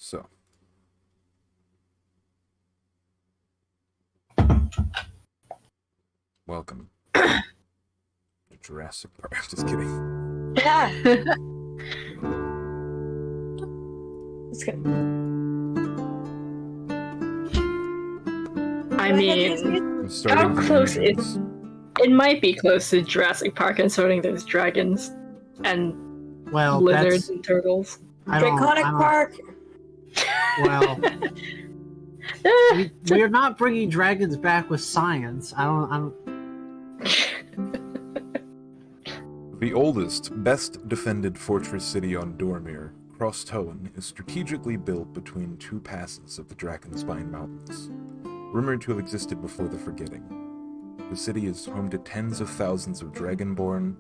So. Welcome to Jurassic Park. Just kidding. Yeah. It's good. I mean, I'm starting how close engines. it might be close to Jurassic Park, considering there's dragons and lizards and turtles. Draconic Park. Well, we're not bringing dragons back with science. I don't. The oldest, best defended fortress city on Dormir, Krostoen, is strategically built between two passes of the Drakenspine Mountains. Rumored to have existed before the Forgetting, the city is home to tens of thousands of Dragonborn,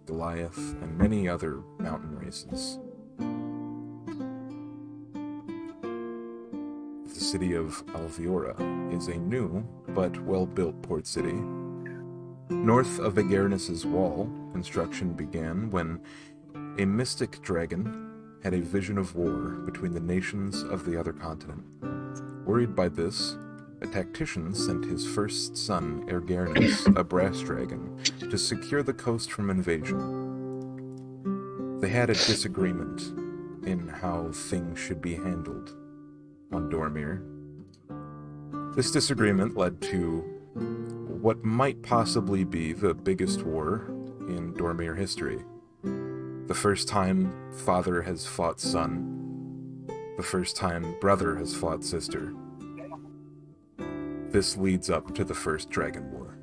Goliath, and many other mountain races. The city of Alveora is a new, but well-built port city. North of Aegernus' wall, construction began when a mystic dragon had a vision of war between the nations of the other continent. Worried by this, a tactician sent his first son, Aegernus, a brass dragon, to secure the coast from invasion. They had a disagreement in how things should be handled on Dormir. This disagreement led to what might possibly be the biggest war in Dormir history. The first time father has fought son. The first time brother has fought sister. This leads up to the first Dragon War.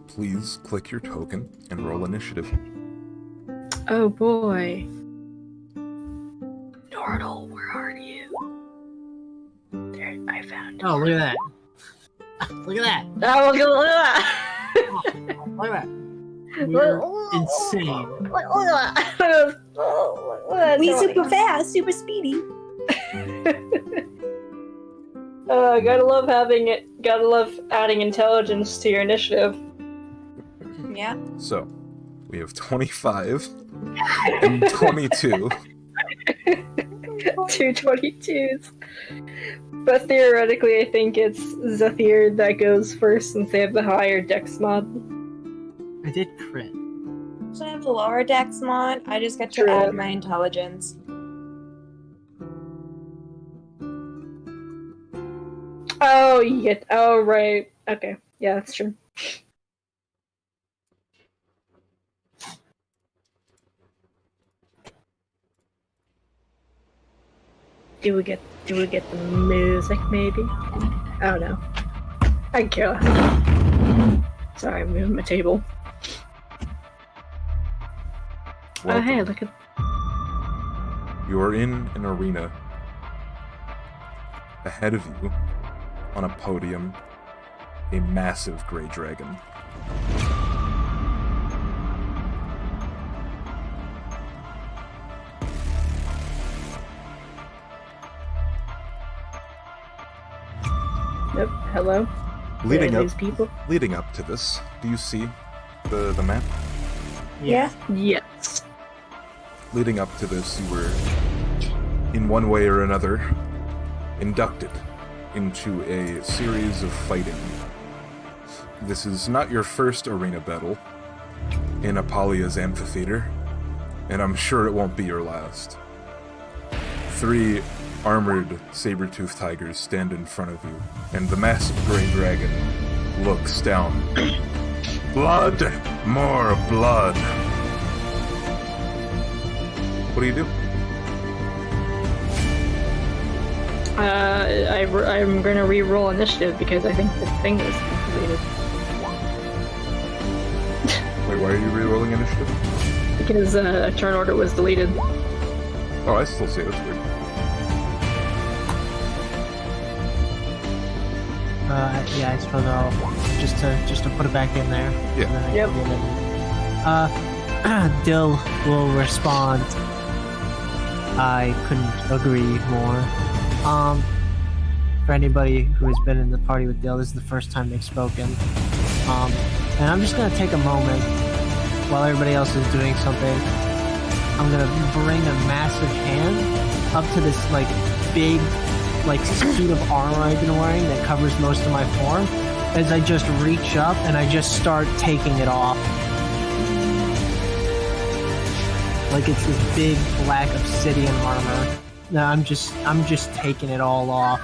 Please click your token and roll initiative. Oh boy. Nordle, where are you? There, I found you. Oh, look at that! Look at that! Oh, look at that! Look at that! We're insane. We super fast, super speedy. Gotta love having it. Gotta love adding intelligence to your initiative. Yeah. So, we have 25 and 22. 2 22s. But theoretically, I think it's Zephyr that goes first since they have the higher dex mod. I did crit. So I have the lower dex mod. I just get to True. add my intelligence. Oh, you get. Oh, right. Okay. Yeah, that's true. Do we get the music maybe? Oh no. I can care less. Sorry, I'm moving my table. Oh hey, look at. You are in an arena. Ahead of you, on a podium, a massive gray dragon. Yep. Hello. Leading Where are up, these people? leading up to this, do you see the map? Yeah. Yes. Leading up to this, you were, in one way or another, inducted into a series of fighting. This is not your first arena battle in Apollia's amphitheater, and I'm sure it won't be your last. 3 armored saber-toothed tigers stand in front of you, and the massive gray dragon looks down. Blood! More blood! What do you do? I'm gonna re-roll initiative because I think the thing was completed. Wait, why are you re-rolling initiative? Because turn order was deleted. Oh, I still see it. That's weird. Yeah, I suppose I'll just to put it back in there. Yeah. And then Yep. Dill will respond. I couldn't agree more. For anybody who has been in the party with Dill, this is the first time they've spoken. And I'm just gonna take a moment while everybody else is doing something I'm gonna bring a massive hand up to this like big like suit of armor I've been wearing that covers most of my form. As I just reach up and I just start taking it off. Like it's this big black obsidian armor. No, I'm just taking it all off.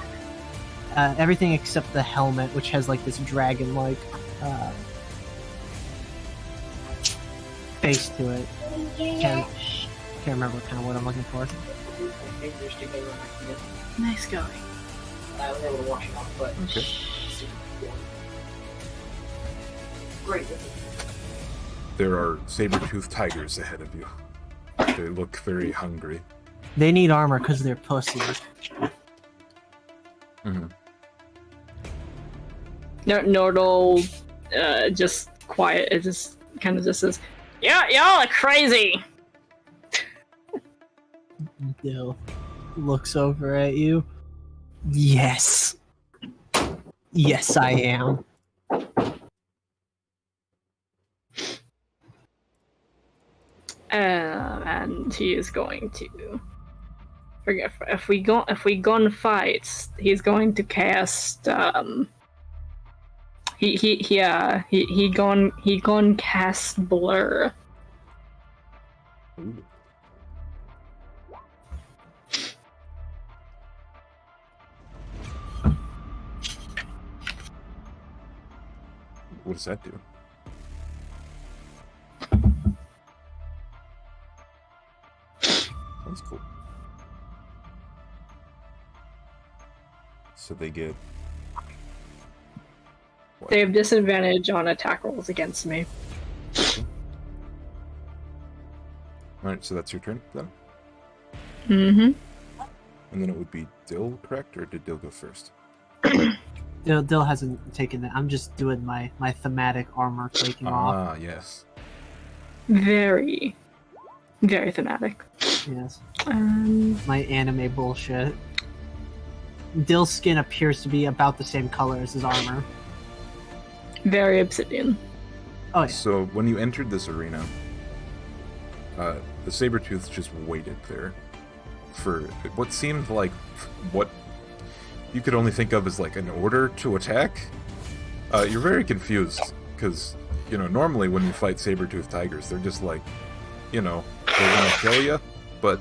Everything except the helmet, which has like this dragon-like face to it. Can't remember kind of what I'm looking for. Nice going. Okay. Great. There are saber-toothed tigers ahead of you. They look very hungry. They need armor because they're pussies. Mm-hmm. Nordal, just quiet. It just kind of just says, "Yeah, y'all are crazy." Dill looks over at you. Yes. Yes, I am. And he is going to. If we gonna fight, he's going to cast. He gonna cast blur. Ooh. What does that do? That's cool. So they get... what? They have disadvantage on attack rolls against me. Alright, so that's your turn then? Mm-hmm. And then it would be Dill, correct? Or did Dill go first? Dill hasn't taken it. I'm just doing my thematic armor taking off. Ah, yes. Very, very thematic. Yes. Um, My anime bullshit. Dill's skin appears to be about the same color as his armor. very obsidian. Oh yeah. So when you entered this arena, the Sabertooth just waited there for what seemed like what you could only think of as like an order to attack. You're very confused because, you know, normally when you fight Sabertooth tigers, they're just like, you know, they're gonna kill you, but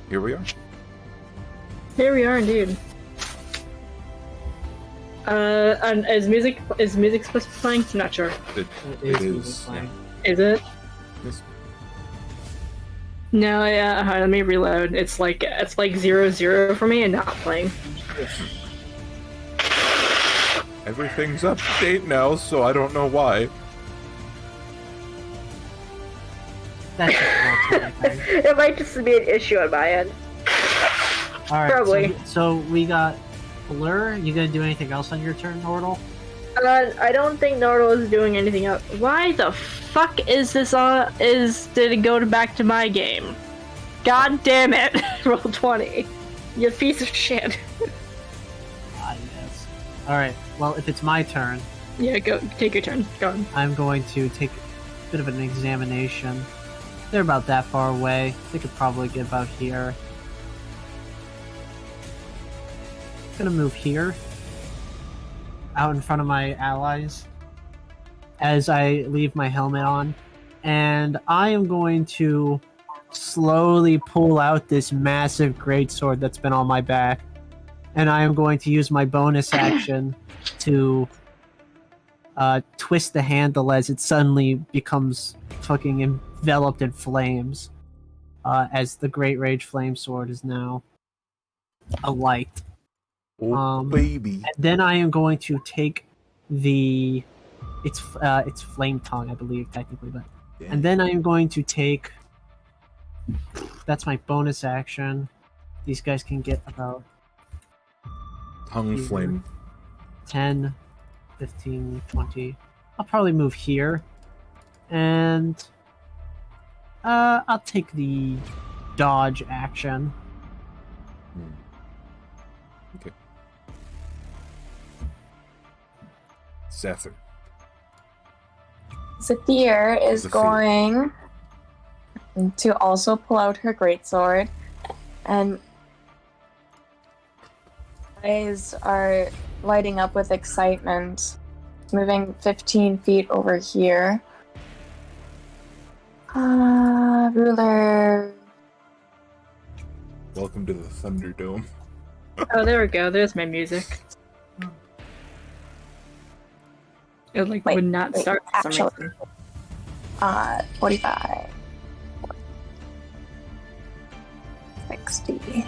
here we are. Here we are, indeed. And is music supposed to be playing? I'm not sure. It It is. fine. Is it? Yes. No, yeah. Let me reload. It's like 0-0 for me and not playing. Everything's up to date now, so I don't know why. That's just a little too late. It might just be an issue on my end. All right. Probably. So we got Blur. You gonna do anything else on your turn, Nordal? I don't think Nordal is doing anything else. Why the fuck is this did it go back to my game? God damn it! Roll 20. You piece of shit. Ah, yes. All right. Well, if it's my turn, Yeah, go take your turn. Go on. I'm going to take a bit of an examination. They're about that far away. They could probably get about here. Gonna move here, out in front of my allies, as I leave my helmet on, and I am going to slowly pull out this massive greatsword that's been on my back, and I am going to use my bonus action to twist the handle as it suddenly becomes fucking enveloped in flames, as the Great Rage Flame Sword is now alight. Oh, baby. And then I am going to take it's Flame Tongue, I believe, technically, but Yeah. and then I am going to take, that's my bonus action. These guys can get about Tongue flame. 10, 15, 20. I'll probably move here. And I'll take the dodge action. Hmm. Okay. Zephyr. Zephyr is Zephyr. going to also pull out her greatsword, and eyes are lighting up with excitement, moving 15 feet over here. Ruler. Welcome to the Thunderdome. Oh, there we go. There's my music. It like would not start for some Actually, reason. 45. 60.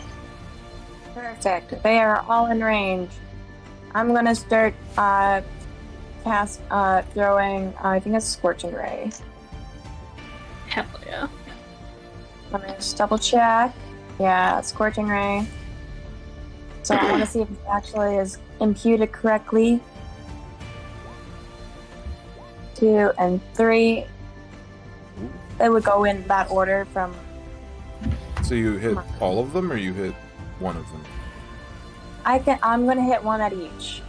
Perfect. They are all in range. I'm gonna start throwing. I think it's Scorching Ray. Hell yeah. Let me just double check. Yeah, Scorching Ray. So I want to see if it actually is imputed correctly. 2 and 3. It would go in that order from. So you hit all of them, or you hit one of them? I'm gonna hit one at each.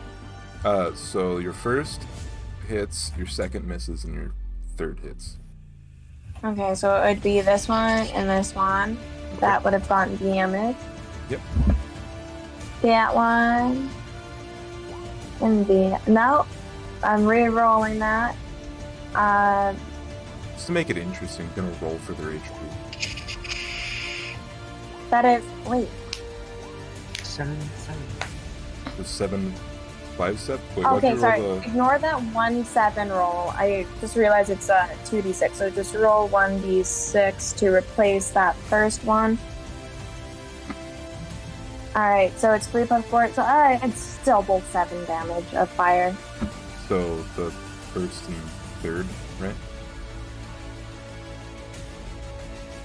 So your first hits, your second misses, and your third hits. Okay, so it would be this one and this one. That would have gotten damage. Yep. That one. And no, I'm re-rolling that. Just to make it interesting, I'm gonna roll for their HP. That is wait. 7. The 7, 5 step. Wait, why'd Okay, you sorry. roll the- Ignore that 1-7 roll. I just realized it's a 2d6, so just roll 1d6 to replace that first one. Alright, so it's 3 plus 4. So alright, it's still both 7 damage of fire. So the first and third, right?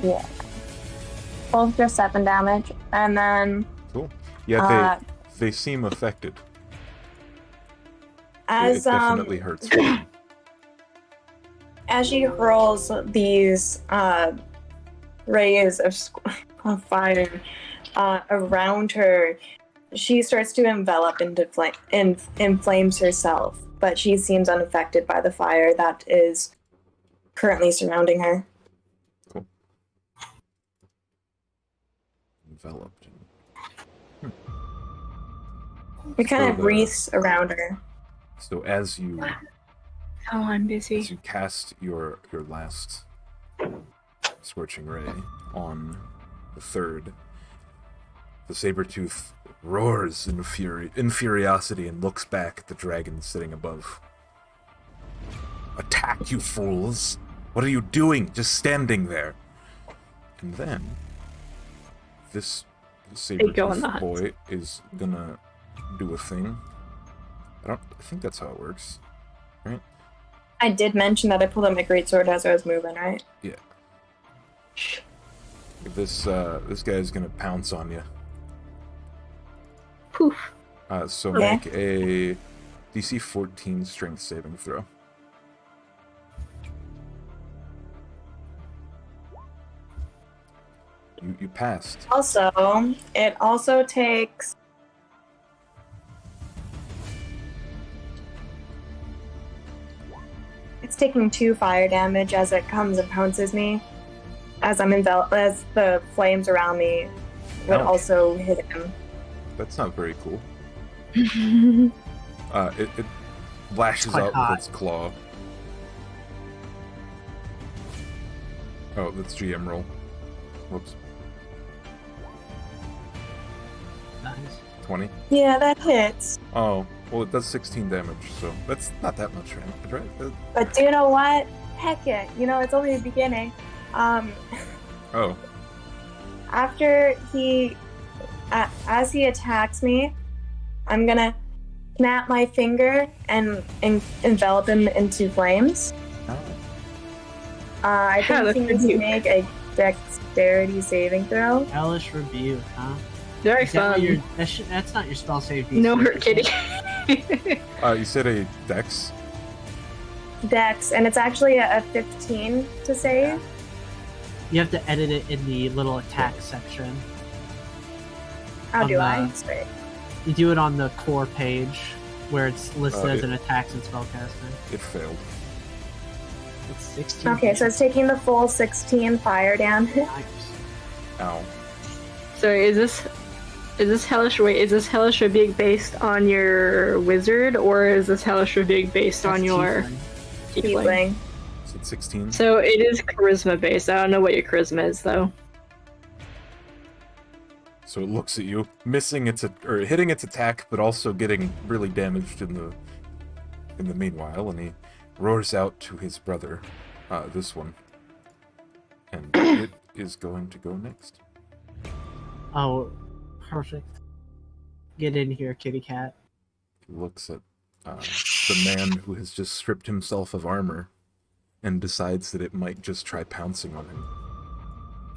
Yeah. Both just 7 damage. And then Cool. Yeah, they seem affected. It definitely hurts for them. as she hurls these rays of fire around her, she starts to envelop into in flames herself, but she seems unaffected by the fire that is currently surrounding her. Cool. Enveloped. It kind So of wreaths around her. So as you Oh, I'm busy. as you cast your last scorching ray on the third, the Sabertooth roars in furiosity and looks back at the dragon sitting above. Attack, you fools! What are you doing? Just standing there. And then this They go in the Sabertooth hut. boy is gonna do a thing. I think that's how it works. Right? I did mention that I pulled out my greatsword as I was moving, right? Yeah. This guy's gonna pounce on you. Poof. So Okay. make a DC 14 strength saving throw. You passed. Also, it also takes. It's taking 2 fire damage as it comes and pounces me. As I'm enveloped, as the flames around me would Ouch. also hit him. That's not very cool. It lashes Quite out hot. with its claw. Oh, that's GM roll. Whoops. Nice. 20. Yeah, that hits. Oh, well, it does 16 damage, so that's not that much, right? But do you know what? Heck it. You know, it's only the beginning. Oh, After he, as he attacks me, I'm gonna snap my finger and envelop him into flames. I Yeah, think that's he needs to rebuke. make a dexterity saving throw. Hellish Rebuke, huh? Very Is that what fun. your- that's not your spell save DC. No, we're is kidding. it? you said a dex? Dex, and it's actually a 15 to save. You have to edit it in the little attack section. How On do I? the- Sorry. You do it on the core page where it's listed as it- an attacks and spellcasting. It failed. It's 16. Okay, so it's taking the full 16 fire damage. Nice. Ow. So is this hellish rebuke based on your wizard, or is this hellish rebuke based on That's your tiefling. tiefling? Tiefling. Is it 16? So it is charisma based. I don't know what your charisma is though. So it looks at you, missing or hitting its attack, but also getting really damaged in the meanwhile, and he roars out to his brother, this one, and it is going to go next. Oh, perfect. Get in here, kitty cat. He looks at the man who has just stripped himself of armor, and decides that it might just try pouncing on him.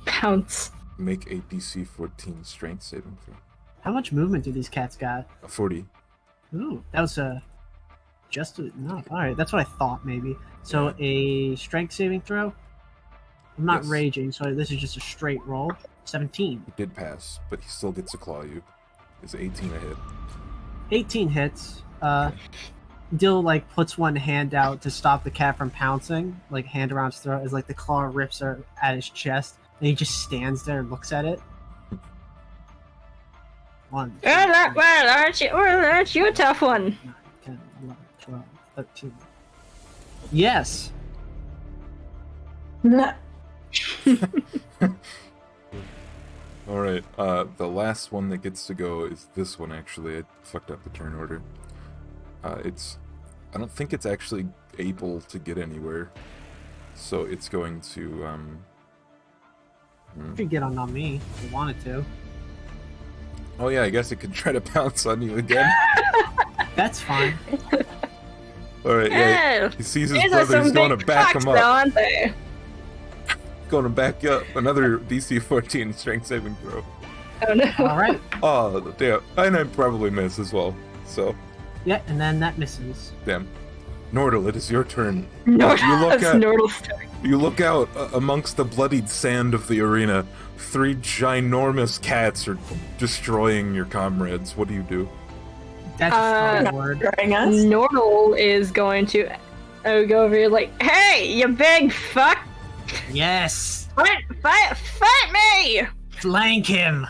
Pounce. Make a DC 14 strength saving throw. How much movement do these cats got? A 40. Ooh, that was just enough. All right, that's what I thought maybe. So a strength saving throw. I'm not Yes. raging, so this is just a straight roll. 17. He did pass, but he still gets to claw you. Is 18 a hit? 18 hits. Dill like puts one hand out to stop the cat from pouncing, like hand around his throat, as like the claw rips her at his chest, and he just stands there and looks at it. 1, 2, 3, Aren't you a tough one? 9, 10, 11, 12, 13. Yes. Alright, the last one that gets to go is this one, actually. I fucked up the turn order. I don't think it's actually able to get anywhere. So it's going to, You could get on me if you wanted to. Oh yeah, I guess it could try to pounce on you again. That's fine. Alright, yeah. Yeah, He sees his these are brother, he's some going to big back fucks, him though, up. aren't they? Going to back you up. Another DC 14 strength saving throw. Oh no. All right. Oh, damn. And I probably miss as well. So, Yeah, and then that misses. damn. Nordal, it is your turn. Nord- You look that's at- Nordal's turn. You look out amongst the bloodied sand of the arena. 3 ginormous cats are destroying your comrades. What do you do? That's a strong word. Throwing us. Nordal is going to go over here like, hey, you big fuck! Yes. Fight me! Flank him.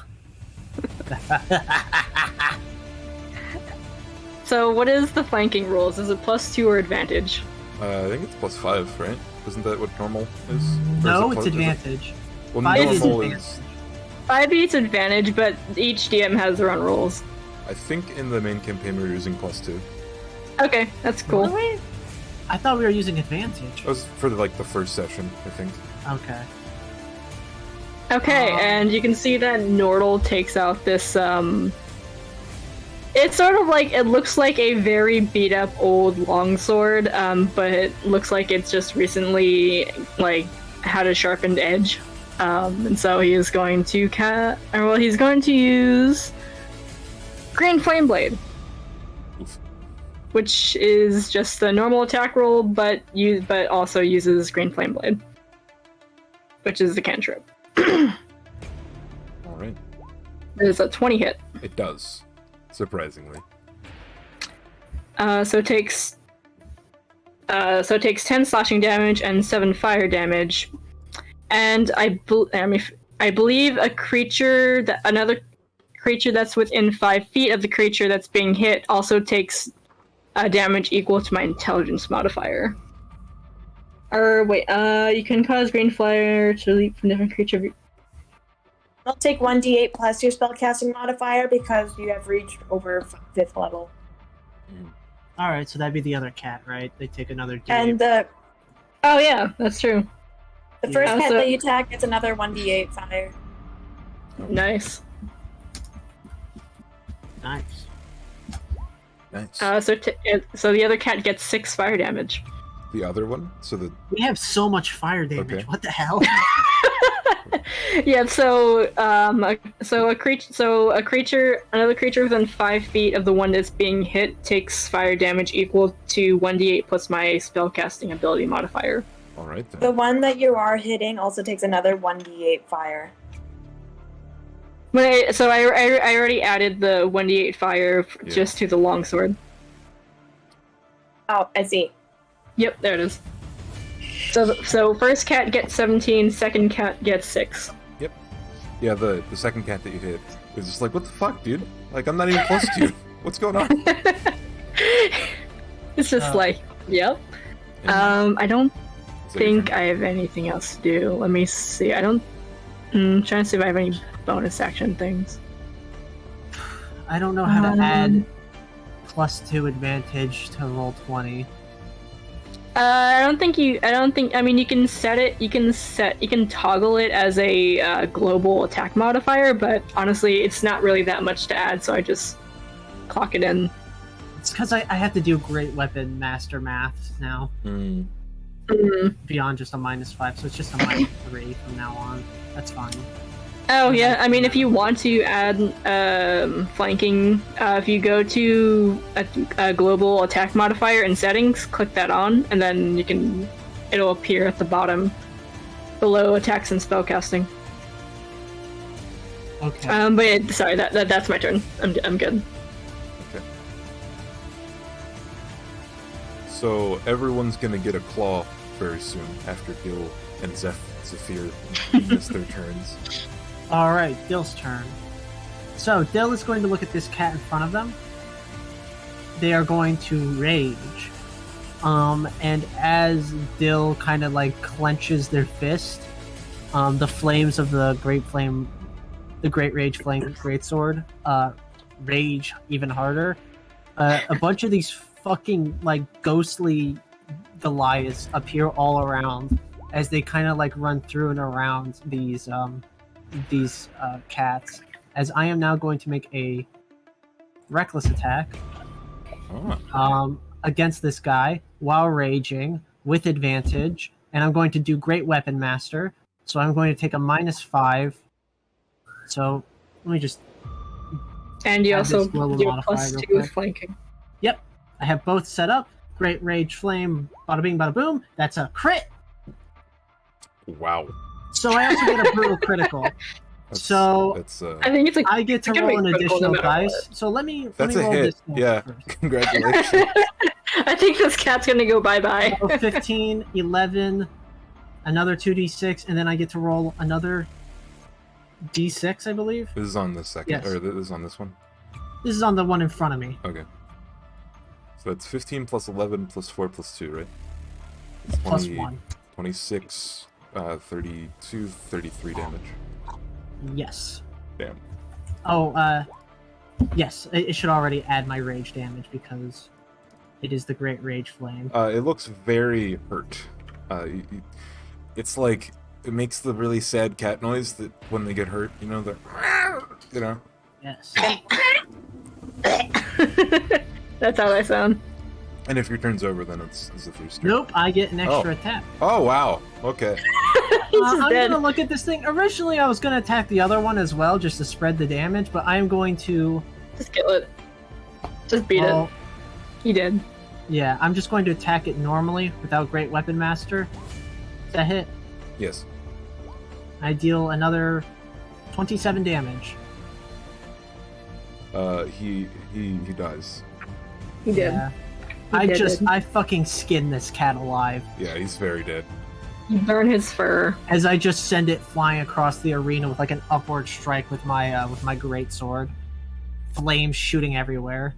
So what is the flanking rules? Is it +2 or advantage? I think it's +5, right? Isn't that what normal is? Or is No, it it's is it- advantage. Well, 5 is normal advantage. is. 5 beats advantage, but each DM has their own rules. I think in the main campaign we were using +2. Okay, that's cool. Really? I thought we were using advantage. That was for the first session, I think. Okay. Okay, and you can see that Nordal takes out this, it's sort of like, it looks like a very beat up old longsword, but it looks like it's just recently, had a sharpened edge. And so he is going to he's going to use Green Flame Blade, Oof. which is just a normal attack roll, but also uses Green Flame Blade, which is the cantrip. Alright. There's a 20 hit. It does. Surprisingly. So it takes 10 slashing damage and 7 fire damage. And I believe another creature that's within 5 feet of the creature that's being hit also takes damage equal to my intelligence modifier. Or wait, you can cause green flare to leap from different creature. I'll take 1d8 plus your spellcasting modifier because you have reached over 5th level. All right, so that'd be the other cat, right? They take another D8. And the Oh yeah, that's true. first Yeah. cat So- that you attack gets another 1d8 fire. Nice. Nice. Nice. So the other cat gets 6 fire damage. The other one? So the We have so much fire damage. Okay. What the hell? Yeah, another creature within 5 feet of the one that's being hit takes fire damage equal to 1d8 plus my spellcasting ability modifier. alright then. The one that you are hitting also takes another 1d8 fire. I already added the 1d8 fire Yeah. just to the longsword. Oh, I see. Yep, there it is. So first cat gets 17, second cat gets 6. Yeah, the second cat that you hit is just like, what the fuck, dude? Like, I'm not even close to you. What's going on? It's just like, yep. I don't think I have anything else to do. Let me see. I'm trying to see if I have any bonus action things. I don't know how to add +2 advantage to roll 20. I mean, you can set it. You can toggle it as a global attack modifier, but honestly, it's not really that much to add. So I just clock it in. It's because I have to do Great Weapon Master math now. Hmm. Beyond just a -5, so it's just a -3 from now on. That's fine. Oh yeah, I mean, if you want to add flanking, if you go to a global attack modifier in settings, click that on, and then it'll appear at the bottom below attacks and spellcasting. Okay. But yeah, sorry, that's my turn. I'm good. Okay. So everyone's gonna get a claw very soon after Gil and Zephyr miss their turns. Alright, Dill's turn. So, Dill is going to look at this cat in front of them. They are going to rage. And as Dill kind of like clenches their fist, the flames of the Great Rage Flame Greatsword, rage even harder. A bunch of these fucking like ghostly Goliaths appear all around as they kind of like run through and around these cats, as I am now going to make a reckless attack against this guy while raging with advantage, and I'm going to do Great Weapon Master, so I'm going to take a -5. So let me just And you add also this little do a modifier real +2 quick. flanking. Yep, I have both set up. Great Rage Flame, bada bing, bada boom. That's a crit. Wow. So I also get a brutal critical. That's, So that's I think it's like I get to It's gonna roll be an critical no additional matter dice. what. So let me that's a roll hit. this one Yeah. first. Congratulations. I think this cat's gonna go bye-bye. So 15, 11, another 2d6, and then I get to roll another d6, I believe. This is on the second, Yes. or this is on this one. This is on the one in front of me. Okay. So it's 15 plus 11 plus 4 plus 2, right? It's Plus 1. 26, 32, 33 damage. Yes. Damn. Oh, yes, it should already add my rage damage because it is the Great Rage Flame. It looks very hurt. It's like, it makes the really sad cat noise that when they get hurt, you know, you know? Yes. That's how I sound. And if your turn's over, then it's Zephyr's turn. Nope, I get an extra attack. Oh, wow. Okay. He's just I'm dead. gonna look at this thing. Originally, I was gonna attack the other one as well, just to spread the damage, but I am going to... Just kill it. Just beat well, it. He did. Yeah, I'm just going to attack it normally without Great Weapon Master. Does that hit? Yes. I deal another 27 damage. He dies. He did. Yeah. He did. I fucking skinned this cat alive Yeah, he's very dead. You burn his fur. as I just send it flying across the arena with like an upward strike with my great sword. Flames shooting everywhere.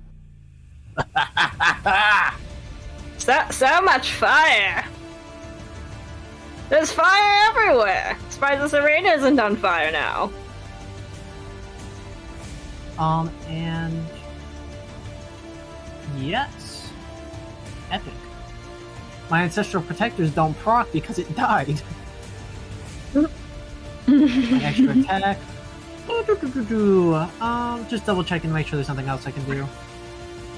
So much fire! There's fire everywhere! Surprised this arena isn't on fire now. And yes, epic. My ancestral protectors don't proc because it died. An extra attack. Just double checking to make sure there's nothing else I can do.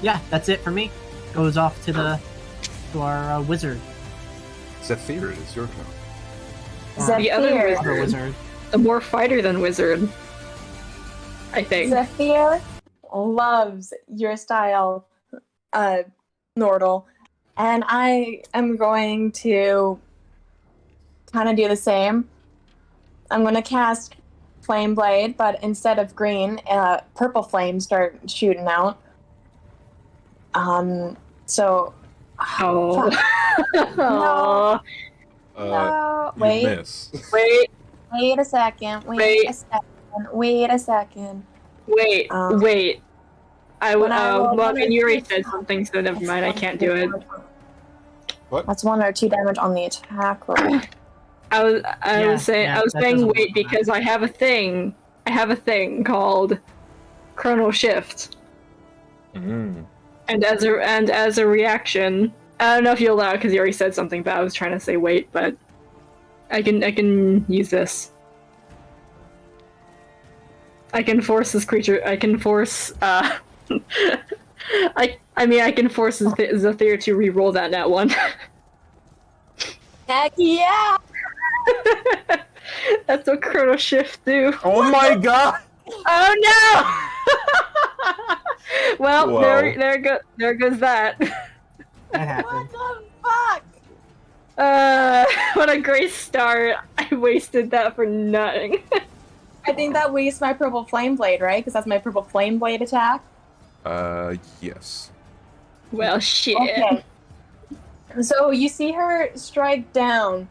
Yeah, that's it for me. Goes off to our wizard. Zephyr, it is your turn. The other Zephyr. Other wizard. The more fighter than wizard. I think. Zephyr loves your style, Nordle, and I am going to kind of do the same. I'm going to cast Flame Blade, but instead of green, purple flames start shooting out. So Oh. No. No, You wait. miss. Wait, Wait a second. Wait. Wait a second. wait, Um, wait. when I roll Well, I one mean, or you already two said something, so never that's mind. I one can't do it. damage. What? That's 1 or 2 damage on the attack roll. I was saying that saying doesn't wait work on because I have a thing. I have a thing called Chrono Shift, Mm. and as a reaction, I don't know if you'll allow because you already said something, but I was trying to say wait, but I can use this. I can force this creature. I can force. I mean, I can force Zephyr to re-roll that net one. Heck yeah! That's what Chrono Shift do. Oh my god! Oh no! Well, Wow. there goes that. That happened. What the fuck? What a great start. I wasted that for nothing. I think that wastes my purple flame blade, right? Because that's my purple flame blade attack. Yes. Well, shit. Okay. So you see her strike down,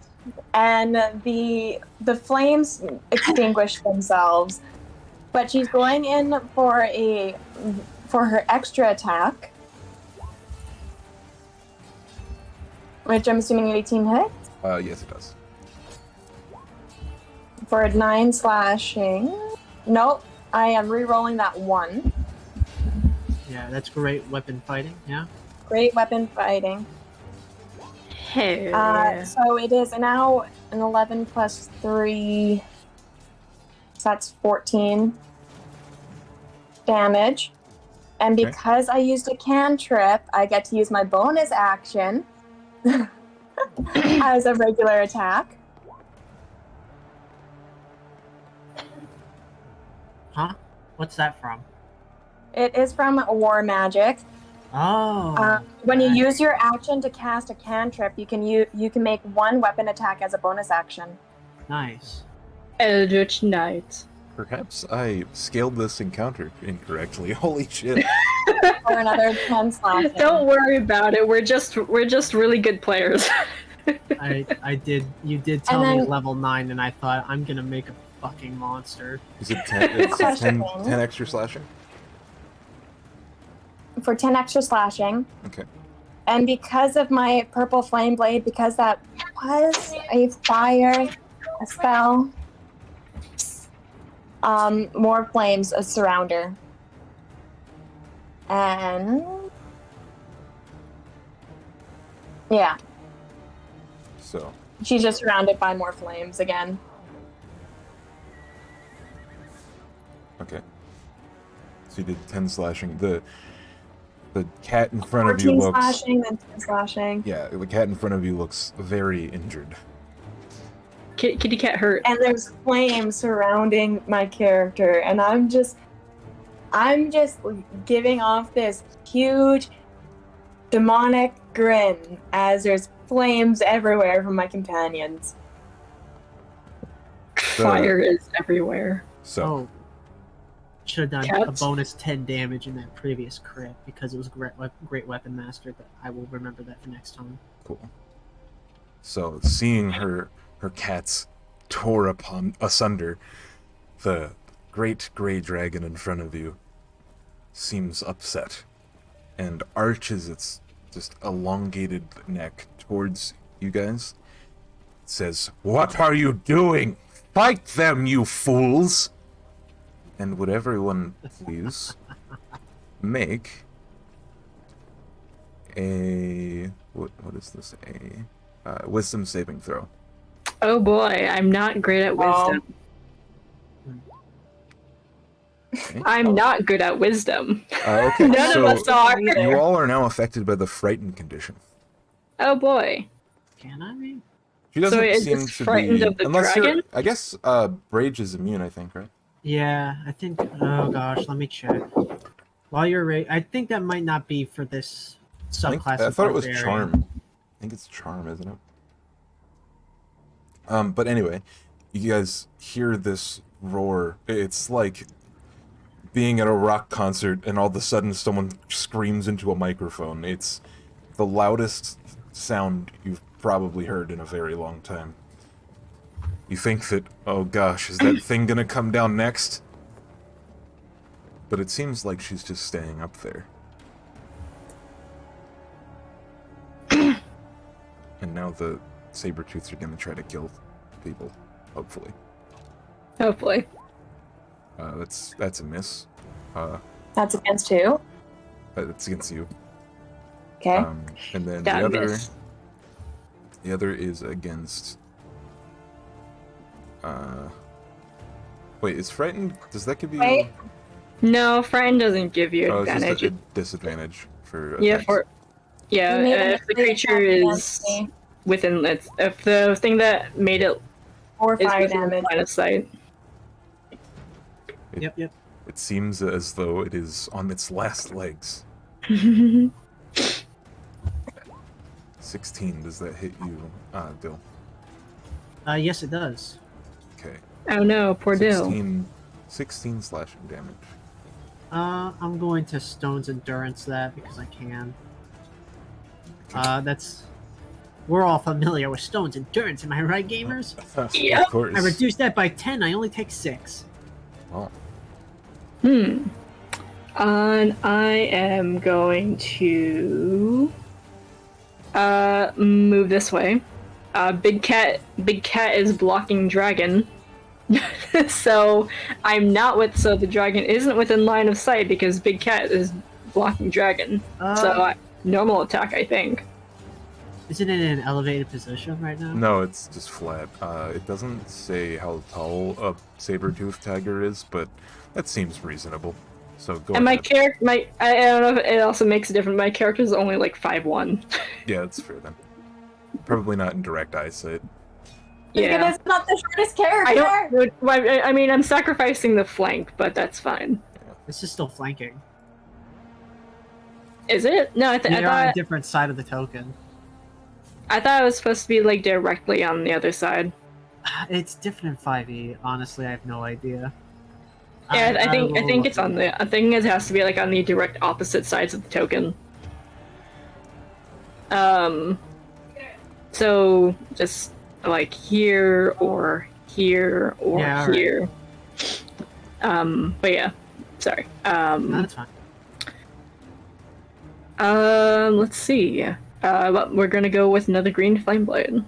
and the flames extinguish themselves, but she's going in for her extra attack, which I'm assuming 18 hits Yes, it does. for 9 slashing. Nope, I am re-rolling that 1. Yeah, that's great weapon fighting. Yeah. Great weapon fighting. Hell So it is now an 11 plus 3. So that's 14 damage. And Okay. because I used a cantrip, I get to use my bonus action as a regular attack. Huh? What's that from? It is from War Magic. Oh. When you nice. use your action to cast a cantrip, you can make 1 weapon attack as a bonus action. Nice. Eldritch Knight. Perhaps I scaled this encounter incorrectly. Holy shit. For another 10 slashing. Don't worry about it. We're just really good players. You did tell And me then- level 9, and I thought I'm gonna make a fucking monster. Is it 10, it's 10 extra slashing? For 10 extra slashing. Okay. And because of my purple flame blade, because that was a fire spell, more flames surround her. And yeah, So, she's just surrounded by more flames again. okay. So you did 10 slashing. The cat in front of you 14 looks... slashing, then 10 slashing. Yeah, the cat in front of you looks very injured. Kitty cat hurt. And there's flames surrounding my character, and I'm just giving off this huge demonic grin as there's flames everywhere from my companions. Fire is everywhere. So, Oh. Should have done a Cats? bonus 10 damage in that previous crit because it was great weapon master, but I will remember that for next time. cool. So, seeing her cats tore asunder, the great gray dragon in front of you seems upset and arches its just elongated neck towards you guys. It says, "What are you doing? Fight them, you fools!" And would everyone please make a what is this, a wisdom saving throw? Oh boy, I'm not great at wisdom. Okay. I'm not good at wisdom. Okay, None so of us are. you all are now affected by the frightened condition. Oh boy. Can I be? She doesn't is seem this to frightened be of the unless dragon? you're. I guess Brage is immune. I think, right? Yeah, I think. Oh gosh, let me check. While you're I think that might not be for this subclass. I of thought it was barbarian. charm. I think it's charm, isn't it? But anyway, you guys hear this roar. It's like being at a rock concert and all of a sudden someone screams into a microphone. It's the loudest sound you've probably heard in a very long time. You think that, oh gosh, is that thing gonna come down next? But it seems like she's just staying up there. And now the Sabertooths are gonna try to kill people, hopefully. Hopefully. That's a miss. That's against who? That's against you. Okay. And then That miss. the other is against. Wait, is frightened? Does that give you? Wait. No, friend doesn't give you Oh, it's just advantage. a disadvantage for. Yeah, attacks. You made an if the ability creature attack is against me. within its, if the thing that made it Or is fire within damage. line of sight. Yep. It seems as though it is on its last legs. 16. Does that hit you, Dill? Yes, it does. Okay. Oh no, poor Dill. 16 slashing damage. I'm going to Stone's Endurance that because I can. We're all familiar with Stone's Endurance, am I right, gamers? Yep. Of course. I reduced that by 10, I only take 6. Well, And I am going to move this way. Big cat is blocking dragon. So the dragon isn't within line of sight because Big Cat is blocking dragon. Normal attack, I think. Isn't it in an elevated position right now? no, it's just flat. It doesn't say how tall a saber-tooth tiger is, but that seems reasonable. So go And my ahead. character, I don't know if it also makes a difference. My character is only like 5'1". Yeah, that's fair then. Probably not in direct eyesight. Yeah. It's not the shortest character. I don't. I mean, I'm sacrificing the flank, but that's fine. This is still flanking. Is it? No, I They're on a thought different side of the token. it was supposed to be like directly on the other side. It's different in 5e. Honestly, I have no idea. Yeah, I think will- it's on the. I think it has to be like on the direct opposite sides of the token. So just like here or here or Yeah, alright. here. But yeah, sorry. No, that's fine. Let's see. But we're gonna go with another green flame blade,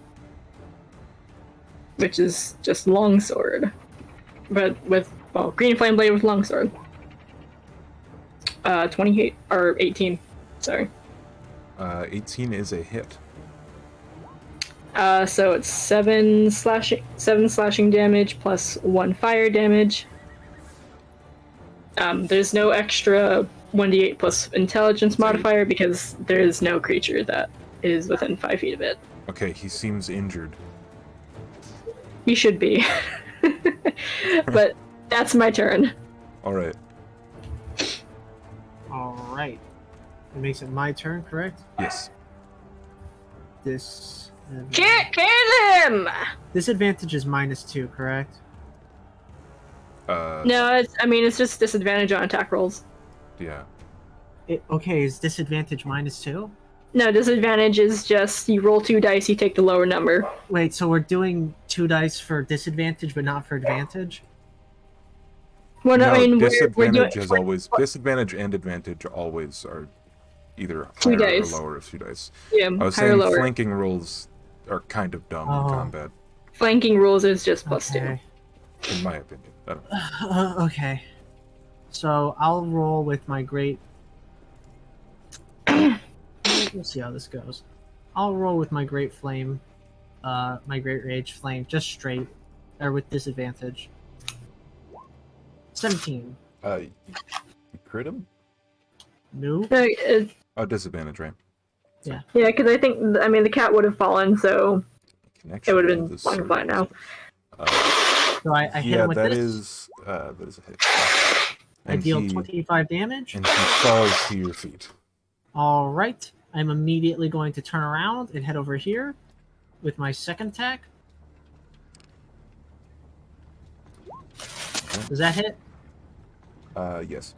which is just longsword, but with green flame blade with longsword. 28 or 18. Sorry. 18 is a hit. So it's 7 slashing damage plus 1 fire damage. There's no extra 1d8 plus intelligence modifier because there is no creature that is within 5 feet of it. Okay, he seems injured. He should be. But that's my turn. Alright. Alright. It makes it my turn, correct? Yes. This. Can't kill him! Disadvantage is -2, correct? No, it's just disadvantage on attack rolls. Yeah. Okay, is disadvantage -2? No, disadvantage is just you roll 2 dice, you take the lower number. Wait, so we're doing 2 dice for disadvantage, but not for advantage? Well, no, I mean, disadvantage is always disadvantage and advantage always are either 2 higher dice. or lower of 2 dice. Yeah, I was higher or saying lower. flanking rolls are kind of dumb Oh. in combat, Flanking rules is just +2. Okay. in my opinion. I don't know. Okay. So I'll roll with my great. We'll see how this goes. I'll roll with my great flame, my great rage flame, just straight, or with disadvantage. 17. You crit him? No. Oh, disadvantage, right? Yeah, because I think the cat would have fallen, so Connection it would have with been the flying flat now. So I hit Yeah, him with that this. is a hit. I And deal he, 25 damage. and he falls to your feet. All right. I'm immediately going to turn around and head over here with my second attack. Does that hit? Yes.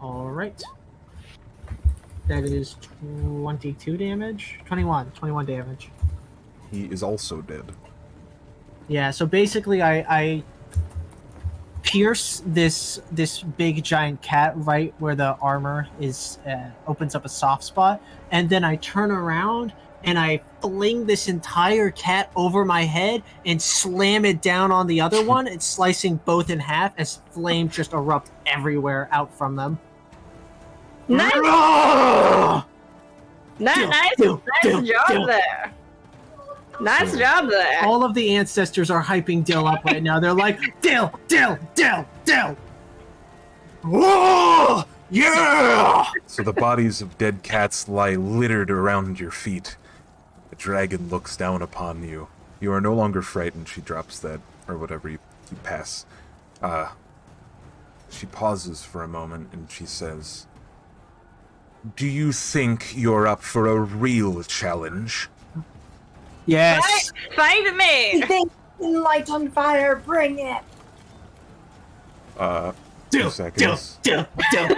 All right. That is 22 damage. 21 damage. He is also dead. Yeah, so basically I pierce this big giant cat right where the armor is opens up a soft spot, and then I turn around and I fling this entire cat over my head and slam it down on the other one. It's slicing both in half as flames just erupt everywhere out from them. Nice, Ah! nice Dill, job there. Nice job there. All of the ancestors are hyping Dill up right now. They're like, Dill, Dill, Dill, Dill. Whoa! Yeah! So the bodies of dead cats lie littered around your feet. The dragon looks down upon you. You are no longer frightened. She drops that, or whatever you pass. She pauses for a moment and she says, "Do you think you're up for a real challenge?" Yes. Find me. Think light on fire, bring it. 2 Dill, seconds. Dill, Dill.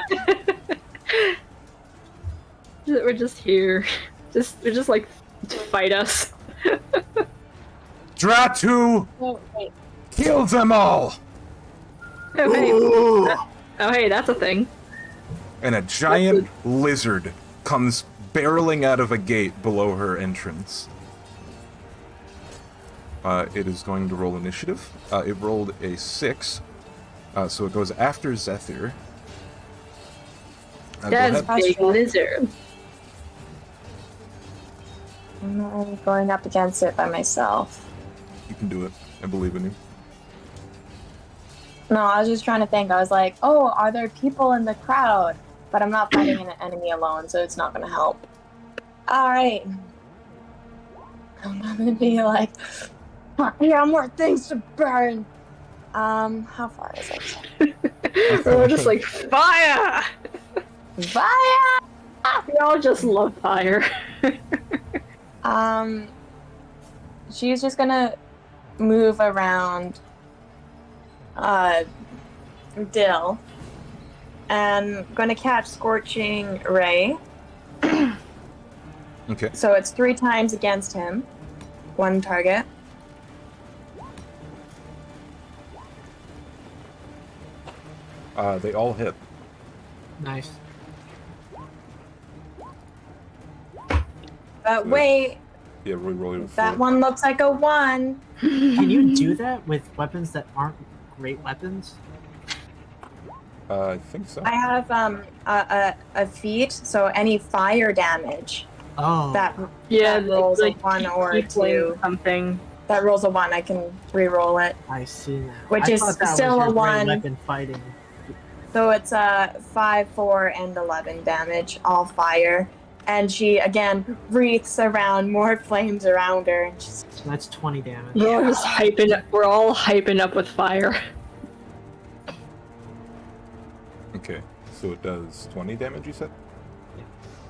We're just here. We're just like, fight us. Dratu! Oh, wait. Kill them all! Oh hey, Ooh. oh hey, that's a thing. And a giant lizard comes barreling out of a gate below her entrance. It is going to roll initiative. It rolled a 6, so it goes after Zephyr. Go That's ahead. big lizard. I'm going up against it by myself. You can do it. I believe in you. No, I was just trying to think. I was like, oh, are there people in the crowd? But I'm not fighting an enemy alone, so it's not going to help. Alright. I'm going to be like, yeah, more things to burn. How far is it? We're just like, fire! Fire! We all just love fire. She's just gonna move around Dill and gonna catch Scorching Ray. Okay. So it's 3 times against him. 1 target. They all hit. Nice. But wait, Yeah, re-roll your that one looks like a 1. Can you do that with weapons that aren't great weapons? I think so. I have a feat, so any fire damage Oh. that Yeah, that rolls like a 1 or keep playing 2. something. That rolls a 1, I can re-roll it. I see now. Which I is thought that still was a your great 1. weapon fighting. So it's 5, 4, and 11 damage, all fire. And she again wreaths around, more flames around her. And she's, So that's 20 damage. We're all just hyping up. We're all hyping up with fire. Okay, so it does 20 damage, you said? Yeah.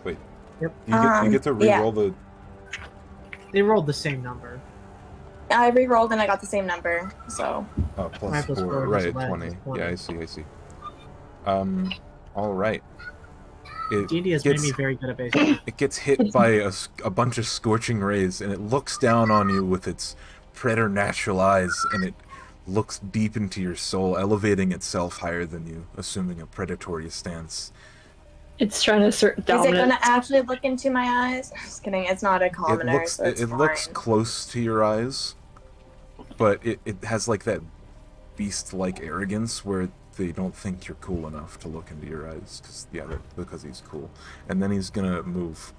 Wait. Yep. You get to yeah. re-roll the... They rolled the same number. I re-rolled and I got the same number. So Oh, plus Right, plus 4. four, Right, plus 20. 20. Yeah, I see. Alright. D&D has made me very good at baseball. It gets hit by a bunch of scorching rays, and it looks down on you with its preternatural eyes, and it looks deep into your soul, elevating itself higher than you, assuming a predatory stance. It's trying to assert is it dominance. gonna actually look into my eyes? Just kidding. It's not a commoner, so it's it fine. looks close to your eyes, but it has like that beast-like arrogance where they don't think you're cool enough to look into your eyes, because he's cool. And then he's gonna move,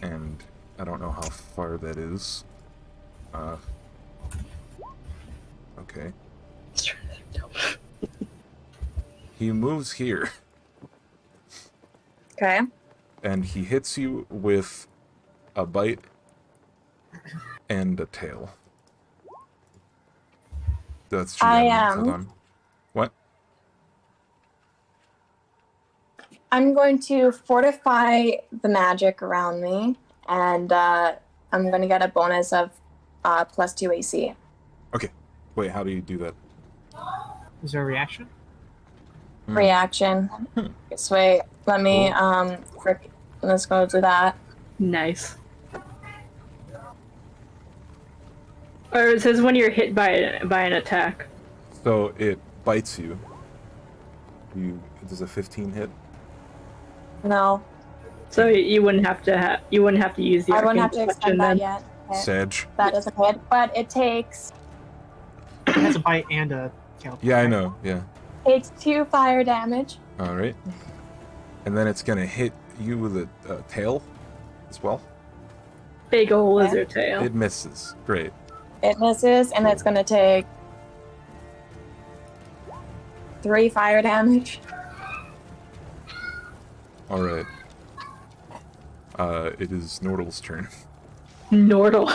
and I don't know how far that is. Okay. It's trying to assert dominance. He moves here, Okay. and he hits you with a bite and a tail. That's true. Hold on. What? I'm going to fortify the magic around me, and I'm going to get a bonus of +2 AC. Okay. Wait, how do you do that? Is there a reaction? Reaction. Just wait. Let me, Cool. let's go to that. Nice. Or it says when you're hit by an attack. So it bites you. Does a 15 hit? No, So you wouldn't have to use the I wouldn't arcane have to reflection expend that then. yet. Okay. Sedge. That doesn't hit, but it takes It has a bite and a tail. Yeah, I know. Yeah. 2 fire damage. All right. And then it's gonna hit you with a tail as well. Big ol' lizard tail. It misses. Great. It misses, and it's gonna take 3 fire damage. All right. It is Nordle's turn. Nordle.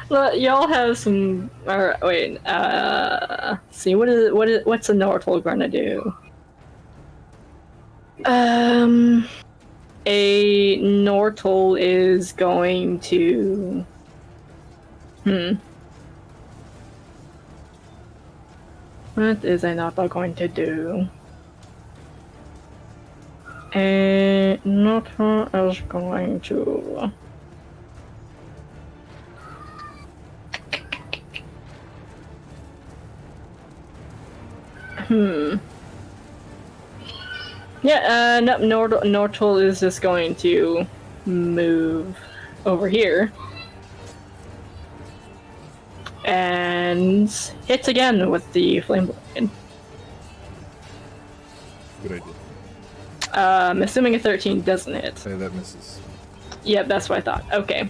Look, y'all have some. Wait. See what's a Nordle gonna do? A Nortle is going to. What is a Nortle going to do? A Nortle is going to. Yeah, no, Nortle is just going to move over here. And hits again with the flame blade. Good idea. I'm assuming a 13 doesn't hit. Say that misses. Yep, that's what I thought. Okay.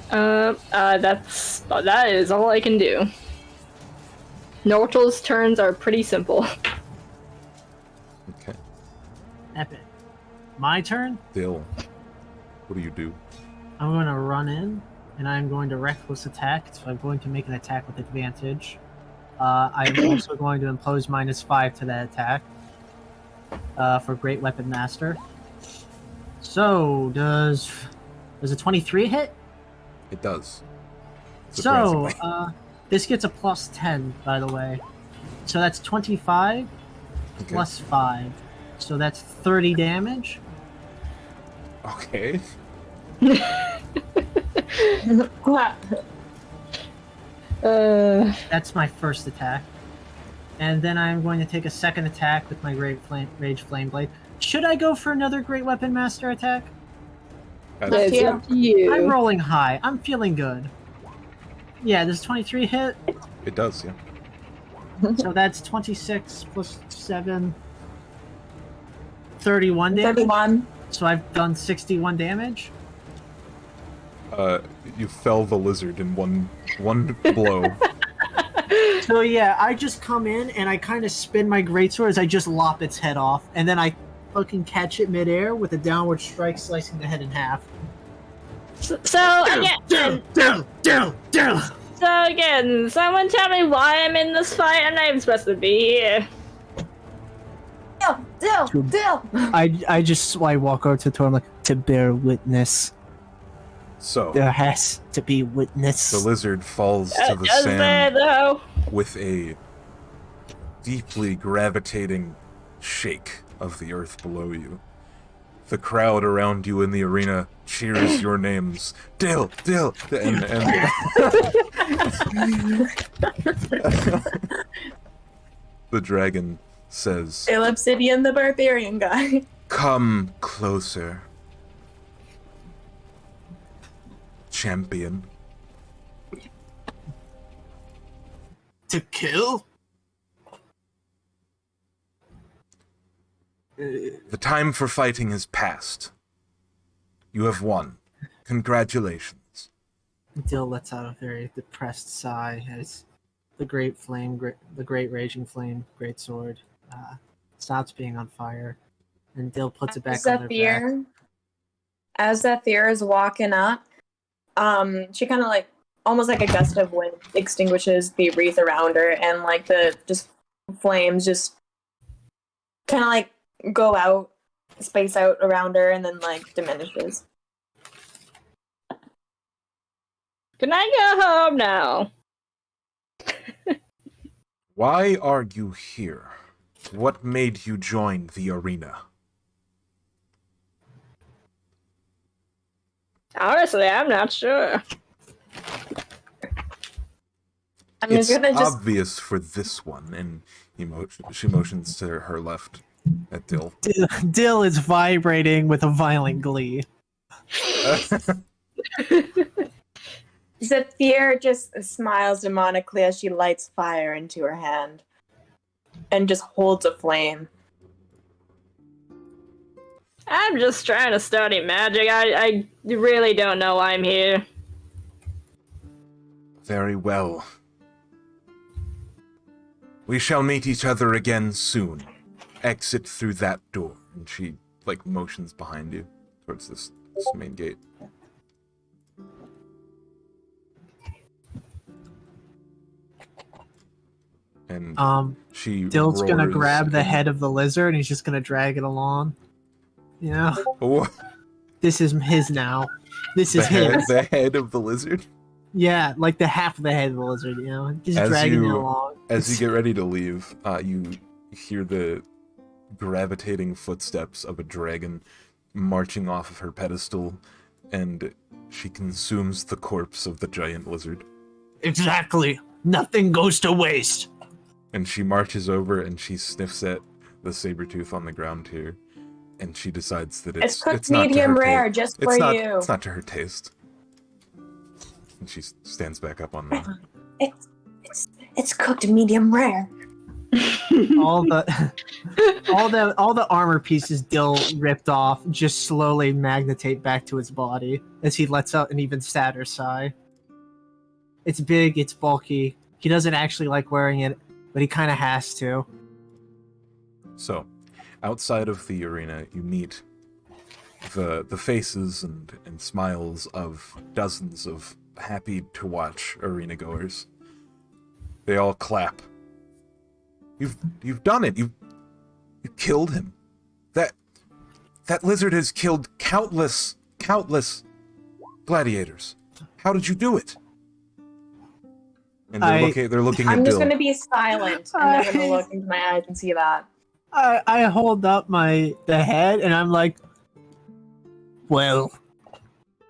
That is all I can do. Nortle's turns are pretty simple. Okay. Epic. My turn. Dill. What do you do? I'm going to run in, and I'm going to reckless attack. So I'm going to make an attack with advantage. I am also going to impose -5 to that attack for Great Weapon Master. So does a 23 hit? It does. So Surprisingly. this gets a +10, by the way. So that's 25 Okay. plus 5. So that's 30 damage. Okay. That's my first attack. And then I'm going to take a second attack with my Rage Flame Blade. Should I go for another Great Weapon Master attack? That's- It's up to you. I'm rolling high. I'm feeling good. Yeah, does 23 hit? It does, yeah. So that's 26 plus 7. 31 damage. 31. So I've done 61 damage. You fell the lizard in one blow. So yeah, I just come in and I kind of spin my greatsword as I just lop its head off, and then I fucking catch it midair with a downward strike, slicing the head in half. So again, someone tell me why I'm in this fight and I'm supposed to be here. Dill! I walk over to Tor, I'm like, to bear witness. So, There has to be witness. the lizard falls to the Does there sand though? with a deeply gravitating shake of the earth below you. The crowd around you in the arena cheers your names. Dill! Dill! And the dragon says, Dill Obsidian, the barbarian guy. "Come closer, champion." To kill? The time for fighting has passed. You have won. Congratulations. Dill lets out a very depressed sigh as the great raging flame, great sword, stops being on fire, and Dill puts it back on their back. As Zephyr is walking up, she kind of like, almost like a gust of wind extinguishes the wreath around her, and like the just flames just kind of like go out, space out around her, and then like diminishes. Can I go home now? Why are you here? What made you join the arena? Honestly, I'm not sure. I'm just It's gonna just obvious for this one, and she motions to her left at Dill. Dill is vibrating with a violent glee. Zephyr just smiles demonically as she lights fire into her hand and just holds a flame. I'm just trying to study magic. I really don't know why I'm here. Very well. We shall meet each other again soon. Exit through that door. And she, like, motions behind you towards this main gate. And she Dill's gonna roars grab the and- head of the lizard and he's just gonna drag it along. You know, Oh, this is his now. This is his. the head of the lizard. Yeah, like the half of the head of the lizard. You know, just As dragging it you- along. As you get ready to leave, you hear the gravitating footsteps of a dragon marching off of her pedestal, and she consumes the corpse of the giant lizard. Exactly. Nothing goes to waste. And she marches over and she sniffs at the saber tooth on the ground here, and she decides that It's cooked not to medium her rare, taste. just for you. It's not to her taste. And she stands back up on the. It's cooked medium rare. all the armor pieces Dill ripped off just slowly magnetate back to his body as he lets out an even sadder sigh. It's big, it's bulky. He doesn't actually like wearing it, but he kind of has to. So, outside of the arena, you meet the faces and smiles of dozens of happy to watch arena goers. They all clap. You've done it. You killed him. That lizard has killed countless gladiators. How did you do it? And they're looking I'm at just Dill. gonna be silent and I'm gonna look into my eyes and see that. I hold up the head and I'm like, well,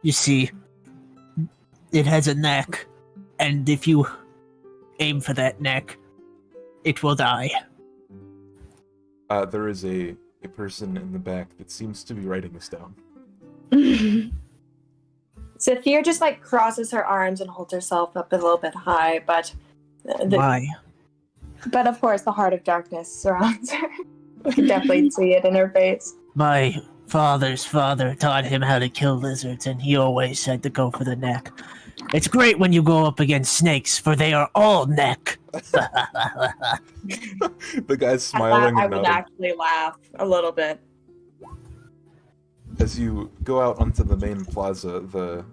you see, it has a neck, and if you aim for that neck, it will die. There is a person in the back that seems to be writing this down. Zephyr just like crosses her arms and holds herself up a little bit high, but Why? but of course the heart of darkness surrounds her. You can definitely see it in her face. My father's father taught him how to kill lizards, and he always said to go for the neck. It's great when you go up against snakes, for they are all neck. The guy's smiling I and would nodding. actually laugh a little bit. As you go out onto the main plaza, the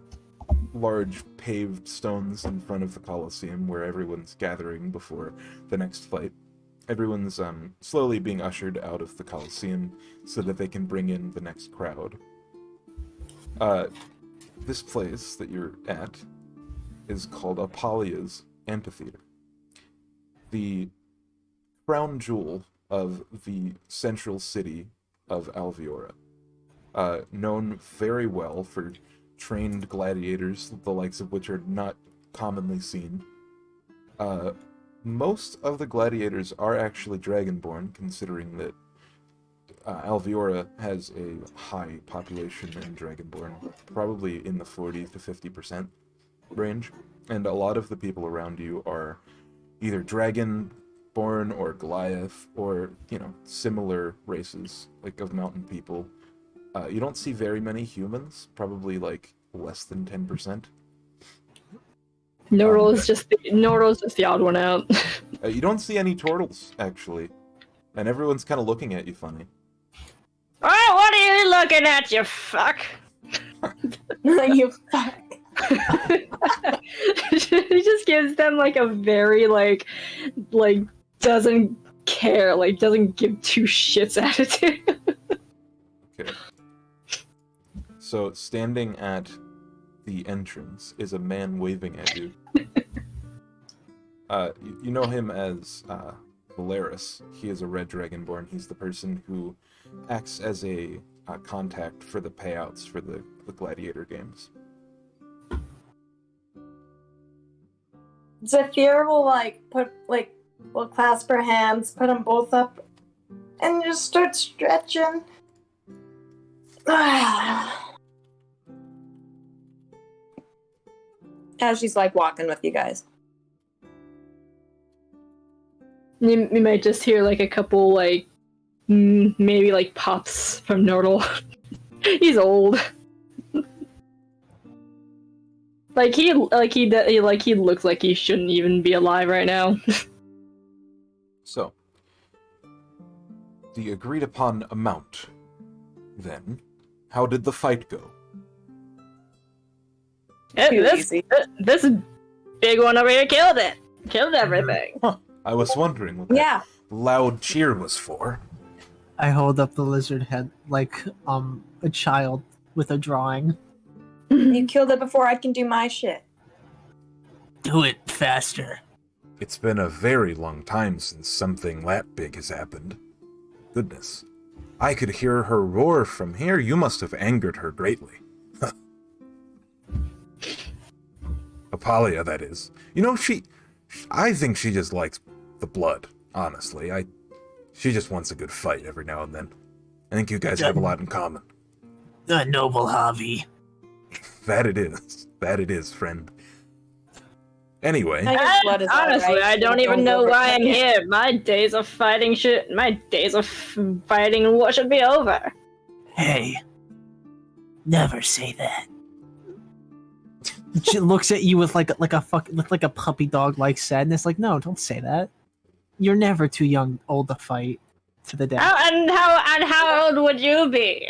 large paved stones in front of the Colosseum where everyone's gathering before the next fight, everyone's slowly being ushered out of the Colosseum so that they can bring in the next crowd. This place that you're at is called Apollia's Amphitheater. The crown jewel of the central city of Alveora. Known very well for trained gladiators, the likes of which are not commonly seen. Most of the gladiators are actually Dragonborn, considering that Alveora has a high population in Dragonborn, probably in the 40 to 50% range, and a lot of the people around you are either Dragonborn or Goliath, or, similar races, like of mountain people. You don't see very many humans, probably like less than 10%. Noro's just the odd one out. You don't see any turtles, actually. And everyone's kind of looking at you funny. Oh, what are you looking at, you fuck? You fuck. He just gives them like a very like doesn't care, like doesn't give two shits attitude. Okay. So, standing at the entrance is a man waving at you. You know him as Valeris. He is a red dragonborn. He's the person who acts as a contact for the payouts for the gladiator games. Zephyr will will clasp her hands, put them both up, and just start stretching. As she's like walking with you guys. You might just hear like a couple like maybe like pops from Nordle. He's old. he looks like he shouldn't even be alive right now. So, the agreed upon amount, then, how did the fight go? This big one over here killed it. Killed everything. Huh. I was wondering what that loud cheer was for. I hold up the lizard head like a child with a drawing. You killed it before I can do my shit. Do it faster. It's been a very long time since something that big has happened. Goodness. I could hear her roar from here. You must have angered her greatly. Apalia, that is. You know, I think she just likes the blood, honestly. She just wants a good fight every now and then. I think you guys have a lot in common. A noble hobby. That it is. That it is, friend. Anyway. Honestly, I don't even know why I'm here. My days of fighting what should be over. Hey. Never say that. She looks at you with like a puppy dog like sadness. Like, no, don't say that. You're never too old to fight to the death. How old would you be?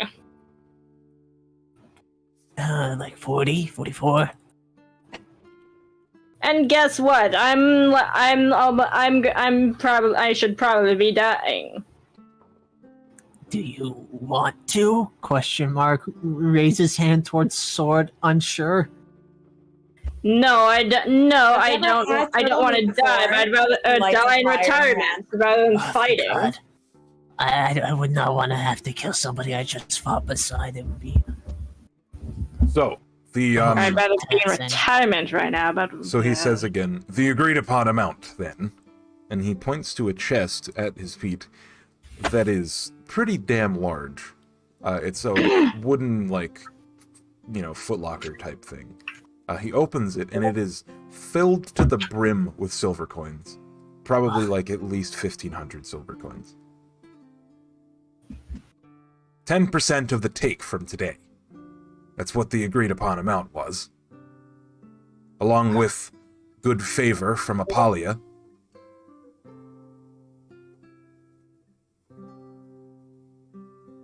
Like 40, 44. And guess what? I should probably be dying. Do you want to? Question mark. Raises hand towards sword, unsure. No, I don't want to die, but I'd rather die in retirement rather than fighting. God. I would not want to have to kill somebody I just fought beside. It would be. So, I'd rather be in retirement right now, but... So he says again, the agreed upon amount, then. And he points to a chest at his feet that is pretty damn large. It's a wooden, footlocker type thing. He opens it, and it is filled to the brim with silver coins. Probably, at least 1,500 silver coins. 10% of the take from today. That's what the agreed-upon amount was. Along with good favor from Apalia.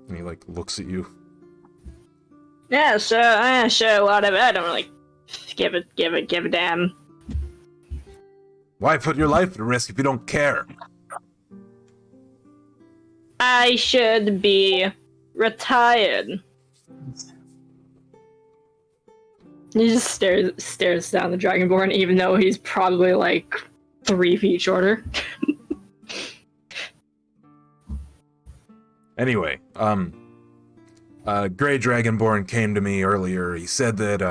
And he, looks at you. Yeah, sure, whatever. I don't really give a damn. Why put your life at risk if you don't care? I should be retired. He just stares down the Dragonborn, even though he's probably 3 feet shorter. Anyway, Grey Dragonborn came to me earlier. He said that,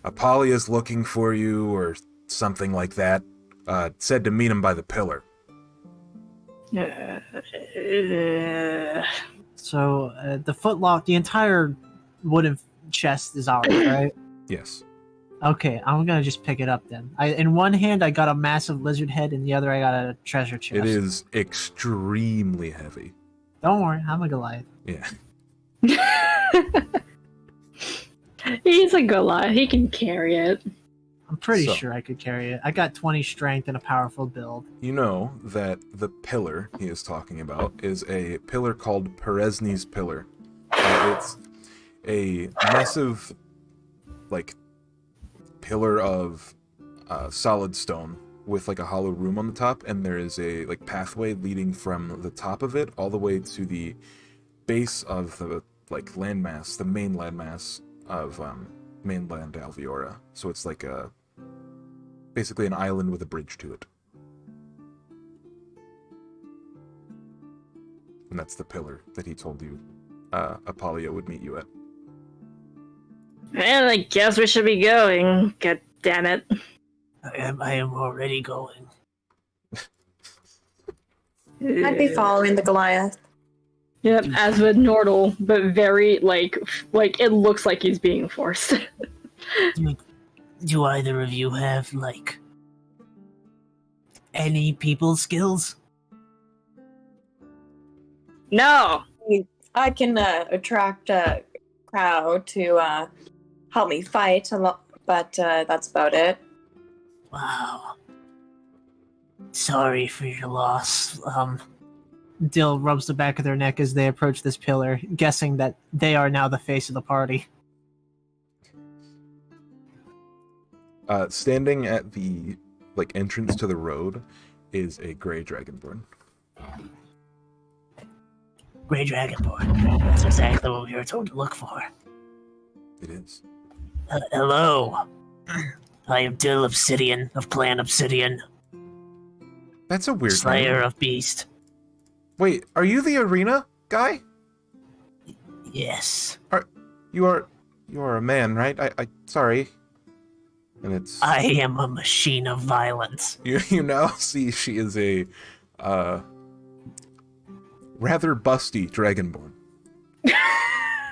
Apalia's looking for you, or something like that. Said to meet him by the pillar. So, the footlock, the entire wooden chest is ours, right? Yes. Okay, I'm gonna just pick it up then. In one hand, I got a massive lizard head, in the other, I got a treasure chest. It is extremely heavy. Don't worry, I'm a Goliath. Yeah. He's a Goliath. He can carry it. I'm pretty sure I could carry it. I got 20 strength and a powerful build. You know that the pillar he is talking about is a pillar called Perezni's Pillar. It's a massive, pillar of solid stone with a hollow room on the top, and there is a pathway leading from the top of it all the way to the base of the landmass, the main landmass of mainland Alveora. So it's basically an island with a bridge to it. And that's the pillar that he told you Apalia would meet you at. Well, I guess we should be going. God damn it. I am already going. I'd be following the Goliath. Yep, as with Nordle, but very like it looks like he's being forced. Do either of you have, like, any people skills? No. I can attract a crowd to help me fight a lot, but that's about it. Wow. Sorry for your loss. Dill rubs the back of their neck as they approach this pillar, guessing that they are now the face of the party. Standing at the entrance to the road is a gray dragonborn. Grey Dragonborn. That's exactly what we were told to look for. It is. Hello. I am Dill Obsidian of Clan Obsidian, That's a weird Slayer name. of Beast. Wait, are you the arena guy? Yes. You are a man, right? I sorry. And it's I am a machine of violence. you now see she is a rather busty dragonborn.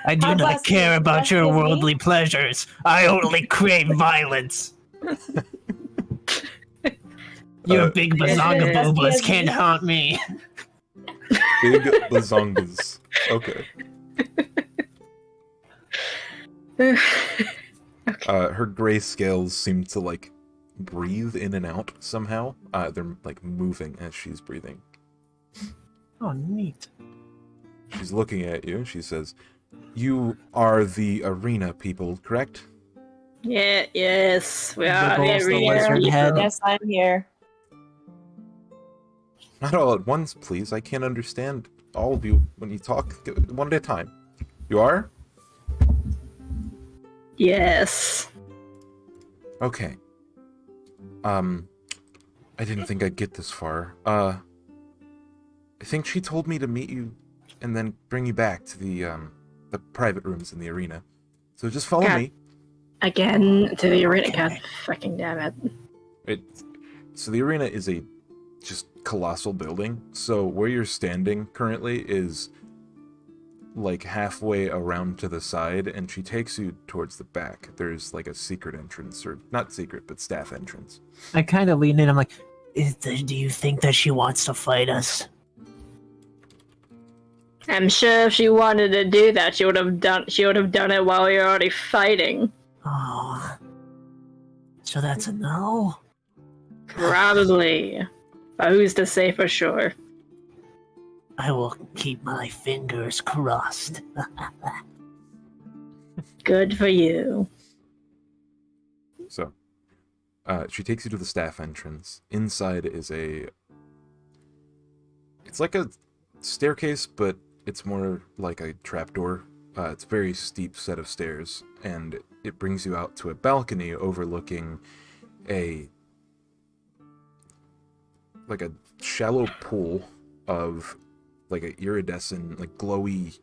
I do How not busty- care about your busty is me? worldly pleasures. I only crave violence. Your big bazonga busty boobas is can't me? haunt me. Big bazongas. Okay. Her gray scales seem to breathe in and out somehow. They're moving as she's breathing. Oh, neat. She's looking at you. She says, "You are the arena people, correct?" Yeah, yes, we are Wiggles the very lizard head. Yes, I'm here. Not all at once, please. I can't understand all of you when you talk one at a time. You are? Yes. Okay. I didn't think I'd get this far. I think she told me to meet you and then bring you back to the private rooms in the arena. So just follow God. me. Again to the arena. God fucking damn it. So the arena is a just colossal building. So where you're standing currently is halfway around to the side, and she takes you towards the back. There's a secret entrance, or not secret, but staff entrance. I kind of lean in. I'm like, do you think that she wants to fight us? I'm sure if she wanted to do that, she would have done it while we were already fighting. Oh. So that's a no? Probably. But who's to say for sure? I will keep my fingers crossed. Good for you. So, she takes you to the staff entrance. Inside is it's like a staircase, but it's more like a trapdoor. It's a very steep set of stairs, and it brings you out to a balcony overlooking a shallow pool of a iridescent, glowy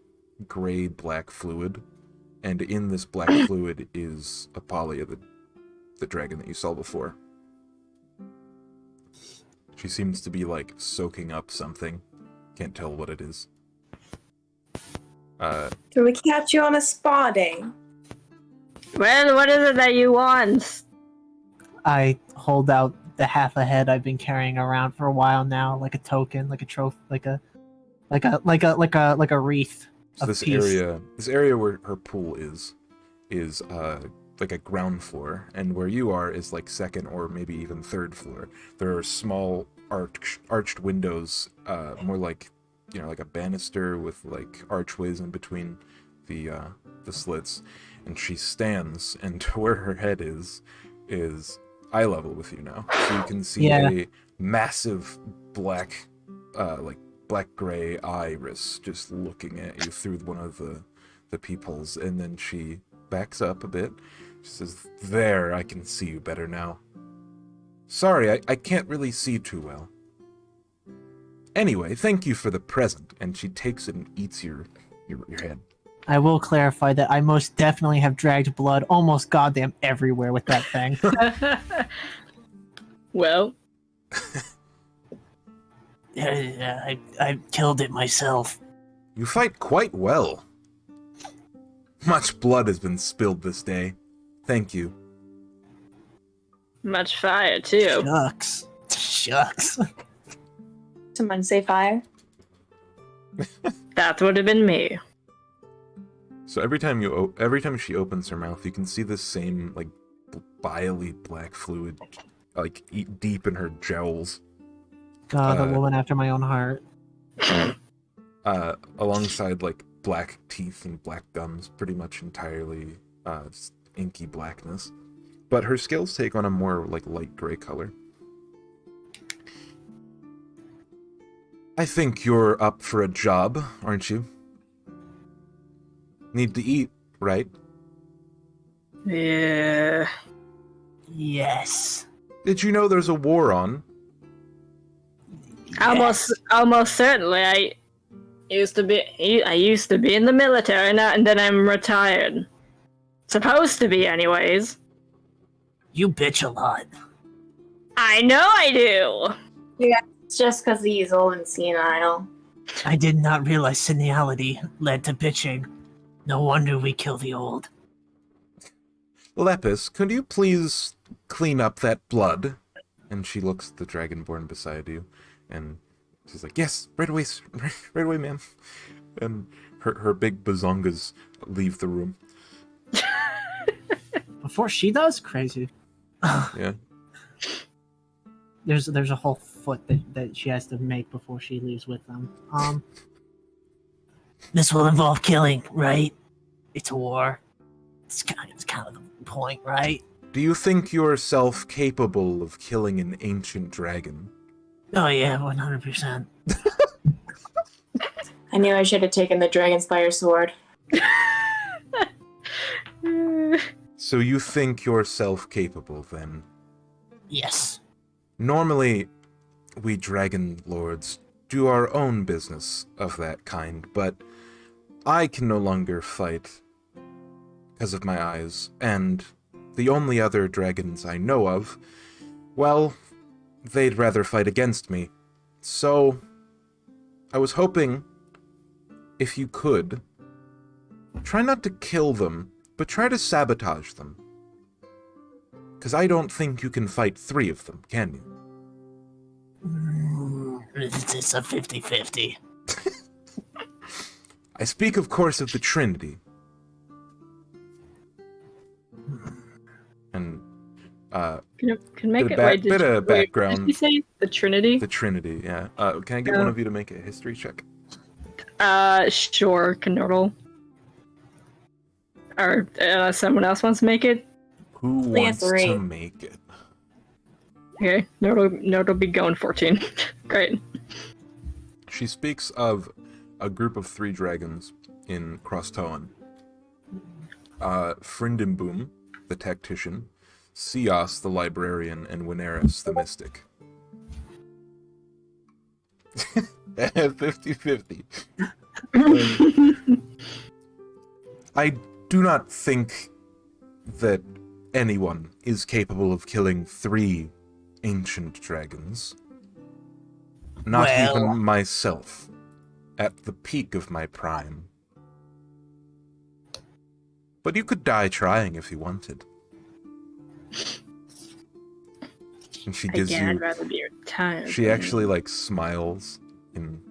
gray black fluid. And in this black fluid is Apalia, the dragon that you saw before. She seems to be soaking up something. Can't tell what it is. Can we catch you on a spa day? Well, what is it that you want? I hold out the half a head I've been carrying around for a while now, like a token, like a trophy, like a wreath. So of this peace. area where her pool is a ground floor, and where you are is second or maybe even third floor. There are small arched windows, more like a banister with archways in between the slits. And she stands, and where her head is eye level with you now, so you can see a massive black gray iris just looking at you through one of the peepholes. And then she backs up a bit. She says, "There, I can see you better now. Sorry, I can't really see too well. Anyway, thank you for the present." And she takes it and eats your head. I will clarify that I most definitely have dragged blood almost goddamn everywhere with that thing. Well, I killed it myself. You fight quite well. Much blood has been spilled this day. Thank you. much fire too. Shucks. Someone say fire. That would have been me. So every time she opens her mouth, you can see this same like biley black fluid, like deep in her jowls, God, a woman after my own heart. alongside like black teeth and black gums, pretty much entirely just inky blackness. But her scales take on a more like light gray color. I think you're up for a job, aren't you? Need to eat, right? Yeah. Yes. Did you know there's a war on? Almost certainly. I used to be in the military, and then I'm retired. Supposed to be, anyways. You bitch a lot. I know I do. It's just because he's old and senile. I did not realize senility led to bitching. No wonder we kill the old. Lepis, could you please clean up that blood? And she looks at the Dragonborn beside you, and she's like, yes, right away, ma'am. And her big bazongas leave the room. Before she does? Crazy. Yeah. There's a whole foot that she has to make before she leaves with them. This will involve killing, right? It's a war. It's kind of the point, right? Do you think yourself capable of killing an ancient dragon? Oh yeah, 100%. I knew I should have taken the Dragonspire sword. So you think yourself capable, then? Yes. Normally, we Dragon Lords do our own business of that kind, but I can no longer fight because of my eyes, and the only other dragons I know of, well, they'd rather fight against me. So, I was hoping, if you could, try not to kill them, but try to sabotage them. Because I don't think you can fight 3 of them, can you? It's a 50-50. I speak, of course, of the Trinity. And, Can make bit it. of, bit of background. Did you say the Trinity? The Trinity, yeah. Can I get one of you to make a history check? Sure, Canordle. Or someone else wants to make it? Who Only a wants 3. to make it? Okay, Nord'll be going 14. Great. She speaks of a group of 3 dragons in Krostoan. Frindimboom, the tactician, Sios, the librarian, and Wineris, the mystic. 50-50. I do not think that anyone is capable of killing 3 ancient dragons. Not even myself, at the peak of my prime. But you could die trying if you wanted. And she gives Again, I'd you... rather be retired. She actually, like, smiles, and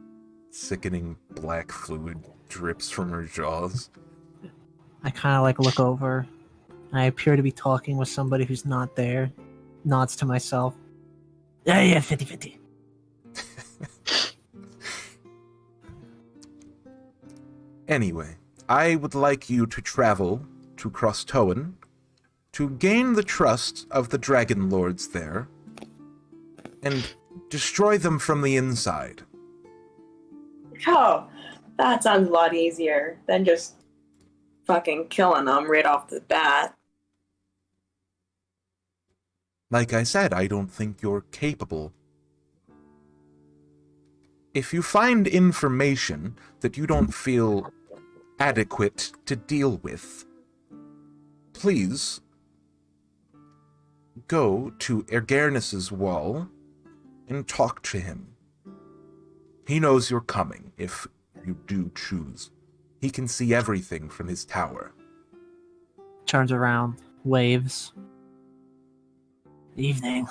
sickening black fluid drips from her jaws. I kind of like look over. I appear to be talking with somebody who's not there. Nods to myself. Yeah, 50-50. Anyway, I would like you to travel to Krostoan to gain the trust of the Dragon Lords there and destroy them from the inside. Oh, that sounds a lot easier than just fucking killing them right off the bat. Like I said, I don't think you're capable. If you find information that you don't feel adequate to deal with, please go to Ergernus's wall and talk to him. He knows you're coming, if you do choose. He can see everything from his tower. Turns around, waves. Evening.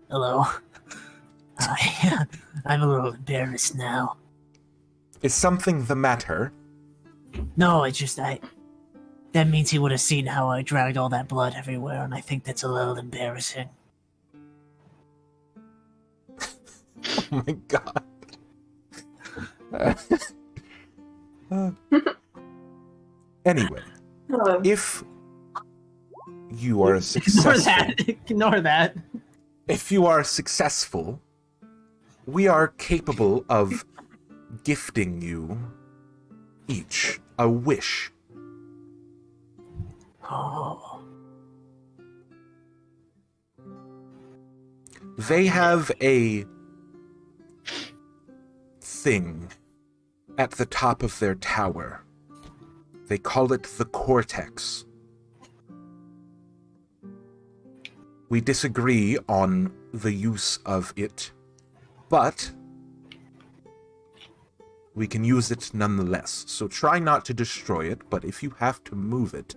Hello. I'm a little embarrassed now. Is something the matter? No, that means he would have seen how I dragged all that blood everywhere, and I think that's a little embarrassing. Oh my god. Anyway, if you are successful, Ignore that. if you are successful, we are capable of gifting you each a wish. Oh. They have a thing at the top of their tower. They call it the Cortex. We disagree on the use of it, but we can use it nonetheless. So try not to destroy it, but if you have to move it,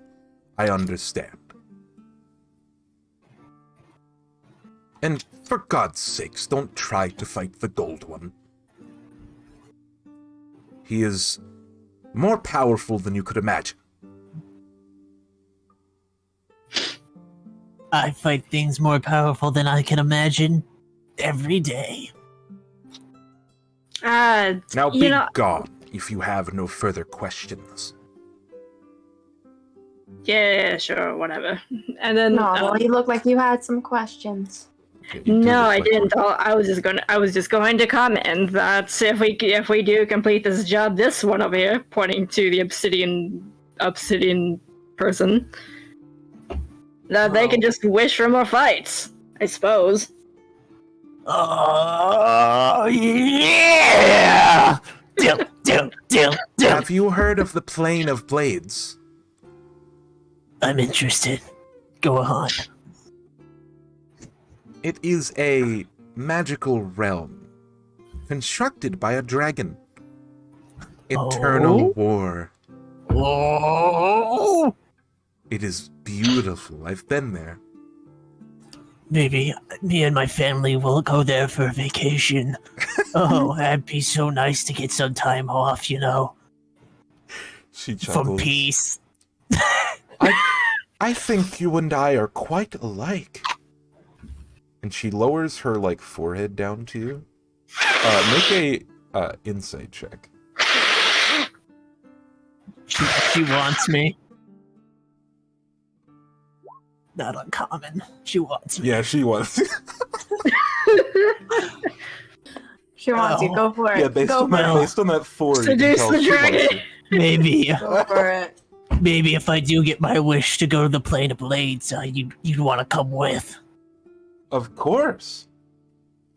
I understand. And for God's sakes, don't try to fight the Gold One. He is more powerful than you could imagine. I fight things more powerful than I can imagine every day. Now you be know, gone if you have no further questions. yeah, sure, whatever. And then No, you look like you had some questions. Okay, you do no, look I like didn't. we're- I was just going to comment that if we do complete this job, this one over here, pointing to the obsidian person, that they can just wish for more fights, I suppose. Oh, yeah! Dill. Have you heard of the Plane of Blades? I'm interested. Go on. It is a magical realm constructed by a dragon. Eternal Oh? war. Oh! It is beautiful. I've been there. Maybe me and my family will go there for a vacation. Oh, that'd be so nice to get some time off, you know, She from chuckles. peace. I think you and I are quite alike. And she lowers her forehead down to you. Make a insight check. She wants me. Not uncommon. She wants me. Yeah, she was. She wants you. Go for it. Yeah, based Go on for that, it. based on that 4, you can Seduce tell the she wants dragon. you. Maybe, Go for it. maybe if I do get my wish to go to the Plane of Blades, you'd want to come with. Of course.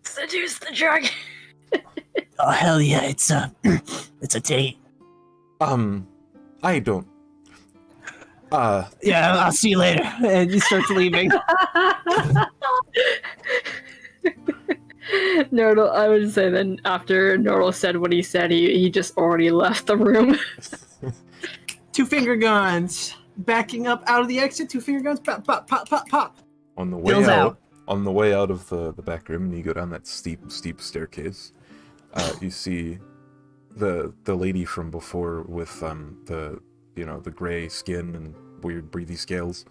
Seduce the dragon. Oh hell yeah! It's a date. I don't. Yeah, I'll see you later. And he starts leaving. Nordal, I would say then after Nordal said what he said, he just already left the room. 2 finger guns. Backing up out of the exit. 2 finger guns. Pop, pop, pop, pop, pop. On the way Bill's out, out. on the way out of the back room, and you go down that steep staircase. You see the lady from before with the gray skin and weird breathy scales.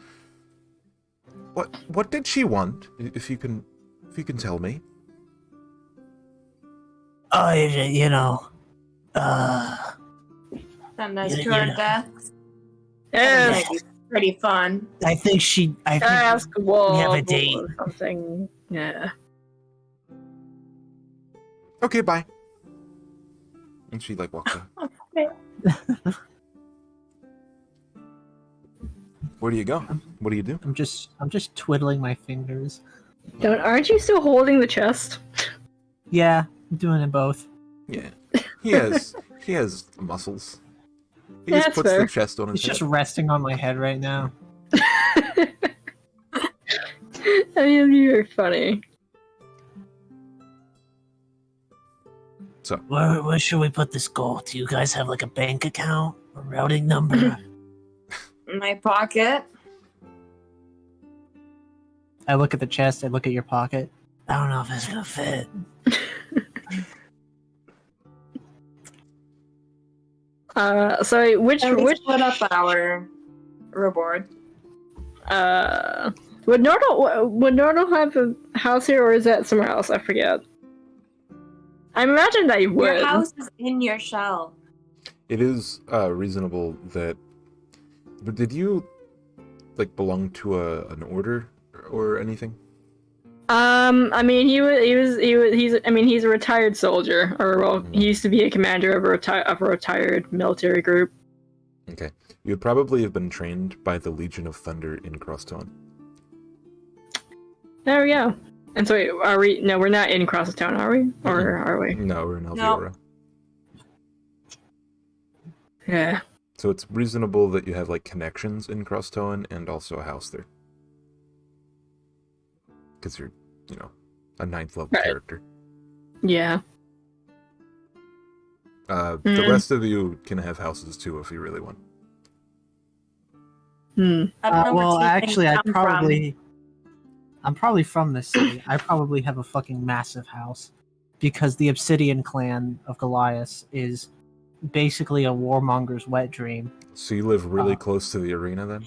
What did she want? If you can tell me. Oh, Send us Yeah, to our yeah. deaths. Yes. Maybe pretty fun. I think Basketball we have a date. or something. Yeah. Okay, bye. And she walks out. Where do you go? What do you do? I'm just twiddling my fingers. Aren't you still holding the chest? Yeah, I'm doing it both. Yeah, he has muscles. He just That's puts fair. the chest on his It's just head. resting on my head right now. I mean, it'd be very funny. So, Where should we put this gold? Do you guys have like a bank account, a routing number? In my pocket. I look at the chest. I look at your pocket. I don't know if it's gonna fit. Sorry, which And we split up our reward. would Nordal have a house here, or is that somewhere else? I forget. I imagine that he would. Your house is in your shell. it is reasonable that. But did you like belong to an order or anything? I mean, he's a retired soldier, or well, he used to be a commander of a retired military group. Okay, you would probably have been trained by the Legion of Thunder in Crosstown. There we go. And so, wait, are we? No, we're not in Crosstown, are we? Or are we? No, we're in Albiora. Yeah. So it's reasonable that you have like connections in Crosstown and also a house there. Because you're, a 9th level Right. character. Yeah. The rest of you can have houses too if you really want. Hmm. I don't know where Well, two actually, things come from. I'm probably from this city. I probably have a fucking massive house because the Obsidian clan of Goliath is basically a warmonger's wet dream. So you live really close to the arena then?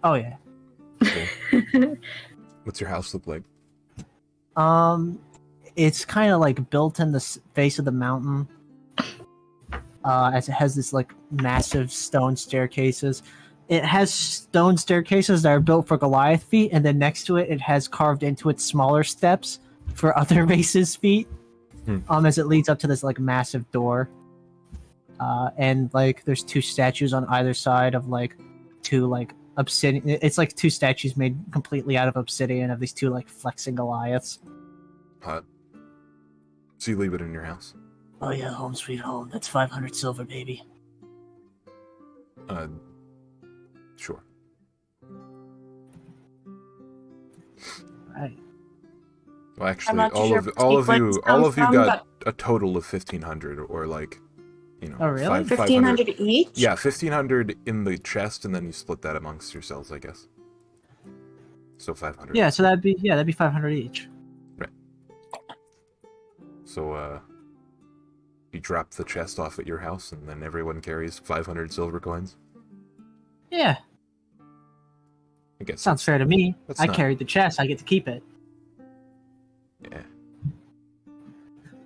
Oh yeah. Cool. What's your house look like? It's kind of like built in the face of the mountain. As it has this like massive stone staircases. It has stone staircases that are built for Goliath feet, and then next to it, it has carved into it smaller steps for other races' feet. As it leads up to this like massive door. And like there's 2 statues on either side of like 2 like obsidian. It's like 2 statues made completely out of obsidian of these 2 like flexing Goliaths. Hot. So you leave it in your house? Oh yeah, home sweet home. That's 500 silver, baby. Sure. Right. Well, actually, not all sure of where you comes from, got a total of 1,500, or like, Oh, really? 1,500 each? Yeah, 1,500 in the chest, and then you split that amongst yourselves, I guess. So 500. Yeah, so that'd be 500 each. So, you drop the chest off at your house, and then everyone carries 500 silver coins. Yeah, I guess. sounds fair to me. That's I not- carried the chest. I get to keep it. Yeah.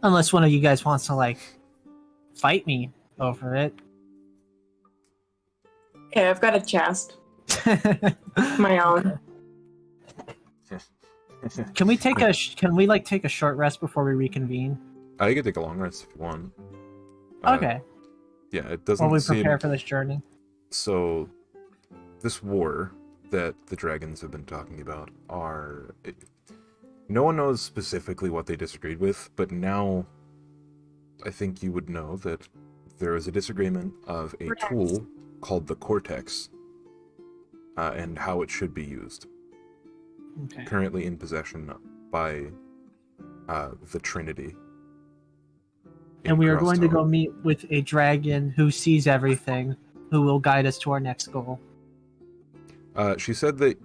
Unless one of you guys wants to like fight me over it. Okay, I've got a chest. My own. Can we take take a short rest before we reconvene? You can take a long rest if you want. Okay. Yeah, it doesn't While we seem... prepare for this journey. So, this war that the dragons have been talking about no one knows specifically what they disagreed with, but now I think you would know that there is a disagreement of a tool called the Cortex and how it should be used. Okay. Currently in possession by the Trinity. in And we are going to go Crosstown. meet with a dragon who sees everything, who will guide us to our next goal. She said that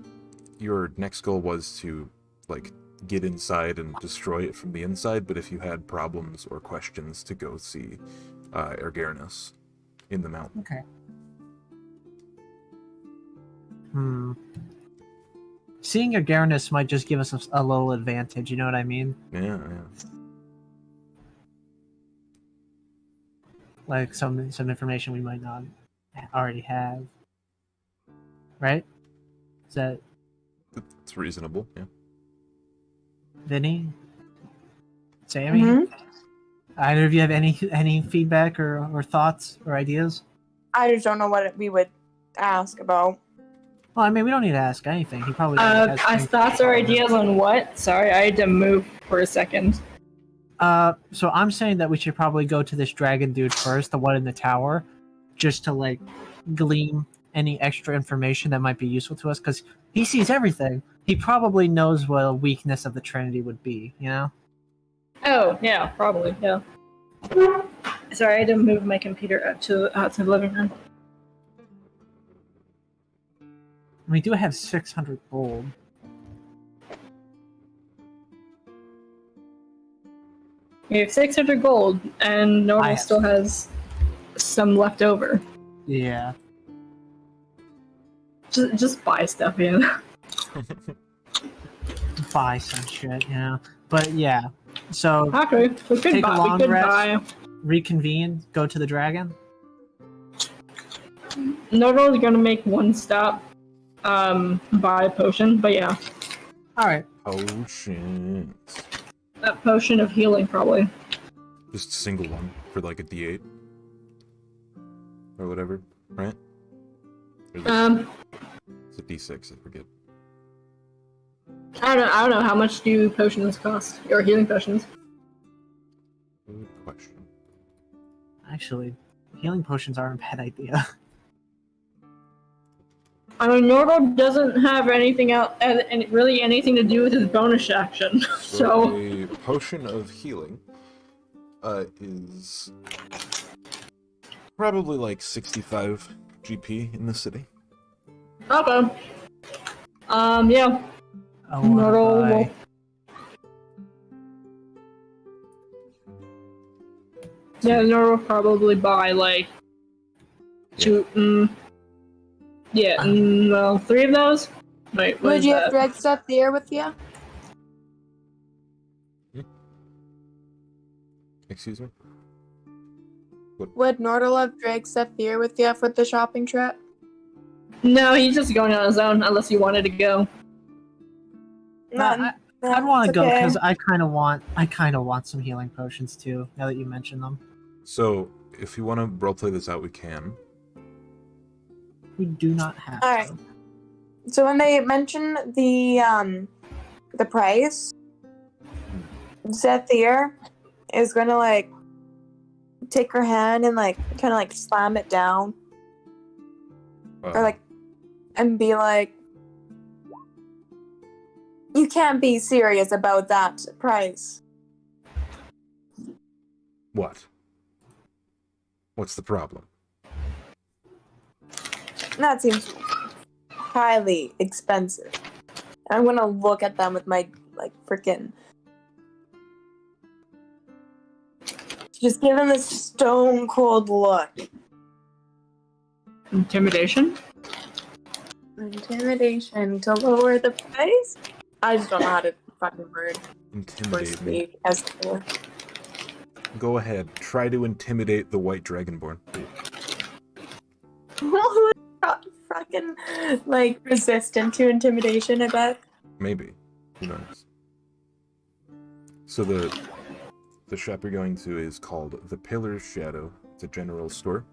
your next goal was to, like, get inside and destroy it from the inside, but if you had problems or questions, to go see Ergernus in the mountain. Okay. Seeing Agarnus might just give us a little advantage, you know what I mean? Yeah. Like some information we might not already have. Right? Is that It's reasonable, yeah. Vinny? Sammy? Mhm. Either of you have any feedback or thoughts or ideas? I just don't know what we would ask about. Well, I mean, we don't need to ask anything. He probably has things- Thoughts or ideas on what? Sorry, I had to move for a second. So I'm saying that we should probably go to this dragon dude first, the one in the tower, just to like glean any extra information that might be useful to us. Because He sees everything. He probably knows what a weakness of the Trinity would be, you know? Oh, yeah, probably, yeah. Sorry, I had to move my computer out to the living room. We do have 600 gold. We have 600 gold, and I Normal have- still has some left over. Yeah. Just buy stuff, Ian. Buy some shit, you know? But yeah. So, Okay, we could Take a buy. long We could rest. buy. reconvene, go to the dragon. Normal is gonna make one stop. Buy a potion, but yeah, Alright. Potions. a potion of healing probably. Just a single one for like a D8 or whatever, right? Or is it- it's a D6. I forget. I don't know how much do potions cost or healing potions. Good question. Actually, healing potions aren't a bad idea. I mean, Normal doesn't have anything else, and really anything to do with his bonus action. So a potion of healing is probably like 65 GP in the city. okay. Yeah. I wanna Normal buy- will. Yeah, Normal will probably buy like two. Yeah, well, 3 of those. Wait, what Would is you that? have Dread stuff there with you? Excuse me? Would Nordal have Drake stuff here with you for the shopping trip? No, he's just going on his own unless he wanted to go. I'd want to go because I kind of want some healing potions too. Now that you mention them, So, if you want to roleplay this out, we can. we do not have. Alright. them. So when they mention the price, Zephyr is gonna like take her hand and like kind of like slam it down or like and be like, "You can't be serious about that price." What? What's the problem? That seems highly expensive. I'm gonna look at them with my like freaking. Just give them this stone cold look. Intimidation? Intimidation to lower the price? I just don't know how to fucking word or Intimidate me. speak as for. Go ahead. Try to intimidate the White Dragonborn. Fucking like resistant to intimidation, I bet. Maybe. Who knows? So the shop you're going to is called The Pillar's Shadow. It's a general store.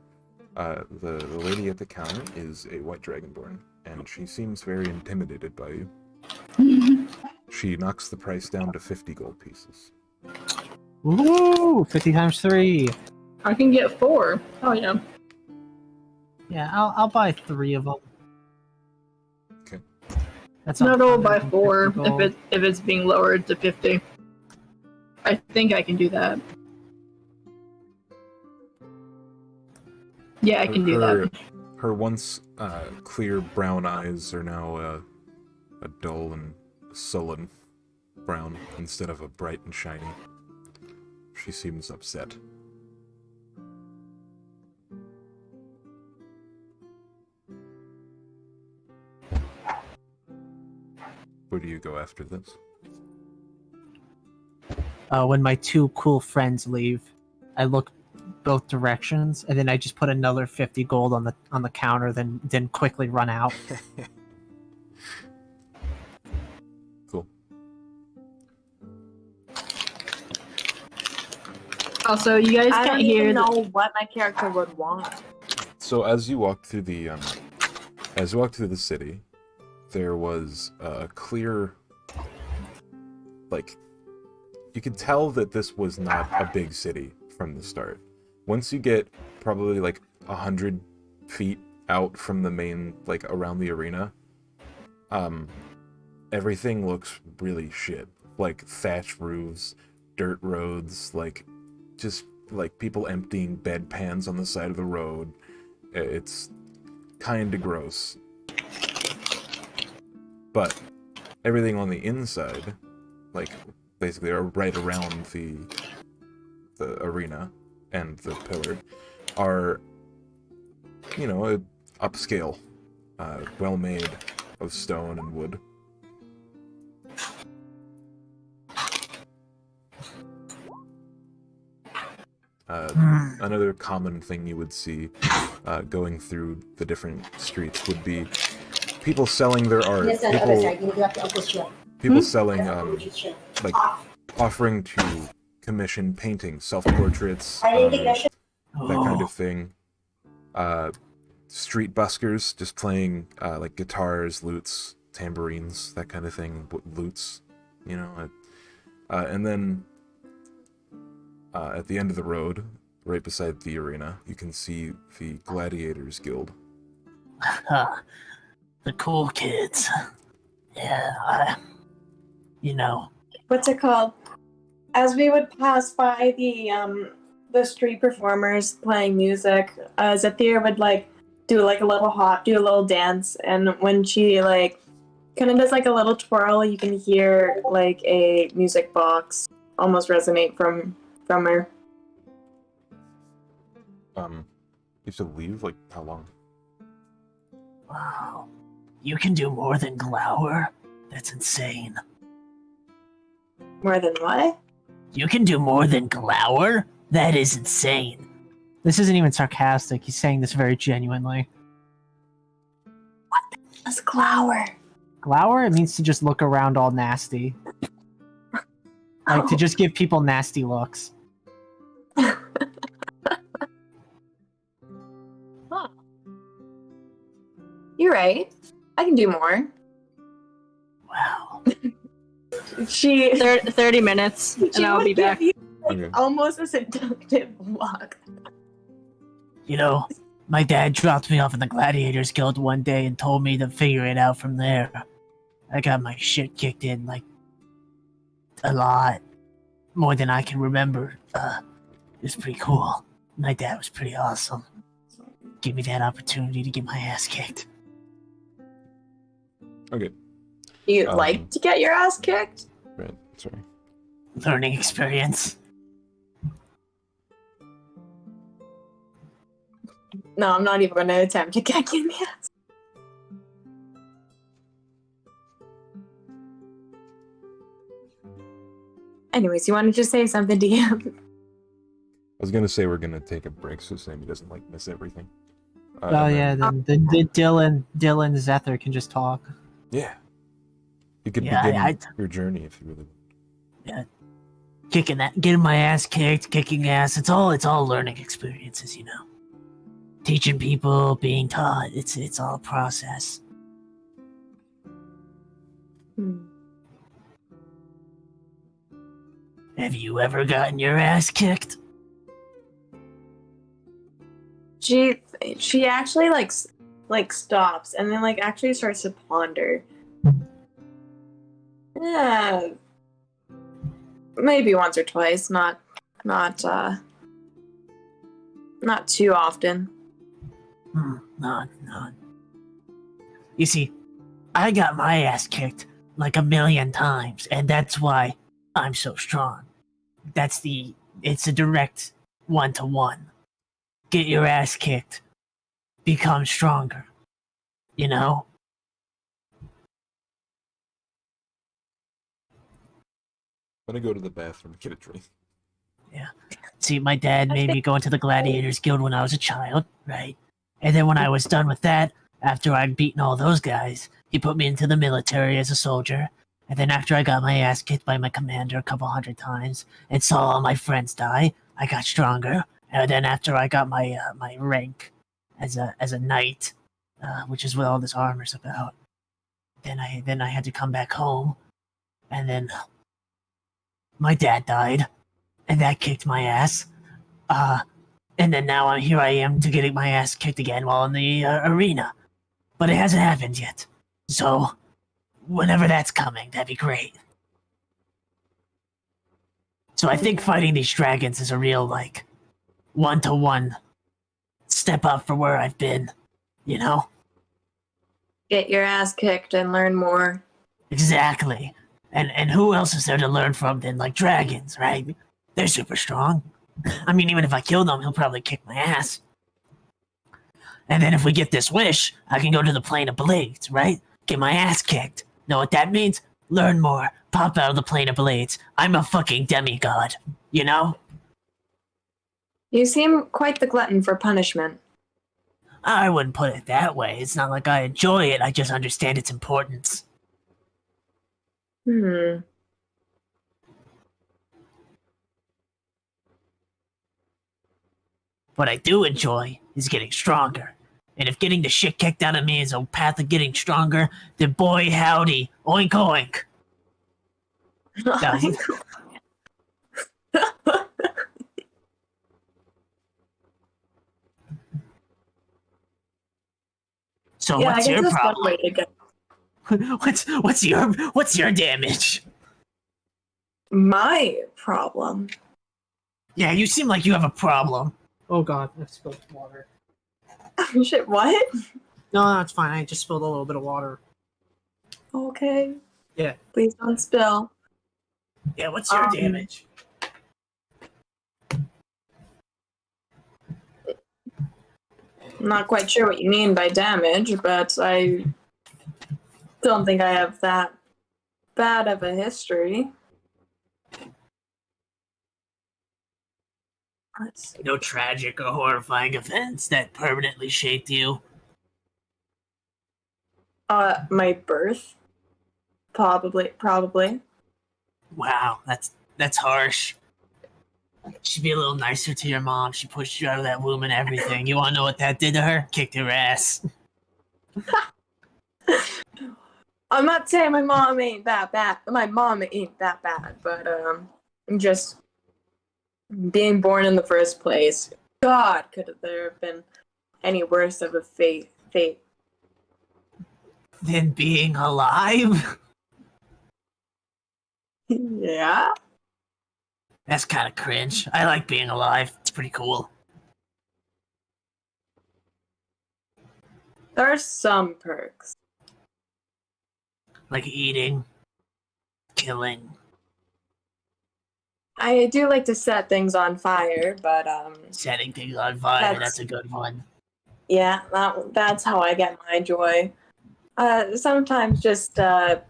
The lady at the counter is a White Dragonborn, and she seems very intimidated by you. She knocks the price down to 50 gold pieces. Ooh, 50 times 3. I can get 4. Oh yeah. Yeah, I'll buy 3 of them. Okay. That's Not all by 150 4 gold. if it's being lowered to 50. I think I can do that. Yeah, I can do that. Her once clear brown eyes are now a dull and sullen brown instead of a bright and shiny. She seems upset. Where do you go after this? When my 2 cool friends leave, I look both directions, and then I just put another 50 gold on the counter, then quickly run out. Cool. Also, you guys I can't don't hear even the know what my character would want. So as you walk through the city, there was a clear, like, you could tell that this was not a big city from the start. Once you get probably like 100 feet out from the main, like around the arena, everything looks really shit. Like thatch roofs, dirt roads, like just like people emptying bedpans on the side of the road. It's kind of gross. But everything on the inside, like basically right around the arena and the pillar, are, you know, upscale, well made of stone and wood. Another common thing you would see going through the different streets would be people selling their art. People selling, like, offering to commission paintings, self-portraits, that kind of thing. Street buskers just playing, like, guitars, lutes, tambourines, that kind of thing. Lutes, you know. And then at the end of the road, right beside the arena, you can see the Gladiators Guild. The cool kids. Yeah, you know. What's it called? As we would pass by the street performers playing music, Zathir would like do like a little hop, do a little dance, and when she like kind of does like a little twirl, you can hear like a music box almost resonate from her. You have to leave? Like, how long? Wow. You can do more than glower? That's insane. More than what? You can do more than glower? That is insane. This isn't even sarcastic. He's saying this very genuinely. Let's glower. Glower? It means to just look around all nasty. Like, to just give people nasty looks. Huh. You're right. I can do more. Wow. She 30 minutes, and I'll be back. You, like, Okay. almost a seductive look. You know, my dad dropped me off in the Gladiators Guild one day and told me to figure it out from there. I got my shit kicked in, like, a lot. More than I can remember. It was pretty cool. My dad was pretty awesome. Give me that opportunity to get my ass kicked. Okay, You'd like to get your ass kicked? right, sorry. Learning experience. No, I'm not even going to attempt to kick you in the ass. Anyways, you want to just say something to him? I was gonna say we're gonna take a break so Sammy doesn't, like, miss everything. Oh And yeah, then- then Dylan Zether can just talk. Yeah. You could Yeah, begin your journey if you really... Getting my ass kicked, kicking ass. It's all learning experiences, you know. Teaching people, being taught. It's all a process. Have you ever gotten your ass kicked? She actually like stops and then like actually starts to ponder. Yeah, maybe once or twice, not too often. No. You see, I got my ass kicked like 1,000,000 times, and that's why I'm so strong. It's a direct 1-to-1. Get your ass kicked, become stronger. You know? I'm gonna go to the bathroom and get a drink. See, my dad made me go into the Gladiators Guild when I was a child, right? And then when I was done with that, after I'd beaten all those guys, he put me into the military as a soldier. And then after I got my ass kicked by my commander a couple 100 times and saw all my friends die, I got stronger. And then after I got my my rank as a knight, which is what all this armor's about, then I had to come back home, and then my dad died, and that kicked my ass. And then now here I am to getting my ass kicked again while in the arena. But it hasn't happened yet. So, whenever that's coming, that'd be great. So I think fighting these dragons is a real, like, one-to-one step up for where I've been, you know? Get your ass kicked and learn more. Exactly. And who else is there to learn from than, like, dragons, right? They're super strong. I mean, even if I kill them, he'll probably kick my ass. And then if we get this wish, I can go to the Plane of Blades, right? Get my ass kicked. Know what that means? Learn more. Pop out of the Plane of Blades. I'm a fucking demigod, you know? You seem quite the glutton for punishment. I wouldn't put it that way. It's not like I enjoy it, I just understand its importance. What I do enjoy is getting stronger. And if getting the shit kicked out of me is a path of getting stronger, then boy howdy, oink oink. No, so Yeah, I what's guess your that's one problem? way to go. What's your damage? My problem. Yeah, you seem like you have a problem. Oh god, I spilled water. Shit, what? No, it's fine. I just spilled a little bit of water. Okay. Yeah. Please don't spill. Yeah, what's your damage? I'm not quite sure what you mean by damage, but I don't think I have that bad of a history. Let's see. No tragic or horrifying events that permanently shaped you. My birth. Probably. Wow, that's harsh. She'd be a little nicer to your mom. She pushed you out of that womb and everything. You wanna know what that did to her? Kicked her ass. I'm not saying my mom ain't that bad. My mom ain't that bad, but just being born in the first place. God, could there have been any worse of a fate? Than being alive? Yeah. That's kind of cringe. I like being alive. It's pretty cool. There are some perks. Like eating, killing. I do like to set things on fire, but Setting things on fire, that's a good one. yeah, that's how I get my joy. Sometimes just a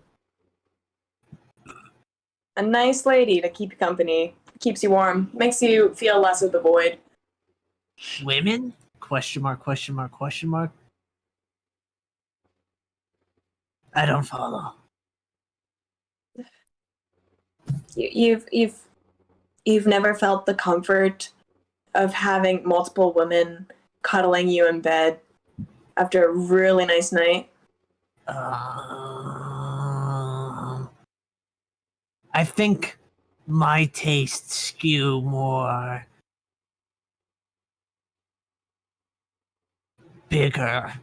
nice lady to keep you company, keeps you warm, makes you feel less of the void. Women? Question mark, question mark, question mark. I don't follow. You've never felt the comfort of having multiple women cuddling you in bed after a really nice night? I think my tastes skew more bigger.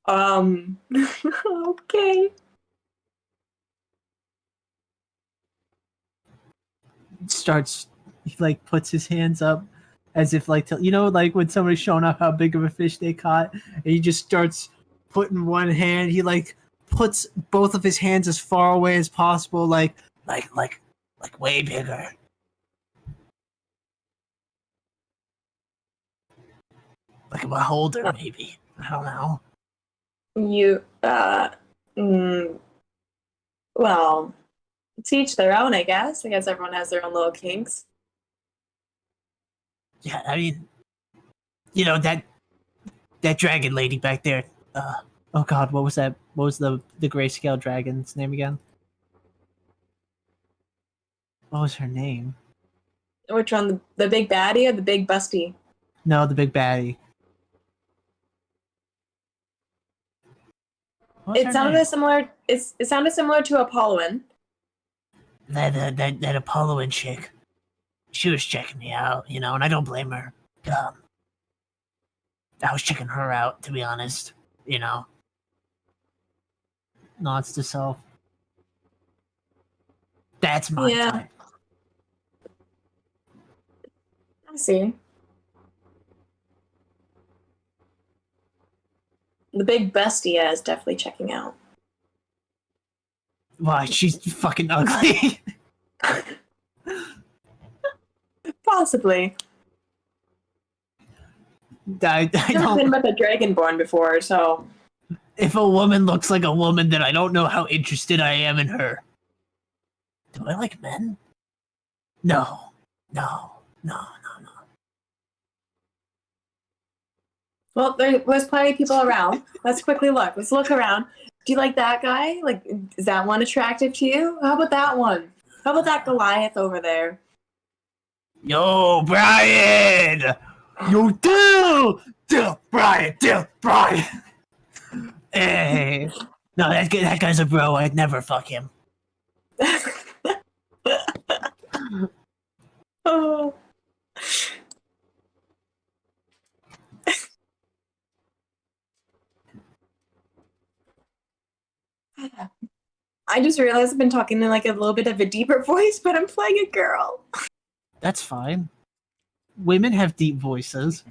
Okay. Starts, he like puts his hands up as if like to, you know, like when somebody's showing off how big of a fish they caught, and he just starts putting one hand, he like puts both of his hands as far away as possible, like way bigger. Like a beholder, maybe. I don't know. You, well, to each their own, I guess. I guess everyone has their own little kinks. Yeah, I mean, you know, that dragon lady back there. oh god, what was that? What was the grayscale dragon's name again? What was her name? Which one, the big baddie or the big busty? No, the big baddie. What's her It sounded name? similar. It sounded similar to Apolloan. That Apolloan chick. She was checking me out, you know, and I don't blame her. I was checking her out, to be honest. You know. Nods to self. That's my Yeah. type. I see. The big bestia is definitely checking out. Why, she's fucking ugly. Possibly. I Never been don't. with a dragonborn before, so If a woman looks like a woman, then I don't know how interested I am in her. Do I like men? No. No. No. well, there's plenty of people around. Let's quickly look. Let's look around. Do you like that guy? Like, is that one attractive to you? How about that one? How about that Goliath over there? Yo, Brian! Yo, Dill, Brian. Hey. No, that guy's a bro. I'd never fuck him. Oh. I just realized I've been talking in like a little bit of a deeper voice, but I'm playing a girl. That's fine. Women have deep voices.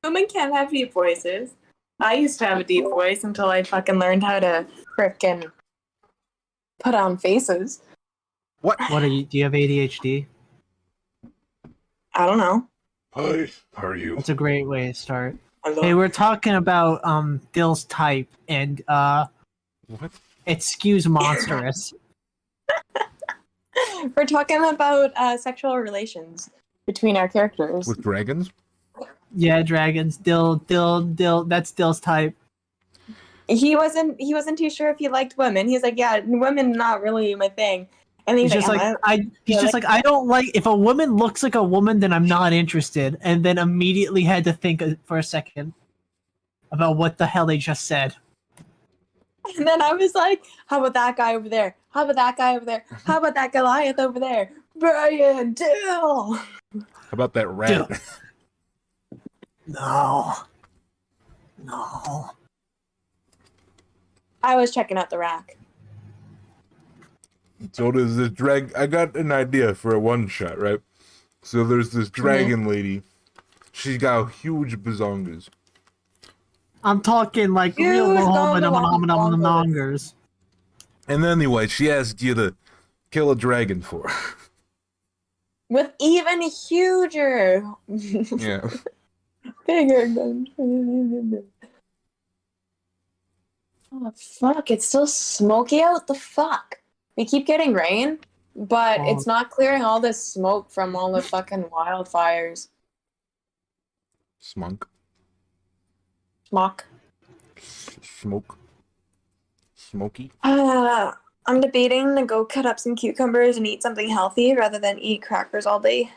Women can have deep voices. I used to have a deep voice until I fucking learned how to frickin' put on faces. What? What are you? Do you have ADHD? I don't know. Hi, how are you? That's a great way to start. Hello. Hey, we're talking about Dill's type, and What? it skews monstrous. We're talking about sexual relations between our characters. With dragons? Yeah, dragons. Dill. That's Dill's type. He wasn't too sure if he liked women. He's like, yeah, women not really my thing. And He's he's just like, like I don't like if a woman looks like a woman, then I'm not interested. And then immediately had to think for a second about what the hell they just said. and then I was like, how about that guy over there? How about that guy over there? How about that Goliath over there? Brian, Dill. How about that rat? Dill. No. I was checking out the rack. So there's this I got an idea for a one shot, right? So there's this dragon lady. She's got huge bazongas. I'm talking like Huge real bonga. nongers. And anyway, she asked you to kill a dragon for her. With even huger, Yeah. bigger than. Oh fuck! It's still smoky out. The fuck! We keep getting rain, but Oh. it's not clearing all this smoke from all the fucking wildfires. Smunk. Smoke. Smoke. Smoky. I'm debating to go cut up some cucumbers and eat something healthy rather than eat crackers all day.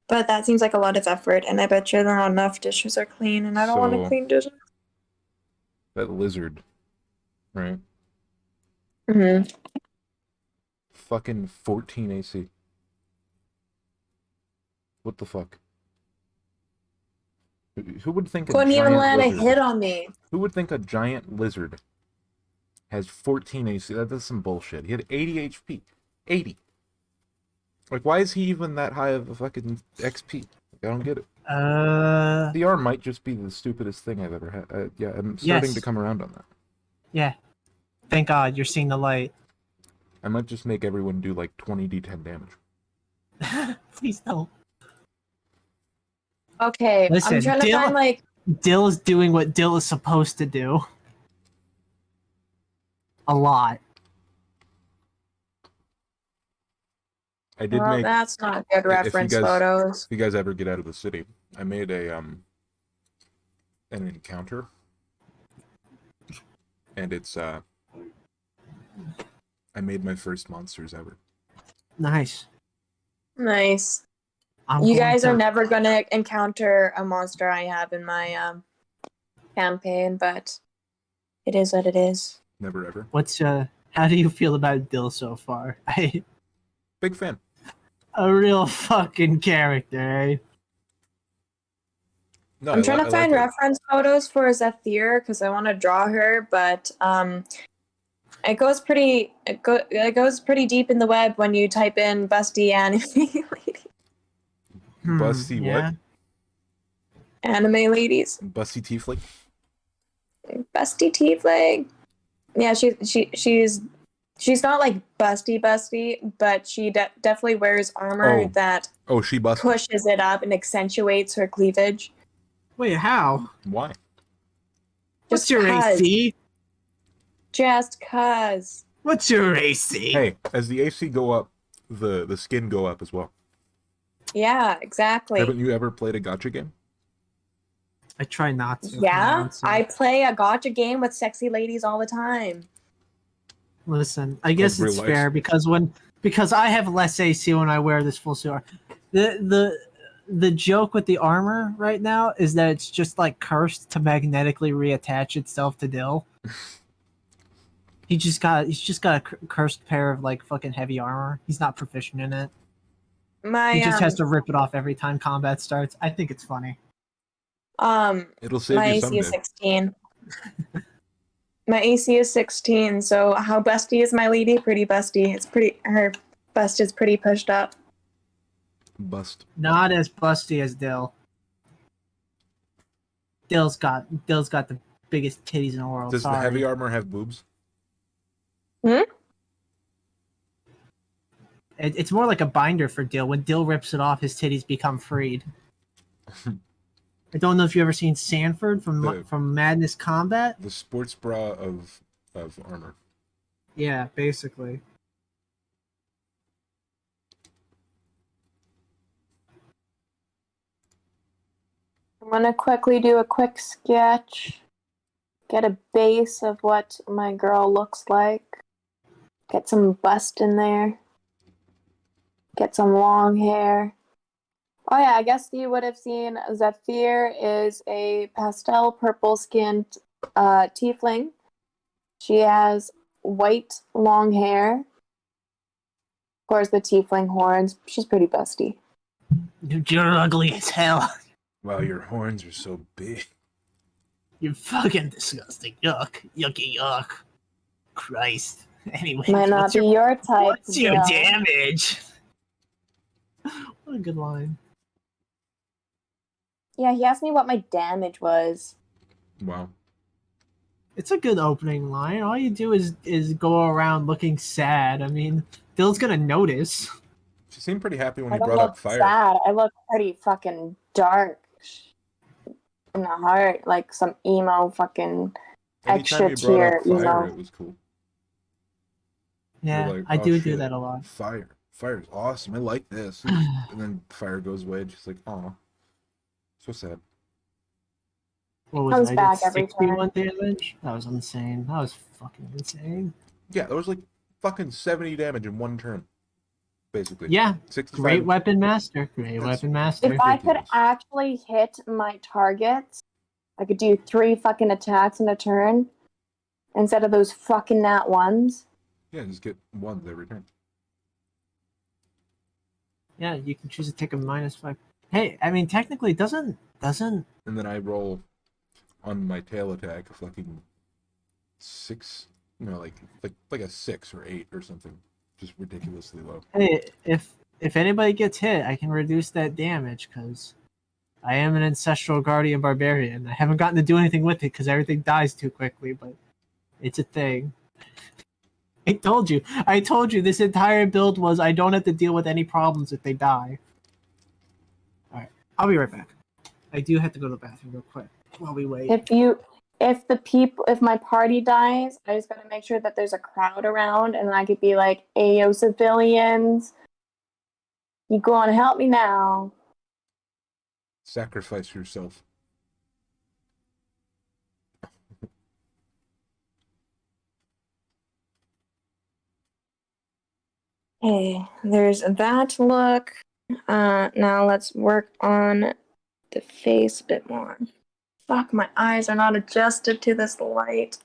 But that seems like a lot of effort, and I bet you not enough dishes are clean, and I don't want to So- clean dishes. That lizard. Right? Mm-hmm. Fucking 14 AC. What the fuck? Who would think Couldn't even giant land a lizard- hit on me. Who would think a giant lizard has 14 AC? That's some bullshit. He had 80 HP. 80. Like, why is he even that high of a fucking XP? I don't get it. DR might just be the stupidest thing I've ever had. Yeah, I'm starting Yes. to come around on that. Yeah. Thank God you're seeing the light. I might just make everyone do like 20 D10 damage. Please don't. Okay, Listen, I'm trying to Dill- find like. Dill is doing what Dill is supposed to do. A lot. I did Well, make. that's not good if you reference guys- photos. If you guys ever get out of the city, I made an encounter, and it's I made my first monsters ever. Nice. Nice. I'm You going guys to- are never gonna encounter a monster I have in my campaign, but it is what it is. Never ever. What's how do you feel about Dill so far? Big fan. A real fucking character, eh? No, I'm trying I to find like it. reference photos for Zephyr because I want to draw her, but it goes pretty deep in the web when you type in busty anime lady. Busty yeah. what? Anime ladies. Busty tiefling? Busty tiefling. Yeah, she's not like busty, but she definitely wears armor Oh. that Oh, she busty. pushes it up and accentuates her cleavage. Wait, how? Why? What's Just your 'cause. AC? Just cause. What's your AC? Hey, as the AC go up, the skin go up as well. Yeah, exactly. Haven't you ever played a gotcha game? I try not to. Yeah, I play a gotcha game with sexy ladies all the time. Listen, I guess real it's life. fair because I have less AC when I wear this full suit. The joke with the armor right now is that it's just like cursed to magnetically reattach itself to Dill. He's just got a cursed pair of like fucking heavy armor. He's not proficient in it. He just has to rip it off every time combat starts. I think it's funny. It'll save my you AC someday. is 16. My AC is 16, so how busty is my lady? Pretty busty. Her bust is pretty pushed up. Bust. Not as busty as Dill. Dill's got the biggest titties in the world. Does Sorry. the heavy armor have boobs? It's more like a binder for Dill. When Dill rips it off, his titties become freed. I don't know if you've ever seen Sanford from Madness Combat. The sports bra of armor. Yeah, basically. I'm gonna quickly do a quick sketch. Get a base of what my girl looks like. Get some bust in there. Get some long hair. Oh yeah, I guess you would have seen Zephyr is a pastel purple skinned tiefling. She has white long hair. Of course, the tiefling horns. She's pretty busty. Dude, you're ugly as hell. Wow, your horns are so big. You're fucking disgusting. Yuck. Yucky yuck. Christ. Anyway, Might not be your type. what's your Bill. damage? What a good line. Yeah, he asked me what my damage was. Wow. It's a good opening line. All you do is go around looking sad. I mean, Dill's gonna notice. She seemed pretty happy when I he don't brought look up fire. sad. I look pretty fucking dark in the heart, like some emo fucking Anytime extra you brought tier up fire, emo. it was cool. Yeah, You're like, I "Oh, do shit, that a lot. Fire. Fire's awesome. I like this. And then fire goes away and she's like, aw. So sad. What was Comes it? I back did every 61 damage? That was insane. That was fucking insane. Yeah, that was like fucking 70 damage in one turn. Basically. Yeah, 65. great weapon master. Great That's- weapon master. If I could ridiculous. actually hit my targets, I could do 3 fucking attacks in a turn instead of those fucking nat ones. Yeah, just get ones every turn. Yeah, you can choose to take a -5. Hey, I mean, technically, doesn't And then I roll on my tail attack a fucking 6, like a 6 or 8 or something. Just ridiculously low. hey, if anybody gets hit, I can reduce that damage because I am an ancestral guardian barbarian. I haven't gotten to do anything with it because everything dies too quickly, but it's a thing. I told you this entire build was I don't have to deal with any problems if they die. Alright, I'll be right back. I do have to go to the bathroom real quick while we wait. If my party dies, I just gotta make sure that there's a crowd around, and then I could be like, "Ayo, civilians, you go on, help me now." Sacrifice yourself. Okay, there's that look. Now let's work on the face a bit more. Fuck, my eyes are not adjusted to this light.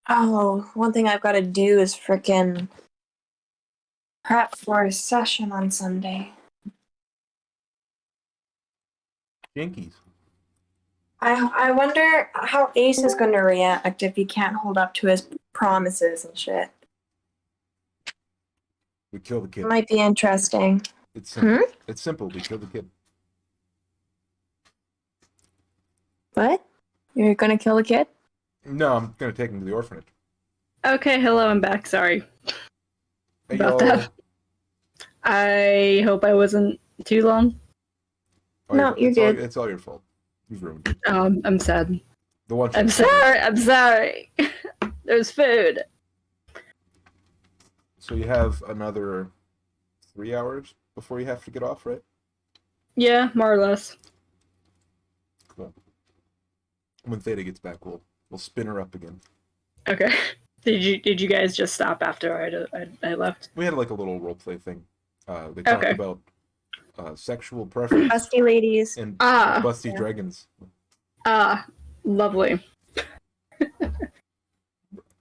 Oh, one thing I've got to do is frickin' prep for a session on Sunday. Jinkies. I wonder how Ace is going to react if he can't hold up to his promises and shit. We kill the kid. Might be interesting. It's simple. It's simple. We kill the kid. What? You're going to kill the kid? No, I'm gonna take him to the orphanage. Okay, hello, I'm back. Sorry Hey, about y'all. that. I hope I wasn't too long. No, you're it's all- good. it's all your fault. You've ruined it. I'm sad. The one. I'm sorry. I'm sorry. There's food. So you have another 3 hours before you have to get off, right? Yeah, more or less. Cool. When Theta gets back, we'll spin her up again. Okay. Did you guys just stop after I left? We had like a little role play thing. They talked Okay. about sexual preference Busty ladies. and Ah. busty Yeah. dragons. Lovely.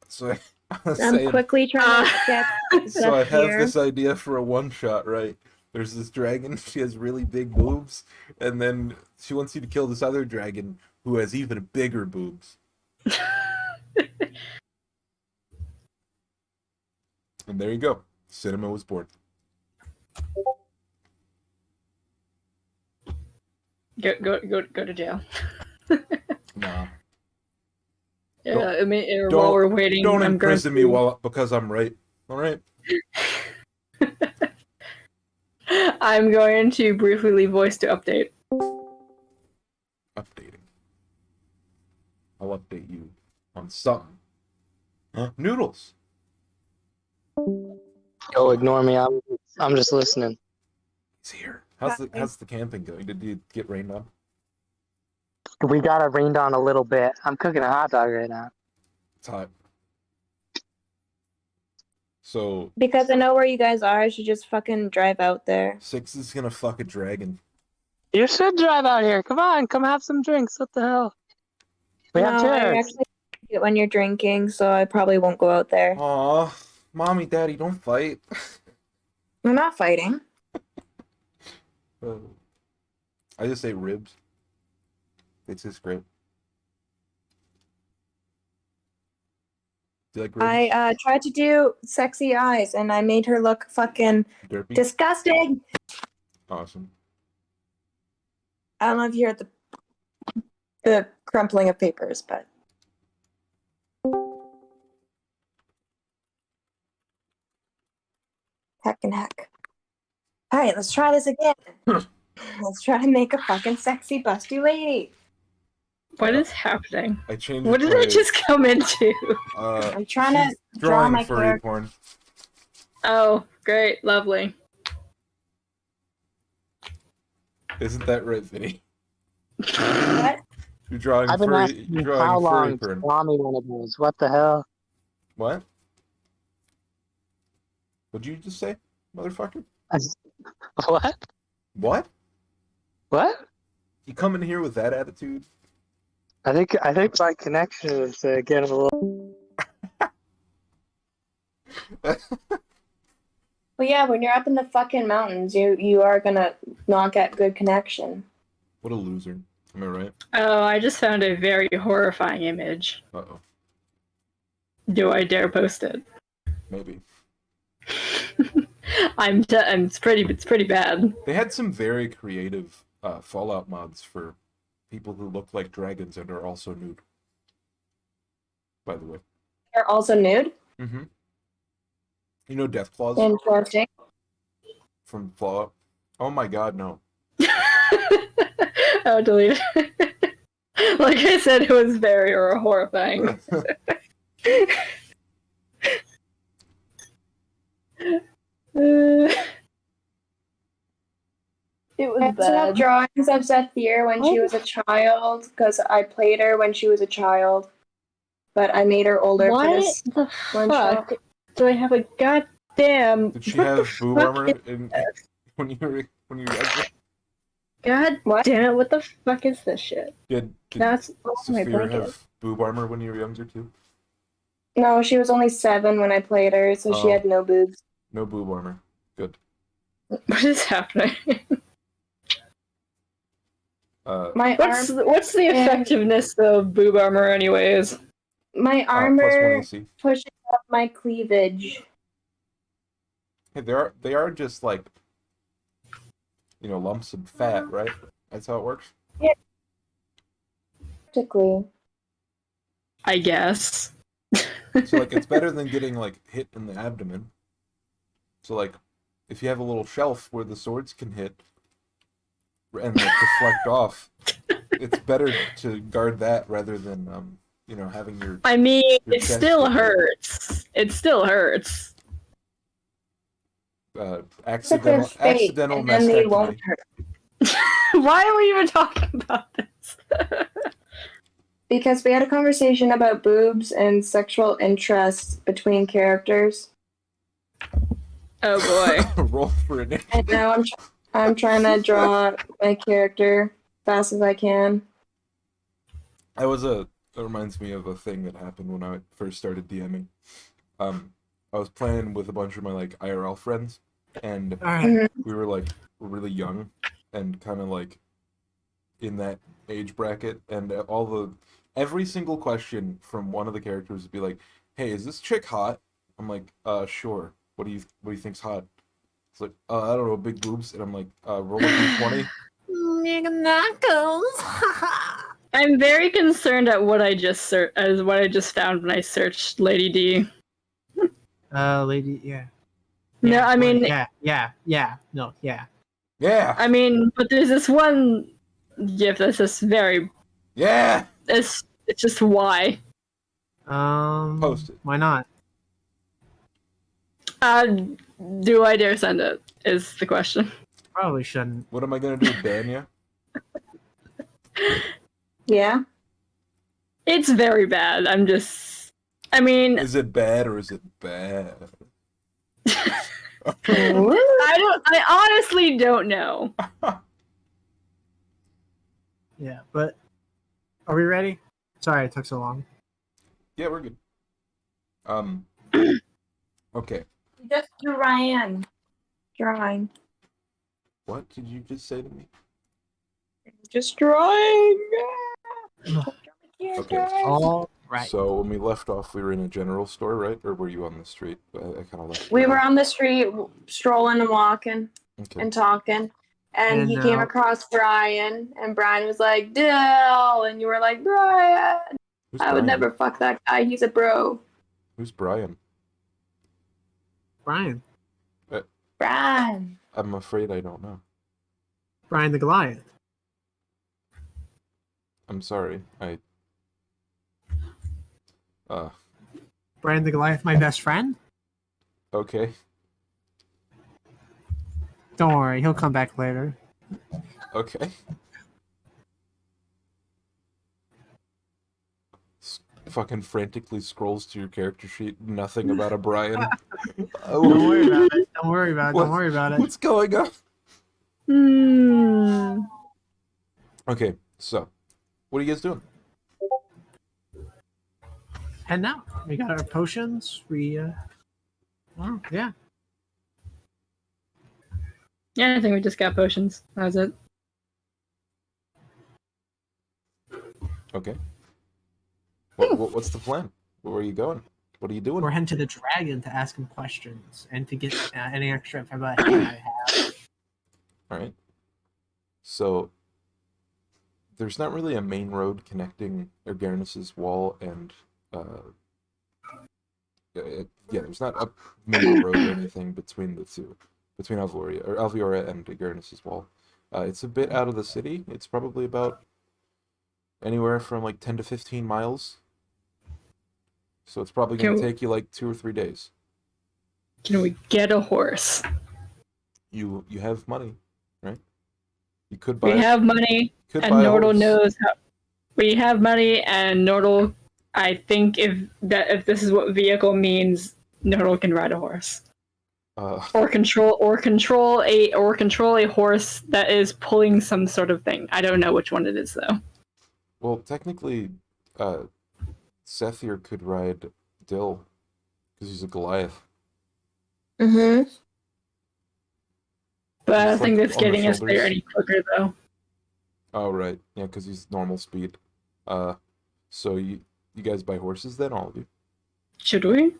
So I was I'm saying, quickly trying to get so I stuff have here. this idea for a one shot, right? There's this dragon, she has really big boobs, and then she wants you to kill this other dragon who has even bigger boobs. And there you go. Cinema was born. Go to jail. Nah. Yeah, Don't- I mean, don't- while we're waiting, Don't I'm going imprison me because I'm right. Alright? I'm going to briefly leave voice to update. Updating. I'll update you on something. Huh? Noodles. Yo, ignore me. I'm just listening. He's here. How's the camping going? Did you get rained on? We got it rained on a little bit. I'm cooking a hot dog right now. It's hot. So Because I know where you guys are, I should just fucking drive out there. Six is gonna fuck a dragon. You should drive out here. Come on, come have some drinks. What the hell? We have No, I chairs. actually hate it when you're drinking, so I probably won't go out there. Aw, mommy, daddy, don't fight. We're not fighting. I just ate ribs. It's just great. Do you like ribs? I tried to do sexy eyes, and I made her look fucking Derpy? disgusting. Awesome. I don't know if you heard the crumpling of papers, but heck and heck. All right, let's try this again. Let's try to make a fucking sexy busty lady. What is happening? I changed. What did my, I just come into? I'm trying to she's draw drawing my furry character. porn. Oh, great, lovely. Isn't that right, Vinny? What? You're drawing I've been furry. asking You're you drawing how furry long to porn. draw me one of those. What the hell? What? What'd you just say, motherfucker? What? What? What? You come in here with that attitude? I think my connection is getting a little. Well, yeah, when you're up in the fucking mountains, you are gonna not get good connection. What a loser. Am I right? Oh, I just found a very horrifying image. Uh-oh. Do I dare post it? Maybe. It's pretty bad. They had some very creative Fallout mods for people who look like dragons and are also nude. By the way. They're also nude. Mm-hmm. You know Death Claws Interesting. from Fallout? Oh my god, no. Oh, delete it. Like I said, it was very horrifying. It was I also have drawings of Zephyr when she was a child, because I played her when she was a child. But I made her older for Why this the one fuck shot. do I have a goddamn? Did she what have the boob fuck armor is- when you were younger? God What? damn it! What the fuck is this shit? Did That's oh, my Sophia blanket. have boob armor when you were younger too? No, she was only 7 when I played her, so she Oh. had no boobs. No boob armor. Good. What is happening? My What's arm, what's the effectiveness of boob armor, anyways? my +1 armor AC. pushes up my cleavage. Hey, they are just like, you know, lumps of fat, right? That's how it works. Practically. I guess. So like, it's better than getting like hit in the abdomen. So like, if you have a little shelf where the swords can hit and like deflect off, it's better to guard that rather than you know, having your I mean, Your it chest still get hit. hurts. It still hurts. It's a good fate, accidental and then they won't mastectomy. hurt. Why are we even talking about this? Because we had a conversation about boobs and sexual interests between characters, Oh boy. Roll for it. and now I'm trying to draw my character fast as I can. That reminds me of a thing that happened when I first started DMing. I was playing with a bunch of my like IRL friends, and All right. we were like really young and kind of like in that age bracket, and every single question from one of the characters would be like, "Hey, is this chick hot?" I'm like, sure. What do you think's hot?" It's like, I don't know, big boobs, and I'm like, roll a d20. I'm very concerned at what I just found when I searched Lady D. Lady, yeah. No, I mean, no, yeah. Yeah, I mean, but there's this one GIF that's just very. yeah. It's just why. Post it. Why not? Do I dare send it? Is the question. Probably shouldn't. What am I gonna do, ban ya? Yeah. It's very bad. I mean, Is it bad or is it bad? I honestly don't know. Yeah, but are we ready? Sorry it took so long. Yeah, we're good. Okay. Just Ryan. Drawing. What did you just say to me? Just drawing. Okay. All right. So when we left off, we were in a general store, right? Or were you on the street? I kind of left. We were on the street strolling and walking Okay. and talking. And And he came now- across Brian, and Brian was like, Dill! And you were like, Brian! Who's I would Brian? never fuck that guy. He's a bro. Who's Brian? Brian. Brian. I'm afraid I don't know. Brian the Goliath. I'm sorry. Brian the Goliath, my best friend? Okay. Don't worry, he'll come back later. Okay. Fucking frantically scrolls to your character sheet. Nothing about a Brian. Don't worry about it. Don't worry about it. What- Don't worry about it. What's going on? Hmm. Okay, so what are you guys doing? And now we got our potions. Oh yeah. Yeah, I think we just got potions. That was it. Okay. What's the plan? Where are you going? What are you doing? We're heading to the dragon to ask him questions and to get any extra information I have. All right. So there's not really a main road connecting Ergernus' wall and there's not a main road or anything between the two, between Alviora and Ergernus' wall. It's a bit out of the city. It's probably about anywhere from like 10 to 15 miles. So it's probably going to take you like 2 or 3 days. Can we get a horse? You have money, right? You could buy. We have money, could and buy a Nordal horse. knows how. We have money, and Nordal. I think if this is what vehicle means, Nordal can ride a horse, or control a horse that is pulling some sort of thing. I don't know which one it is though. Well, technically, Sethier could ride Dill, because he's a Goliath. Mm-hmm. But I don't It's think like that's on the getting us shoulders. there any quicker, though. Oh right, yeah, because he's normal speed. So you guys buy horses then, all of you? Should we?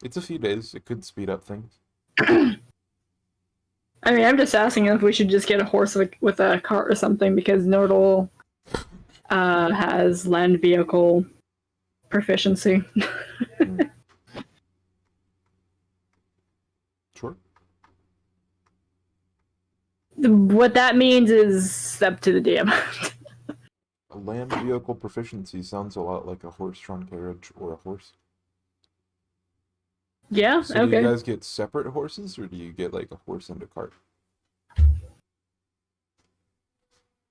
It's a few days. It could speed up things. I mean, I'm just asking if we should just get a horse with a cart or something, because Nordal has land vehicle proficiency. Sure. What that means is up to the DM. A land vehicle proficiency sounds a lot like a horse-drawn carriage or a horse. Yeah, So do okay. you guys get separate horses, or do you get like a horse and a cart?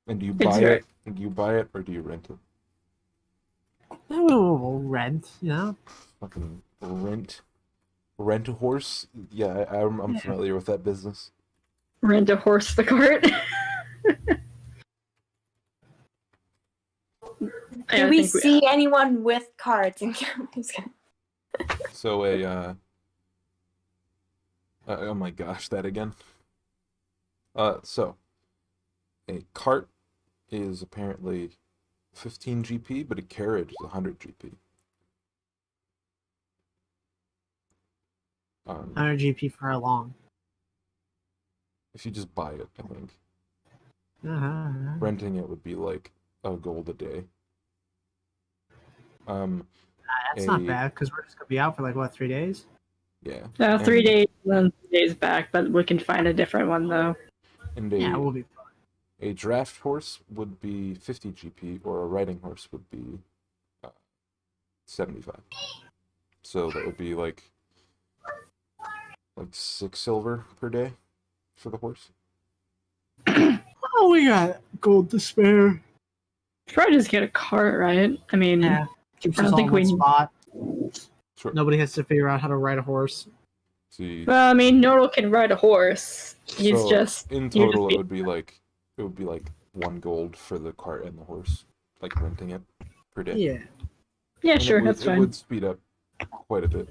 And do you buy right. it? And do you buy it, or do you rent it? Oh, rent, you know? Fucking rent a horse? Yeah, I'm familiar with that business. Rent a horse the cart. Do we see anyone with cards in campus? So oh my gosh, that again. So a cart is apparently 15 GP, but a carriage is 100 GP. 100 GP for how long? If you just buy it, I think. Uh-huh. Renting it would be like a gold a day. That's not bad, because we're just going to be out for like, what, 3 days? Yeah. 3 days, then 3 days back, but we can find a different one though. And Yeah, we'll be a draft horse would be 50 GP, or a riding horse would be 75. So that would be like 6 silver per day for the horse. Oh, we got gold to spare. Probably just get a cart, right? I mean, Yeah. Keeps I don't us all think in one we- spot. Sure. Nobody has to figure out how to ride a horse. See, well, I mean, Nordal can ride a horse. He's so just in you total just it would be like 1 gold for the cart and the horse, like renting it per day. Yeah. yeah, And sure, it that's it fine. would speed up quite a bit.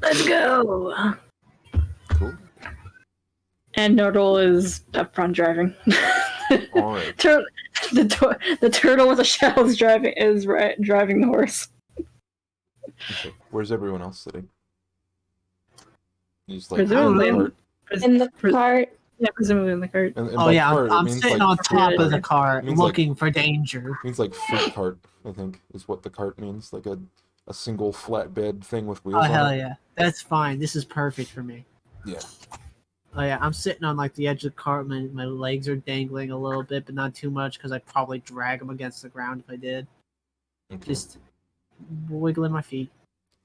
Let's go. Cool. And Nordal is up front driving. All right. The turtle with the shell is driving the horse. Okay. Where's everyone else sitting? You just like Presumably in the In the cart. Yeah, presumably in the cart. And Oh, by yeah, cart, it I'm means sitting like on top fruit of the cart. car, It means like- looking for danger. It means like fruit cart, I think, is what the cart means. Like a single flatbed thing with wheels Oh, on hell it. yeah. That's fine. This is perfect for me. Yeah. Oh, yeah, I'm sitting on, like, the edge of the cart. My legs are dangling a little bit, but not too much, because I'd probably drag them against the ground if I did. Okay. Just wiggling my feet.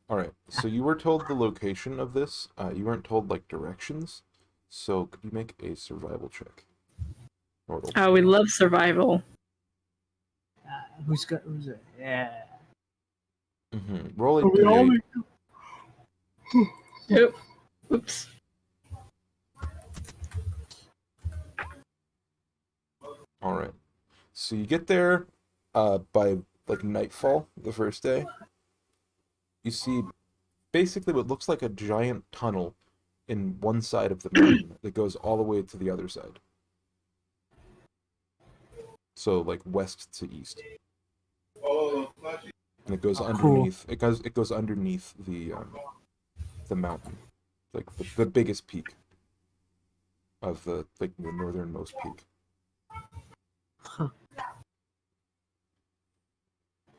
All right. So you were told the location of this. You weren't told like directions. So could you make a survival check? Nordal. Oh, we love survival. Who's it? Yeah. Roll a Are we all d8. Oops. All right. So you get there by like nightfall the first day. You see basically what looks like a giant tunnel in one side of the mountain that goes all the way to the other side. So like west to east. And it goes underneath. It goes underneath the mountain, like the biggest peak of the northernmost peak. All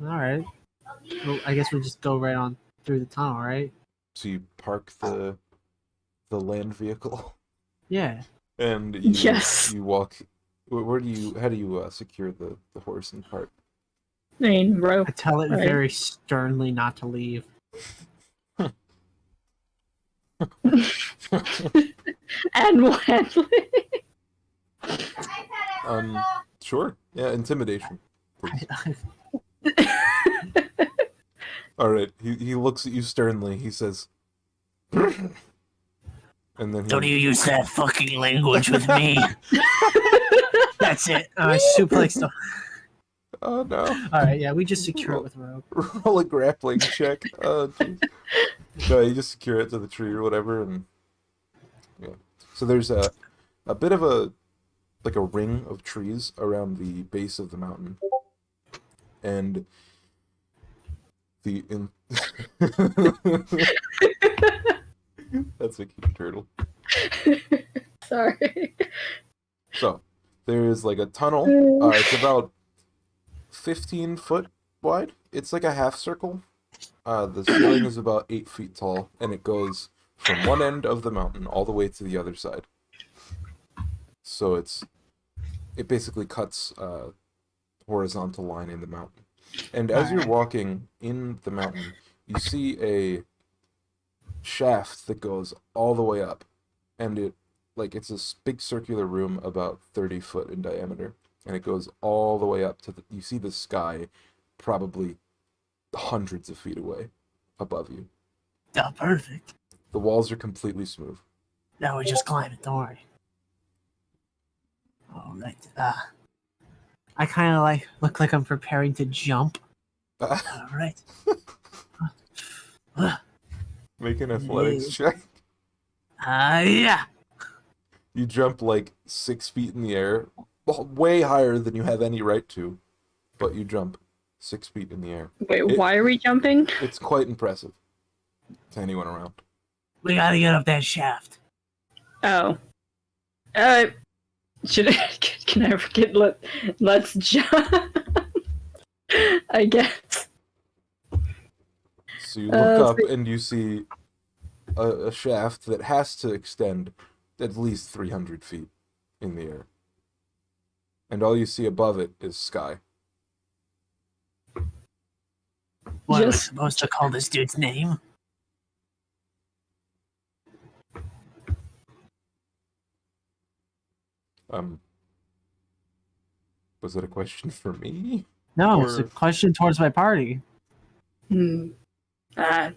right. Well, I guess we just go right on through the tunnel, right? So you park the land vehicle, Yeah. and you, Yes. you walk. How do you secure the horse and cart? I mean, rope. I tell it Right. very sternly not to leave. And one. Sure. Yeah, intimidation. Please. All right. He looks at you sternly. He says, and then Don't you use that fucking language with me. That's it. I suplex the. Oh no. All right, yeah, we just secure it with rope. Roll a grappling check. Oh, geez. No, you just secure it to the tree or whatever, and yeah. So there's a bit of a ring of trees around the base of the mountain, and that's a cute turtle. Sorry. So there is like a tunnel. It's about 15 foot wide. It's like a half circle. The ceiling is about 8 feet tall, and it goes from one end of the mountain all the way to the other side. So it basically cuts a horizontal line in the mountain. And as you're walking in the mountain, you see a shaft that goes all the way up, and it's a big circular room about 30 foot in diameter, and it goes all the way up to you see the sky probably hundreds of feet away above you. Oh, perfect. The walls are completely smooth. Now we just climb it, don't worry. All right. I kind of look like I'm preparing to jump. All right. Make an athletics check. Yeah. You jump like 6 feet in the air, way higher than you have any right to, but you jump 6 feet in the air. Wait, why are we jumping? It's quite impressive to anyone around. We gotta get up that shaft. Oh. Can I forget? Let's jump. I guess. So you look up and you see a shaft that has to extend at least 300 feet in the air. And all you see above it is sky. What are we supposed to call this dude's name? Was it a question for me? No, it's a question towards my party. Saphir,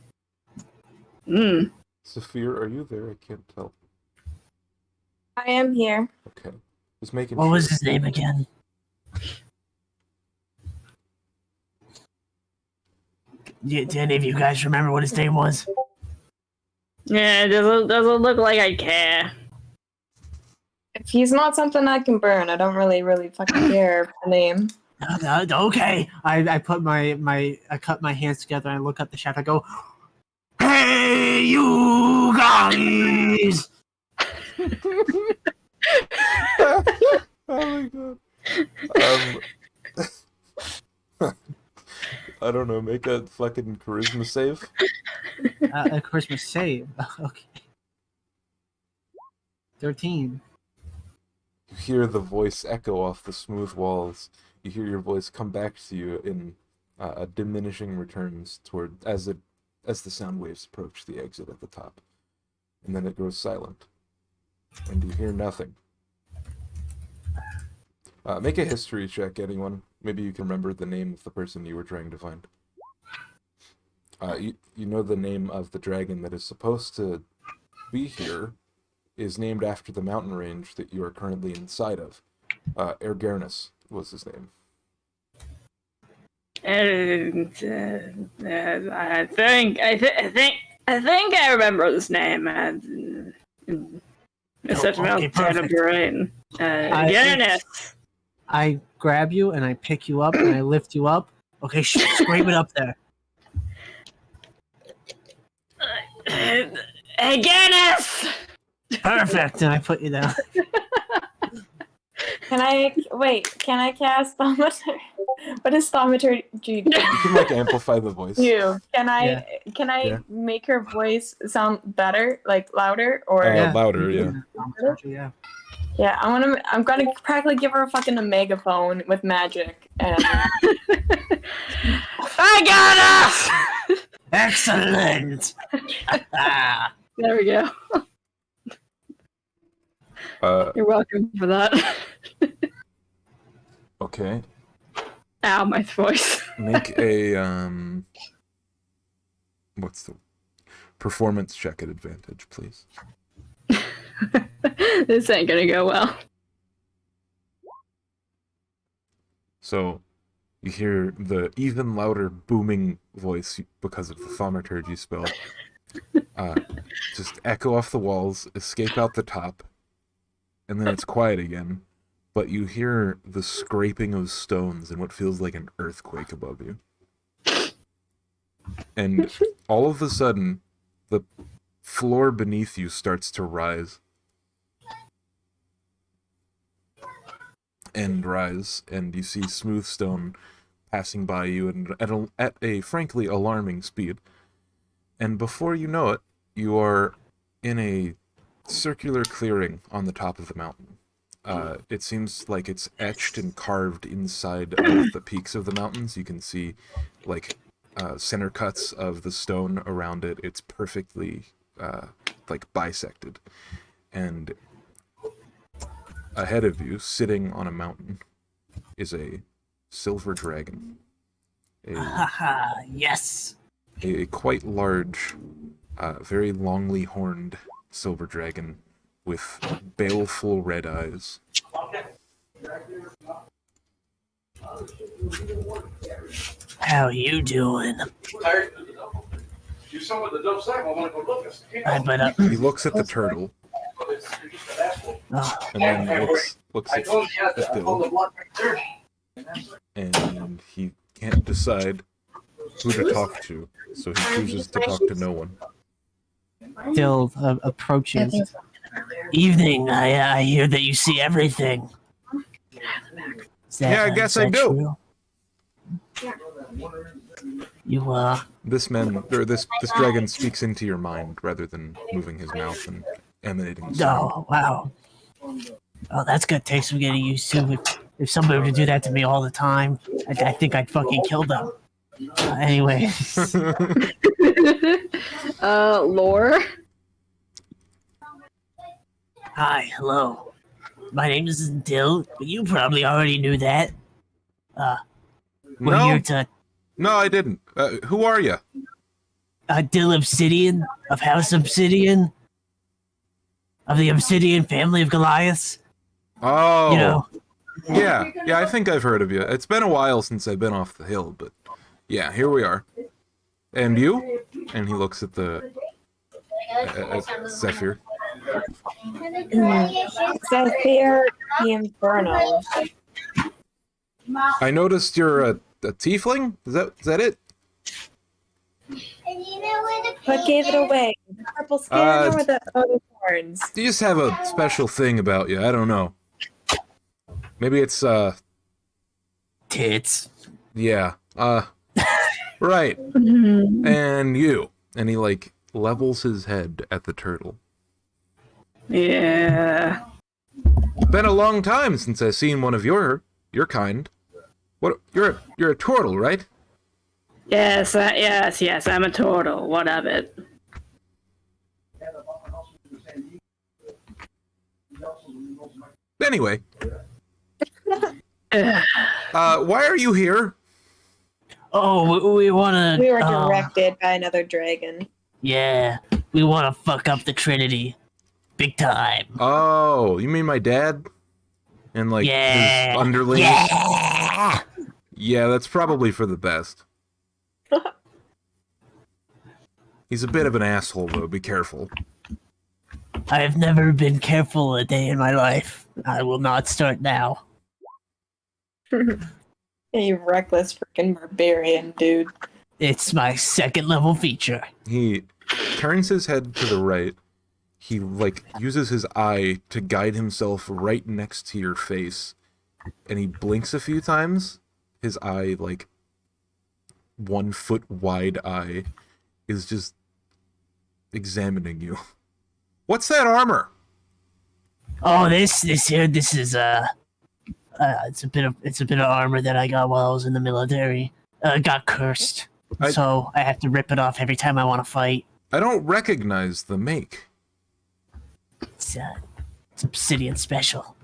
are you there? I can't tell. I am here. Okay. Just making What sure. was his name again? Do any of you guys remember what his name was? Yeah, it doesn't look like I care. If he's not something I can burn, I don't really fucking care the name. Okay. I put I cut my hands together and I look up the shaft. I go, Hey, you guys! Oh my god. I don't know, make a fucking charisma save. a Christmas save. Okay. 13. You hear the voice echo off the smooth walls. You hear your voice come back to you in a diminishing returns toward as the sound waves approach the exit at the top, and then it goes silent, and you hear nothing. Make a history check, anyone. Maybe you can remember the name of the person you were trying to find. You know the name of the dragon that is supposed to be here is named after the mountain range that you are currently inside of. Ergernus was his name. I think I remember this name. It's such an alternative brain. Uranus. I grab you and I pick you up and I lift you up. Okay, scream it up there. Uranus. Perfect. And I put you down. Can I cast Thaumaturgy? What is Thaumaturgy do? You can like amplify the voice. Can I make her voice sound better, like louder, or Louder, yeah. Yeah. yeah? I'm gonna practically give her a megaphone with magic and. I got us. Excellent. There we go. You're welcome for that. Okay. Ow, my voice. Make a what's the performance check at advantage, please. This ain't gonna go well. So, You hear the even louder booming voice because of the thaumaturgy spell. Just echo off the walls, escape out the top, and then it's quiet again. But you hear the scraping of stones and what feels like an earthquake above you. And all of a sudden, the floor beneath you starts to rise. And rise, and you see smooth stone passing by you and at a frankly alarming speed. And before you know it, you are in a circular clearing on the top of the mountain. It seems like it's etched and carved inside of the peaks of the mountains. You can see, like, center cuts of the stone around it. It's perfectly, like, bisected. And ahead of you, sitting on a mountain, is a silver dragon. Haha, yes. A quite large, very longly horned silver dragon with baleful red eyes. How you doing? But He looks at the turtle oh, and then looks at Dill, and he can't decide who to talk to, so he chooses to talk to no one. Dill approaches. evening. I hear that you see everything. Yeah, I guess I do. True? You This dragon speaks into your mind rather than moving his mouth and emanating sound. Oh, wow. Oh, that's gonna take some getting used to. If somebody were to do that to me all the time, I think I'd fucking kill them. Anyway. Lore? Hi, hello. My name is Dill, but you probably already knew that. We're here to... No, I didn't. Who are you? Dill Obsidian, of House Obsidian, of the Obsidian family of Goliaths. Oh. You know. Yeah, I think I've heard of you. It's been a while since I've been off the hill, but yeah, here we are. And you? And he looks at the... at Zephyr. Zephyr the Infernal. I noticed you're a tiefling? Is that it? What gave it away? The purple skin or the horns? You just have a special thing about you. I don't know. Maybe it's, Tits. yeah. Right. And you. And he, like, levels his head at the turtle. Yeah. Been a long time since I've seen one of your kind. What? You're a turtle, right? Yes, yes, I'm a turtle. What of it? Anyway. Why are you here? Oh, we want to... We were directed by another dragon. Yeah, we want to fuck up the Trinity. Big time. Oh, you mean my dad? And, like, Yeah. his underlings? Yeah! Yeah, that's probably for the best. He's a bit of an asshole, though. Be careful. I have never been careful a day in my life. I will not start now. You reckless freaking barbarian, dude. It's my second level feature. He turns his head to the right. He, like, uses his eye to guide himself right next to your face. And he blinks a few times. His eye, like, 1 foot wide eye, is just examining you. What's that armor? Oh, this is it's a bit of armor that I got while I was in the military. Got cursed, so I have to rip it off every time I want to fight. I don't recognize the make. It's Obsidian special.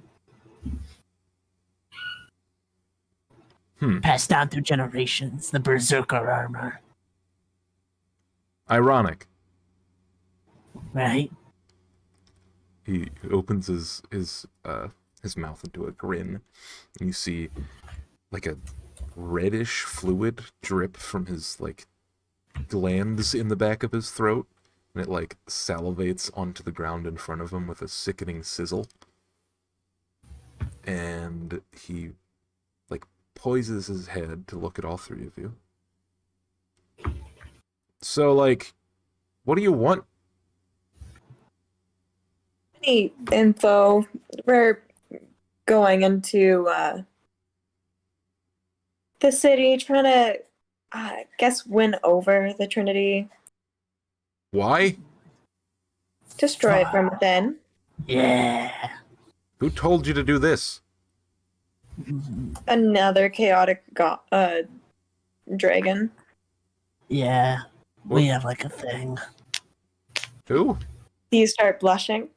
Passed down through generations. The Berserker armor, Ironic. right? He opens his mouth into a grin, and you see, like, a reddish fluid drip from his, like, glands in the back of his throat, and it, like, salivates onto the ground in front of him with a sickening sizzle. And he, like, poises his head to look at all three of you. So, like, what do you want? Any info? We're going into the city, trying to, guess, win over the Trinity, Why? destroy it from within. Yeah. Who told you to do this? Another chaotic dragon. Yeah. We have like a thing. Who? You start blushing.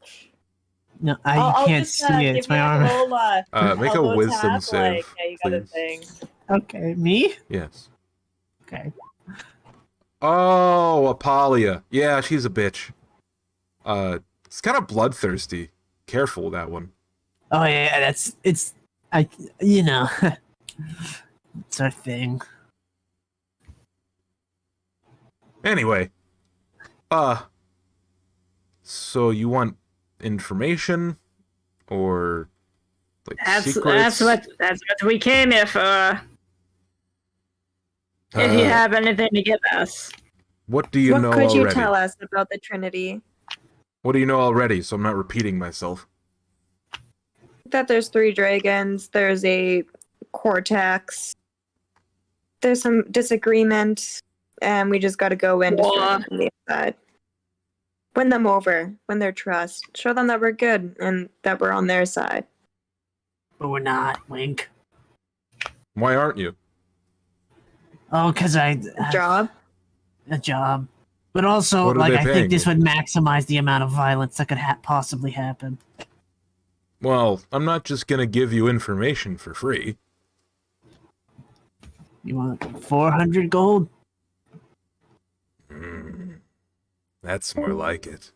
No, I'll can't just, see it. give It's my you arm. a little, Make a elbow wisdom tap, save, like, yeah, you got a please. thing. Okay, me? Yes. Okay. Oh, Apolia. Yeah, she's a bitch. It's kind of bloodthirsty. Careful with that one. Oh yeah, it's it's our thing. Anyway. So you want information? Or, like, secrets? That's what we came here for. If you have anything to give us. What do you What know could already? you tell us about the Trinity? What do you know already, so I'm not repeating myself? That there's 3 dragons, there's a cortex, there's some disagreement, and we just gotta go in, destroy them from the inside. Win them over, win their trust, show them that we're good and that we're on their side. But we're not, wink. Why aren't you? Oh, because I Job? a job. But also, What are like, they I paying think this you? would maximize the amount of violence that could possibly happen. Well, I'm not just gonna give you information for free. You want 400 gold? That's more like it.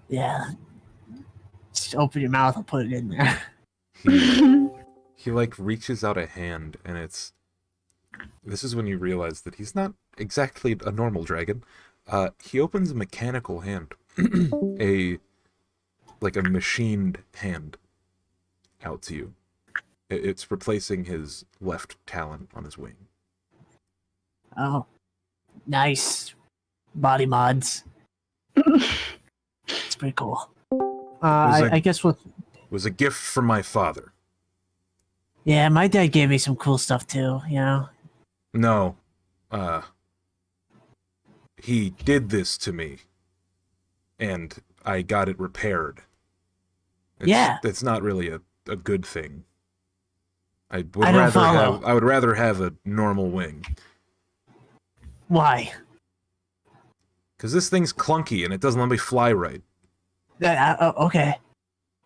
Yeah. Just open your mouth, I'll put it in there. He, like, reaches out a hand, and it's... This is when you realize that he's not exactly a normal dragon. He opens a mechanical hand. Like a machined hand out to you. It's replacing his left talon on his wing. Oh. Nice. Body mods. It's pretty cool. like- I guess with It was a gift from my father. Yeah, my dad gave me some cool stuff too, you know? No. He did this to me. And I got it repaired. Yeah. It's not really a good thing. I would I don't rather follow. have I would rather have a normal wing. Why? Because this thing's clunky and it doesn't let me fly right. Okay.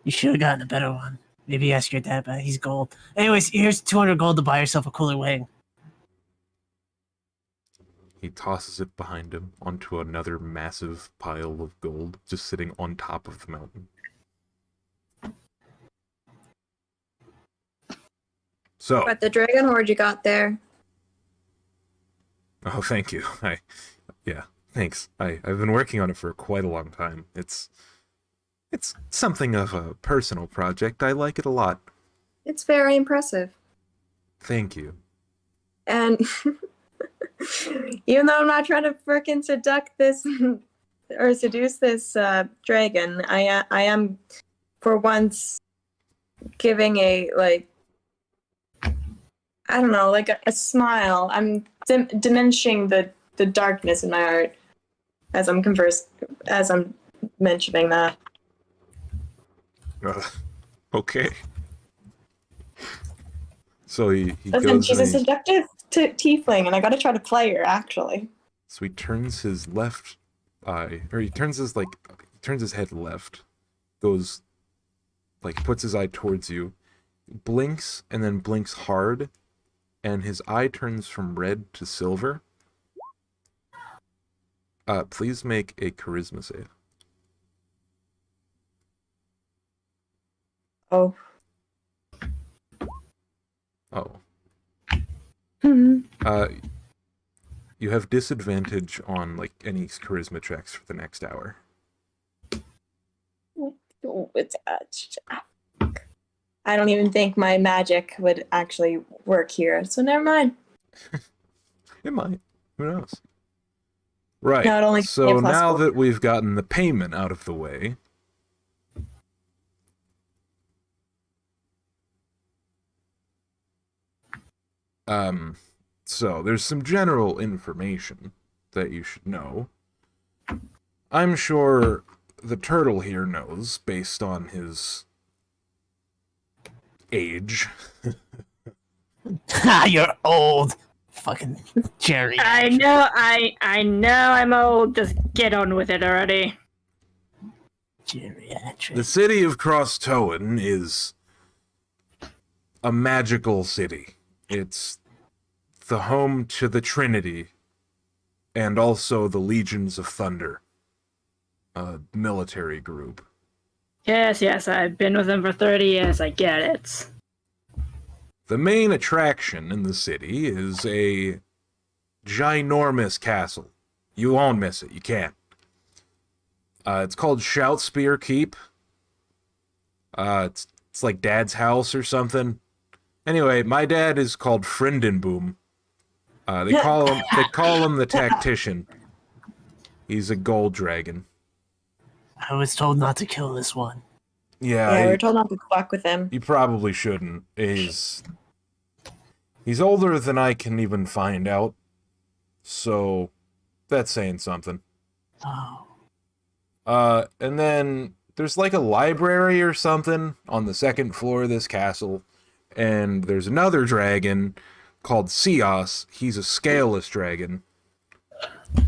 You should have gotten a better one. Maybe ask your dad, but he's gold. Anyways, here's 200 gold to buy yourself a cooler wing. He tosses it behind him onto another massive pile of gold just sitting on top of the mountain. So, But the dragon horde you got there. oh, thank you. Yeah, thanks. I've been working on it for quite a long time. It's something of a personal project. I like it a lot. It's very impressive. Thank you. And even though I'm not trying to frickin' seduce this dragon, I am for once giving a, like, I don't know, like a smile. I'm diminishing the darkness in my heart as I'm mentioning that. Okay. So he Listen, goes she's a and he, seductive tiefling, and I gotta try to play her, actually. so he turns his left eye, or he turns his head left, goes, like, puts his eye towards you, blinks, and then blinks hard, and his eye turns from red to silver. Please make a charisma save. Oh. Oh. You have disadvantage on like any charisma checks for the next hour. Oh, it's I don't even think my magic would actually work here, so never mind. It might. Who knows? Right. No, it only So gives me a now +4. that we've gotten the payment out of the way, so there's some general information that you should know. I'm sure the turtle here knows, based on his age. You're old. Fucking Jerry. I know I'm old. Just get on with it already. Geriatric. The city of Crosstowen is a magical city. It's the home to the Trinity and also the Legions of Thunder, a military group. Yes, I've been with them for 30 years. I get it. The main attraction in the city is a ginormous castle. You won't miss it. You can't. It's called Shoutspear Keep. It's like Dad's house or something. Anyway, my dad is called Frindenboom. They call him the tactician. He's a gold dragon. I was told not to kill this one. Yeah, we're told not to fuck with him. You probably shouldn't. He's older than I can even find out. So that's saying something. Oh. And then there's like a library or something on the second floor of this castle. And there's another dragon called Sios. He's a scaleless dragon.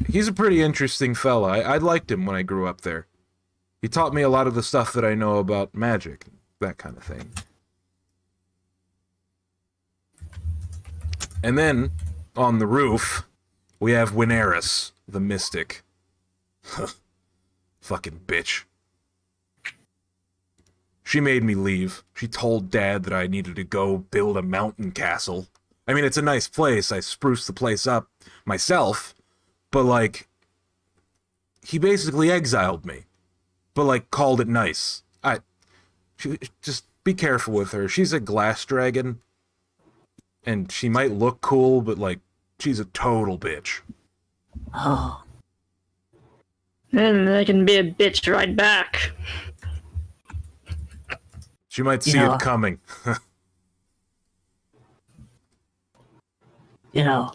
He's a pretty interesting fella. I liked him when I grew up there. He taught me a lot of the stuff that I know about magic, that kind of thing. And then, on the roof, we have Wineris, the mystic. Fucking bitch. She made me leave. She told Dad that I needed to go build a mountain castle. I mean, it's a nice place. I spruced the place up myself. But, like, he basically exiled me. But, like, called it nice. Just be careful with her. She's a glass dragon. And she might look cool, but, like, she's a total bitch. Oh. And I can be a bitch right back. She might see it coming. You know,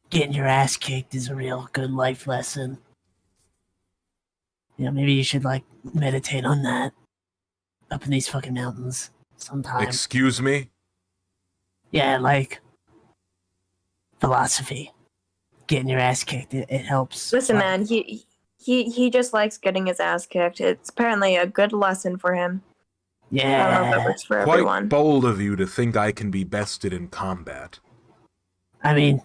getting your ass kicked is a real good life lesson. You know, maybe you should, like, meditate on that. Up in these fucking mountains sometime. Excuse me? Yeah, like, philosophy. Getting your ass kicked, it helps. Listen, man, he just likes getting his ass kicked. It's apparently a good lesson for him. I don't know if it Yeah. works for Quite everyone. bold of you to think I can be bested in combat. I mean,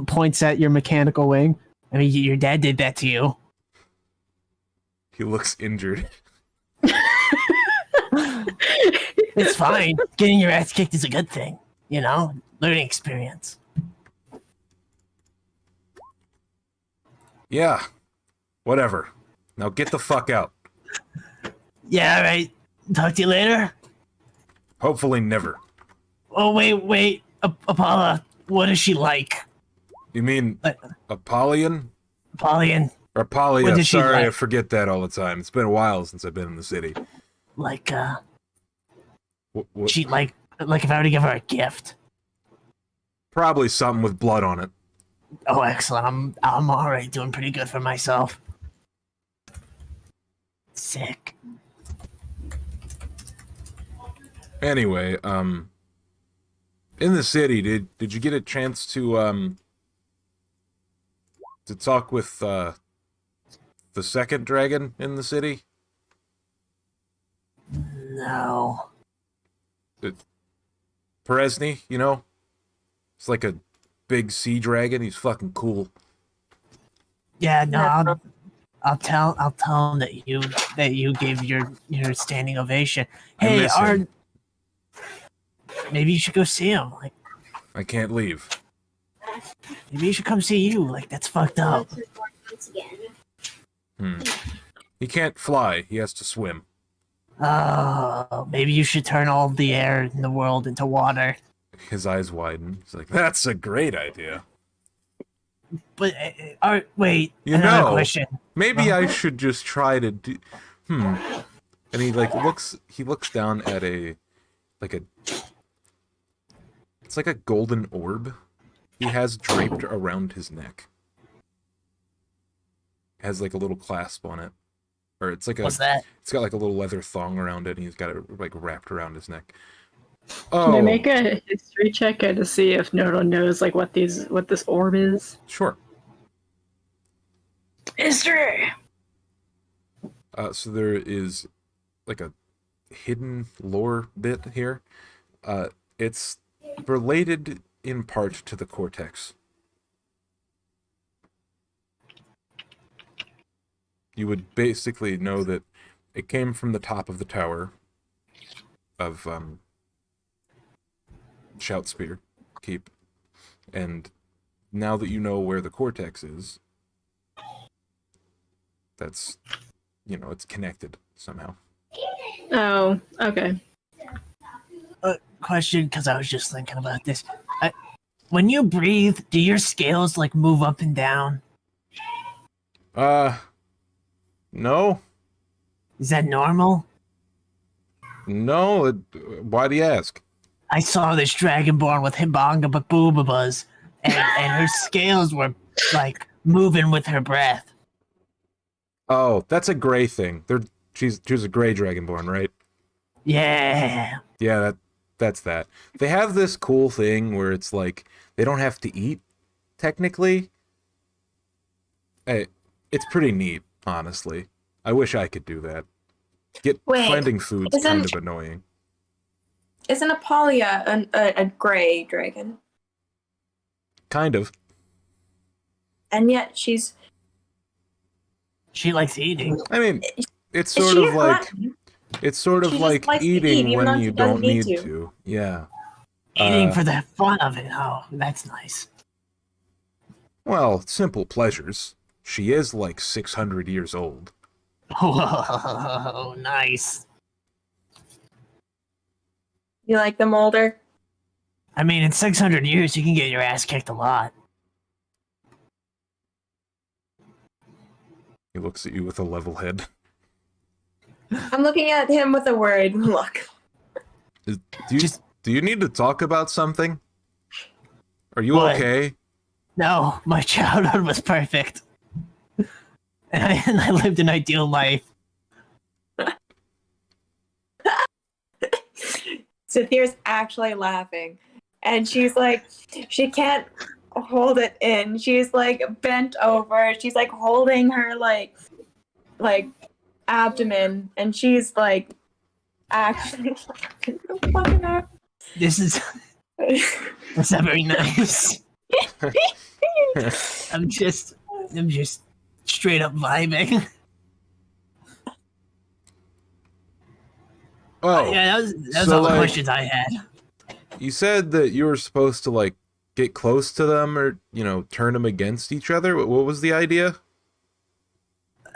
Points at your mechanical wing. your dad did that to you. He looks injured. It's fine. Getting your ass kicked is a good thing. You know? Learning experience. Yeah. Whatever. Now get the fuck out. Yeah, alright. Talk to you later. Hopefully never. Oh, wait. Apollo, what is she like? You mean What? Apollyon? Apollyon, Or Apollia? What is she Sorry, I like? forget that all the time. It's been a while since I've been in the city. like, What? she like if I were to give her a gift. Probably something with blood on it. Oh, excellent. I'm already doing pretty good for myself. Sick. Anyway, in the city, did you get a chance to talk with the second dragon in the city? No. Peresny, you know? It's like a big sea dragon. He's fucking cool. Yeah, no. I'll tell him that you gave your standing ovation. I Hey, miss him. maybe you should go see him. Like, I can't leave. Maybe you should come see you. Like, that's fucked up. He can't fly. He has to swim. Oh, maybe you should turn all the air in the world into water. His eyes widen. He's like, that's a great idea. But, wait, You another know, question. maybe I should just try to do... And he, like, looks down at it's like a golden orb he has draped around his neck. It has, like, a little clasp on it. Or it's like What's that? It's got, like, a little leather thong around it, and he's got it, like, wrapped around his neck. Can I Oh, make a history check to see if Noto knows like what this orb is? sure. History. So there is like a hidden lore bit here. It's related in part to the Cortex. You would basically know that it came from the top of the tower of Shoutspear Keep. And now that you know where the Cortex is, that's, it's connected somehow. Oh, okay. Question, because I was just thinking about this. When you breathe, do your scales, like, move up and down? No. Is that normal? No, why do you ask? I saw this dragonborn with Himbanga Baboobabas, and her scales were, like, moving with her breath. Oh, that's a gray thing. She's a gray dragonborn, right? Yeah. Yeah, that's that. They have this cool thing where it's like they don't have to eat, technically. It's pretty neat, honestly. I wish I could do that. Finding food's kind of annoying. Isn't Apolia a gray dragon? Kind of. And yet She likes eating. I mean, it's Is sort she of a like glutton? it's sort of She just like likes to eat, eating even though when she you doesn't don't need need to. to. Yeah. Eating for the fun of it. Oh, that's nice. Well, simple pleasures. She is like 600 years old. Whoa, nice. You like them older? I mean, in 600 years, you can get your ass kicked a lot. He looks at you with a level head. I'm looking at him with a worried look. Do you need to talk about something? Are you What? okay? No, my childhood was perfect. And I lived an ideal life. Sathir's actually laughing. And she's like, she can't hold it in. She's like bent over. She's like holding her like abdomen. And she's like actually fucking up. This is not very nice. I'm just straight up vibing. Oh, Yeah, that was so, all the like, questions I had. you said that you were supposed to like get close to them or turn them against each other. What was the idea?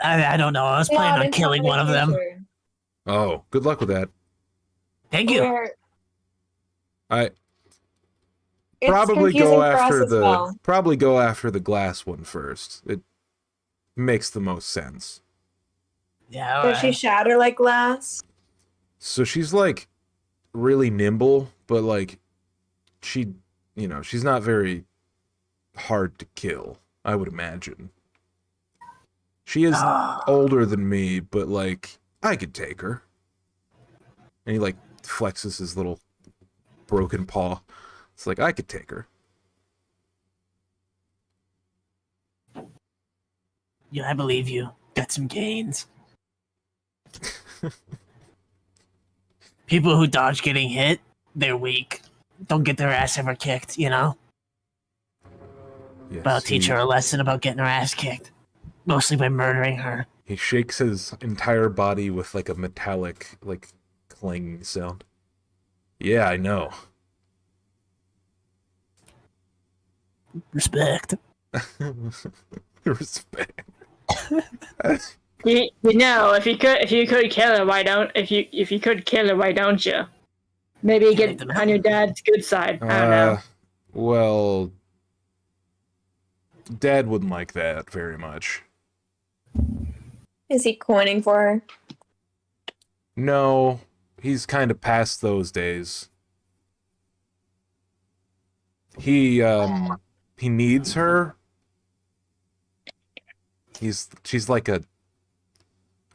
I don't know. I was planning on killing one of them. Oh, good luck with that. Thank you. I It's probably confusing go for us after as well. the glass one first. It makes the most sense. Yeah, Does she shatter like glass? So she's like really nimble, but like she's not very hard to kill, I would imagine. She is older than me, but like I could take her. And he like flexes his little broken paw. It's like I could take her. Yeah, I believe you. Got some gains. People who dodge getting hit, they're weak. Don't get their ass ever kicked, Yes, But I'll teach her a lesson about getting her ass kicked. Mostly by murdering her. He shakes his entire body with like a metallic, like clanging sound. Yeah, I know. Respect. Respect. You know, if you could kill her, why don't you? Maybe Kill get them. on your dad's good side. I don't know. Well, Dad wouldn't like that very much. Is he coining for her? No, he's kind of past those days. He needs her. She's like a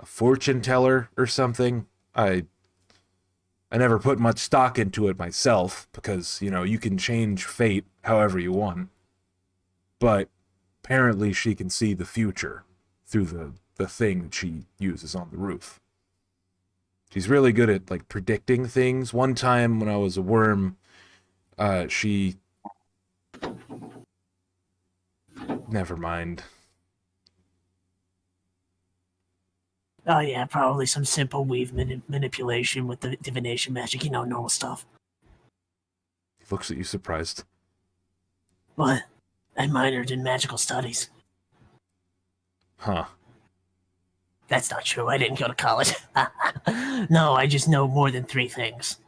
fortune teller or something. I never put much stock into it myself because, you know, you can change fate however you want. But apparently she can see the future through the thing that she uses on the roof. She's really good at, like, predicting things. One time when I was a worm, she... Never mind. Oh yeah, probably some simple weave manipulation with the divination magic, you know, normal stuff. He looks at you surprised. What? I minored in magical studies. Huh. That's not true. I didn't go to college. No, I just know more than 3 things.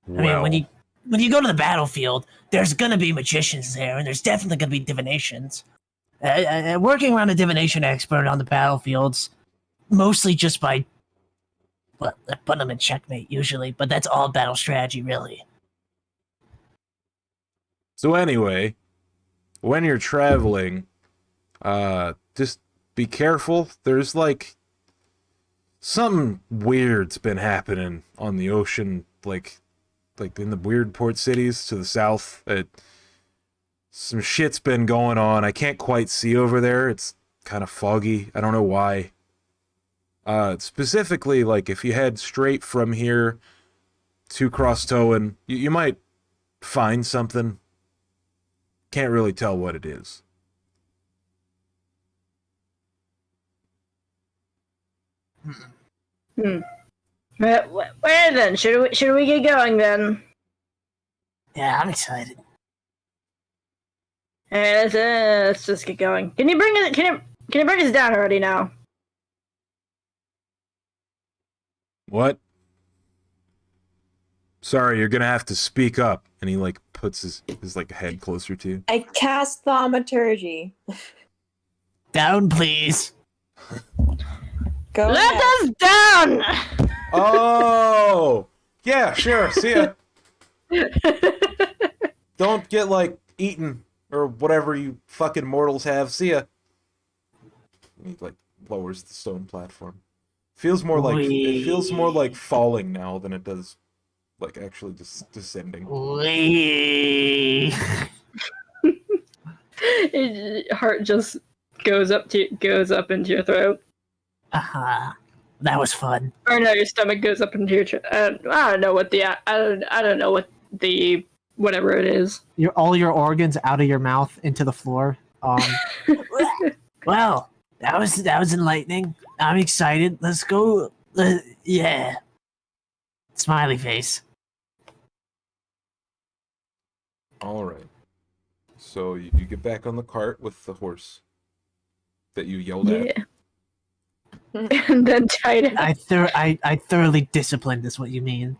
I mean, when you go to the battlefield, there's gonna be magicians there, and there's definitely gonna be divinations. Working around a divination expert on the battlefields, mostly just by, well, putting them in checkmate usually, but that's all battle strategy, really. So anyway, when you're traveling, just be careful. There's like something weird's been happening on the ocean, like in the weird port cities to the south. Some shit's been going on. I can't quite see over there. It's kind of foggy. I don't know why. Specifically, like if you head straight from here to Crosstowen, you might find something. Can't really tell what it is. Where then? Should we get going then? Yeah, I'm excited. Hey, let's just get going. Can you bring us down already now? What? Sorry, you're gonna have to speak up. And he like puts his like head closer to you. I cast thaumaturgy. Down, please. Go Let ahead. us down! Oh! Yeah, sure. See ya. Don't get like eaten or whatever you fucking mortals have. See ya. He like lowers the stone platform. Feels more like it feels more like falling now than it does like actually just descending. Wee. Heart just goes up into your throat. That was fun. Or no, your stomach goes up into your chest. I don't know what the whatever it is. All your organs out of your mouth into the floor. Well, that was enlightening. I'm excited. Let's go. Yeah. Smiley face. All right. So you get back on the cart with the horse that you yelled at. Yeah. And then tied it. I thoroughly disciplined is what you mean.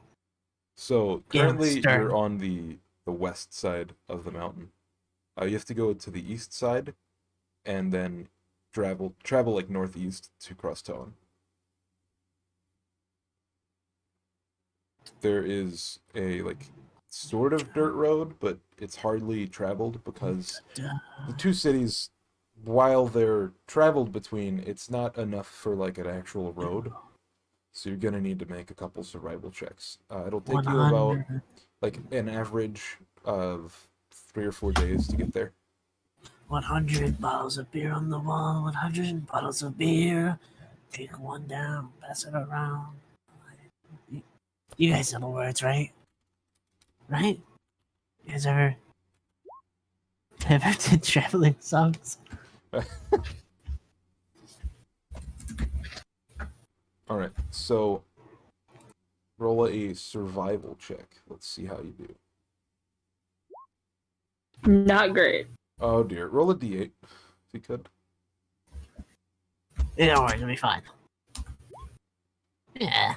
So Yeah, currently stern. you're on the west side of the mountain. You have to go to the east side, and then travel like northeast to Crosstowen. There is a like sort of dirt road, but it's hardly traveled because the two cities, while they're traveled between, it's not enough for like an actual road. So you're gonna need to make a couple survival checks. It'll take you about 100. like an average of 3 or 4 days to get there. 100 bottles of beer on the wall. 100 bottles of beer. Take one down. Pass it around. You guys know the words, right? Right? You guys ever did traveling songs? Alright, so roll a survival check. Let's see how you do. Not great. Oh dear. Roll a d8 if you could. Yeah, don't worry, it'll be fine. Yeah.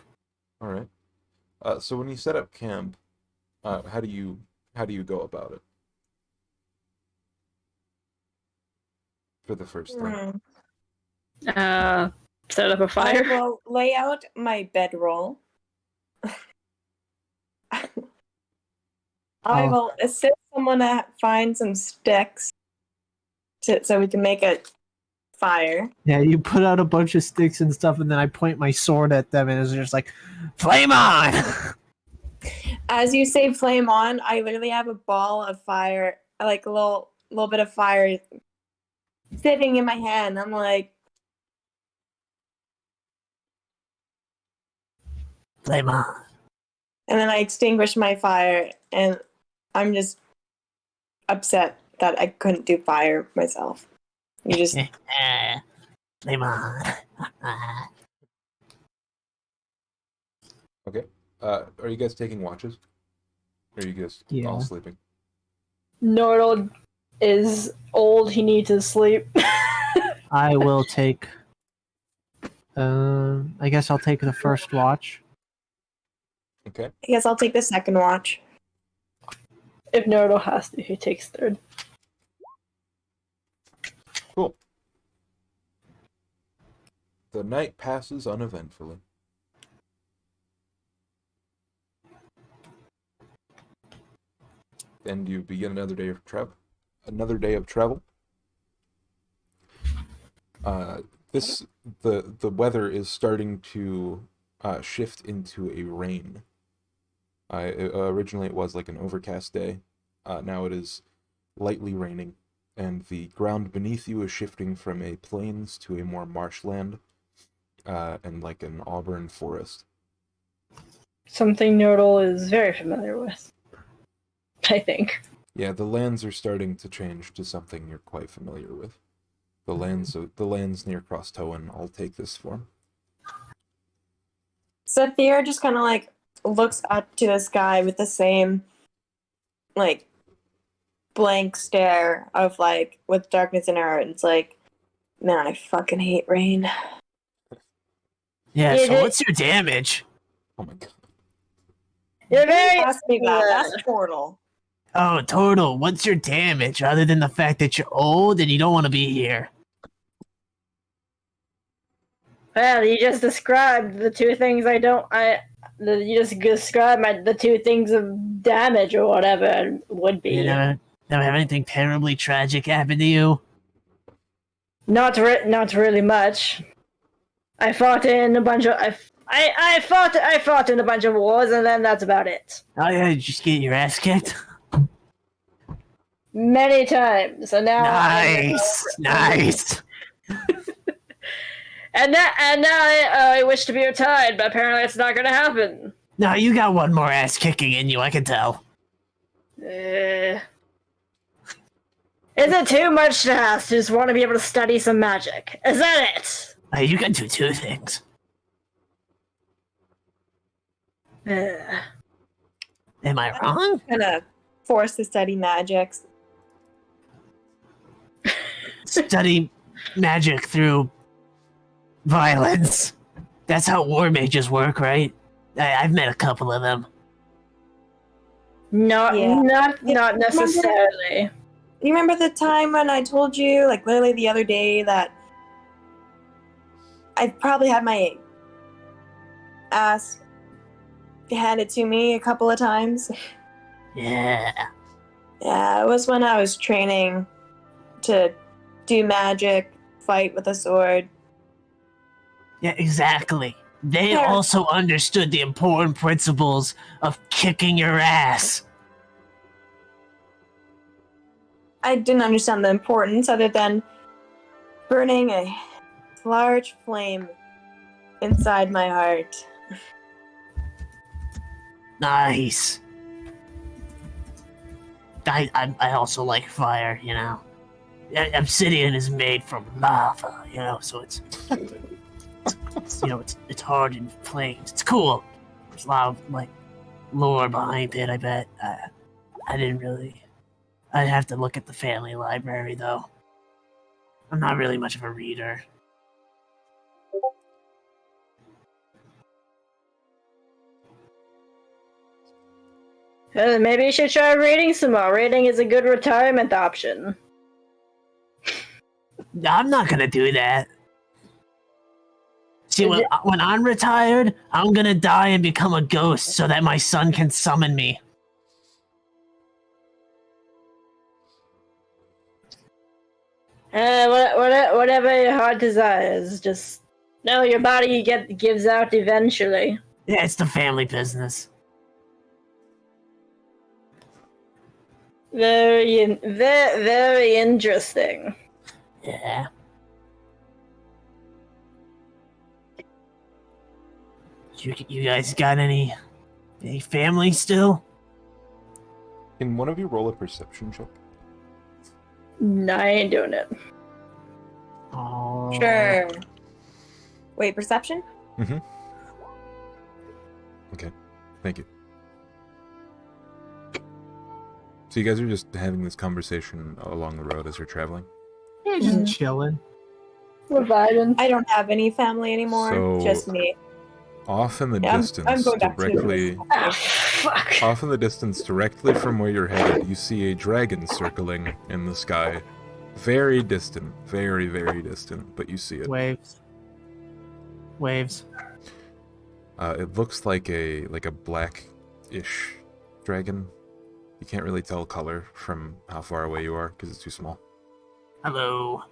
All right. So when you set up camp, how do you go about it? For the first thing. Set up a I fire. will lay out my bedroll. I will assist someone to find some sticks so we can make a fire. Yeah, you put out a bunch of sticks and stuff, and then I point my sword at them, and it's just like, flame on! As you say flame on, I literally have a ball of fire, like a little bit of fire sitting in my hand. I'm like, Flame on. and then I extinguish my fire, and I'm just upset that I couldn't do fire myself. You just Flame on. Okay. Are you guys taking watches? Or are you guys Yeah. all sleeping? Nordle is old. He needs his sleep. I will take. I guess I'll take the first watch. Okay. I guess I'll take the second watch. If Nordle has to, he takes third. Cool. The night passes uneventfully. And you begin another day of travel. The weather is starting to shift into a rain. Originally it was like an overcast day. Now it is lightly raining, and the ground beneath you is shifting from a plains to a more marshland, and like an auburn forest. Something Nordle is very familiar with. I think. Yeah, the lands are starting to change to something you're quite familiar with. The lands near Cross Towan all take this form. Saphir just kind of like looks up to the sky with the same like blank stare of like with darkness in her heart. It's like, man, I fucking hate rain. Yeah, Yeah, so what's your damage? Oh my god. You're very. Ask me that. That's Portal. Oh, total. What's your damage other than the fact that you're old and you don't want to be here? Well, you just described the two things you just described the two things of damage or whatever it would be. You never have anything terribly tragic happen to you? Not really much. I fought in a bunch of I fought in a bunch of wars, and then that's about it. Oh yeah, you just get your ass kicked? Many times, and now Nice. and now I wish to be retired, but apparently it's not going to happen. No, you got one more ass kicking in you, I can tell. Is it too much to ask to just want to be able to study some magic? Is that it? Hey, you can do two things. Am I wrong? Gonna force to study magics. Study magic through violence. That's how war mages work, right? I've met a couple of them. Not necessarily. You remember the time when I told you, like literally the other day, that I probably had my ass handed to me a couple of times? Yeah. Yeah, it was when I was training to do magic, fight with a sword. Yeah, exactly. They Yeah. also understood the important principles of kicking your ass. I didn't understand the importance other than burning a large flame inside my heart. Nice. I also like fire, you know. Obsidian is made from lava, you know, so it's it's hard in flames. It's cool. There's a lot of like lore behind it. I bet. I I'd have to look at the family library, though. I'm not really much of a reader. Maybe you should try reading some more. Reading is a good retirement option. I'm not gonna do that. See, when I'm retired, I'm gonna die and become a ghost so that my son can summon me. Whatever your heart desires, just know your body gives out eventually. Yeah, it's the family business. Very interesting. Yeah. You guys got any family still? Can one of you roll a perception check? No, I ain't doing it. Oh. Sure. Wait, perception? Okay, thank you. So you guys are just having this conversation along the road as you're traveling? Yeah, just chilling. We're vibing. I don't have any family anymore. So- Just me. Off in the Yeah, I'm distance, going back to directly... Ah, fuck. Off in the distance, directly from where you're headed, you see a dragon circling in the sky. Very distant. Very, very distant, but you see it. Waves. It looks like a black-ish dragon. You can't really tell color from how far away you are, because it's too small. Hello.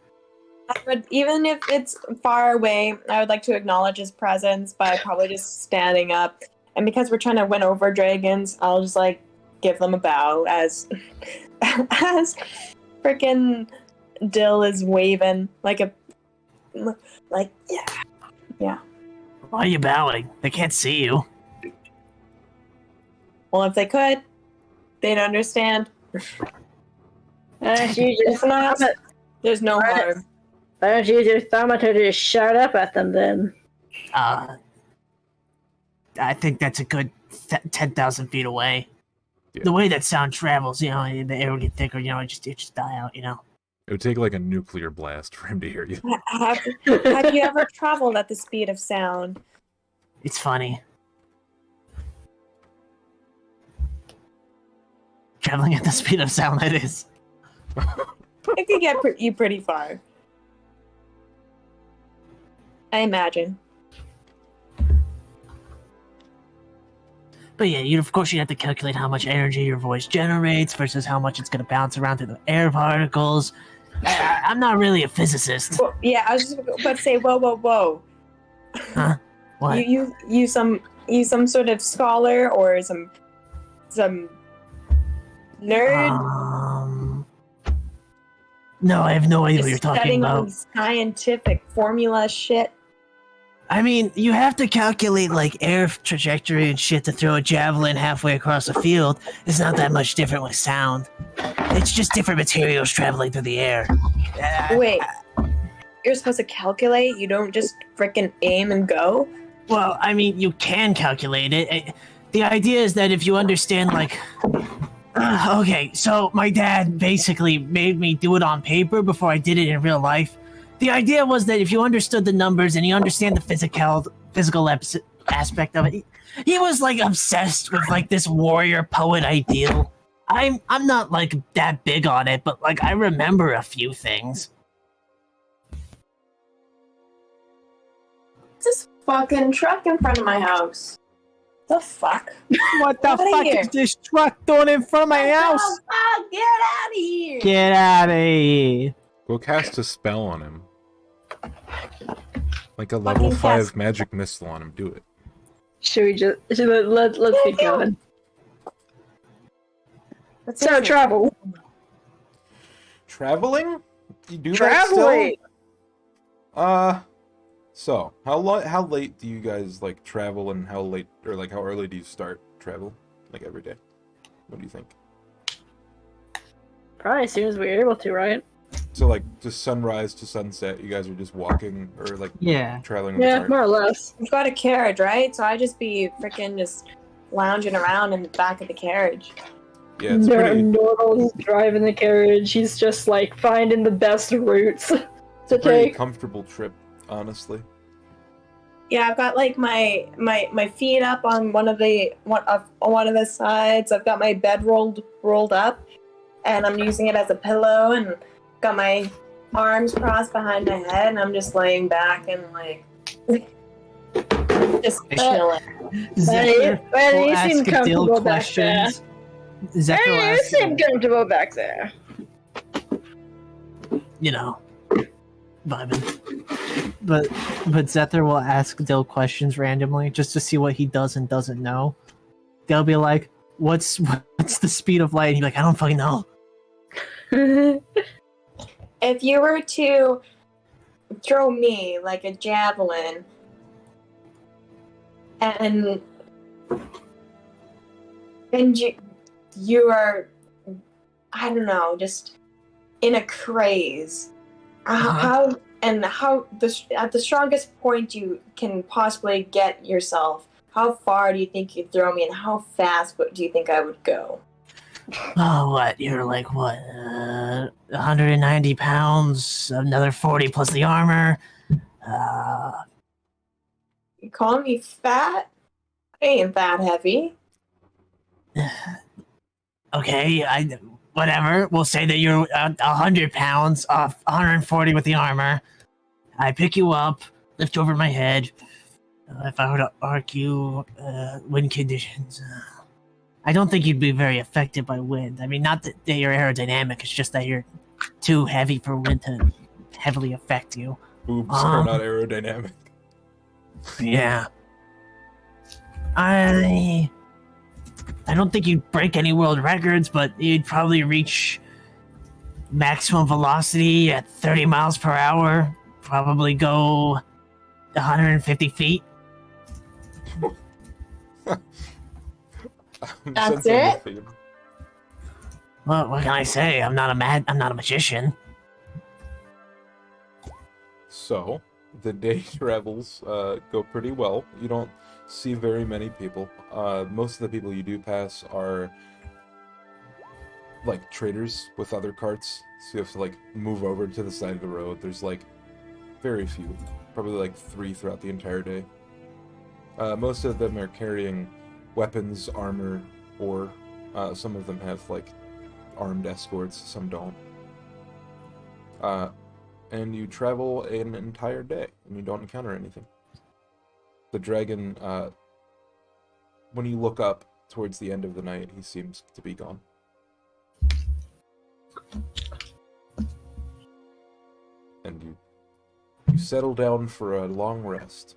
But even if it's far away, I would like to acknowledge his presence by probably just standing up. And because we're trying to win over dragons, I'll just like give them a bow as as freaking Dill is waving like yeah. Why are you bowing? They can't see you. Well, if they could, they'd understand. Why don't you just There's no harm. Why don't you just thumb it to just shout up at them then? I think that's a good 10,000 feet away. Yeah. The way that sound travels, the air will get thicker, it just die out, It would take like a nuclear blast for him to hear you. Have you ever traveled at the speed of sound? It's funny. Traveling at the speed of sound, it is. It could get you pretty far. I imagine. But yeah, of course you have to calculate how much energy your voice generates versus how much it's going to bounce around through the air particles. I'm not really a physicist. Well, yeah, I was just about to say, whoa. Huh? What? You some sort of scholar or some nerd? No, I have no idea what you're talking studying about. Scientific formula shit. I mean, you have to calculate like air trajectory and shit to throw a javelin halfway across a field. It's not that much different with sound. It's just different materials traveling through the air. Wait, you're supposed to calculate? You don't just frickin' aim and go? Well, I mean, you can calculate it. The idea is that if you understand, like... okay, so my dad basically made me do it on paper before I did it in real life. The idea was that if you understood the numbers and you understand the physical aspect of it, he was like obsessed with like this warrior poet ideal. I'm not like that big on it, but like I remember a few things. It's this fucking truck in front of my house. The fuck? What the Outta fuck here. is this truck doing in front of my house? Oh, get out of here! Get out of here. Go cast a spell on him. Like a level 5 magic missile on him. Do it. Should we just let's get going? So travel. Traveling? You do Traveling. that still? So how late do you guys like travel, and how late or like how early do you start travel? Like every day? What do you think? Probably as soon as we're able to, right? So like just sunrise to sunset, you guys are just walking or like Yeah. traveling with the Yeah, cart? more or less. You've got a carriage, right? So I just be freaking just lounging around in the back of the carriage. Yeah, it's pretty. Nordle's driving the carriage. He's just like finding the best routes to Pretty take. comfortable trip, honestly. Yeah, I've got like my feet up on one of the sides. I've got my bed rolled up, and I'm using it as a pillow, and got my arms crossed behind my head, and I'm just laying back and like just chilling. Zephyr Well, will you ask seem Dill comfortable back there. questions. Zephyr will You ask, seem comfortable back there. You know, vibing. but Zephyr will ask Dill questions randomly just to see what he does and doesn't know. They'll be like, "What's the speed of light?" And he'll be like, "I don't fucking know." If you were to throw me like a javelin and you are, I don't know, just in a craze, how at the strongest point you can possibly get yourself, how far do you think you'd throw me, and how fast do you think I would go? Oh, what? You're like, what? 190 pounds, another 40 plus the armor. You call me fat? I ain't that heavy. Okay, whatever. We'll say that you're 100 pounds off 140 with the armor. I pick you up, lift over my head. If I were to argue wind conditions, I don't think you'd be very affected by wind. I mean, not that you're aerodynamic, it's just that you're too heavy for wind to heavily affect you. Boobs are not aerodynamic. Yeah. I don't think you'd break any world records, but you'd probably reach maximum velocity at 30 miles per hour. Probably go 150 feet. I'm That's sensing it? the theme. Well, what can I say? I'm not a magician. So, the day travels go pretty well. You don't see very many people. Most of the people you do pass are like traders with other carts, so you have to like move over to the side of the road. There's like very few, probably like 3 throughout the entire day. Most of them are carrying weapons, armor, or some of them have like armed escorts, some don't. And you travel an entire day, and you don't encounter anything. The dragon, when you look up towards the end of the night, he seems to be gone. And you settle down for a long rest.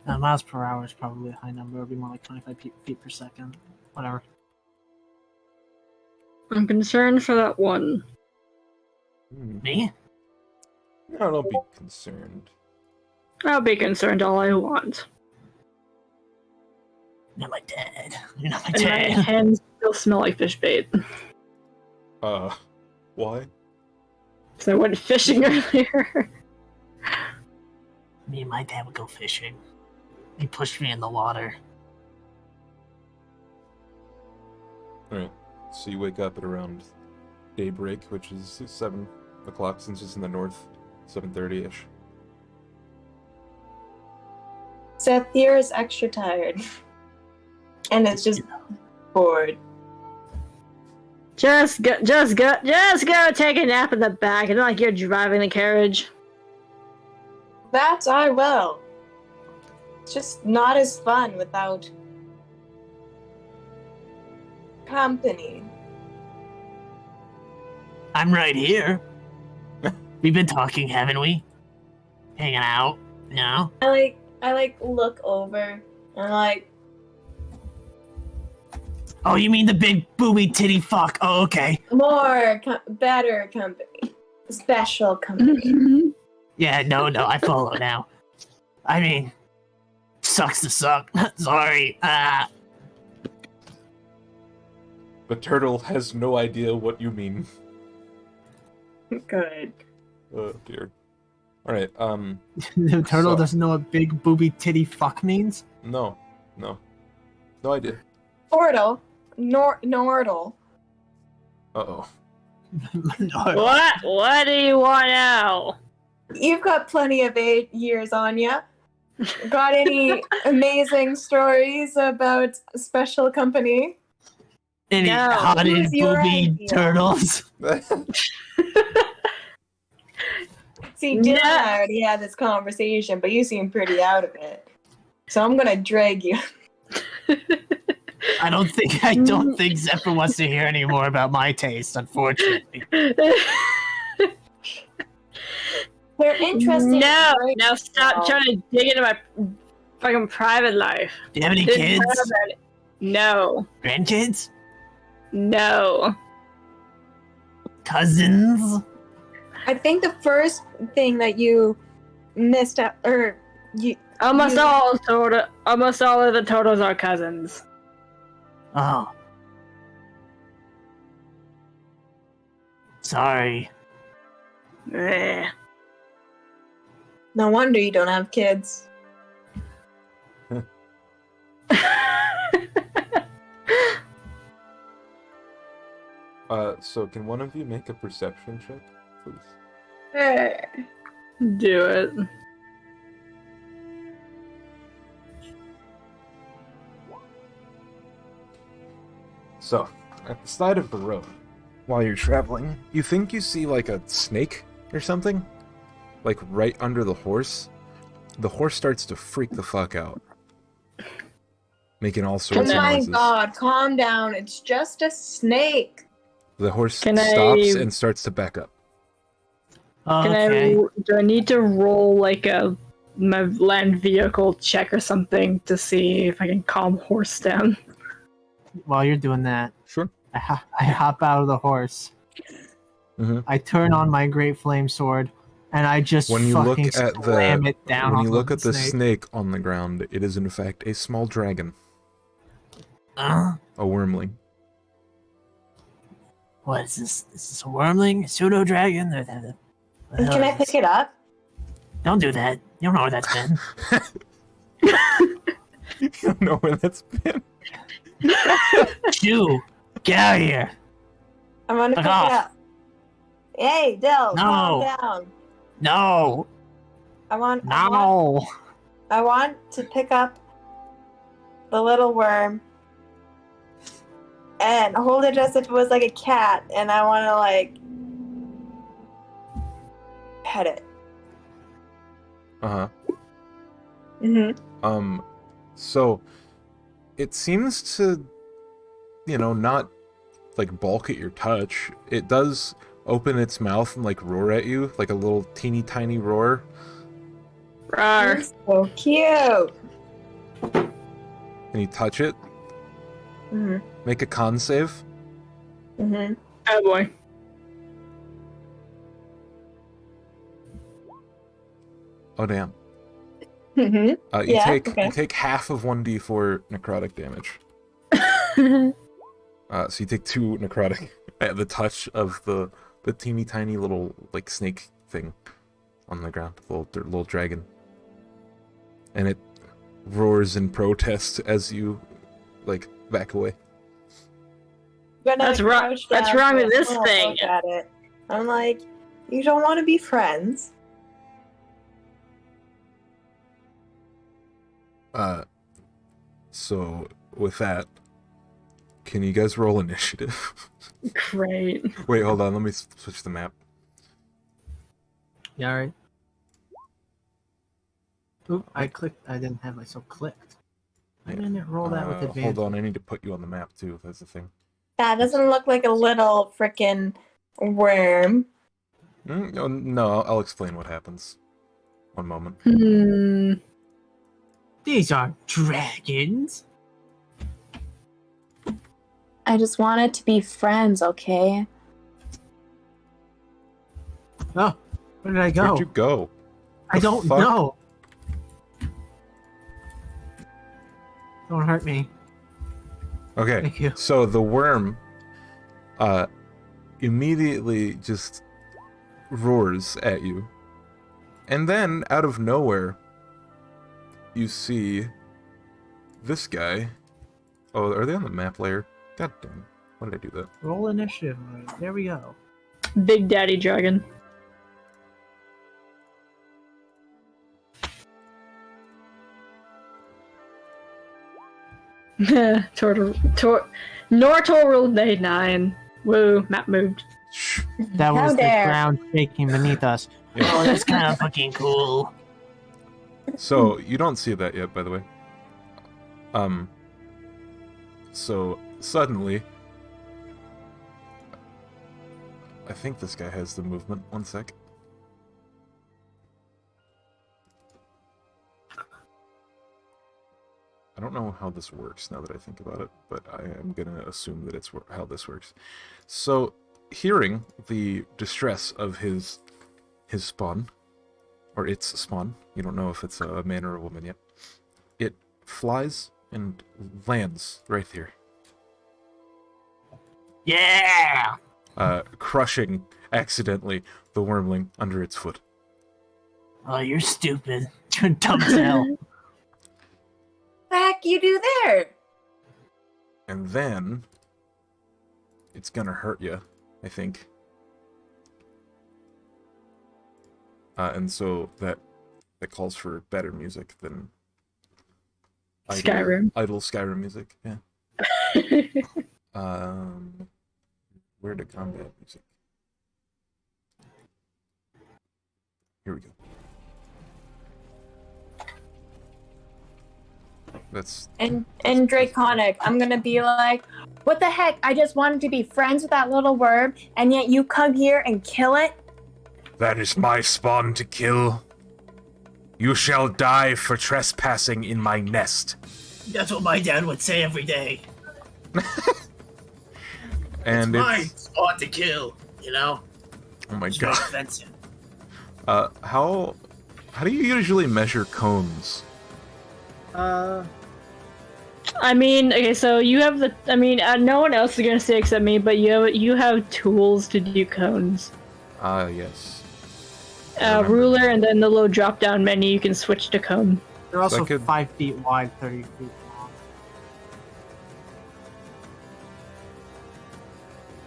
Miles per hour is probably a high number. It'll be more like 25 feet per second. Whatever. I'm concerned for that one. Me? No, don't be concerned. I'll be concerned all I want. You're my dad. You're not my And my dad. hands still smell like fish bait. Why? So I went fishing earlier. Me and my dad would go fishing. He pushed me in the water. Alright, so you wake up at around daybreak, which is 7 o'clock since it's in the north, 7:30-ish. Zephyr is extra tired. And it's just bored. Just go take a nap in the back. It's not like you're driving the carriage. That I will. It's just not as fun without company. I'm right here. We've been talking, haven't we? Hanging out, you know? I look over and like, Oh, you mean the big booby titty fuck? Oh, okay. better company. Special company. Yeah, no, I follow now. I mean, sucks to suck. Sorry. The turtle has no idea what you mean. Good. Oh dear. All right. The turtle So- doesn't know what big booby titty fuck means. No. No idea. Nordle. Nordle. Uh-oh. No. What do you want now? You've got plenty of 8 years on ya. Got any amazing stories about special company? Any No. hotted Who's your booby idea? turtles? See, Dylan No. and I already had this conversation, but you seem pretty out of it. So I'm gonna drag you. I don't think Zephyr wants to hear any more about my taste, unfortunately. We're interested. No, in now stop trying to dig into my fucking private life. Do you have any Didn't kids? care about it. No, Grandkids? no. Cousins? I think the first thing that you missed out, or you, Almost You- all of the totals are cousins. Oh. Sorry. Eh. no wonder you don't have kids. So can one of you make a perception check, please? Do it. So, at the side of the road, while you're traveling, you think you see like a snake or something? Like right under the horse? The horse starts to freak the fuck out. Making all Oh sorts of my noises. god, calm down. It's just a snake. The horse Can stops I- and starts to back up. Okay. Do I need to roll like my land vehicle check or something to see if I can calm horse down? While you're doing that, Sure. I hop out of the horse. Mhm. I turn on my great flame sword, and I just When you look fucking at slam it down. when on you look at the snake. snake on the ground, it is in fact a small dragon, Uh, a wormling. what is this? Is this a wormling? A pseudo dragon? Can I pick it up? Don't do that. You don't know where that's been. You don't know where that's been. Shoo! Get out of here! I'm gonna Fuck pick off. it up. Hey, Dill, No. calm down. No! I want No. I want to pick up the little worm and hold it as if it was like a cat, and I want to like pet it. Uh-huh. Mm-hmm. So it seems to, not like balk at your touch. It does open its mouth and like roar at you, like a little teeny tiny roar. Rar. So cute. And you touch it, Mm-hmm. make a con save. Mm-hmm. Oh boy. Oh damn. Mm-hmm. You Yeah, take okay. you take half of 1d4 necrotic damage. So you take 2 necrotic at the touch of the teeny tiny little like snake thing on the ground, little dragon, and it roars in protest as you like back away. That's wrong- that's wrong with this thing. Look at it. I'm like, you don't want to be friends. So with that, can you guys roll initiative? Great. Wait, hold on. Let me switch the map. Yeah, all right. Oop, I didn't have myself clicked. Why didn't it roll that with advantage? Hold on, I need to put you on the map too. That's the thing. That doesn't look like a little freaking worm. No, I'll explain what happens. One moment. Hmm. These are dragons. I just wanted to be friends, okay? Oh, where did I go? Where'd you go? I the don't fuck? know. Don't hurt me. Okay, Thank you. so the worm immediately just roars at you And then, out of nowhere, you see this guy. Oh, are they on the map layer? God damn. Why did I do that? Roll initiative. There we go. Big Daddy Dragon. Nortor rolled a 9. Woo, map moved. Shh. That How was the dare. ground shaking beneath us. Oh, that's kind of fucking cool. So, you don't see that yet, by the way. So, suddenly... I think this guy has the movement. One sec. I don't know how this works now that I think about it, but I am gonna assume that it's how this works. So, hearing the distress of his spawn, or its spawn, you don't know if it's a man or a woman yet, it flies and lands right here, Yeah! crushing accidentally the wormling under its foot. Oh, you're stupid. You're dumb as hell. What the heck you do there? And then it's gonna hurt you, I think. And so that calls for better music than Skyrim. idle Skyrim music. Yeah. Where to combat music? Here we go. That's And Draconic, I'm gonna be like, what the heck? I just wanted to be friends with that little worm, and yet you come here and kill it? That is my spawn to kill. You shall die for trespassing in my nest. That's what my dad would say every day. And Mine it's spawn to kill, you know? oh my It's god. not offensive. How do you usually measure cones? I mean, okay, so you have the. I mean, no one else is gonna say except me, but you have tools to do cones. Yes. I remember. Ruler, and then the little drop-down menu. You can switch to cone. They're also could- 5 feet wide, 30 feet long.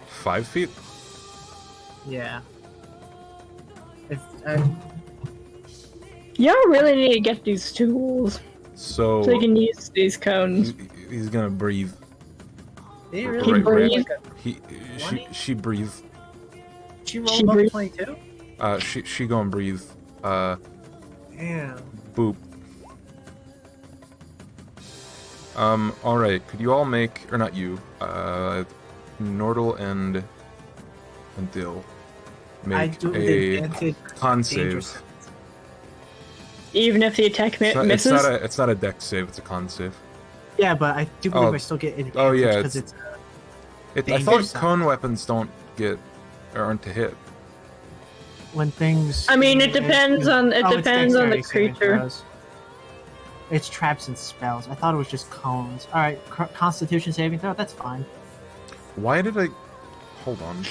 5 feet? Yeah. If You don't really need to get these tools, So so you can use these cones. he's gonna breathe. they Right, really right. breathe. He she breathe. She She rolled above breathed. 22. She gonna breathe. Damn. Boop. All right. Could you all make, or not you? Nordle and Dill I make do a advantage. con dangerous. save. Even if the attack It's misses. it's not a dex save. It's a con save. Yeah, but I do believe Oh. I still get advantage Oh, yeah, because it's I Danger thought side. cone weapons don't get or aren't to hit. when things. I mean, it depends on Oh, it's depends on the dexterity saving creature. throws. It's traps and spells. I thought it was just cones. All right, Constitution saving throw. That's fine. Why did I? Hold on.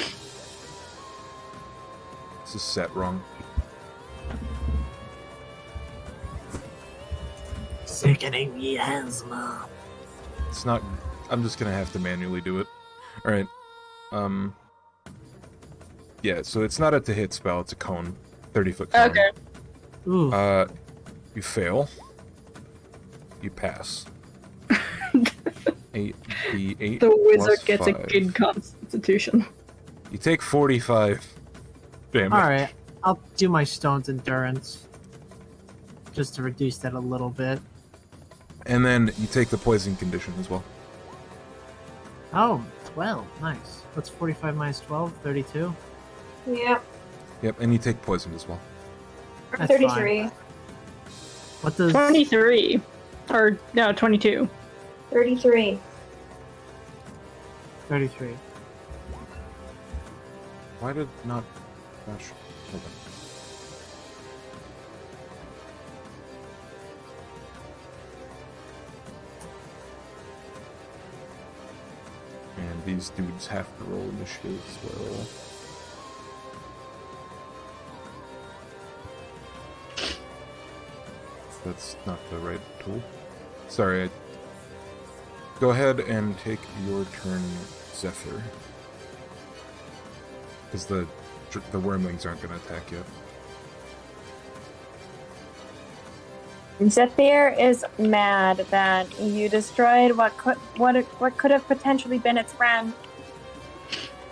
This is set wrong. Sickening me hands, Mom. It's not. I'm just gonna have to manually do it. All right. Yeah. So it's not a to hit spell. It's a cone. 30-foot cone. Okay. Ooh. You fail. You pass. 8d8. The wizard plus gets a 5. good constitution. You take 45 damage. All right, I'll do my stone's endurance, just to reduce that a little bit. And then you take the poison condition as well. Oh, 12. Nice. What's 45 minus 12? 32. Yep. Yep. And you take poison as well. That's 33. What does 23, or no, 22. 33. 33? Why did not? Gosh. Hold on. And these dudes have to roll initiative as well. that's not the right tool. Sorry. Go ahead and take your turn, Zephyr. Because the wormlings aren't going to attack yet. Zephyr is mad that you destroyed what could have potentially been its friend,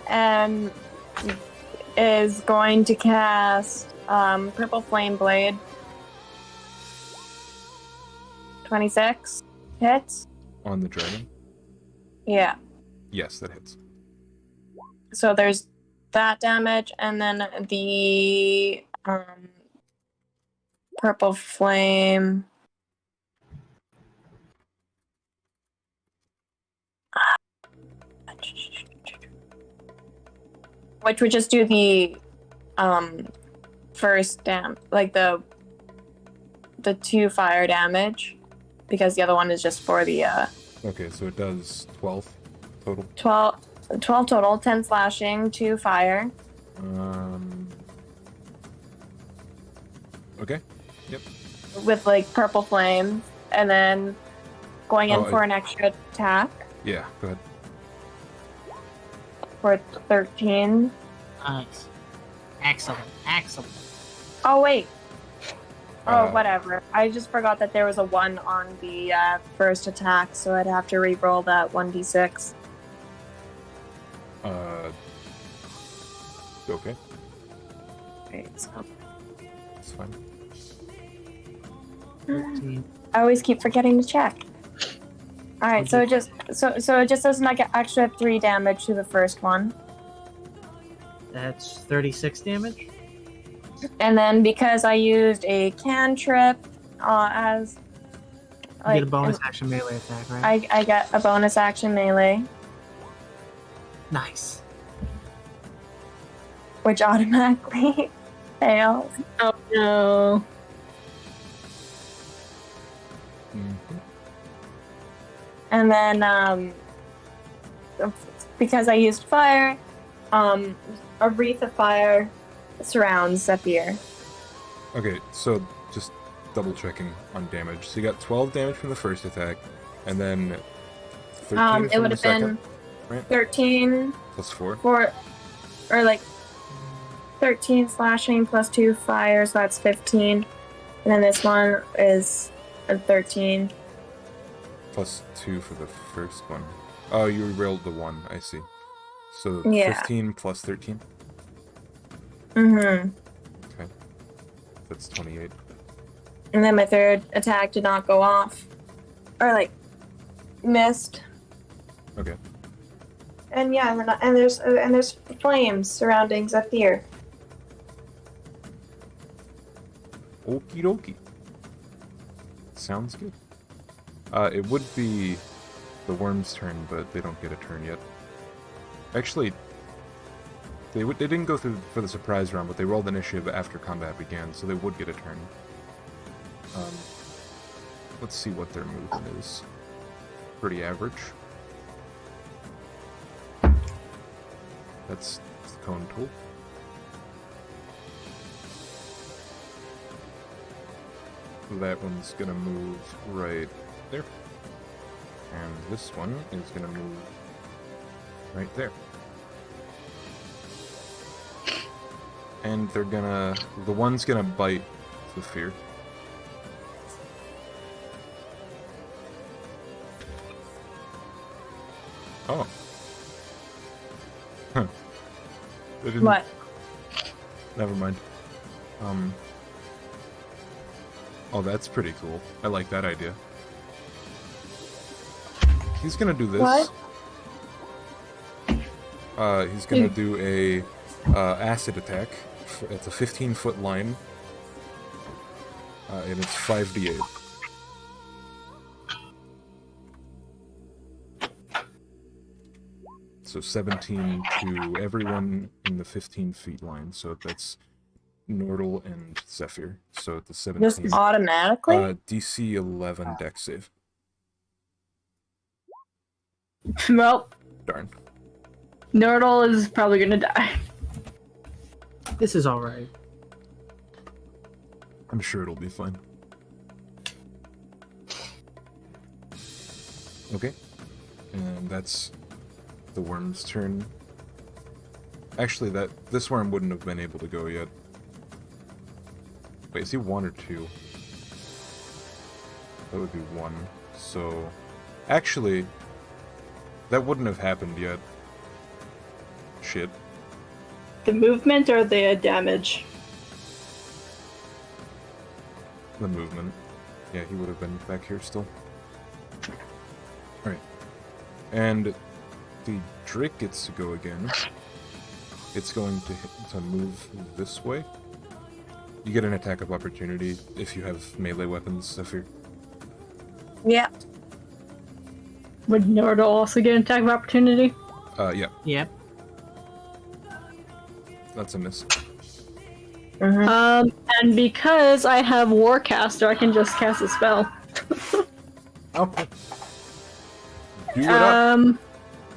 and is going to cast Purple Flame Blade. 26 hits. On the dragon? Yeah. Yes, that hits. So there's that damage, and then the Purple Flame. Which would just do the first like the 2 fire damage, because the other one is just for the Okay, so it does 12 total. 12 total, 10 slashing, 2 fire. Okay. Yep. With like purple flame, and then going in for an extra attack Yeah, go ahead. for 13. Nice. Excellent. Excellent. Oh wait. Oh, Uh, whatever. I just forgot that there was a 1 on the first attack, so I'd have to re-roll that 1d6. Okay. Right, so. It's fine. 13. I always keep forgetting to check. All right, so it just does like an extra 3 damage to the first one, That's 36 damage. and then because I used a cantrip as You get a bonus action melee attack, right? I get a bonus action melee, Nice. which automatically fails. Oh no. Mm-hmm. And then because I used fire, a wreath of fire surrounds Zephyr. Okay, so just double checking on damage. So you got 12 damage from the first attack, and then 13 It from would the have second, been right? 13 Plus 4. or like 13 slashing plus 2 fire, so that's 15. And then this one is a 13. Plus 2 for the first one. Oh, you rolled the 1, I see. So Yeah. 15 plus 13? Mm-hmm. Okay. That's 28. And then my third attack did not go off. Or like missed. Okay. And yeah, and there's flames surrounding Zephyr. Okie dokie. Sounds good. It would be the worm's turn, but they don't get a turn yet. Actually, they didn't go through for the surprise round, but they rolled initiative after combat began, so they would get a turn. Let's see what their movement is. Pretty average. That's the cone tool. That one's gonna move right there. And this one is gonna move right there. And they're gonna... the one's gonna bite Zephyr. Oh. Huh. They didn't... What? Never mind. Oh, that's pretty cool. I like that idea. He's gonna do this. What? He's gonna do a acid attack. It's a 15-foot line. And it's 5d8. So 17 to everyone in the 15 feet line. So that's Nordle and Zephyr. So it's a 17. Just automatically? DC 11 dex save. Well, Darn. Nordle is probably gonna die. This is alright. I'm sure it'll be fine. Okay. And that's the worm's turn. Actually, this worm wouldn't have been able to go yet. Wait, is he 1 or 2? That would be 1. So, actually, that wouldn't have happened yet. Shit. The movement or the damage? The movement. Yeah, he would have been back here still. Alright. And the Drake gets to go again. It's going to move this way. You get an attack of opportunity if you have melee weapons, Zephyr. Yeah. Would Nordal also get an attack of opportunity? Yeah, Yep. that's a miss. And because I have Warcaster, I can just cast a spell. Okay. Do it up.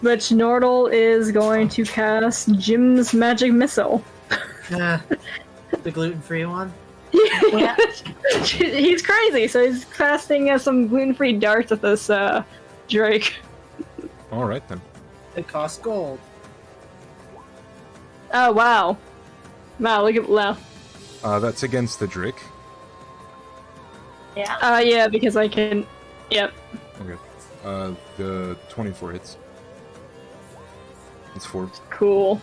Which Nordal is going to cast Jim's Magic Missile. The gluten-free one? Yeah. He's crazy, so he's casting some gluten-free darts at this Drake. Alright then. It costs gold. Oh, wow. Wow, look at left. That's against the Drake. Yeah. Yeah, because I can... Yep. Okay. The 24 hits. It's 4. Cool.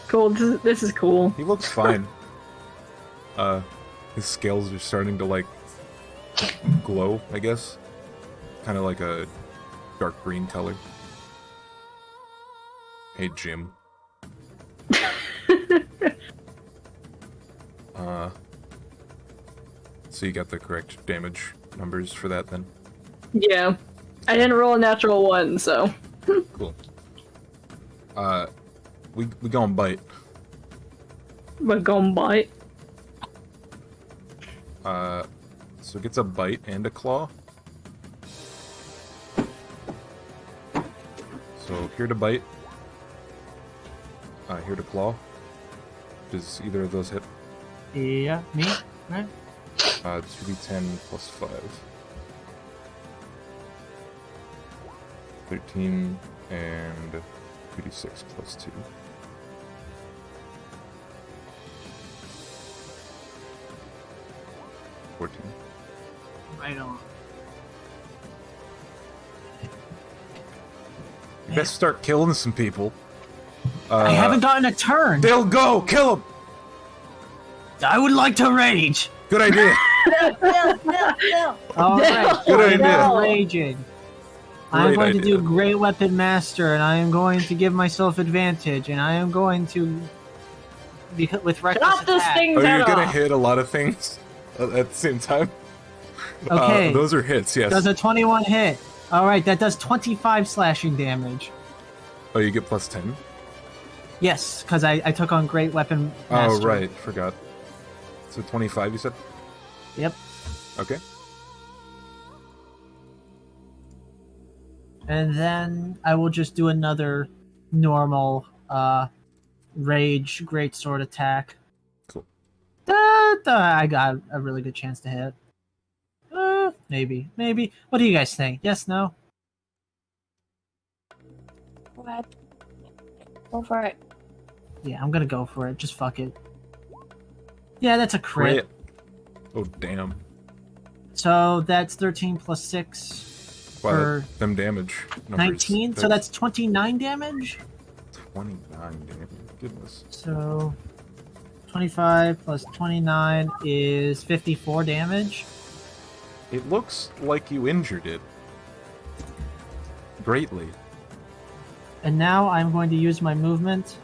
Cool, this is cool. He looks fine. His scales are starting to, like, glow, I guess. Kind of like a dark green color. Hey, Jim. So you got the correct damage numbers for that, then? Yeah. I didn't roll a natural 1, so... Cool. We gonna bite. We're gonna bite. So it gets a bite and a claw. So here to bite. Here to claw. Does either of those hit? Yeah, me? Right? 2d10 plus 5. 13 and 2d6 plus 2. 14. Right on. You best start killing some people. I haven't gotten a turn. They'll go! Kill them! I would like to rage. Good idea! All right. Good I idea. am raging. I'm Great going to idea. do Great Weapon Master, and I am going to give myself advantage, and I am going to with reckless Chop this attack. thing's Oh, head you're gonna off! hit a lot of things at the same time? Okay. Those are hits, yes. Does a 21 hit? All right, that does 25 slashing damage. Oh, you get plus 10? Yes, because I took on Great Weapon Master. Oh, right. Forgot. So 25, you said? Yep. Okay. And then I will just do another normal rage greatsword attack. Cool. I got a really good chance to hit. Maybe. What do you guys think? Yes, no? Go ahead. Go for it. Yeah, I'm gonna go for it. Just fuck it. Yeah, that's a crit. Oh, damn. So that's 13 plus 6 Wow, for them damage numbers. 19. So that's 29 damage? 29 damage. Goodness. So 25 plus 29 is 54 damage. It looks like you injured it. Greatly. And now I'm going to use my movement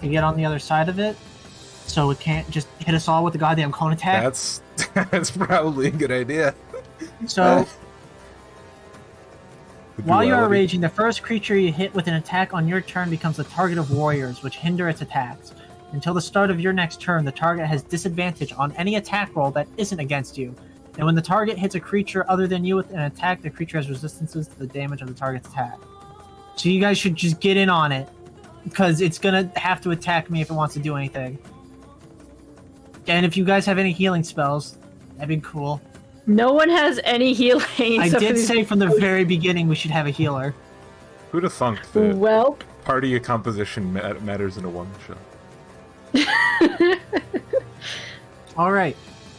to get on the other side of it, so it can't just hit us all with the goddamn cone attack. That's probably a good idea. So The while you are duality. raging, the first creature you hit with an attack on your turn becomes the target of warriors, which hinder its attacks. Until the start of your next turn, the target has disadvantage on any attack roll that isn't against you. And when the target hits a creature other than you with an attack, the creature has resistances to the damage of the target's attack. So you guys should just get in on it, because it's gonna have to attack me if it wants to do anything. And if you guys have any healing spells, that'd be cool. No one has any healing. I except for did these- say from the very beginning we should have a healer. Who'd have thunk that Well, party composition matters in a one shot? All right,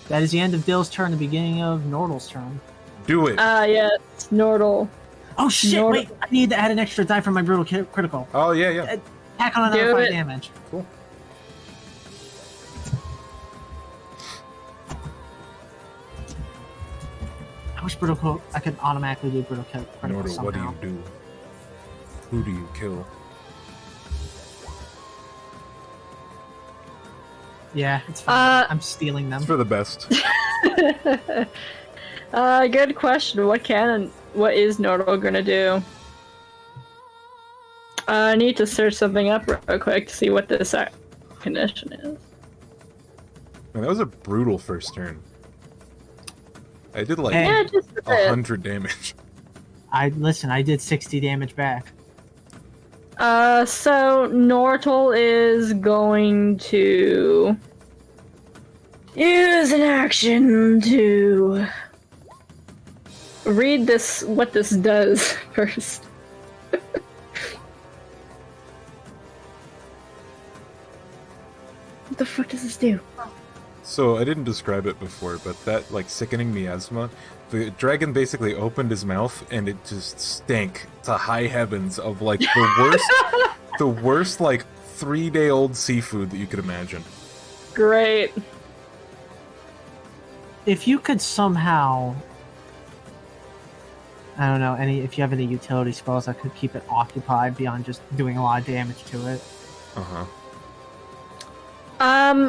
that is the end of Bill's turn. The beginning of Nordal's turn. Do it. yes, Nordal. Oh shit! Nord- Wait, I need to add an extra die for my brutal critical. Oh yeah. Tack on another Do 5 it. damage. Cool. I wish I could automatically do brutal critical Nordal, somehow. what do you do? Who do you kill? Yeah, it's fine. Uh, I'm stealing them. It's for the best. Good question. What is Nordal gonna do? I need to search something up real quick to see what this condition is. Man, that was a brutal first turn. I did like Hey. Yeah, just a bit. 100 damage. I did 60 damage back. So Nortal is going to use an action to read what this does first. What the fuck does this do? So I didn't describe it before, but that like sickening miasma, the dragon basically opened his mouth and it just stank to high heavens of like the worst like 3-day-old seafood that you could imagine. Great. If you could somehow, I don't know, if you have any utility spells that could keep it occupied beyond just doing a lot of damage to it. Uh-huh.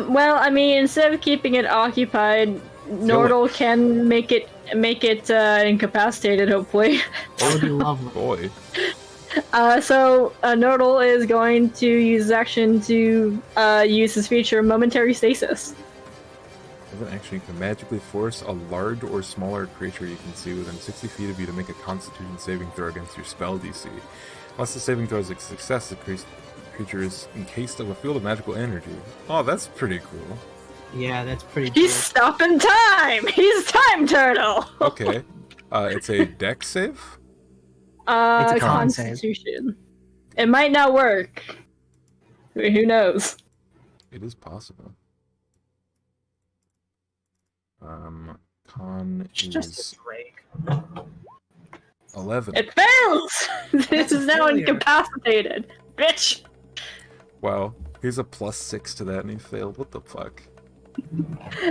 Well, I mean, instead of keeping it occupied, Nordal can make it incapacitated, hopefully. That would be lovely. Boy. So Nordal is going to use his action to use his feature Momentary Stasis. As an action, you can magically force a large or smaller creature you can see within 60 feet of you to make a Constitution saving throw against your spell DC. Unless the saving throw is a success, the creature is encased of a field of magical energy. Oh, that's pretty cool. Yeah, that's pretty He's cool. stopping time! He's Time Turtle! Okay. It's a dex save? It's a con save. Constitution. It might not work. Who knows? It is possible. Con It's just is a Drake. 11. It fails! This That's a is now failure. incapacitated. Bitch! Wow. Here's a +6 to that and he failed. What the fuck?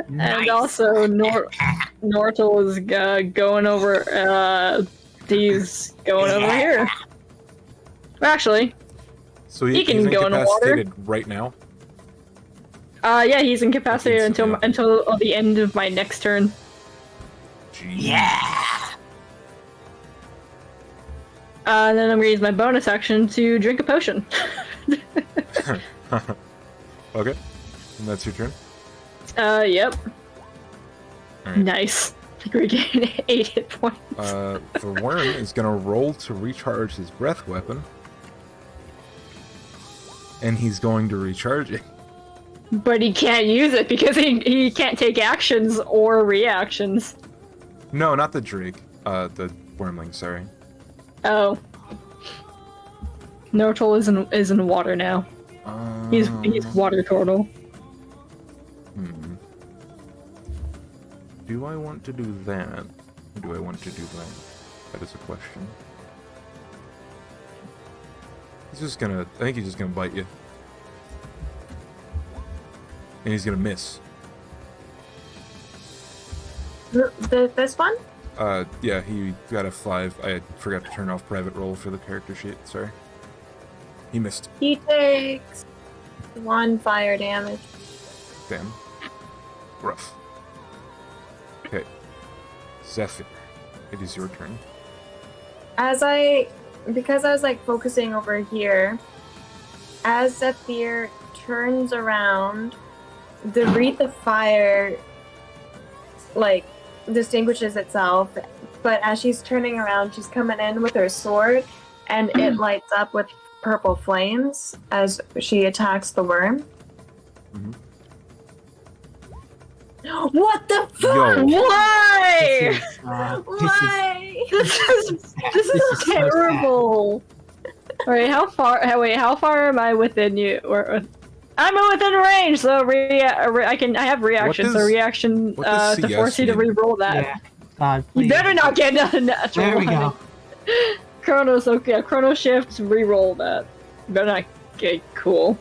And also, Nortal is going over, he's going over here. Actually, So He can he's go in the water. incapacitated right now? yeah, he's incapacitated so, yeah. until the end of my next turn. Jeez. And then I'm gonna use my bonus action to drink a potion. Okay. And that's your turn? Yep. Alright. Nice. Regain 8 hit points. The worm is gonna roll to recharge his breath weapon. And he's going to recharge it. But he can't use it because he can't take actions or reactions. No, not the Drake. The wormling, sorry. Oh. Nortal is in water now. He's water turtle. Hmm. Do I want to do that? Or do I want to do that? That is a question. He's just gonna... I think he's just gonna bite you. And he's gonna miss. This one? Yeah, he got a 5. I forgot to turn off private roll for the character sheet, sorry. He missed. He takes 1 fire damage. Damn. Rough. Okay. Zephyr, it is your turn. Because I was like focusing over here, as Zephyr turns around, the wreath of fire like distinguishes itself, but as she's turning around, she's coming in with her sword, and it lights up with purple flames as she attacks the worm. Mhm. What the fuck? Yo, Why? Why? This is so sad. terrible. Wait, how far am I within you? I'm within range, so I have reaction, does- so reaction what does to CS force you to mean? re-roll that. Yeah. God, You please. better not get a natural There we one. go. Chronos, okay, Chrono Shift, re-roll that. You better not get cool.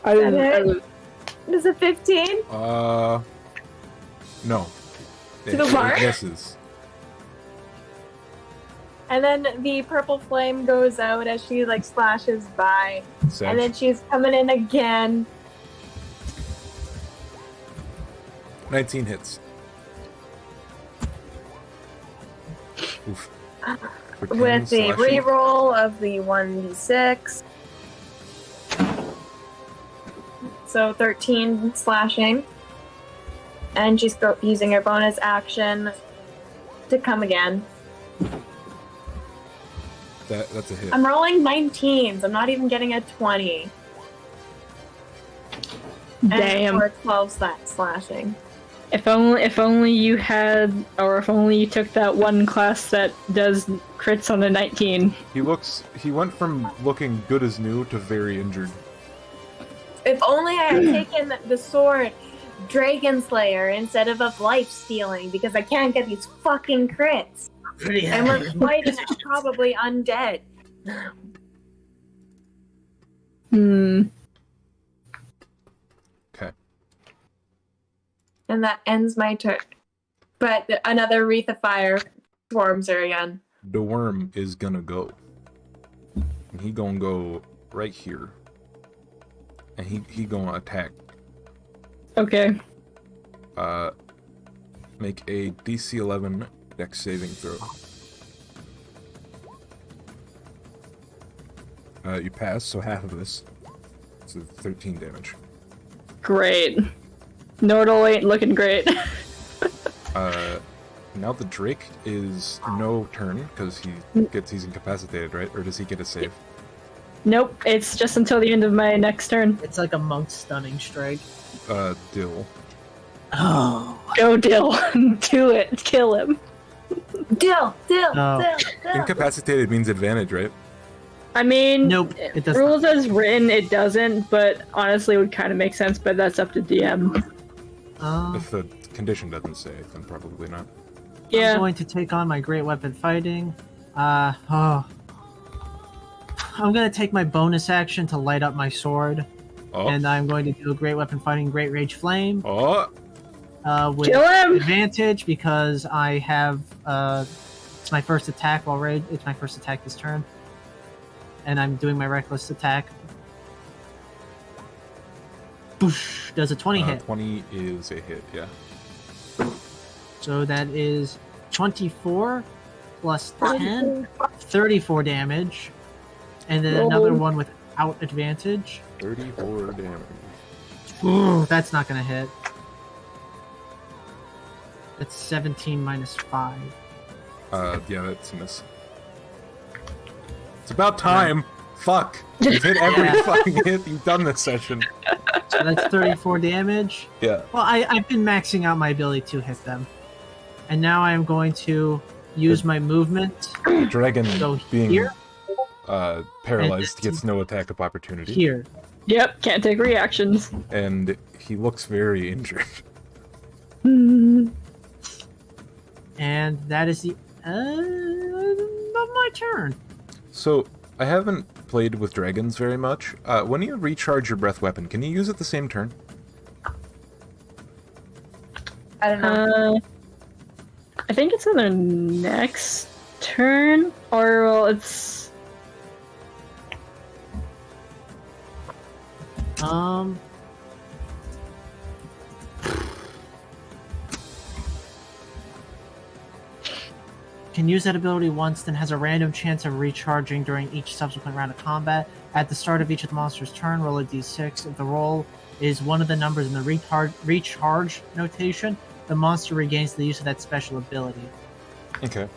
I Is that didn't. it? Is it 15? no. To the mark? Misses. And then the purple flame goes out as she like slashes by. Sag. And then she's coming in again. 19 hits. Oof. For 10 With the slashing. reroll of the 1d6. So 13 slashing. And she's using her bonus action to come again. That's a hit. I'm rolling 19s. I'm not even getting a 20. Damn. And for 12 slashing. If only you had, or if only you took that one class that does crits on a 19. He went from looking good as new to very injured. If only I had taken the sword Dragon Slayer instead of life stealing, because I can't get these fucking crits. And we're fighting probably undead. Okay. And that ends my turn. But another wreath of fire swarms her again. The worm is gonna go. And he gonna go right here. And he gonna attack. Okay. Make a DC 11 Dex saving throw. You pass, so half of this. So 13 damage. Great. Nordal ain't looking great. Now the Drake is no turn, because he's incapacitated, right? Or does he get a save? Nope, it's just until the end of my next turn. It's like a monk's stunning strike. Dill. Oh, Go, Dill. Do it. Kill him. Dill. No. Incapacitated means advantage, right? I mean, Nope, it does rules as written, it doesn't, but honestly, it would kind of make sense, but that's up to DM. If the condition doesn't say, then probably not. I'm Yeah. going to take on my Great Weapon Fighting. I'm going to take my bonus action to light up my sword. Oh. And I'm going to do a Great Weapon Fighting Great Rage Flame. Oh. With Kill him! advantage because I have it's my first attack already. It's my first attack this turn, and I'm doing my reckless attack. Boosh! Does a 20 hit? 20 is a hit, yeah. So that is 24 plus 10, 34 damage, and then another one without advantage. 34 damage. Ooh, that's not gonna hit. That's 17 minus 5. Yeah, that's a miss. It's about time. Fuck. You've hit every Yeah. fucking hit you've done this session. So that's 34 damage. Yeah. Well, I've been maxing out my ability to hit them. And now I am going to use my movement Dragon So being here? paralyzed And- gets no attack of opportunity. here. Yep, can't take reactions. And he looks very injured. And that is the of my turn. So, I haven't played with dragons very much. When you recharge your breath weapon, can you use it the same turn? I don't know. I think it's on their next turn, or well, it's Can use that ability once, then has a random chance of recharging during each subsequent round of combat. At the start of each of the monster's turn, roll a d6. If the roll is one of the numbers in the recharge notation, the monster regains the use of that special ability. Okay.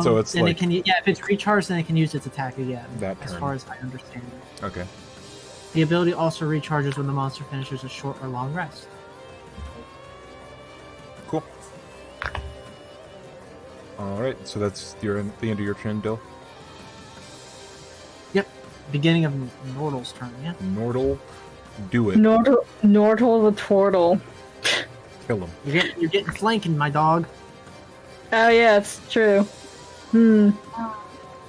So it's then like it can, yeah, if it's recharged, then it can use its attack again. that As turn. far as I understand it. Okay. The ability also recharges when the monster finishes a short or long rest. Alright, so that's the end of your turn, Dill. Yep. Beginning of Nordle's turn, yeah. Nordle, do it. Nordle the Turtle. Kill him. You're getting flanking, my dog. Oh yeah, it's true.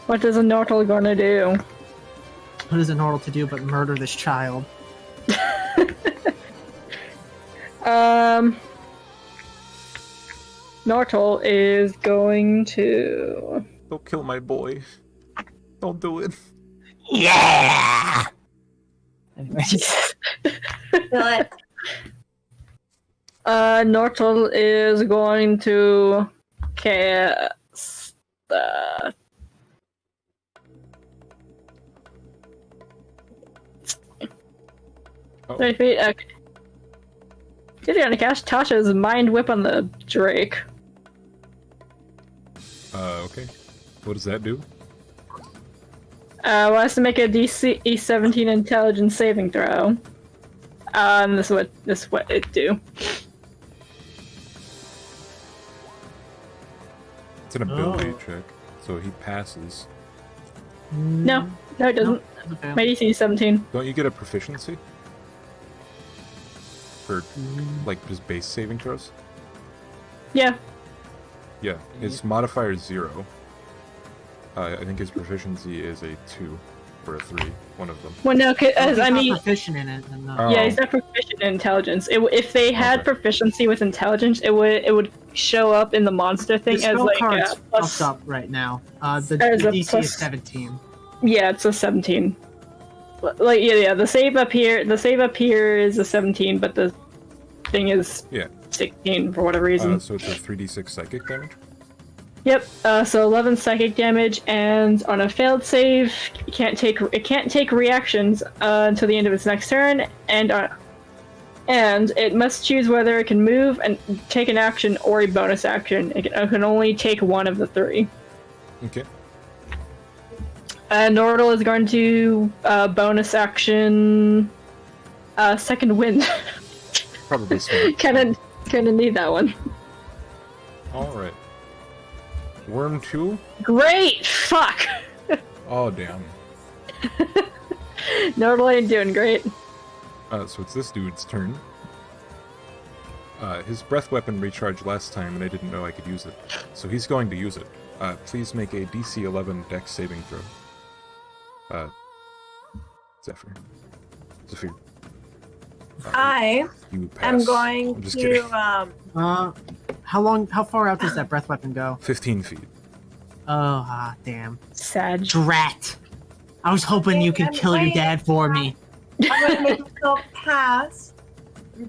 What is a Nortle gonna do? What is a Nordle to do but murder this child? Nortle is going to... Don't kill my boy. Don't do it. Yeah. Anyway. Kill it. Nortle is going to cast... 30 feet, okay. He's gonna cast Tasha's Mind Whip on the Drake. Okay. What does that do? Wants to make a DC 17 Intelligence saving throw. This is what it do. It's an ability check, so he passes. No, it doesn't. Okay. My DC is 17. Don't you get a proficiency? For, like, just base saving throws? Yeah. Yeah, his modifier is 0. I think his proficiency is a 2 or a 3, one of them. Well, no, He's I not mean, proficient in it. And, Oh. yeah, he's not proficient in intelligence. If they had Okay. proficiency with intelligence, it would show up in the monster thing the as spell like card's plus. fucked up right now. The As a DC plus- is 17. Yeah, it's a 17. Like yeah. The save up here is a 17, but the thing is Yeah. 16 for whatever reason. So it's a 3d6 psychic damage? Yep. So 11 psychic damage, and on a failed save, it can't take reactions until the end of its next turn, and it must choose whether it can move and take an action or a bonus action. It can only take one of the three. Okay. Nordle is going to bonus action second wind. Probably smart. kind of need that one. Alright. Worm 2? Great. Fuck. Oh, damn. Nordle ain't doing great. So it's this dude's turn. His breath weapon recharged last time, and I didn't know I could use it. So he's going to use it. Please make a DC 11 Dex saving throw. Zephyr. I You pass. am going I'm just kidding. to How far out does that breath weapon go? 15 feet. Oh, damn. Sad. Drat. I was hoping you could kill your dad for me. I'm gonna make myself pass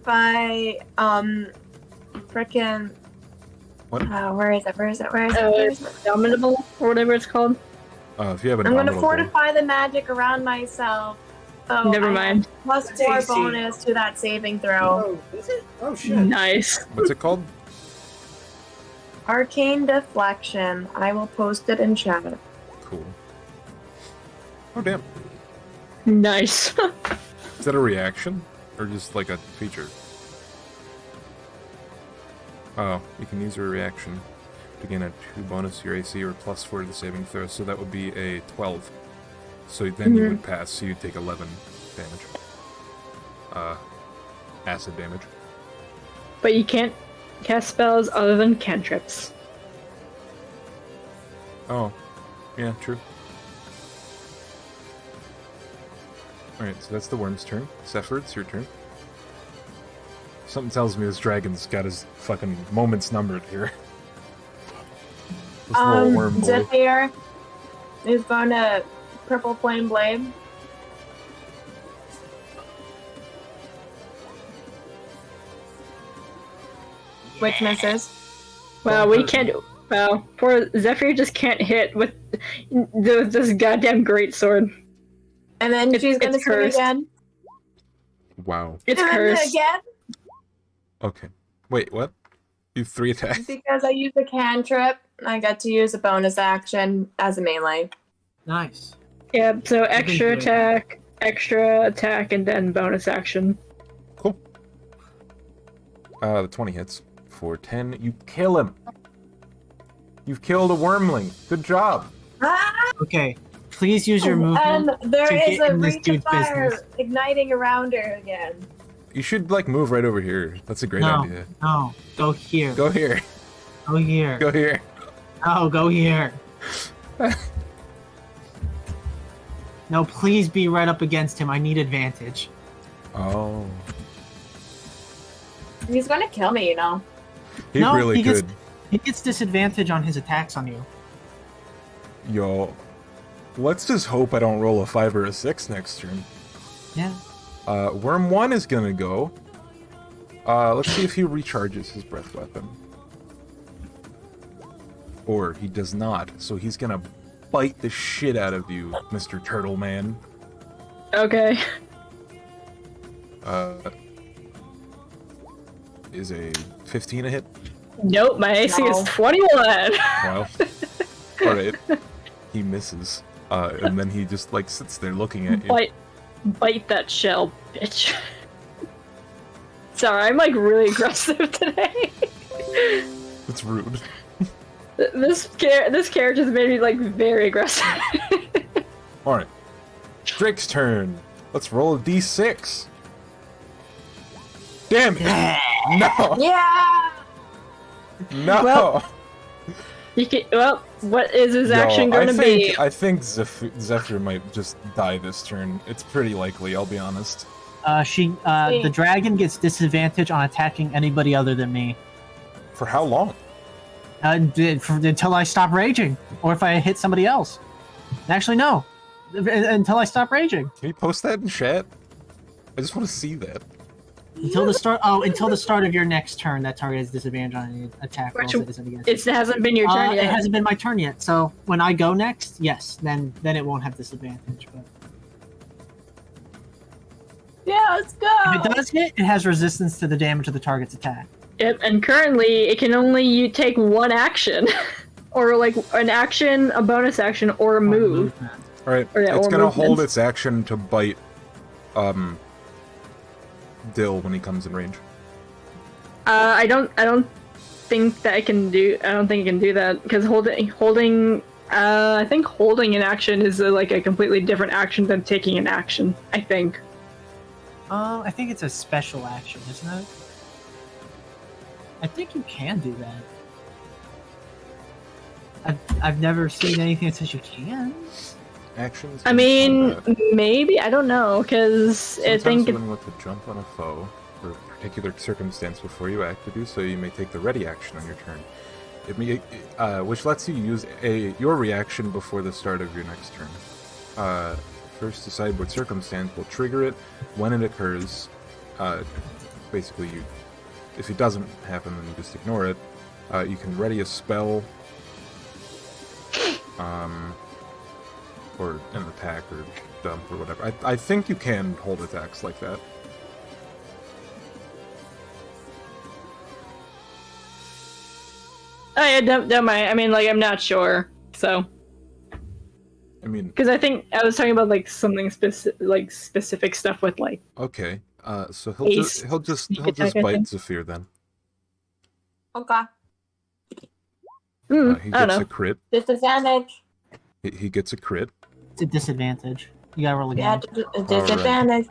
by frickin' What? where is it? Dominable or whatever it's called. If you have an I'm gonna abominable- fortify the magic around myself. So Never I mind. have plus 4 bonus to that saving throw. Oh, is it? Oh shit. Nice. What's it called? Arcane deflection. I will post it in chat. Cool. Oh, damn. Nice. Is that a reaction? Or just like a feature? Oh, you can use your reaction to gain a 2 bonus to your AC or plus 4 to the saving throw, so that would be a 12. So then you would pass, so you'd take 11 damage. Acid damage. But you can't cast spells other than cantrips. Oh, yeah, true. Alright, so that's the worm's turn. Zephyr, it's your turn. Something tells me this dragon's got his fucking moments numbered here. This little worm boy. Zephyr is gonna purple flame blade. Which misses. Well, we can't. Well, poor Zephyr just can't hit with this goddamn great sword. And then It's- she's gonna it's swing cursed. again. Wow. It's And then cursed. again Okay. Wait, what? You have 3 attacks? because I used a cantrip. I got to use a bonus action as a melee. Nice. Yeah. So been extra doing attack, and then bonus action. Cool. The 20 hits. For 10, you kill him. You've killed a wormling. Good job. Ah! Okay, please use your movement. And there to is get a in this reach of dude's fire business. igniting around her again. You should like move right over here. That's a great No, idea. no, go here. Go here. Go here. Go here. No, go here. No, please be right up against him. I need advantage. Oh. He's gonna kill me, you know. He No, really he gets- could. He gets disadvantage on his attacks on you. Yo. Let's just hope I don't roll a 5 or a 6 next turn. Yeah. Worm 1 is gonna go. Let's see if he recharges his breath weapon. Or he does not, so he's gonna bite the shit out of you, Mr. Turtle Man. Okay. Is a 15 a hit? Nope, my AC No. is 21. Well, alright. He misses. And then he just, like, sits there looking at you. Bite that shell, bitch. Sorry, I'm like really aggressive today. It's rude. This character's made me like very aggressive. Alright. Drake's turn. Let's roll a d6. Damn it! No! Yeah! No! Well, what is his action Yo, going to be? I think Zephyr might just die this turn. It's pretty likely, I'll be honest. The dragon gets disadvantage on attacking anybody other than me. For how long? Until I stop raging, or if I hit somebody else. Actually, no. Until I stop raging. Can you post that in chat? I just want to see that. Until the start. Oh, until the start of your next turn, that target has disadvantage on any attack rolls that isn't against. It hasn't been your turn It yet. hasn't been my turn yet. So when I go next, yes, then it won't have disadvantage. But Yeah, let's go! if it does hit, it has resistance to the damage of the target's attack. Yep, and currently it can only take one action, or like an action, a bonus action, or a move. Alright, Or, yeah, it's or gonna hold movement. its action to bite, Dill when he comes in range. I don't think that I can do. I don't think it can do that because holding. I think holding an action is like a completely different action than taking an action. I think. I think it's a special action, isn't it? I think you can do that. I've never seen anything that says you can. Actions. I in mean, combat. maybe I don't know because I Sometimes think when with a jump on a foe, for a particular circumstance before you act to do so, you may take the ready action on your turn. Which lets you use your reaction before the start of your next turn. First, decide what circumstance will trigger it. When it occurs, basically, if it doesn't happen, then you just ignore it. You can ready a spell, or an attack, or dump, or whatever. I think you can hold attacks like that. oh yeah, don't mind. I mean, like I'm not sure. So I mean, because I think I was talking about like something specific stuff with like. okay. So Ace, he'll just sneak attack, I bite think. Zephyr then. Okay. He I gets don't know. a crit. Disadvantage. He gets a crit. It's a disadvantage. You gotta roll Yeah, again. disadvantage.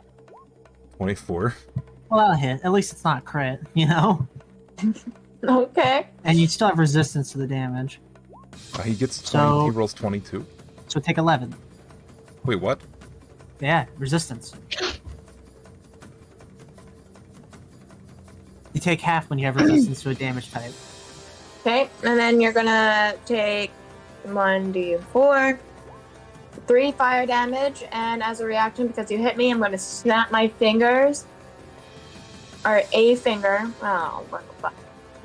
24. Well, that'll hit. At least it's not crit, you know? Okay. And you still have resistance to the damage. He gets 20. So- He rolls 22. So take 11. Wait, what? Yeah, resistance. You take half when you have resistance to a damage type. Okay, and then you're gonna take 1d4, 3 fire damage, and as a reaction, because you hit me, I'm gonna snap my fingers. Or a finger. Oh, what the fuck.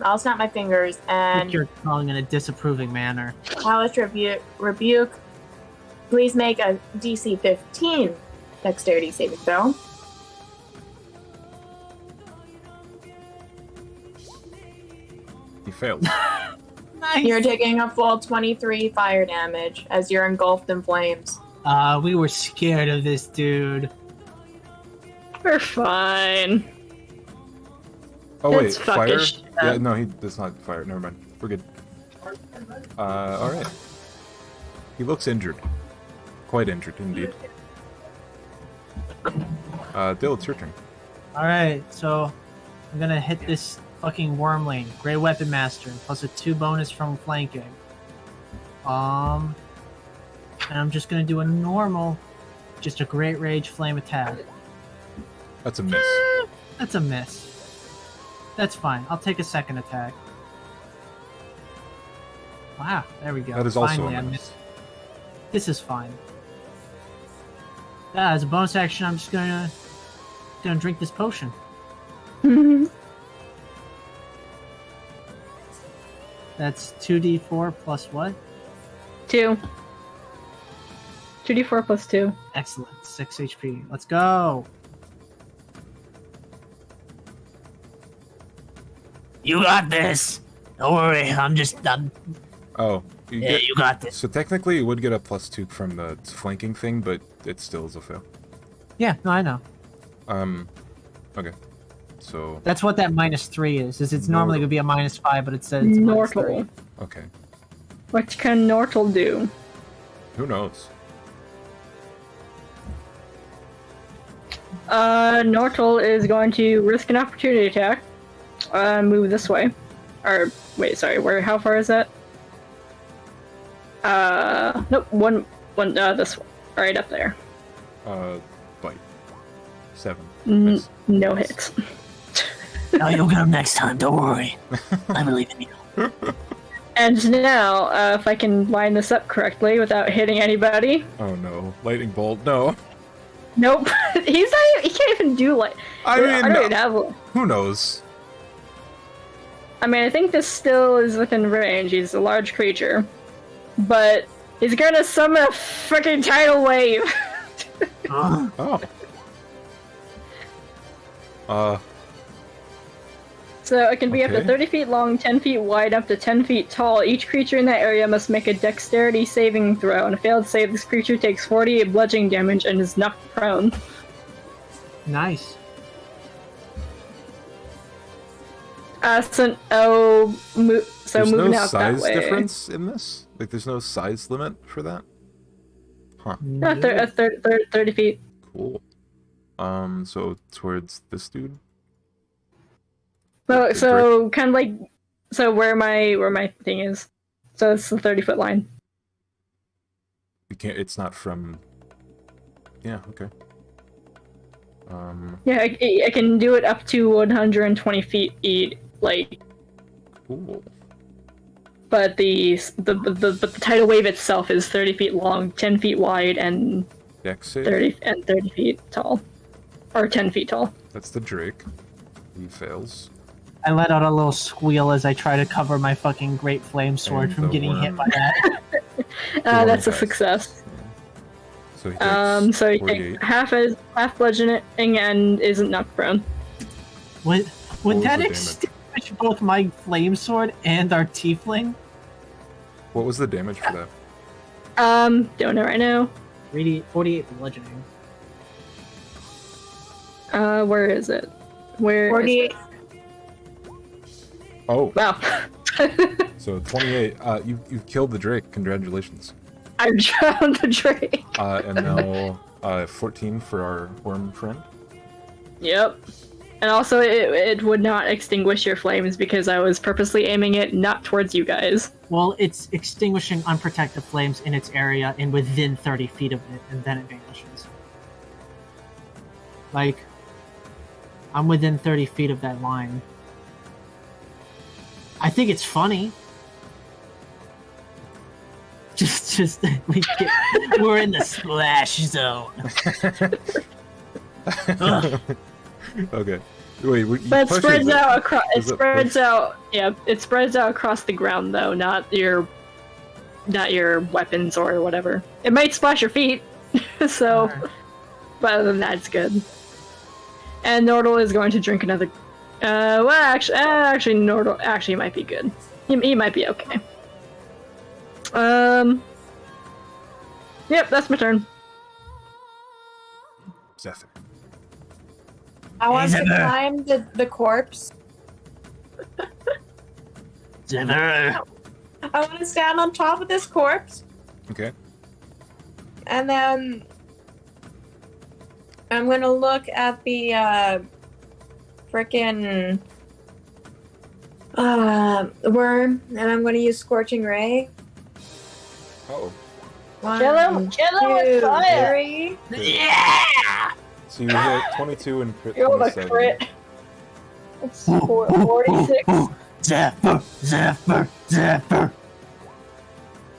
I'll snap my fingers Which and you're calling in a disapproving manner. hellish rebuke. Please make a DC 15 dexterity saving throw. He failed. Nice! You're taking a full 23 fire damage as you're engulfed in flames. We were scared of this dude. We're fine. Oh wait, It's fire? fuckish. Yeah, no, he does not fire. Never mind. We're good. Alright. He looks injured. Quite injured, indeed. Dill, it's your turn. Alright, so I'm gonna hit this fucking Wormling, Grey Weapon Master, plus a 2 bonus from flanking. And I'm just gonna do a normal, just a Great Rage Flame attack. That's a miss. That's a miss. That's fine. I'll take a second attack. Wow, there we go. That is also Finally, a I miss. missed. This is fine. Yeah, as a bonus action, I'm just gonna drink this potion. That's 2d4 plus what? 2. 2d4 plus 2. Excellent. 6 HP. Let's go. You got this. Don't worry. I'm Oh, yeah, you got this. So technically, you would get a +2 from the flanking thing, but it still is a fail. Yeah, no, I know. Okay. So, That's what that -3 is. It's normally gonna be a -5, but it says it's Nortle. okay. What can Nortle do? Who knows? Nortle is going to risk an opportunity attack. Move this way. Or, wait, sorry, how far is that? Nope, this one. Right up there. Bite. 7. No Miss. hits. No, you'll get him next time. Don't worry. I believe in you. And now, if I can line this up correctly without hitting anybody. Oh no. Lightning bolt, no. Nope. He can't even do I don't mean, even have one. who knows? I mean, I think this still is within range. He's a large creature. But he's gonna summon a freaking tidal wave. Oh. So it can be up to Okay. 30 feet long, 10 feet wide, up to 10 feet tall. Each creature in that area must make a dexterity saving throw. On a failed save, this creature takes 40 bludgeoning damage and is knocked prone. Nice. So There's moving no out that size way. difference in this? Like, there's no size limit for that? Huh. 30 feet. Cool. So towards this dude? So, The so kind of like, so where my thing is. So it's the 30-foot line. You can't, it's not from... Yeah, okay. Yeah, I can do it up to 120 feet, Cool. but the tidal wave itself is 30 feet long, 10 feet wide, and Dex save? 30 feet tall, or 10 feet tall. That's the Drake. He fails. I let out a little squeal as I try to cover my fucking Great Flame Sword And from the getting hit worm. by that. That's a guys. success. So he takes So you 48. take half bludgeoning and isn't knocked prone. Would was that the damage? extinguish both my Flame Sword and our Tiefling? What was the damage for that? Don't know right now. 48 bludgeoning. Where is it? Where? 48. Oh, Wow. so 28. You've killed the Drake. Congratulations. I drowned the Drake. And now 14 for our worm friend. Yep. And also, it would not extinguish your flames because I was purposely aiming it not towards you guys. Well, it's extinguishing unprotected flames in its area and within 30 feet of it, and then it vanishes. Like, I'm within 30 feet of that line. I think it's funny. We're in the splash zone. Okay. Wait, you But it pushes spreads it. out across. It Does it spreads push? out. Yeah, it spreads out across the ground though, not your weapons or whatever. It might splash your feet, so. Alright. But other than that, it's good. And Nordle is going to drink another. Well, actually, Nordle actually might be good. He might be okay. Yep, that's my turn. Zephyr. I want to Zephyr. climb the corpse. Zephyr, I want to stand on top of this corpse, Okay. and then I'm gonna look at the frickin' worm, and I'm gonna use Scorching Ray. Oh. Kill him with fire. 3. Yeah! So you hit 22 and crit You're the 27. crit. It's 46. Zephyr! Zephyr! Zephyr!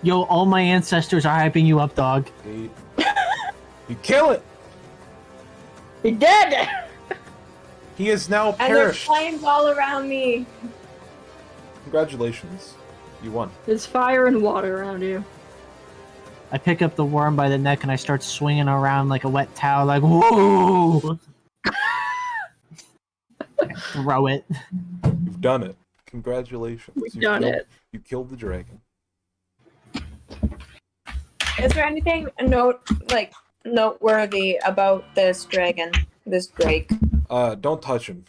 Yo, all my ancestors are hyping you up, dog. 8. You kill it! He dead! He is now And there's perished. flames all around me. Congratulations. You won. There's fire and water around you. I pick up the worm by the neck and I start swinging around like a wet towel, like, whoa! I throw it. You've done it. Congratulations. We've done it. You killed the dragon. Is there anything noteworthy about this dragon, this Drake? Don't touch him.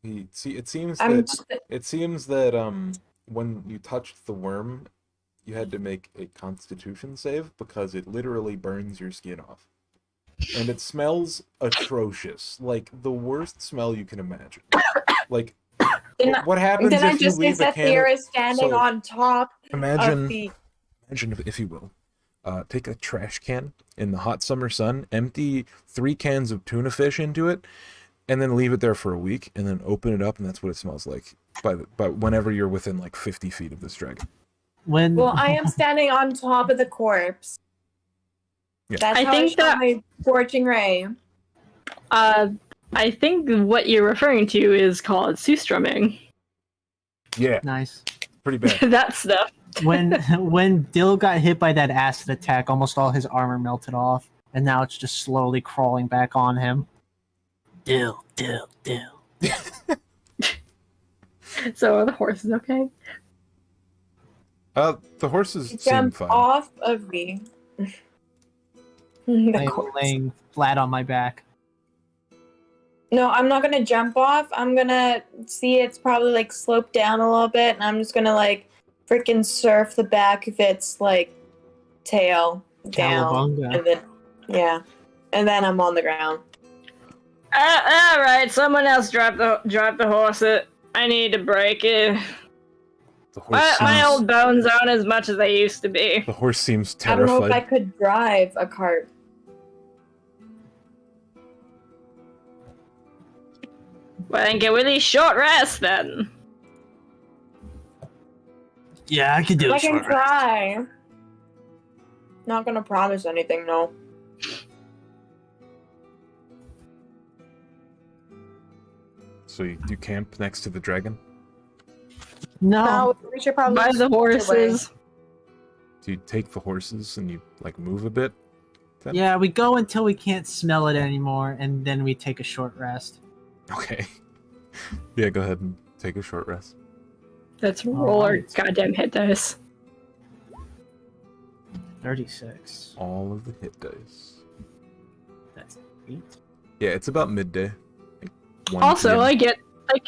It seems I'm that when you touched the worm, you had to make a Constitution save because it literally burns your skin off, and it smells atrocious, like the worst smell you can imagine. Like, what happens Then I if you just leave think a that Thea can? is standing So, on top Imagine. of the. Imagine, if you will, take a trash can in the hot summer sun, empty 3 cans of tuna fish into it, and then leave it there for a week, and then open it up, and that's what it smells like by whenever you're within like 50 feet of this dragon. When Well, I am standing on top of the corpse. Yeah. That's I how think I show that- my Scorching Ray. I think what you're referring to is called Seustrumming. Yeah, nice. pretty bad. That stuff. When Dill got hit by that acid attack, almost all his armor melted off, and now it's just slowly crawling back on him. Dill, dill, dill. So are the horses okay? The horses seem Jump fine. off of me. I The am corpse. laying flat on my back. No, I'm not gonna jump off. I'm gonna see it's probably like sloped down a little bit, and I'm just gonna like freaking surf the back of its like tail down, Cowabunga. and then and then I'm on the ground. All right, someone else drive the horse. I need to break it. The horse, My seems, old bones aren't as much as they used to be. the horse seems I don't know if I terrified. could drive a cart. Well, then get with these short rests then. Yeah, I could do I it can short rest. try. Not gonna promise anything, no. So you camp next to the dragon? No. No, we should probably By just the move away. horses. Do you take the horses and you like move a bit? Then? Yeah, we go until we can't smell it anymore, and then we take a short rest. Okay. Yeah, go ahead and take a short rest. Let's roll our Alright. goddamn hit dice. 36. All of the hit dice. That's 8. Yeah, it's about midday. Like 1 Also, PM. I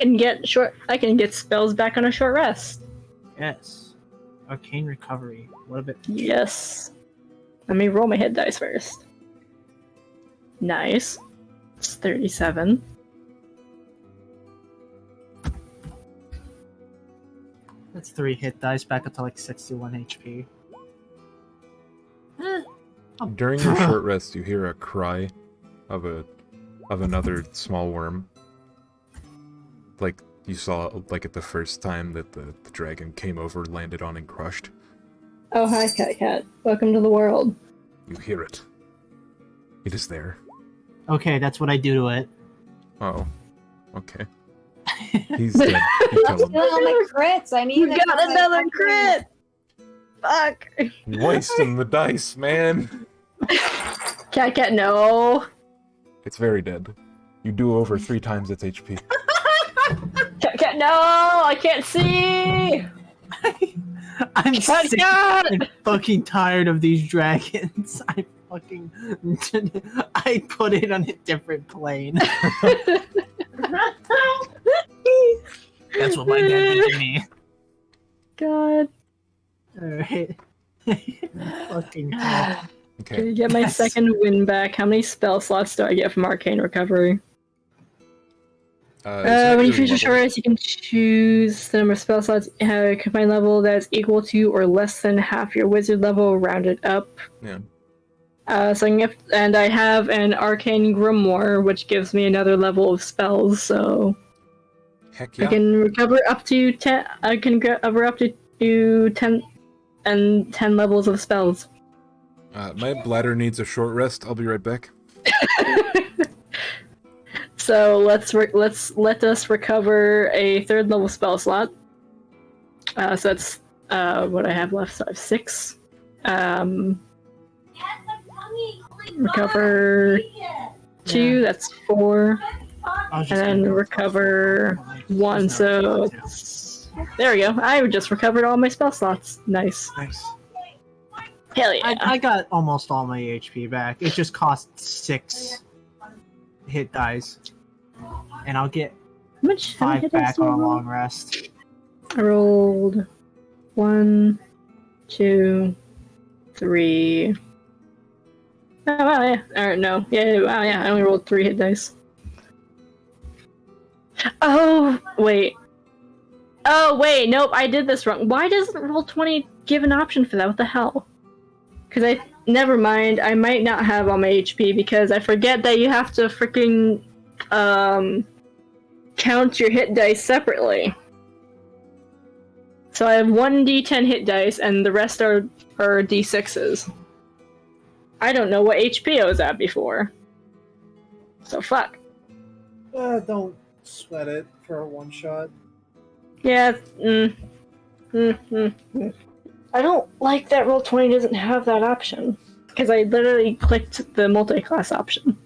can get spells back on a short rest. Yes. Arcane recovery. What a bit. Yes. Let me roll my hit dice first. Nice. It's 37. That's 3 hit dice back up to like 61 HP. During your short rest, you hear a cry of another small worm. Like you saw, like at the first time that the dragon came over, landed on, and crushed. Oh, hi, Cat Cat. Welcome to the world. You hear it. It is there. Okay, that's what I do to it. Oh, okay. He's dead. You kill him. Still on the crits. I need You to got get my another fucking- crit! Fuck! Wasting the dice, man. Cat Cat, no! It's very dead. You do over 3 times its HP. Cat Cat, no! I can't see! I'm Cat sick Cat! and fucking tired of these dragons. I fucking I put it on a different plane. That's what my dad did to me. God. Alright. Fucking hell. Okay. Can I get my Yes. second win back? How many spell slots do I get from Arcane Recovery? Is that When you your finish your short level? rest, you can choose the number of spell slots combined level that is equal to or less than half your wizard level, rounded up. Yeah. So I can get, and I have an Arcane Grimoire, which gives me another level of spells. So Heck I yeah. can recover up to 10. I can recover up to 10 and 10 levels of spells. My bladder needs a short rest. I'll be right back. So let us recover a third level spell slot. So that's what I have left. So I have 6. Recover 2. That's 4, I was and just then gonna go recover with 1. There's no So reason to. it's, there we go. I just recovered all my spell slots. Nice. Nice. Hell yeah. I got almost all my HP back. It just cost 6 hit dice. And I'll get How much? How many 5 hit dice back do I on a roll? long rest. I rolled 1, 2, 3. Oh wow, yeah. Or no, yeah, wow, yeah. I only rolled 3 hit dice. Oh wait. Oh wait, nope. I did this wrong. Why doesn't Roll20 give an option for that? What the hell? Because I never mind. I might not have all my HP because I forget that you have to freaking count your hit dice separately. So I have 1d10 hit dice, and the rest are d6s. I don't know what HP I was at before. So fuck. Don't sweat it for a one shot. Yeah. I don't like that Roll20 doesn't have that option. Because I literally clicked the multi-class option.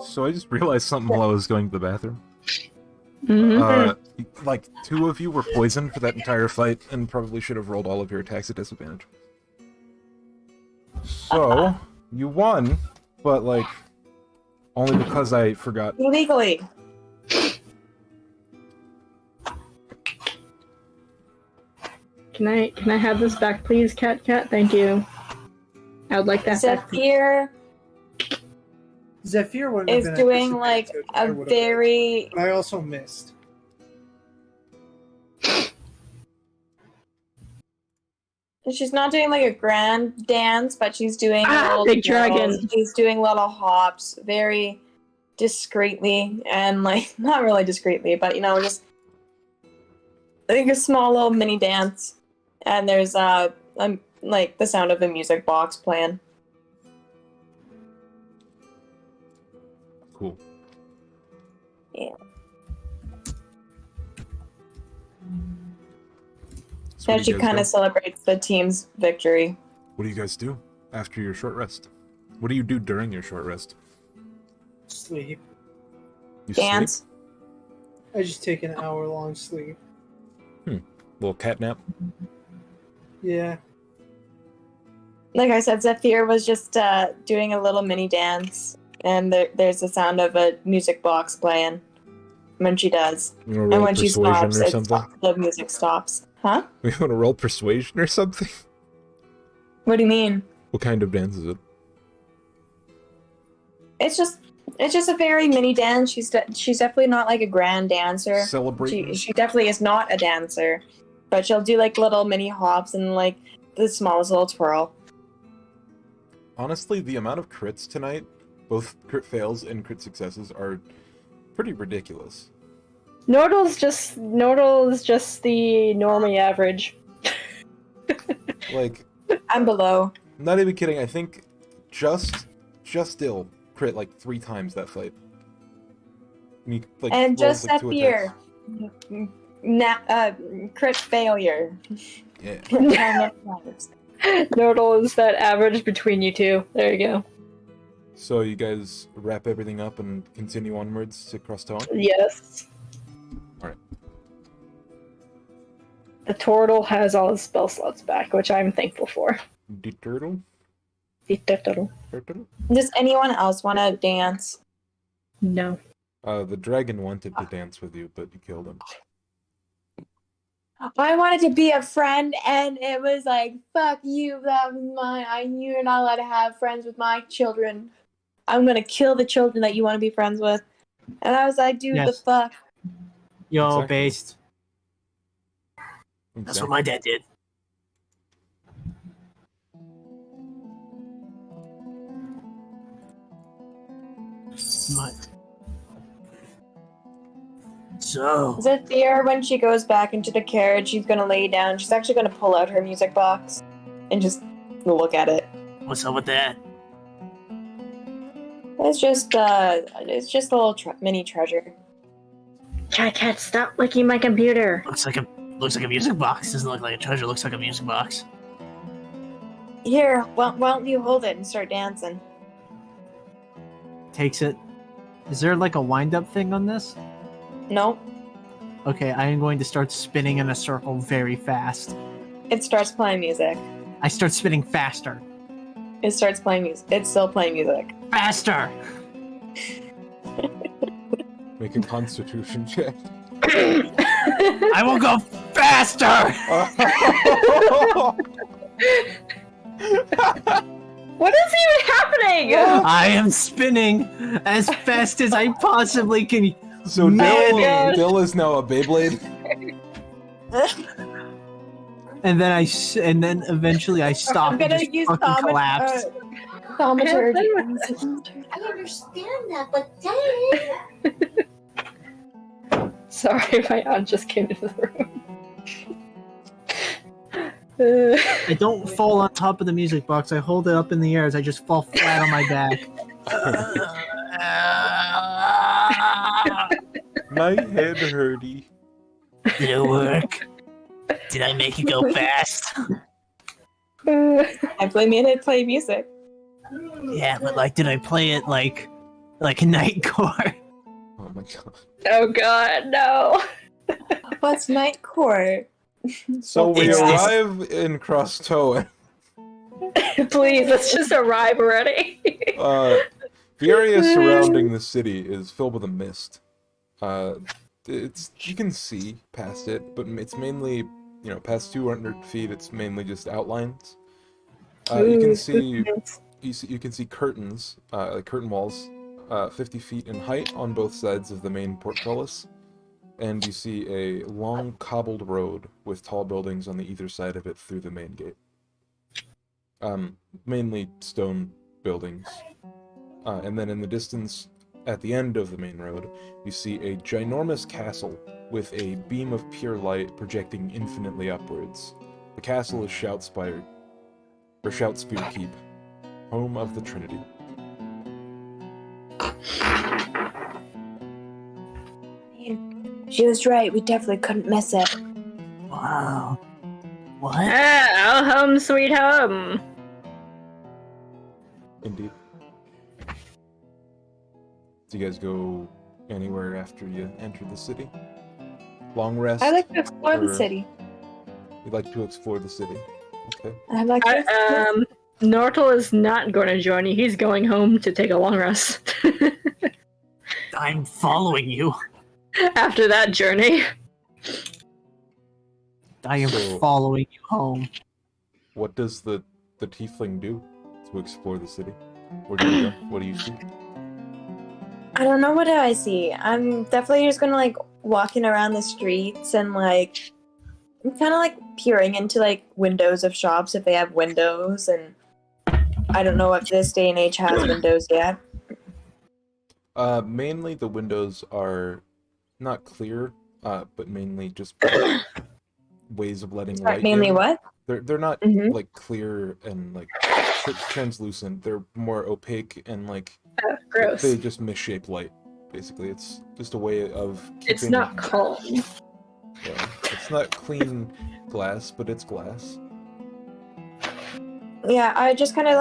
So I just realized something while I was going to the bathroom. Mm-hmm. Like 2 of you were poisoned for that entire fight, and probably should have rolled all of your attacks at disadvantage. So you won, but like only because I forgot. Illegally. Can I have this back, please, Cat? Thank you. I would like that back. Zephyr Zephyr wouldn't have is been at doing like disadvantage. I a would've- very But I also missed. she's not doing like a grand dance, but she's doing little big twirls. dragon. She's doing little hops very discreetly, and like not really discreetly, but you know, just like a small little mini dance. And there's like the sound of the music box playing. Cool. Yeah. So what And do she you guys kind do? of celebrates the team's victory. What do you guys do after your short rest? What do you do during your short rest? Sleep. You Dance. I just take an hour long sleep. sleep? Little cat nap? Yeah. Like I said, Zephyr was just doing a little mini dance, and there's the sound of a music box playing when she does. You wanna And roll when she persuasion stops, or something? the music stops. Huh? You want to roll persuasion or something? What do you mean? What kind of dance is it? It's just a very mini dance. She's definitely not like a grand dancer. Celebrating? She definitely is not a dancer, but she'll do like little mini hops and like the smallest little twirl. Honestly, the amount of crits tonight, both crit fails and crit successes, are pretty ridiculous. Nordle's just the normie average. Like, I'm below. not even kidding, I think just still crit like 3 times that fight. And, he, like, And rolls, just like, 2 Zephyr. attacks. Crit failure. Yeah. Nordle is that average between you two. There you go. So you guys wrap everything up and continue onwards to cross town? Yes. Alright. The turtle has all his spell slots back, which I'm thankful for. The turtle? The turtle. Turtle? Does anyone else want to dance? No. The dragon wanted to dance with you, but you killed him. I wanted to be a friend, and it was like, fuck you, that was mine. You're not allowed to have friends with my children. I'm gonna kill the children that you want to be friends with. And I was like, dude, Yes. the fuck? Yo, Exactly. based. That's what my dad did. My... So, Zephyr, when she goes back into the carriage, she's gonna lay down. She's actually gonna pull out her music box and just look at it. what's up with that? It's just a little mini treasure. Cat, stop licking my computer. Looks like a music box. Doesn't look like a treasure. Looks like a music box. Here, why don't you hold it and start dancing? Takes it. Is there like a wind-up thing on this? No, Okay, I am going to start spinning in a circle very fast. it starts playing music. I start spinning faster. It starts playing music. It's still playing music. Faster! Make a constitution check. I will go faster! What is even happening? I am spinning as fast as I possibly can. So Man. Dill is now a Beyblade. And then eventually I stop I'm and gonna just use fucking collapse. thaumaturgy. I understand that, but dang. Sorry, my aunt just came into the room. I don't fall on top of the music box. I hold it up in the air as I just fall flat on my back. My head hurty. Did it work? Did I make it go fast? I made it play music. Yeah, but like, did I play it like Nightcore? Oh my god. Oh god, no. What's night court? So we It's- arrive in Crostoa. Please, let's just arrive already. The area surrounding the city is filled with a mist. You can see past it, but it's mainly, past 200 feet. It's mainly just outlines. You can see curtains, like curtain walls, 50 feet in height on both sides of the main portcullis, and you see a long cobbled road with tall buildings on either side of it through the main gate. Mainly stone buildings. And then in the distance, at the end of the main road, you see a ginormous castle with a beam of pure light projecting infinitely upwards. The castle is Shoutspire Keep, home of the Trinity. She was right. We definitely couldn't miss it. Wow. What? Oh, home sweet home. Indeed. Do you guys go anywhere after you enter the city? Long rest? I like to explore the or- city. You'd like to explore the city. Okay. I like to. Nortle is not going to join you. He's going home to take a long rest. I'm following you. After that journey. I am So- following you home. What does the tiefling do to explore the city? Where do you go? What do you see? I don't know, what do I see? I'm definitely just gonna walking around the streets and I'm kind of peering into windows of shops if they have windows, and I don't know if this day and age has windows yet. Mainly the windows are not clear, but mainly just ways of letting light Mainly in. what? They're not Mhm. clear and translucent. They're more opaque and Gross. they just misshape light. Basically, it's just a way of keeping. It's not calm. Yeah, it's not clean glass, but it's glass. Yeah, I just kind of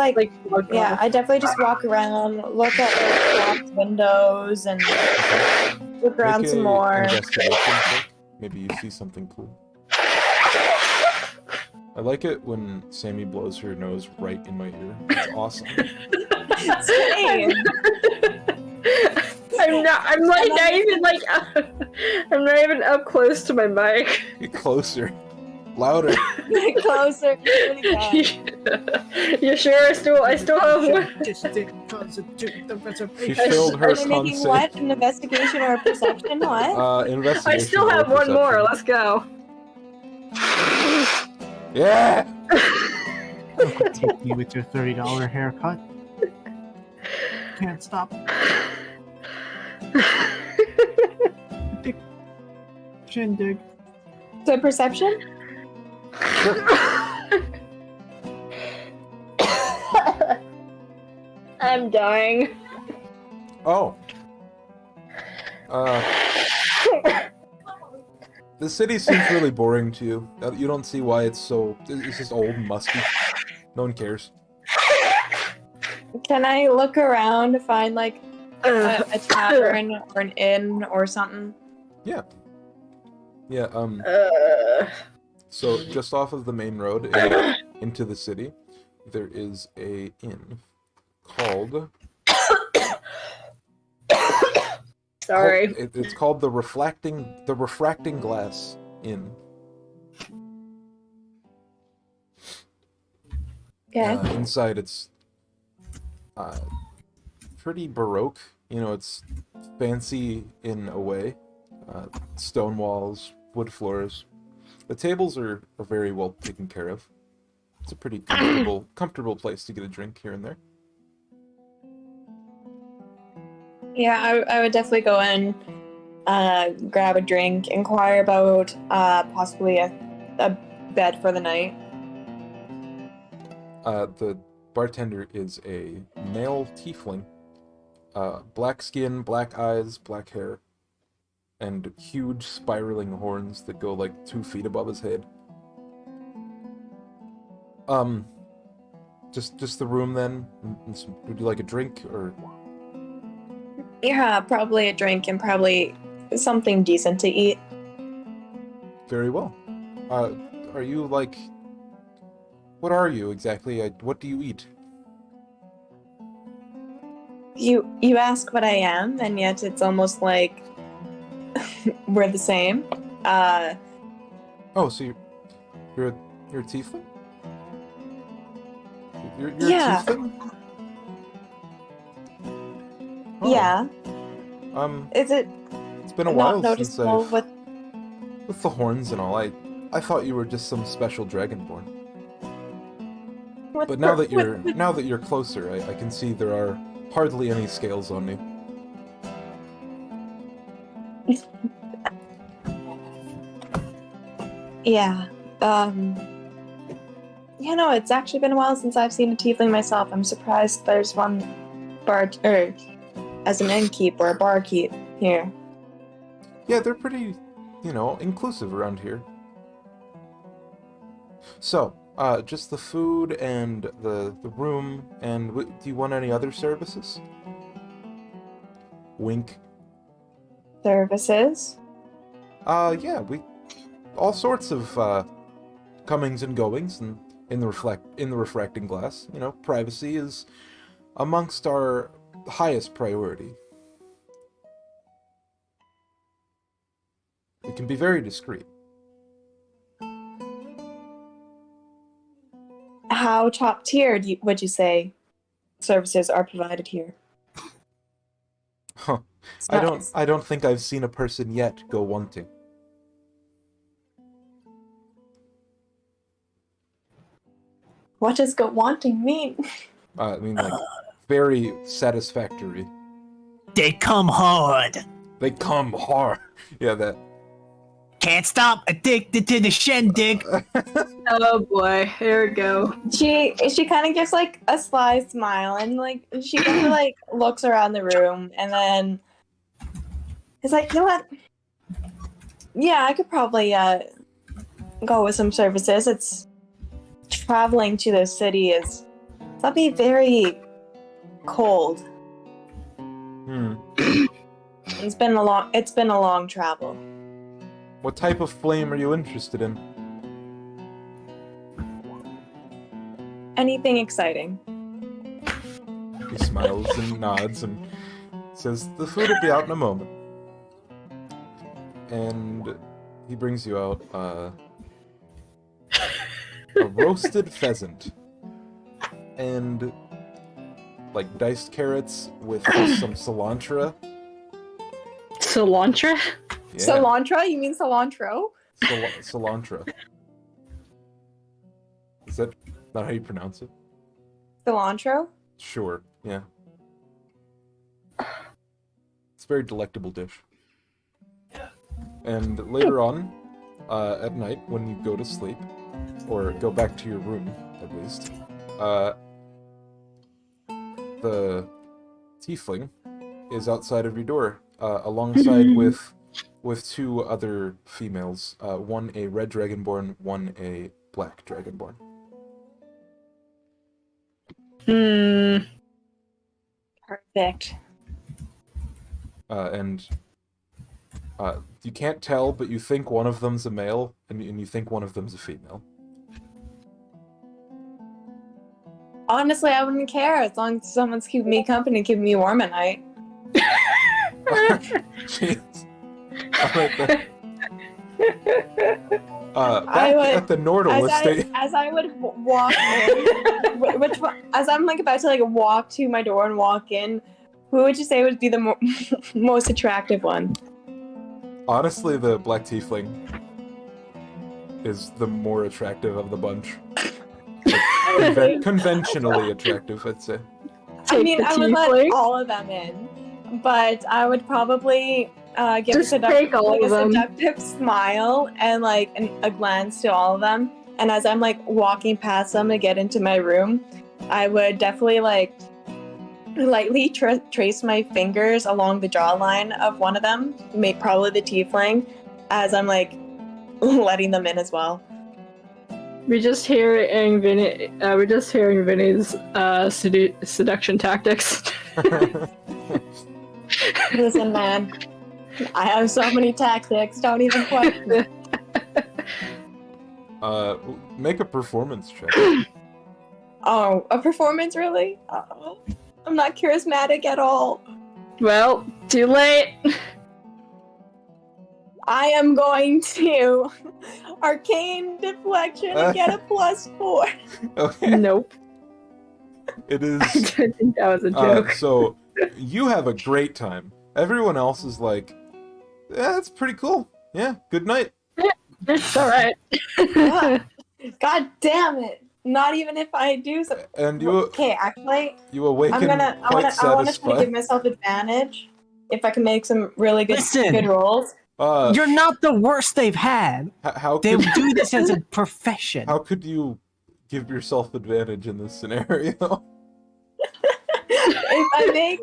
Blood yeah, calm. I definitely just walk around, look at shops, windows, and look around Make some a more. investigation check. Maybe you see something cool. I like it when Sammy blows her nose right in my ear. It's awesome. Same. I'm not even I'm not even up close to my mic. Get closer. Louder. Closer. You sure? I still have one. She I filled her Are they making consent. what? An investigation or a perception? What? Investigation. I still have or one more. perception. Let's go. Yeah! Take me with your $30 haircut. Can't stop. Dick. Shindig. So perception? I'm dying. Oh. The city seems really boring to you. You don't see why it's so... It's just old and musty. No one cares. Can I look around to find like a tavern or an inn or something? Yeah, so just off of the main road into the city, there is a inn called... Sorry. It's called the Refracting Glass Inn. Okay. Inside, it's pretty baroque. You know, it's fancy in a way. Stone walls, wood floors. The tables are very well taken care of. It's a pretty comfortable place to get a drink here and there. Yeah, I would definitely go in, grab a drink, inquire about possibly a bed for the night. The bartender is a male tiefling. Black skin, black eyes, black hair, and huge spiraling horns that go like 2 feet above his head. Just the room then? Would you like a drink, or...? Yeah, probably a drink and probably something decent to eat. Very well. Are you like... What are you exactly? What do you eat? You ask what I am, and yet it's almost like we're the same. Oh, so you're a tiefling? You're Yeah. a tiefling? Oh, Yeah. Is it It's been a not while since noticeable I've... with With the horns and all, I thought you were just some special dragonborn. But now that you're closer, I can see there are hardly any scales on you. Yeah. You know, it's actually been a while since I've seen a tiefling myself. I'm surprised there's one as an innkeeper, a barkeep here. Yeah, they're pretty, inclusive around here. So, just the food and the room, and do you want any other services? Wink. Services? Yeah, all sorts of comings and goings, and in the refracting glass. Privacy is amongst our highest priority. We can be very discreet. How top tier would you say services are provided here? Huh. It's I not- don't think I've seen a person yet go wanting. What does go wanting mean? I mean, like, very satisfactory. They come hard. They come hard. Yeah, that. Can't stop. Addicted to the shindig. Oh boy, here we go. She kind of gives like a sly smile and like she kind of like looks around the room and then is like, you know what? Yeah, I could probably go with some services. It's traveling to the city is that'd be very cold. It's been a long travel. What type of flame are you interested in? Anything exciting? He smiles and nods and says, "The food will be out in a moment." and he brings you out a roasted pheasant and like diced carrots with some cilantro. Cilantro? Yeah, Cilantro? You mean cilantro? cilantro. Is that not how you pronounce it? Cilantro? Sure, yeah. It's a very delectable dish. And later on, at night, when you go to sleep, or go back to your room, at least, the tiefling is outside of your door, alongside with two other females, one a red dragonborn, one a black dragonborn. Perfect. And you can't tell, but you think one of them's a male, and you think one of them's a female. Honestly, I wouldn't care as long as someone's keeping me company, keeping me warm at night. Jeez. Alright then. Back at the Nordal estate. As I would walk in, as I'm like about to like walk to my door and walk in, who would you say would be the most attractive one? Honestly, the black tiefling is the more attractive of the bunch. Like, conventionally attractive, I'd say. I mean, the I would tiefling? let all of them in, but I would probably give Just take all a of them. seductive smile and like a glance to all of them. And as I'm like walking past them to get into my room, I would definitely like lightly trace my fingers along the jawline of one of them, probably the tiefling, as I'm like letting them in as well. We're just hearing Vinny. We're just hearing Vinny's seduction tactics. Listen, man, I have so many tactics. Don't even question. Make a performance check. Oh, a performance, really? Oh, I'm not charismatic at all. Well, too late. I am going to arcane deflection and get a +4. Okay. Nope. It is. I didn't think that was a joke. So you have a great time. Everyone else is like, yeah, that's pretty cool. Yeah, good night. It's alright. God damn it! Not even if I do something. And you Okay, actually, you awaken I quite want to try to satisfied. give myself advantage if I can make some really good Listen. good rolls. You're not the worst they've had. How They could, do this as a profession. how could you give yourself advantage in this scenario? If I make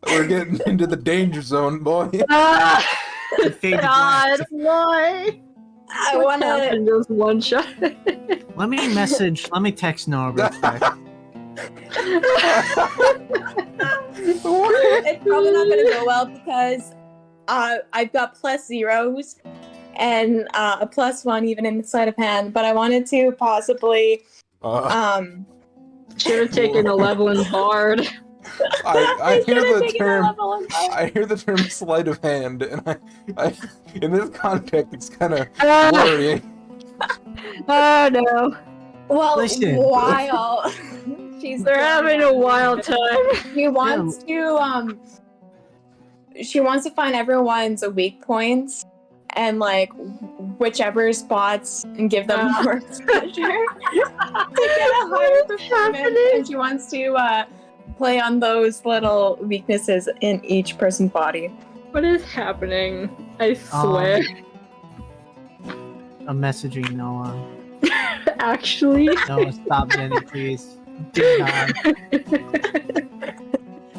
We're getting into the danger zone, boy. Ah, You fade to God, black. why? I What want to. happened just one shot? Let me text Noah real quick. It's probably not going to go well because I've got +0s and a +1 even in sleight of hand. But I wanted to possibly Should have taken a level in Bard. I hear should've the taken a term. level in Bard. I hear the term sleight of hand, and I in this context, it's kind of Ah, worrying. oh no. Well, Listen. while They're having a wild time. she wants to she wants to find everyone's weak points and like whichever spots and give them more exposure to get a higher performance. And she wants to play on those little weaknesses in each person's body. What is happening? I swear. I'm messaging Noah. Actually. Noah, stop, Jenny, please. Dear God.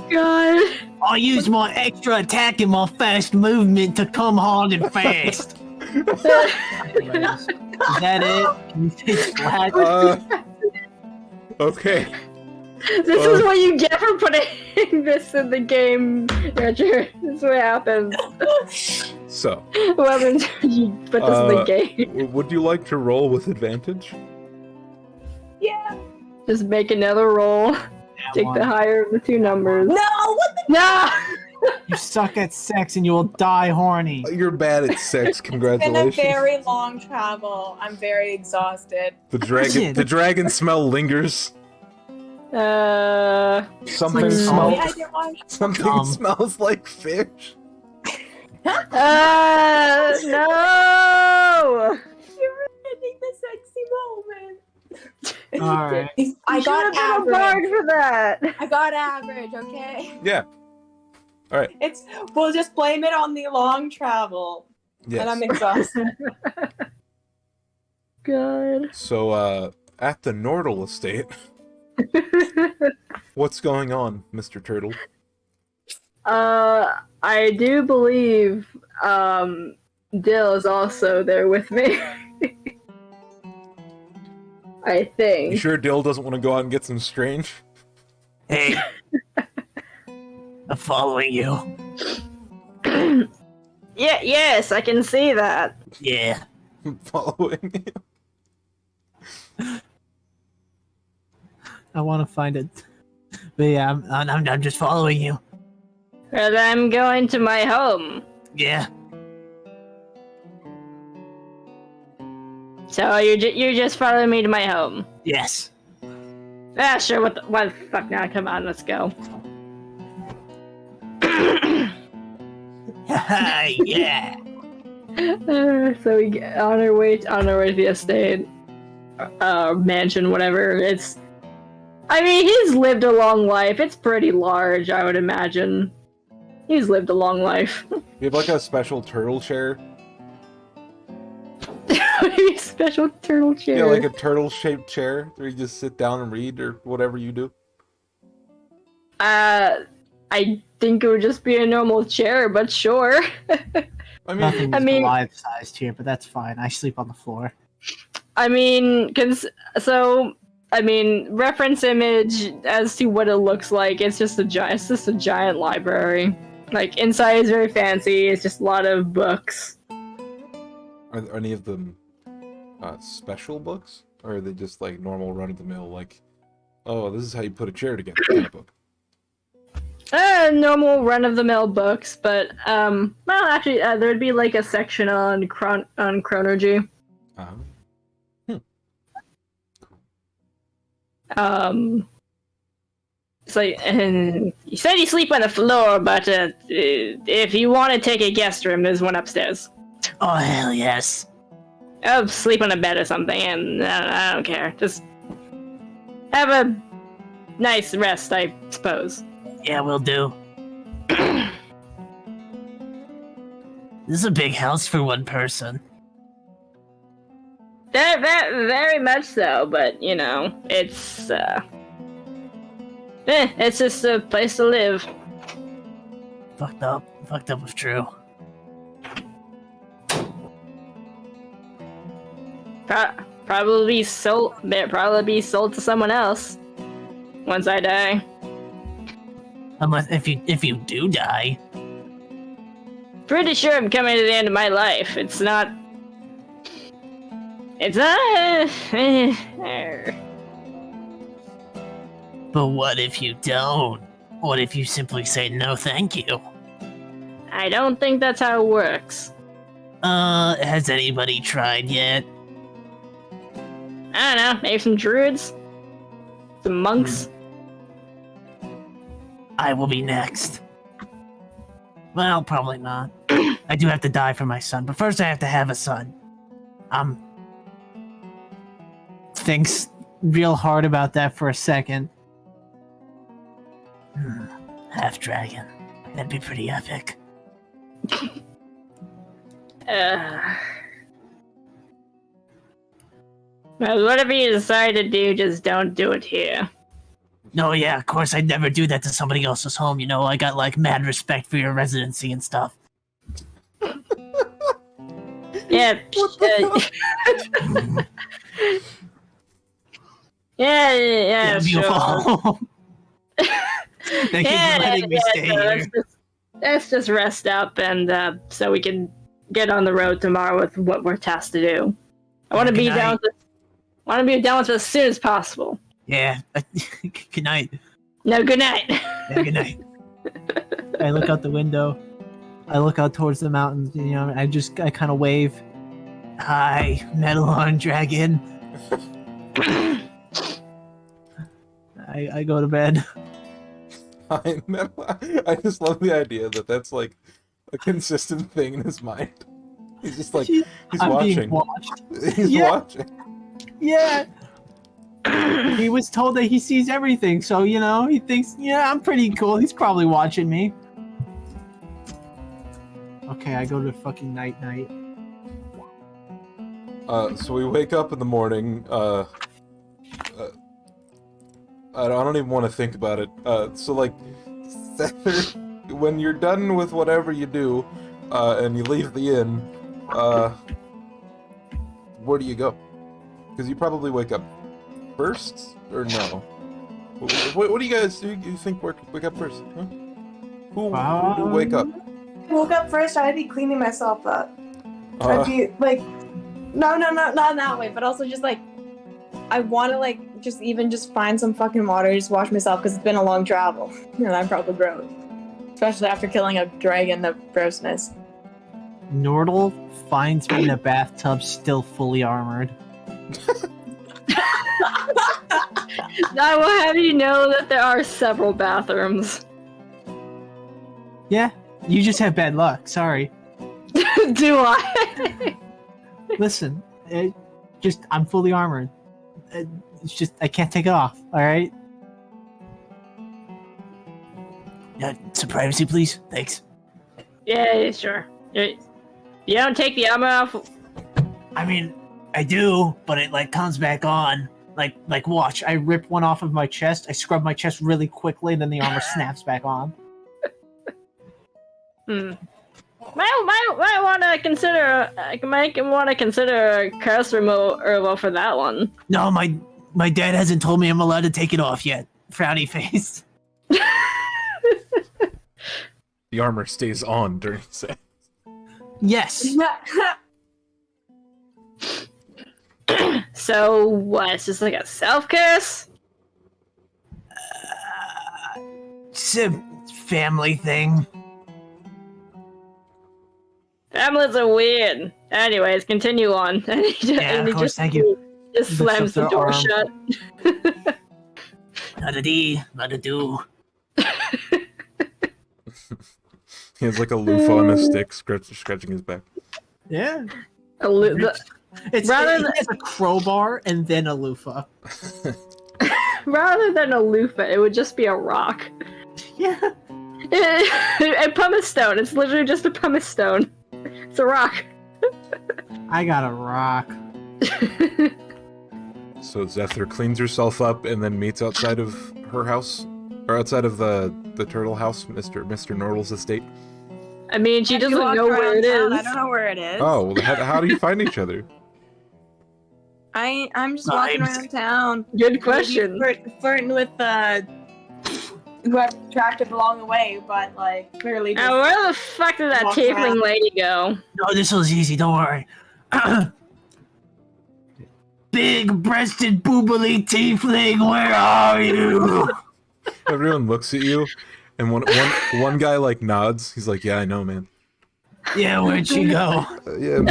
God. I'll use my extra attack and my fast movement to come hard and fast. Is that it? Can you fix black? Okay. This is what you get for putting this in the game, Roger. This is what happens. So, Whoever you put this in the game. would you like to roll with advantage? Yeah. Just make another roll. Take the higher of the two numbers. No, what the No! You suck at sex and you will die horny. You're bad at sex. It's been a Congratulations. very long travel. I'm very exhausted. The dragon smell lingers. Something like smells. I didn't watch. Something smells like fish. No! You're ruining the sexy moment. Alright. I got Should've been a bard average. for that. I got average. Okay. Yeah. All right. We'll just blame it on the long travel. Yes. And I'm exhausted. God. So, at the Nordle estate, what's going on, Mr. Turtle? I do believe Dill is also there with me. I You think. sure Dill doesn't want to go out and get some strange? Hey. I'm following you. Yeah, yes, I can see that. Yeah. Following you. I want to find it. But yeah, I'm just following you. Well, I'm going to my home. Yeah. So you're just following me to my home. Yes. Ah, sure. What the fuck? Now, come on, let's go. Yeah. So we get on our way to the estate, mansion, whatever. I mean, he's lived a long life. It's pretty large, I would imagine. He's lived a long life. You have like a special turtle chair. Special turtle chair. Yeah, like a turtle-shaped chair where you just sit down and read or whatever you do. I think it would just be a normal chair, but sure. I mean, nothing I is mean- life-sized here, but that's fine. I sleep on the floor. I mean, reference image as to what it looks like. It's just a giant library. Like, inside is very fancy. It's just a lot of books. are any of them special books? Or are they just like normal run-of-the-mill, like, oh, this is how you put a chair together kind of book? Normal run-of-the-mill books, but well, actually, there'd be like a section on chronology. It's like, and you said you sleep on the floor, but if you want to take a guest room, there's one upstairs. Oh, hell yes. Oh, sleep on a bed or something, and I don't care. Just have a nice rest, I suppose. Yeah, will do. This is a big house for one person. Very much so, but you know, it's it's just a place to live. Fucked up if true. Probably be sold to someone else once I die. Unless if you do die. Pretty sure I'm coming to the end of my life. It's not. But what if you don't? What if you simply say no thank you? I don't think that's how it works. Has anybody tried yet? I don't know, maybe some druids? Some monks? I will be next. Well, probably not. I do have to die for my son, but first I have to have a son. Thinks real hard about that for a second. Half dragon. That'd be pretty epic. Well, whatever you decide to do, just don't do it here. No, yeah, of course I'd never do that to somebody else's home. You know, I got like mad respect for your residency and stuff. Yeah. Yeah, Beautiful sure. home. Thank you for letting me stay here. Let's just rest up, and so we can get on the road tomorrow with what we're tasked to do. I want to be down with it as soon as possible. Yeah. Good night. No, good night. Yeah, good night. I look out the window. I look out towards the mountains. You know, I kind of wave. Hi, Metalon Dragon. I go to bed. I just love the idea that that's like a consistent thing in his mind. He's just like, he's I'm watching. being watched. He's Yeah. watching. Yeah. He was told that he sees everything, so you know he thinks, yeah, I'm pretty cool. He's probably watching me. Okay, I go to fucking night. So we wake up in the morning. I don't even want to think about it. So like, when you're done with whatever you do, and you leave the inn, where do you go? Because you probably wake up first, or no? What do you guys do? You think wake up first? Huh? Who do wake up? I woke up first, I'd be cleaning myself up. I'd be like, no, not that way, but also just like, I want to like, just find some fucking water, just wash myself, because it's been a long travel, and I'm probably gross. Especially after killing a dragon, the grossness. Nordle finds me in a bathtub, still fully armored. I will have you know that there are several bathrooms. Yeah, you just have bad luck. Sorry. Do I? Listen, I'm fully armored. It's just I can't take it off. All right. Some privacy, please. Thanks. Yeah, sure. You don't take the armor off. I mean, I do, but it like comes back on. Like watch. I rip one off of my chest. I scrub my chest really quickly, then the armor snaps back on. Might want to consider. Might want to consider a curse removal for that one. No, my dad hasn't told me I'm allowed to take it off yet. Frowny face. The armor stays on during sex. Yes. So what? It's just like a self curse. It's a family thing. Families are weird. Anyways, continue on. Yeah, of course, thank you. Just slams the door shut. Not a D, not a do. He has like a loofah on a stick, scratching his back. Yeah. It's Rather it has a crowbar and then a loofah. Rather than a loofah, it would just be a rock. Yeah. A pumice stone. It's literally just a pumice stone. It's a rock. I got a rock. So Zephyr cleans herself up and then meets outside of her house, or outside of the turtle house, Mr. Nordle's estate. I mean, she doesn't know where it is. I don't know where it is. Oh, well, how do you find each other? I'm just walking around town. Good question. Flirting with whoever attracted along the way, but like clearly. Just Where the fuck did that walk tiefling around. lady go? No, this was easy, don't worry. Big-breasted boobily tiefling, where are you? Everyone looks at you, and one guy like nods. He's like, "Yeah, I know, man." Yeah, where'd she go? Yeah.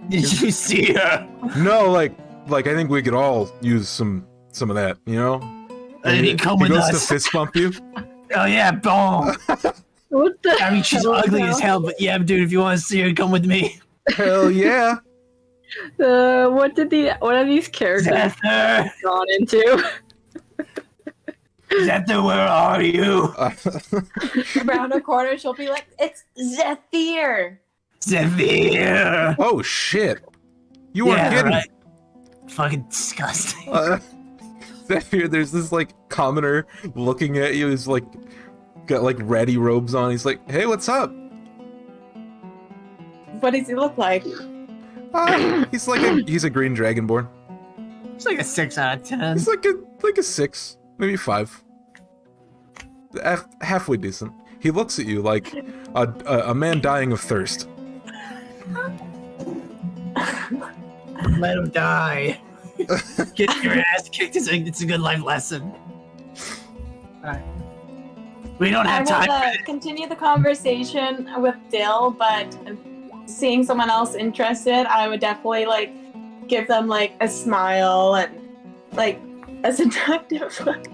Did you see her? No, like I think we could all use some of that, you know? Did he come he with goes us? to fist bump you. Oh yeah, boom. What the? I mean, she's ugly as hell, but yeah, dude, if you want to see her, come with me. Hell yeah. What are these characters Zephyr, gone into? Zephyr, where are you? Around a corner, she'll be like, "It's Zephyr." Zephyr. Oh shit! You weren't kidding. Right. Fucking disgusting. Zephyr, there's this like commoner looking at you. He's like got like ratty robes on. He's like, "Hey, what's up?" What does he look like? He's a green dragonborn. It's like a 6 out of 10. He's like a 6, maybe 5. Halfway decent. He looks at you like a man dying of thirst. Let him die. Get your ass kicked. It's a good life lesson. Alright. We don't I have time. will continue the conversation with Dill, but seeing someone else interested, I would definitely like give them like a smile and like a seductive look.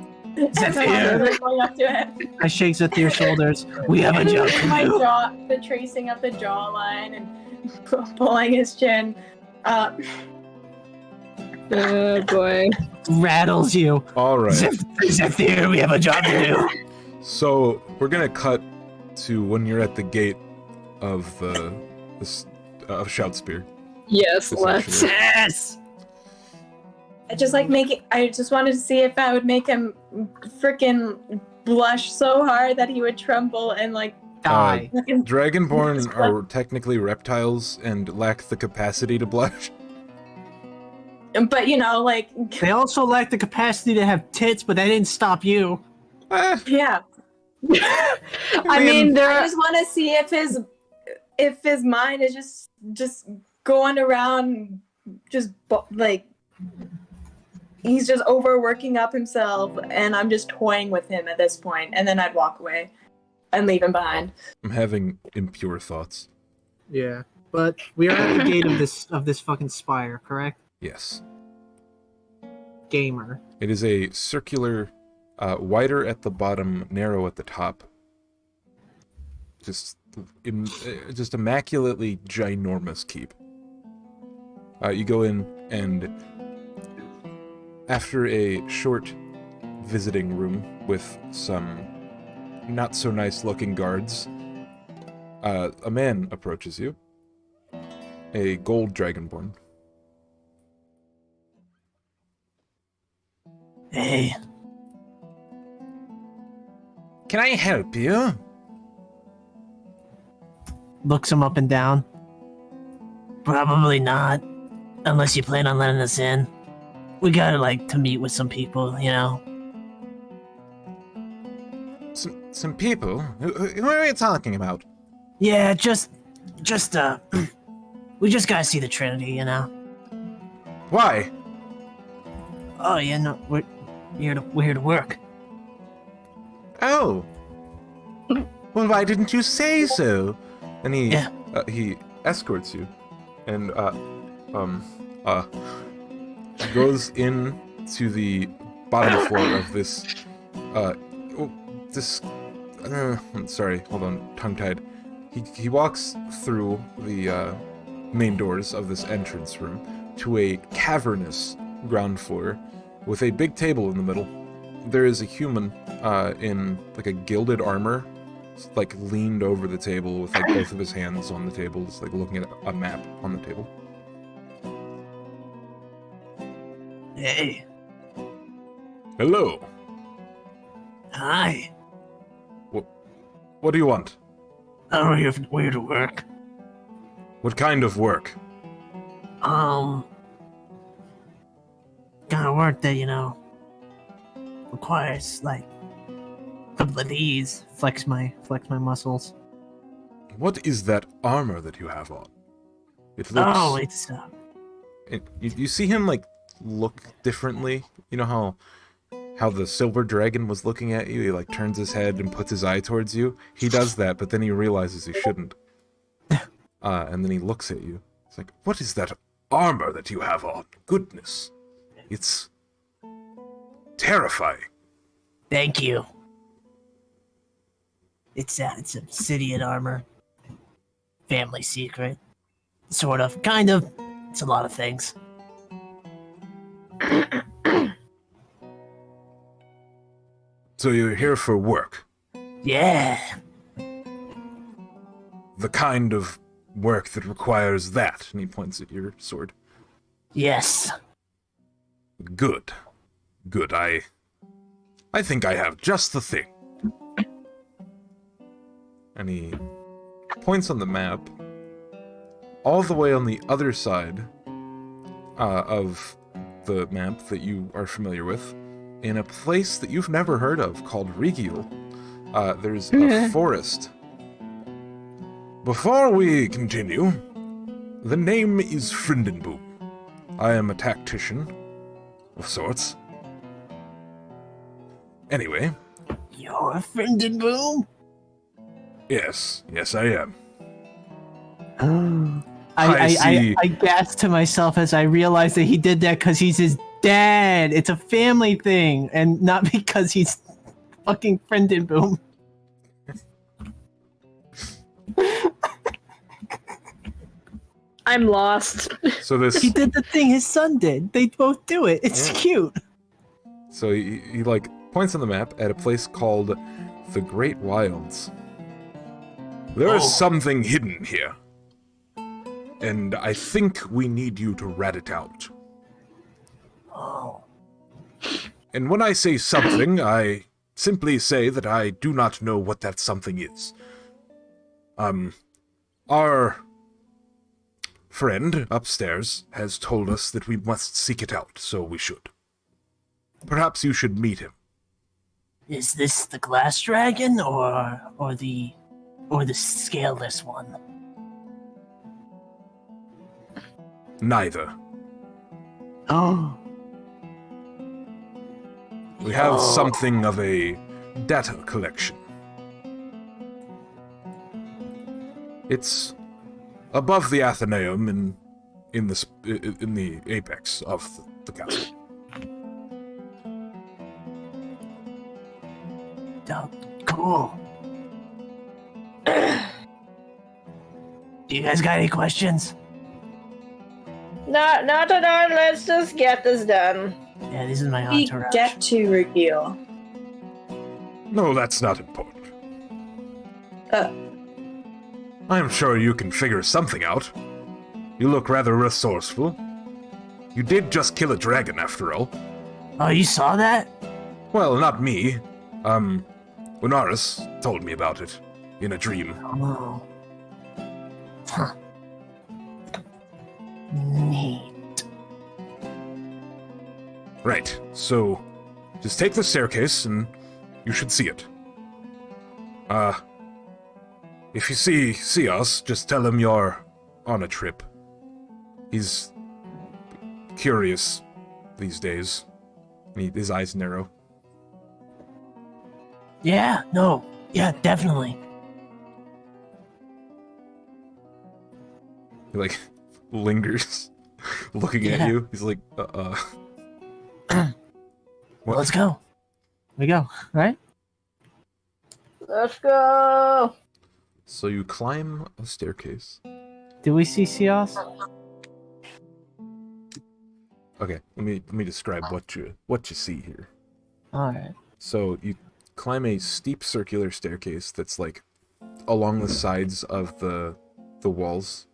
Zephyr. Going up to it. I shake Zathir's shoulders. We have a job to My do. jaw, the tracing of the jawline and pulling his chin up. Oh boy. Rattles you. All right. Zephyr, we have a job to do. So we're gonna cut to when you're at the gate of of Shoutspear. Yes, let's. Essentially. Yes. I just wanted to see if I would make him freaking blush so hard that he would tremble and like. Die. Dragonborn are technically reptiles and lack the capacity to blush. But you know, like. They also lack the capacity to have tits, but that didn't stop you. Yeah. I mean, there I are. just want to see if his mind is just going around, like he's just overworking up himself, and I'm just toying with him at this point, and then I'd walk away and leave him behind. I'm having impure thoughts. Yeah. But we are at the gate of this fucking spire, correct? Yes. Gamer. It is a circular, wider at the bottom, narrow at the top. Just immaculately ginormous keep. You go in, and after a short visiting room with some not so nice looking guards, a man approaches you. A gold dragonborn. Hey, Can I help you? Looks him up and down. probably not. Unless you plan on letting us in. We gotta like to meet with some people, you know. Some people? Who are you talking about? Yeah, just we just gotta see the Trinity, you know. Why? Oh yeah, no, we're here to work. Oh. Well, why didn't you say so? And he escorts you, and goes in to the bottom floor of this. Sorry, hold on, tongue-tied. He walks through the main doors of this entrance room to a cavernous ground floor with a big table in the middle. There is a human in like a gilded armor, like leaned over the table with like both of his hands on the table, just like looking at a map on the table. Hey, Hello. hi. What do you want? Oh, we're here to work. What kind of work? Kind of work that, you know, requires like a couple of these. Flex my muscles. What is that armor that you have on? It looks. Oh, it's You see him like look differently. You know how the silver dragon was looking at you. He like turns his head and puts his eye towards you. He does that, but then he realizes he shouldn't. And then he looks at you. It's like, what is that armor that you have on? Goodness, it's terrifying. thank you. It's obsidian armor. Family secret. Sort of. Kind of. It's a lot of things. So you're here for work. Yeah. The kind of work that requires that. And he points at your sword. Yes. Good. Good. I think I have just the thing. And he points on the map. All the way on the other side of the map that you are familiar with, in a place that you've never heard of called Rigiel, there's a forest. Before we continue, the name is Frindenboom. I am a tactician of sorts. Anyway, You're Frinden Boom? Yes, I am. I see. I gasped to myself as I realized that he did that because he's his dad. It's a family thing, and not because he's fucking Frienden Boom. I'm lost. So this, He did the thing his son did. They both do it. It's cute. so he like points on the map at a place called the Great Wilds. There is something hidden here, and I think we need you to rat it out. Oh. And when I say something, I simply say that I do not know what that something is. Our friend upstairs has told us that we must seek it out, so we should. Perhaps you should meet him. Is this the glass dragon or the scaleless one? Neither. Oh. We have something of a data collection. It's above the Athenaeum in the apex of the castle. Oh, cool. Do you guys got any questions? Not at all. Let's just get this done. Yeah, this is my We entourage. get to reveal. No, that's not important. I'm sure you can figure something out. You look rather resourceful. You did just kill a dragon, after all. Oh, you saw that? Well, not me. Unaris told me about it in a dream. Oh. Huh. Neat. Right, so just take the staircase and you should see it. If you see us, just tell him you're on a trip. He's curious these days. His eyes narrow. Yeah, no. Yeah, definitely. He, like, lingers, looking at Yeah. you. He's like, Well, What? let's go. We go, right? Let's go. So you climb a staircase. Do we see Sios? Okay, let me describe what you see here. Alright. So you climb a steep circular staircase that's like along the sides of the walls,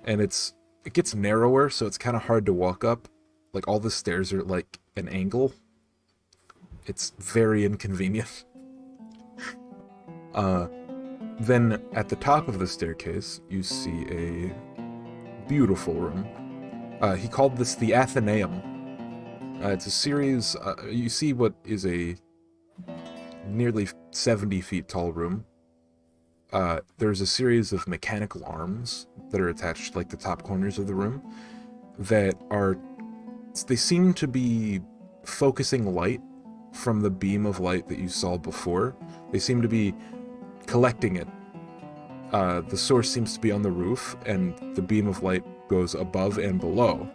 and it gets narrower, so it's kind of hard to walk up. Like all the stairs are like an angle. It's very inconvenient. Then at the top of the staircase, you see a beautiful room. He called this the Athenaeum. It's a series, you see what is a nearly 70 feet tall room. There's a series of mechanical arms that are attached to like the top corners of the room they seem to be focusing light from the beam of light that you saw before. They seem to be collecting it. The source seems to be on the roof, and the beam of light goes above and below,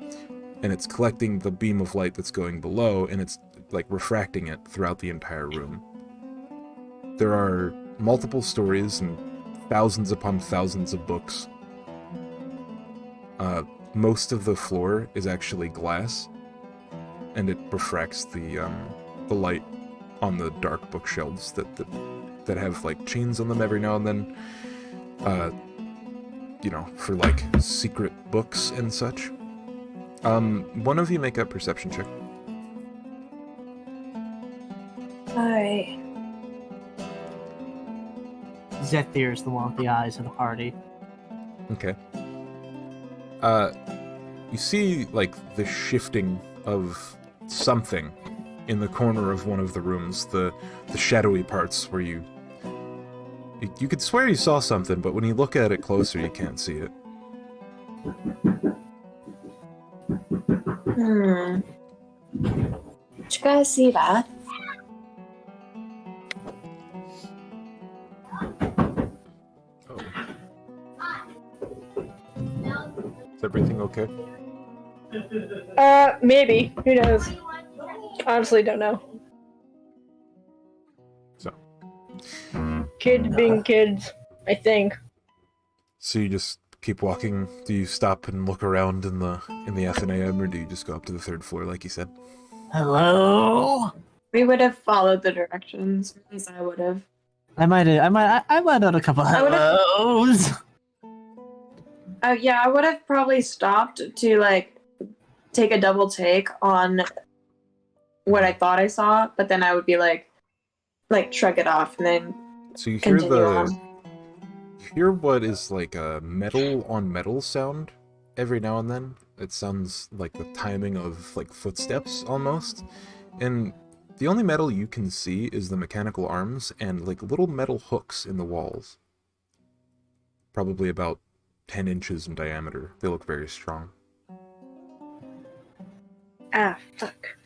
and it's collecting the beam of light that's going below, and it's like refracting it throughout the entire room. There are multiple stories and thousands upon thousands of books. Most of the floor is actually glass, and it refracts the light on the dark bookshelves that have like chains on them every now and then. For like secret books and such. One of you make a perception check. Alright. Zethir is the one with the eyes of the party. Okay. You see, like, the shifting of something in the corner of one of the rooms, the shadowy parts where you could swear you saw something, but when you look at it closer, you can't see it. Did you guys see that? everything okay? Maybe. Who knows? Honestly, don't know. So. Kids being kids, I think. So you just keep walking? Do you stop and look around in the Athenaeum, or do you just go up to the 3rd floor like you said? Hello? We would have followed the directions, at least I would have. I might out a couple I would've- hellos. Yeah, I would have probably stopped to like take a double take on what I thought I saw, but then I would be like shrug it off and then So you hear continue on. you hear what is like a metal on metal sound every now and then. It sounds like the timing of like footsteps almost. And the only metal you can see is the mechanical arms and like little metal hooks in the walls. Probably about 10 inches in diameter. They look very strong. Ah, fuck.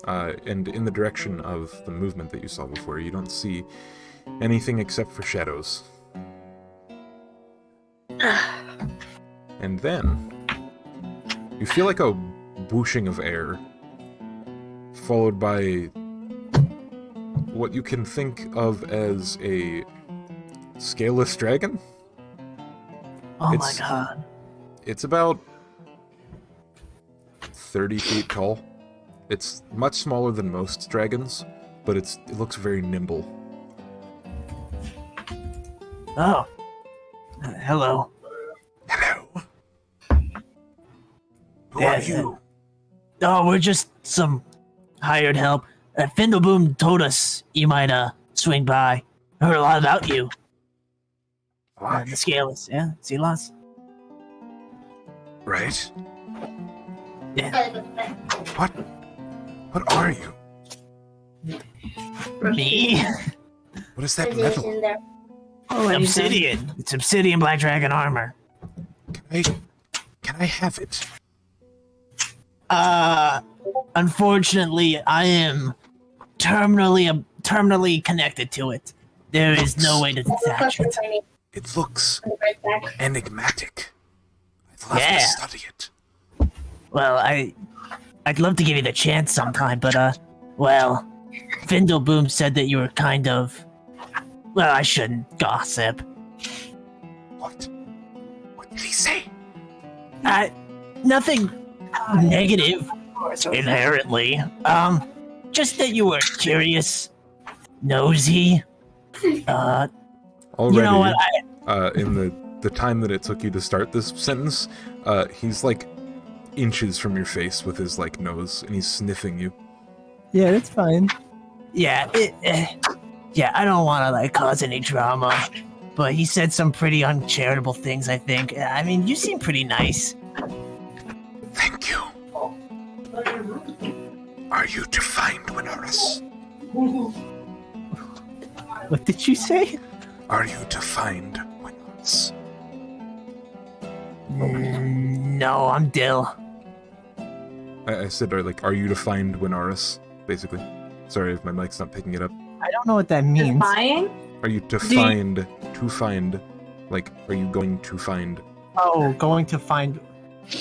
And in the direction of the movement that you saw before, you don't see anything except for shadows. And then you feel like a whooshing of air, followed by what you can think of as a scaleless dragon. Oh my It's- god. It's about 30 feet tall. It's much smaller than most dragons, but it looks very nimble. Oh. Hello. Hello. Who Yeah, are you? Oh, we're just some hired help. Findleboom told us you might swing by. I heard a lot about you. The Scaleless, yeah? Silas? Right? Yeah. What are you? Me? What is that metal? in there. Obsidian. It's obsidian black dragon armor. Can I have it? Unfortunately, I am terminally connected to it. There is no way to detach it. It looks Right back. enigmatic. I'd love Yeah. to study it. Well, I'd love to give you the chance sometime, but well, Findleboom said that you were kind of, well, I shouldn't gossip. What? What did he say? Nothing negative inherently. Just that you were curious, nosy. Already, You know what? in the time that it took you to start this sentence, he's like inches from your face with his like nose, and he's sniffing you. Yeah, that's fine. Yeah, I don't want to like cause any drama, but he said some pretty uncharitable things. I think. I mean, you seem pretty nice. Thank you. Are you to find Winaris? What did you say? Are you to find Winaris? No, I'm Dill. I said, are you to find Winaris? Basically. Sorry if my mic's not picking it up. I don't know what that means. Defying? Are you to Do find, like, are you going to find? Oh, going to find.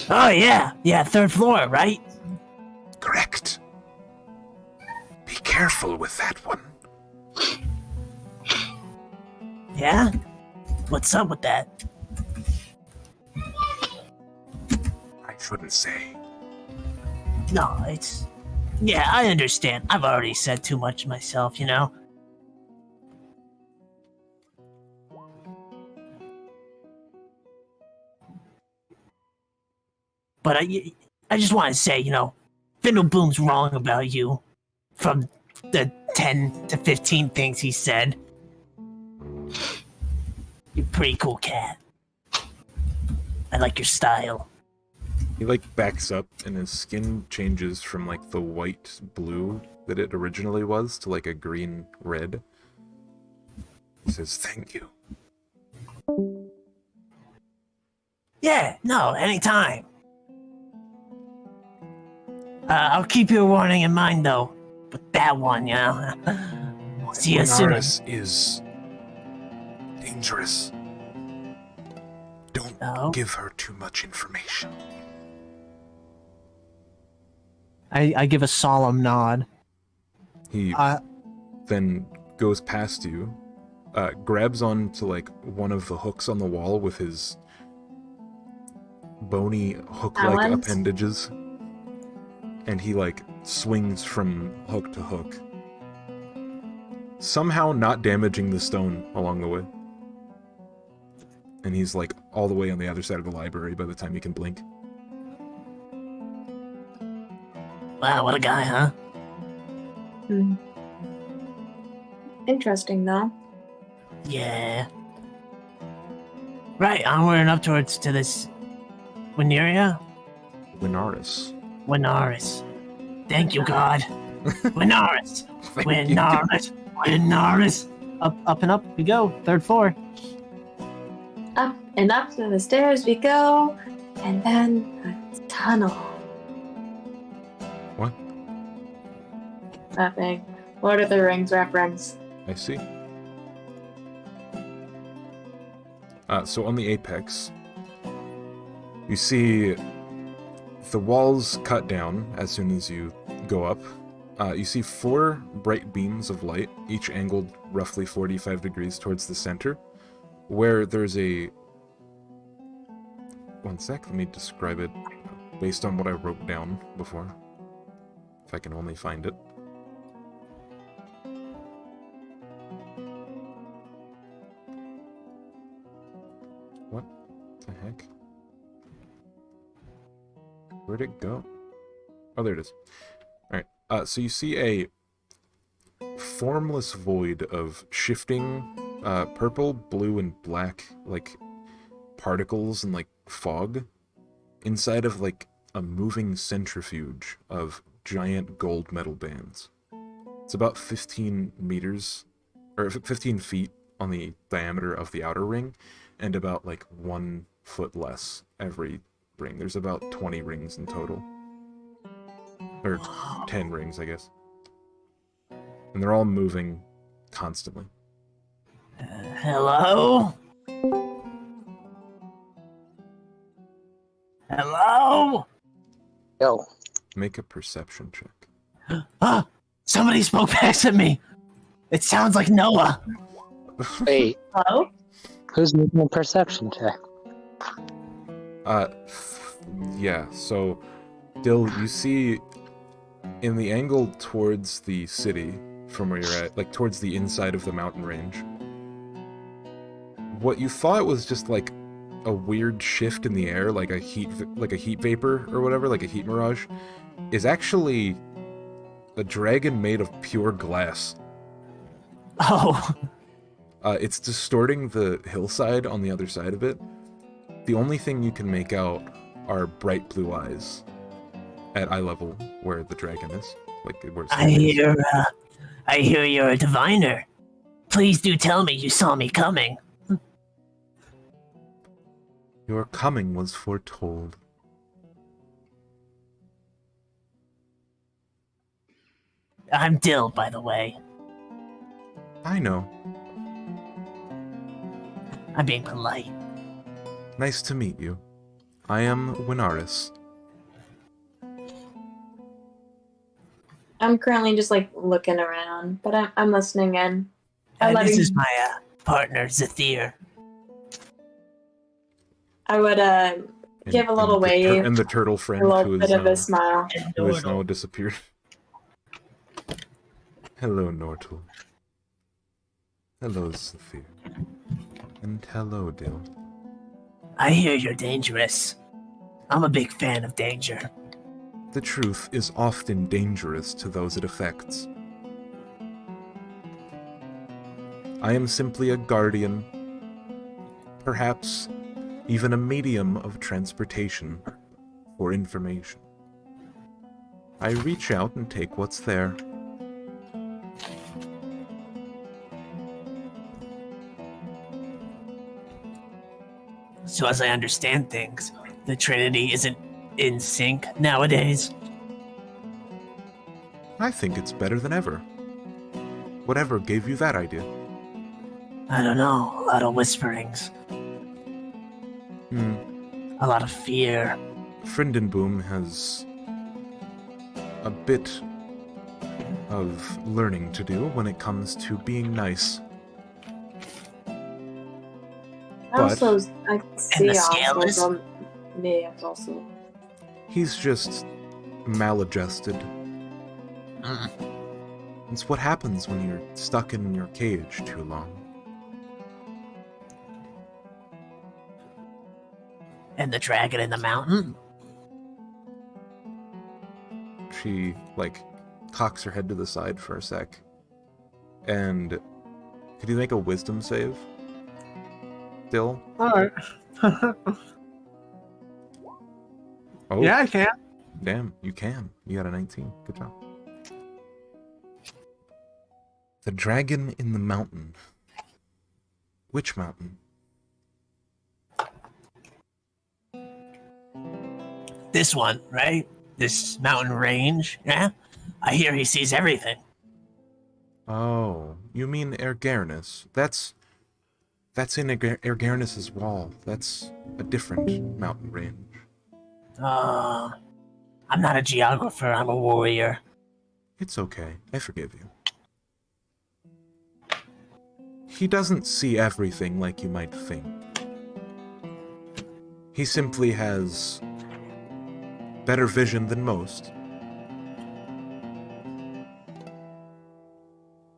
Oh yeah, 3rd floor, right? Correct. Be careful with that one. Yeah. What's up with that? I shouldn't say. No, it's. Yeah, I understand. I've already said too much myself, you know? But I just want to say, you know, Findleboom's wrong about you from the 10 to 15 things he said. You're a pretty cool cat. I like your style. He like backs up and his skin changes from like the white blue that it originally was to like a green red. He says, "Thank you." Yeah, no, anytime. I'll keep your warning in mind, though. But that one, you know. See you soon. Winaris is dangerous. Don't Oh. give her too much information. I give a solemn nod. He then goes past you, grabs onto like one of the hooks on the wall with his bony hook-like Talons? appendages, and he like swings from hook to hook, somehow not damaging the stone along the way. And he's like all the way on the other side of the library by the time he can blink. Wow, what a guy, huh? Hmm. Interesting, though. Yeah. Right, onward and up towards to this Wineria? Winaris. Winaris. Thank you, God. Winaris. Thank you. Winaris. Winaris. Up and up we go. 3rd floor. Up and up to the stairs we go, and then a tunnel. What? Nothing. Lord of the Rings reference. I see. So on the apex, you see the walls cut down as soon as you go up. You see 4 bright beams of light, each angled roughly 45 degrees towards the center, where there's a... One sec, let me describe it based on what I wrote down before. If I can only find it. What the heck? Where'd it go? Oh, there it is. Alright, so you see a formless void of shifting purple, blue, and black, like, particles and, like, fog inside of, like, a moving centrifuge of giant gold metal bands. It's about 15 meters, or 15 feet on the diameter of the outer ring, and about, like, 1 foot less every ring. There's about 20 rings in total. Or 10 rings, I guess. And they're all moving constantly. Hello? Hello? Yo. Make a perception check. Ah! Somebody spoke back to me! It sounds like Noah! Wait, Hello? who's making a perception check? Yeah, so, Dill, you see in the angle towards the city, from where you're at, like towards the inside of the mountain range, what you thought was just like a weird shift in the air, like a heat vapor or whatever, like a heat mirage, is actually a dragon made of pure glass. Oh, It's distorting the hillside on the other side of it. The only thing you can make out are bright blue eyes at eye level where the dragon is. Like where it's I hear you're a diviner. Please do tell me you saw me coming. Your coming was foretold. I'm Dill, by the way. I know. I'm being polite. Nice to meet you. I am Winaris. I'm currently just like looking around, but I'm listening in. And let this him- is my partner, Zathir. I would give a little wave, And the turtle friend a little who bit is of a smile. who has now disappeared. Hello, Nortle. Hello, Zephyr. And hello, Dill. I hear you're dangerous. I'm a big fan of danger. The truth is often dangerous to those it affects. I am simply a guardian, perhaps even a medium of transportation for information. I reach out and take what's there. So as I understand things, the Trinity isn't in sync nowadays. I think it's better than ever. Whatever gave you that idea? I don't know, a lot of whisperings. a lot of fear. Frindenboom has a bit of learning to do when it comes to being nice. But Also, I can see the scale is- also me also. he's just maladjusted. It's what happens when you're stuck in your cage too long. And the dragon in the mountain? She, cocks her head to the side for a sec. And could you make a wisdom save? Dill? Alright. Oh, Yeah, I can. damn, you can. You got a 19. Good job. The dragon in the mountain. Which mountain? This one, right? This mountain range, yeah? I hear he sees everything. Oh, you mean Ergernus. That's in Ergernus's wall. That's a different mountain range. I'm not a geographer, I'm a warrior. It's okay. I forgive you. He doesn't see everything like you might think. He simply has better vision than most.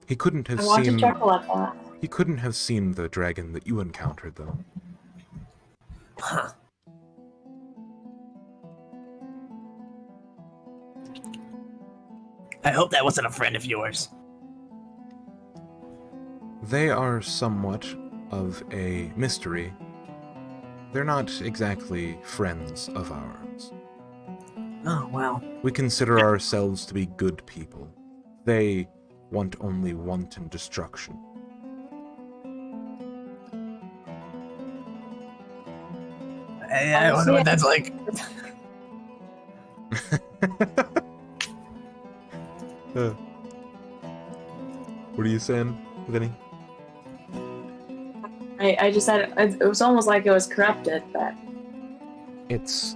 He couldn't have I want to seen chuckle at that. He couldn't have seen the dragon that you encountered, though. Huh. I hope that wasn't a friend of yours. They are somewhat of a mystery. They're not exactly friends of ours. Oh, well. We consider ourselves to be good people. They want only wanton destruction. I wonder what that's like. What are you saying, Vinny? I just said it was almost like it was corrupted, but It's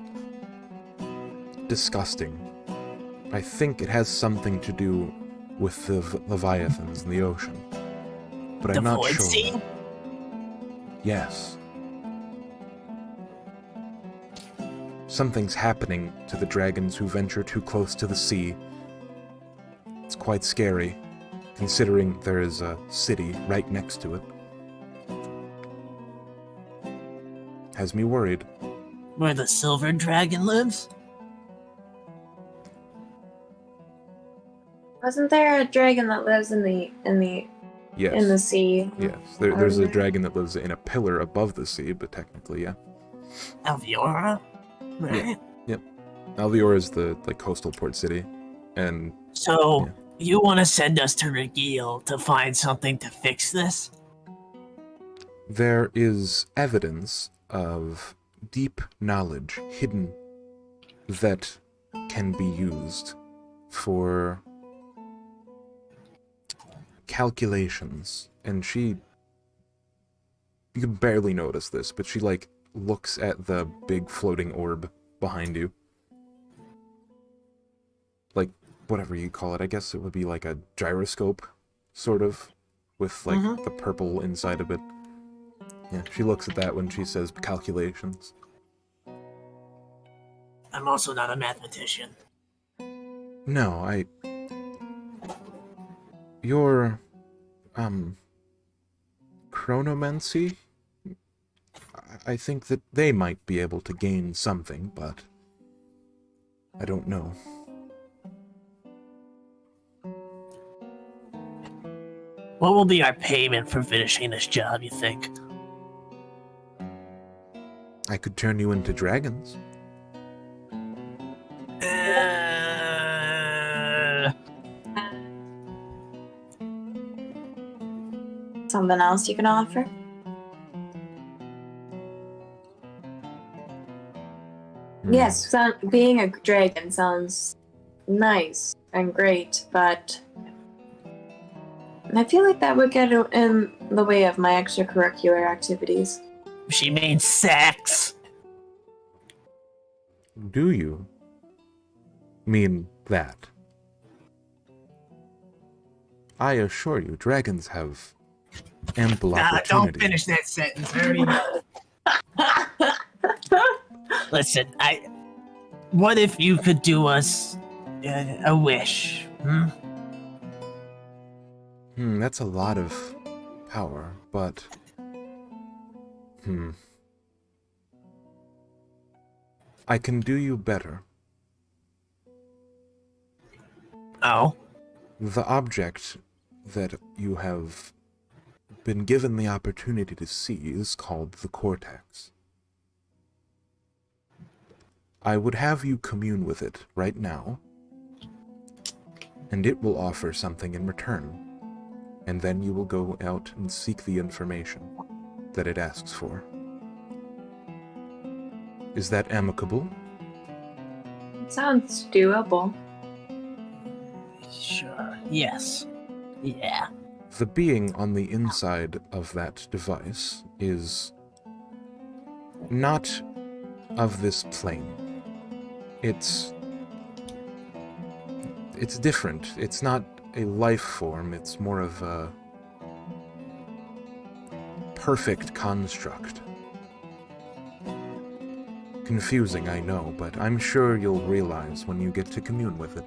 disgusting. I think it has something to do with the Leviathans in the ocean. But The I'm not Void sure. Sea? Yes. Something's happening to the dragons who venture too close to the sea. It's quite scary, considering there is a city right next to it. Has me worried. Where the silver dragon lives? wasn't there a dragon that lives in the Yes. in the sea? Yes. There's a dragon that lives in a pillar above the sea, but technically, yeah. Alviora? Right? Alvior is the coastal port city, and So, Yeah. you want to send us to Regil to find something to fix this? there is evidence of deep knowledge hidden that can be used for calculations. And you can barely notice this, but she looks at the big floating orb behind you. Whatever you call it, I guess it would be like a gyroscope, sort of, with the purple inside of it. Yeah, she looks at that when she says calculations. I'm also not a mathematician. No, your, chronomancy? I think that they might be able to gain something, but I don't know. What will be our payment for finishing this job, you think? I could turn you into dragons. Something else you can offer? Yes, being a dragon sounds nice and great, but I feel like that would get in the way of my extracurricular activities. She means sex. Do you mean that? I assure you, dragons have ample opportunity. Don't finish that sentence. I already know. Listen, what if you could do us a wish? That's a lot of power, but... I can do you better. Oh? The object that you have been given the opportunity to see is called the Cortex. I would have you commune with it right now, and it will offer something in return, and then you will go out and seek the information that it asks for. Is that amicable? Sounds doable. Sure. Yes. Yeah. The being on the inside of that device is not of this plane. It's different. It's not a life form, it's more of a perfect construct. Confusing, I know, but I'm sure you'll realize when you get to commune with it.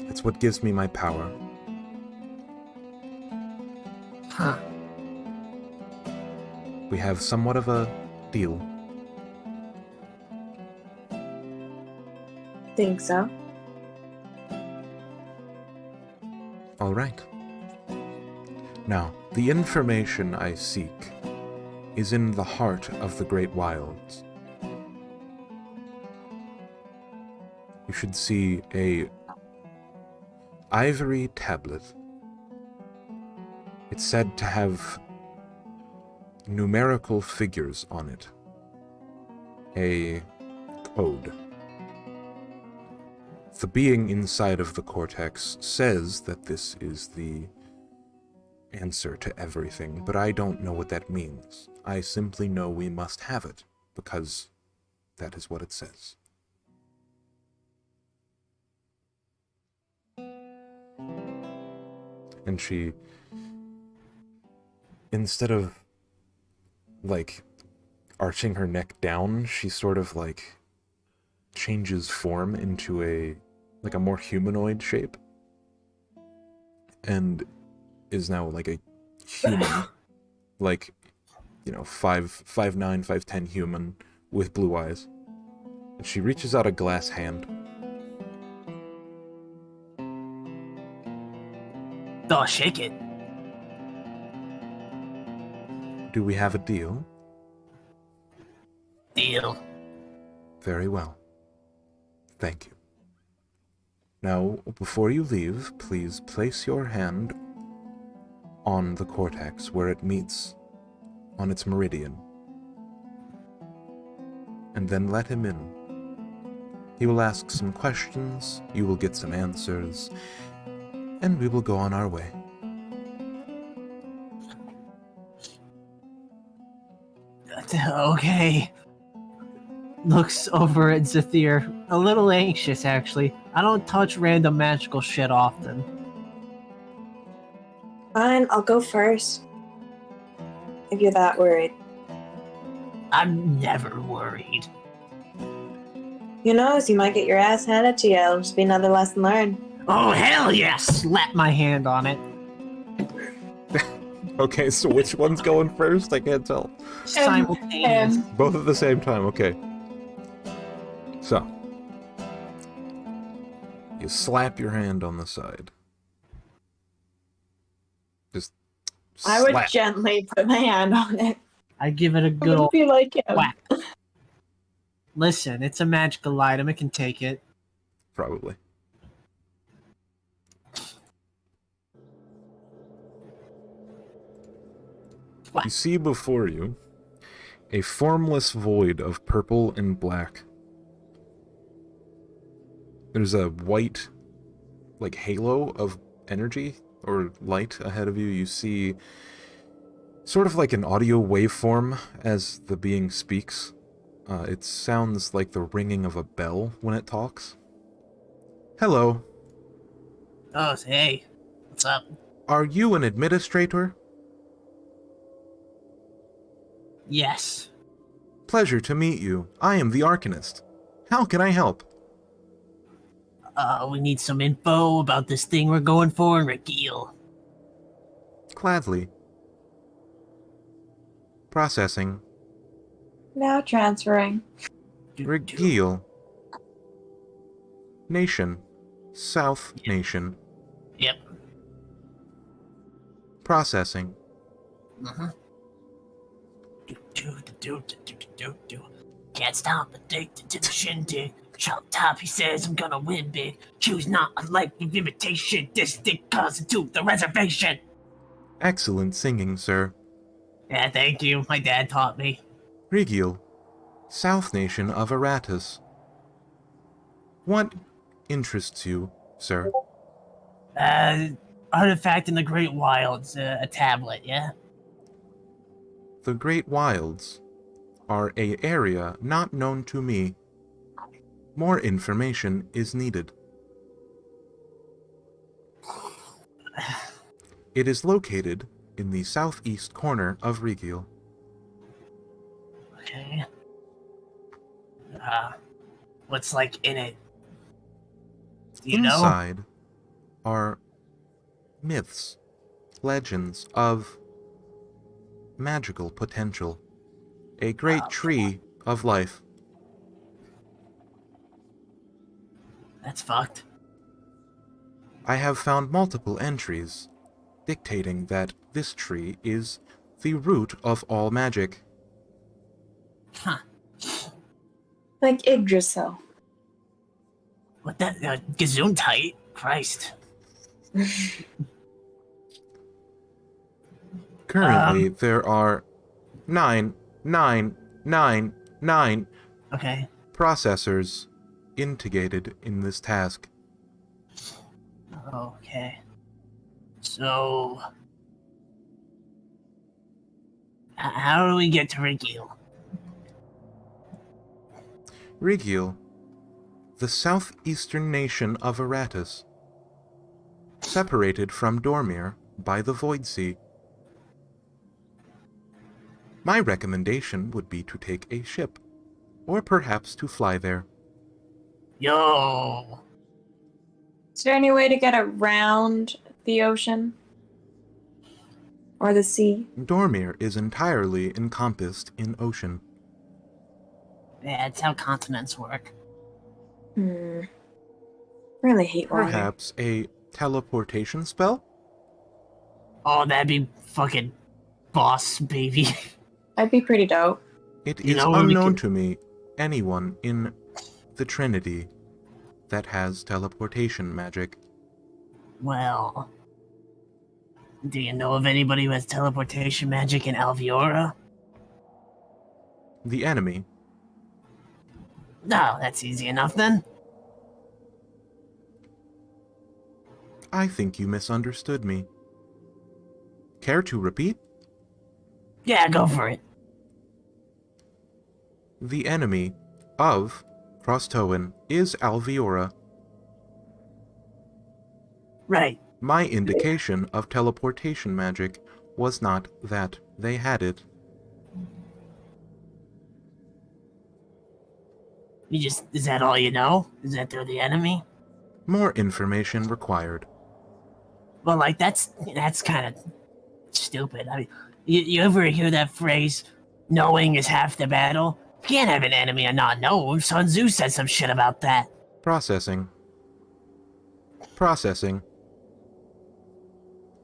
It's what gives me my power. Huh. We have somewhat of a deal. Think so? All right. Now, the information I seek is in the heart of the Great Wilds. You should see a ivory tablet. It's said to have numerical figures on it. A code. The being inside of the Cortex says that this is the answer to everything, but I don't know what that means. I simply know we must have it, because that is what it says. And she, instead of, like, arching her neck down, she sort of, like, changes form into a more humanoid shape. And is now, like, a human. Like, 5'9", 5'10" human with blue eyes. And she reaches out a glass hand. Oh, shake it. Do we have a deal? Deal. Very well. Thank you. Now, before you leave, please place your hand on the Cortex where it meets on its meridian. And then let him in. He will ask some questions, you will get some answers, and we will go on our way. Okay. Looks over at Zephyr, a little anxious actually. I don't touch random magical shit often. Fine, I'll go first. If you're that worried. I'm never worried. Who knows, you might get your ass handed to you. It'll just be another lesson learned. Oh, hell yes! Slap my hand on it. Okay, so which one's going first? I can't tell. Simultaneous. Both at the same time, okay. So, you slap your hand on the side. Just I would slap. gently put my hand on it. I give it a I good would old be like him. whack. Listen, it's a magical item. It can take it. Probably. You see before you a formless void of purple and black. There's a white, halo of energy or light ahead of you. You see Sort of like an audio waveform as the being speaks. It sounds like the ringing of a bell when it talks. Hello. Oh, hey. What's up? Are you an administrator? Yes. Pleasure to meet you. I am the Arcanist. How can I help? We need some info about this thing we're going for in Regil. Gladly. Processing. Now transferring. Regil. Nation. South Nation. Yep. Processing. Uh-huh. Can't stop addicted to the shindig. Shop top, he says I'm gonna win big. Choose not a life of imitation. This thing constitute the reservation. Excellent singing, sir. Yeah, thank you. My dad taught me. Regil. South Nation of Aratus. What interests you, sir? Artifact in the Great Wilds, a tablet, yeah? The Great Wilds are a area not known to me. More information is needed. It is located in the southeast corner of Regil. Okay. What's like in it? Do you know? Inside are myths, legends of magical potential. A great tree of life. That's fucked. I have found multiple entries dictating that this tree is the root of all magic. Huh. Like Yggdrasil. What that? Gesundheit? Christ. Currently, there are 9,999 Okay. processors integrated in this task. Okay. So... how do we get to Regil? Regil, the southeastern nation of Aratus, separated from Dormir by the Void Sea. My recommendation would be to take a ship, or perhaps to fly there. Yo! Is there any way to get around the ocean? Or the sea? Dormir is entirely encompassed in ocean. Yeah, that's how continents work. Really hate water. Perhaps a teleportation spell? Oh, that'd be fucking boss, baby. That'd be pretty dope. It You is know, we unknown could- to me anyone in the Trinity that has teleportation magic. Well... do you know of anybody who has teleportation magic in Alviora? The enemy, No, that's easy enough then. I think you misunderstood me. Care to repeat? Yeah, go for it. The enemy of Crostoan is Alviora. Right. My indication of teleportation magic was not that they had it. Is that all you know? Is that they're the enemy? More information required. Well, like, that's kind of stupid. I mean, you ever hear that phrase, knowing is half the battle? You can't have an enemy and not know. Sun Tzu said some shit about that. Processing. Processing.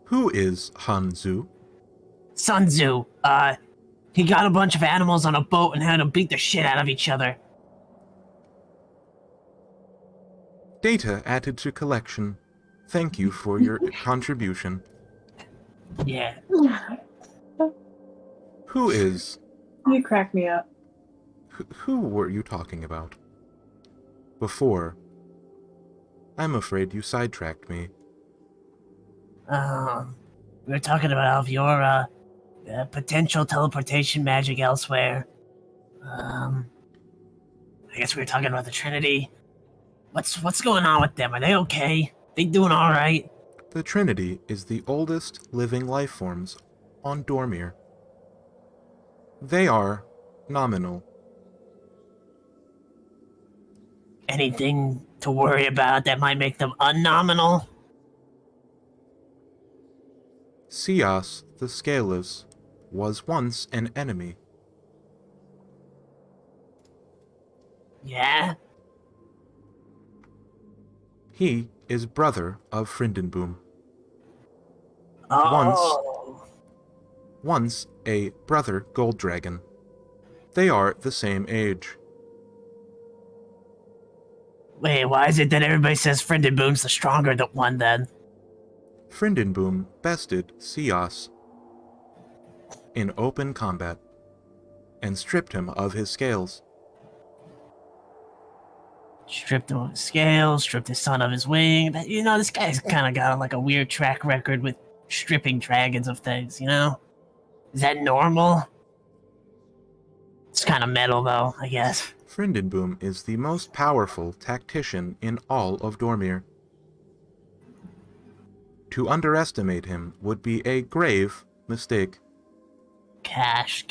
Who is Han Zu? Sun Tzu, he got a bunch of animals on a boat and had them beat the shit out of each other. Data added to collection. Thank you for your contribution. Yeah. Who is... You crack me up. Who were you talking about? Before. I'm afraid you sidetracked me. We were talking about Alviora. potential teleportation magic elsewhere. I guess we were talking about the Trinity. What's going on with them? Are they okay? They doing all right? The Trinity is the oldest living life forms on Dormir. They are nominal. Anything to worry about that might make them unnominal? Sias the Scaleless was once an enemy. Yeah? He is brother of Frindenboom. Oh. Once a brother gold dragon. They are the same age. Wait, why is it that everybody says Frindenboom's the stronger one then? Frindenboom bested Sias in open combat and stripped him of his scales. Stripped him of his scales, stripped his son of his wing. You know, this guy's kind of got like a weird track record with stripping dragons of things, you know? Is that normal? It's kind of metal, though, I guess. Frindenboom is the most powerful tactician in all of Dormir. To underestimate him would be a grave mistake. Cash.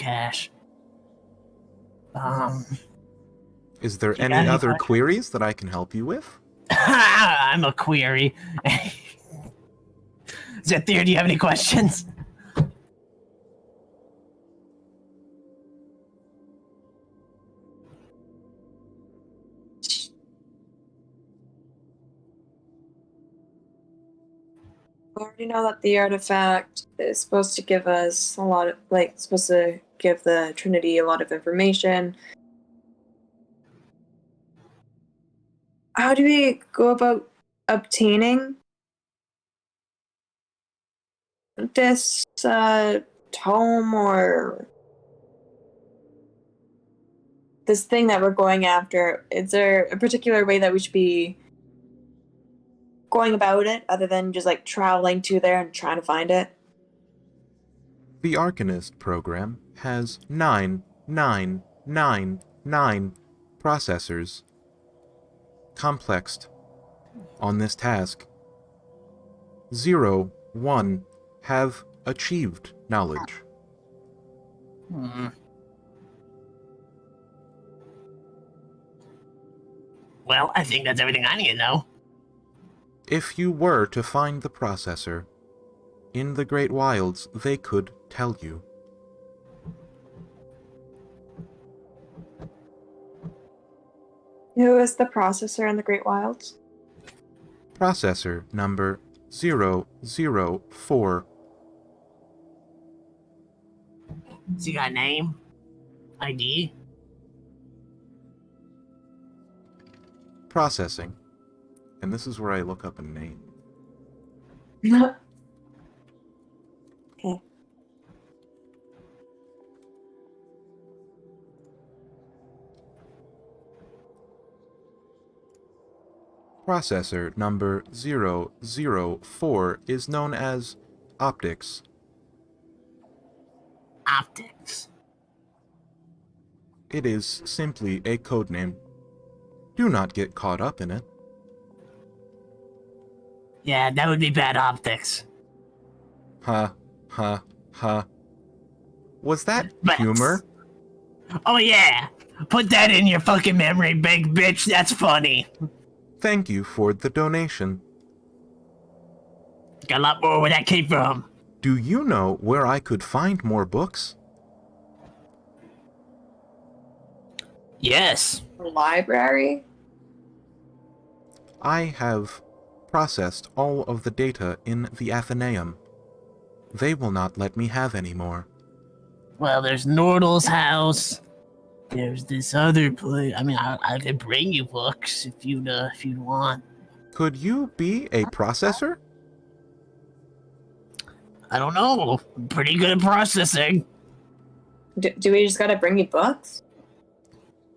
Is there You any got any other questions? queries that I can help you with? I'm a query. Zethir, do you have any questions? We already know that the artifact is supposed to give us a lot of, supposed to give the Trinity a lot of information. How do we go about obtaining this tome or this thing that we're going after? Is there a particular way that we should be going about it other than just traveling to there and trying to find it? The Arcanist program has 9 processors complexed on this task. 0, 1 have achieved knowledge. Well, I think that's everything I need to know. If you were to find the processor in the Great Wilds, they could tell you. Who is the processor in the Great Wilds? Processor number 004. Has he got a name? ID? Processing. And this is where I look up a name. Okay. Processor number 004 is known as Optics. Optics. It is simply a codename. Do not get caught up in it. Yeah, that would be bad optics. Ha, ha, ha. Was that But- humor? Oh yeah! Put that in your fucking memory, big bitch, that's funny. Thank you for the donation. Got a lot more where that came from. Do you know where I could find more books? Yes. Library? I have processed all of the data in the Athenaeum. They will not let me have any more. Well, there's Nordal's house. There's this other place. I mean, I could bring you books if you'd want. Could you be a processor? I don't know. I'm pretty good at processing. Do we just gotta bring you books?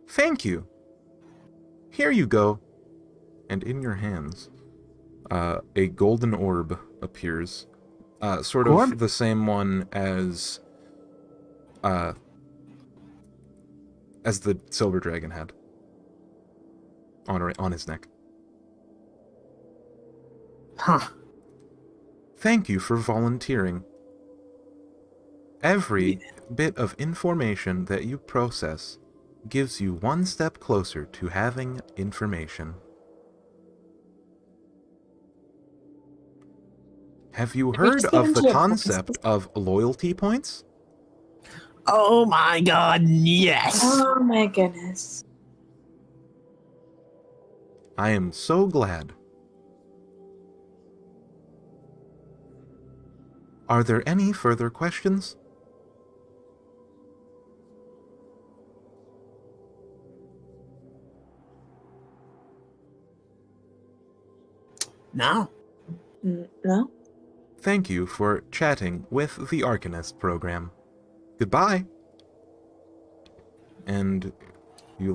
Thank you. Here you go. And in your hands, a golden orb appears. Sort of Orb? the same one as as the silver dragon had on his neck. Huh. Thank you for volunteering. Every bit of information that you process gives you one step closer to having information. Have you heard just get of the into a concept of loyalty points? Oh my god, yes! Oh my goodness. I am so glad. Are there any further questions? No? No? Thank you for chatting with the Arcanist program. Goodbye. And you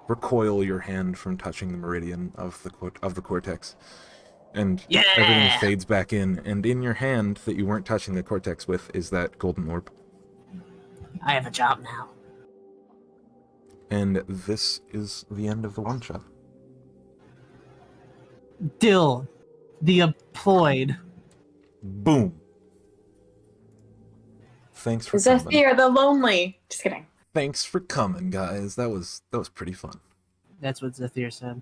recoil your hand from touching the meridian of the cortex, and everything Yeah! fades back in. And in your hand that you weren't touching the cortex with is that golden orb. I have a job now. And this is the end of the one shot. Dill, the employed. Boom. Thanks for coming. Zephyr the Lonely. Just kidding. Thanks for coming, guys. That was pretty fun. That's what Zephyr said.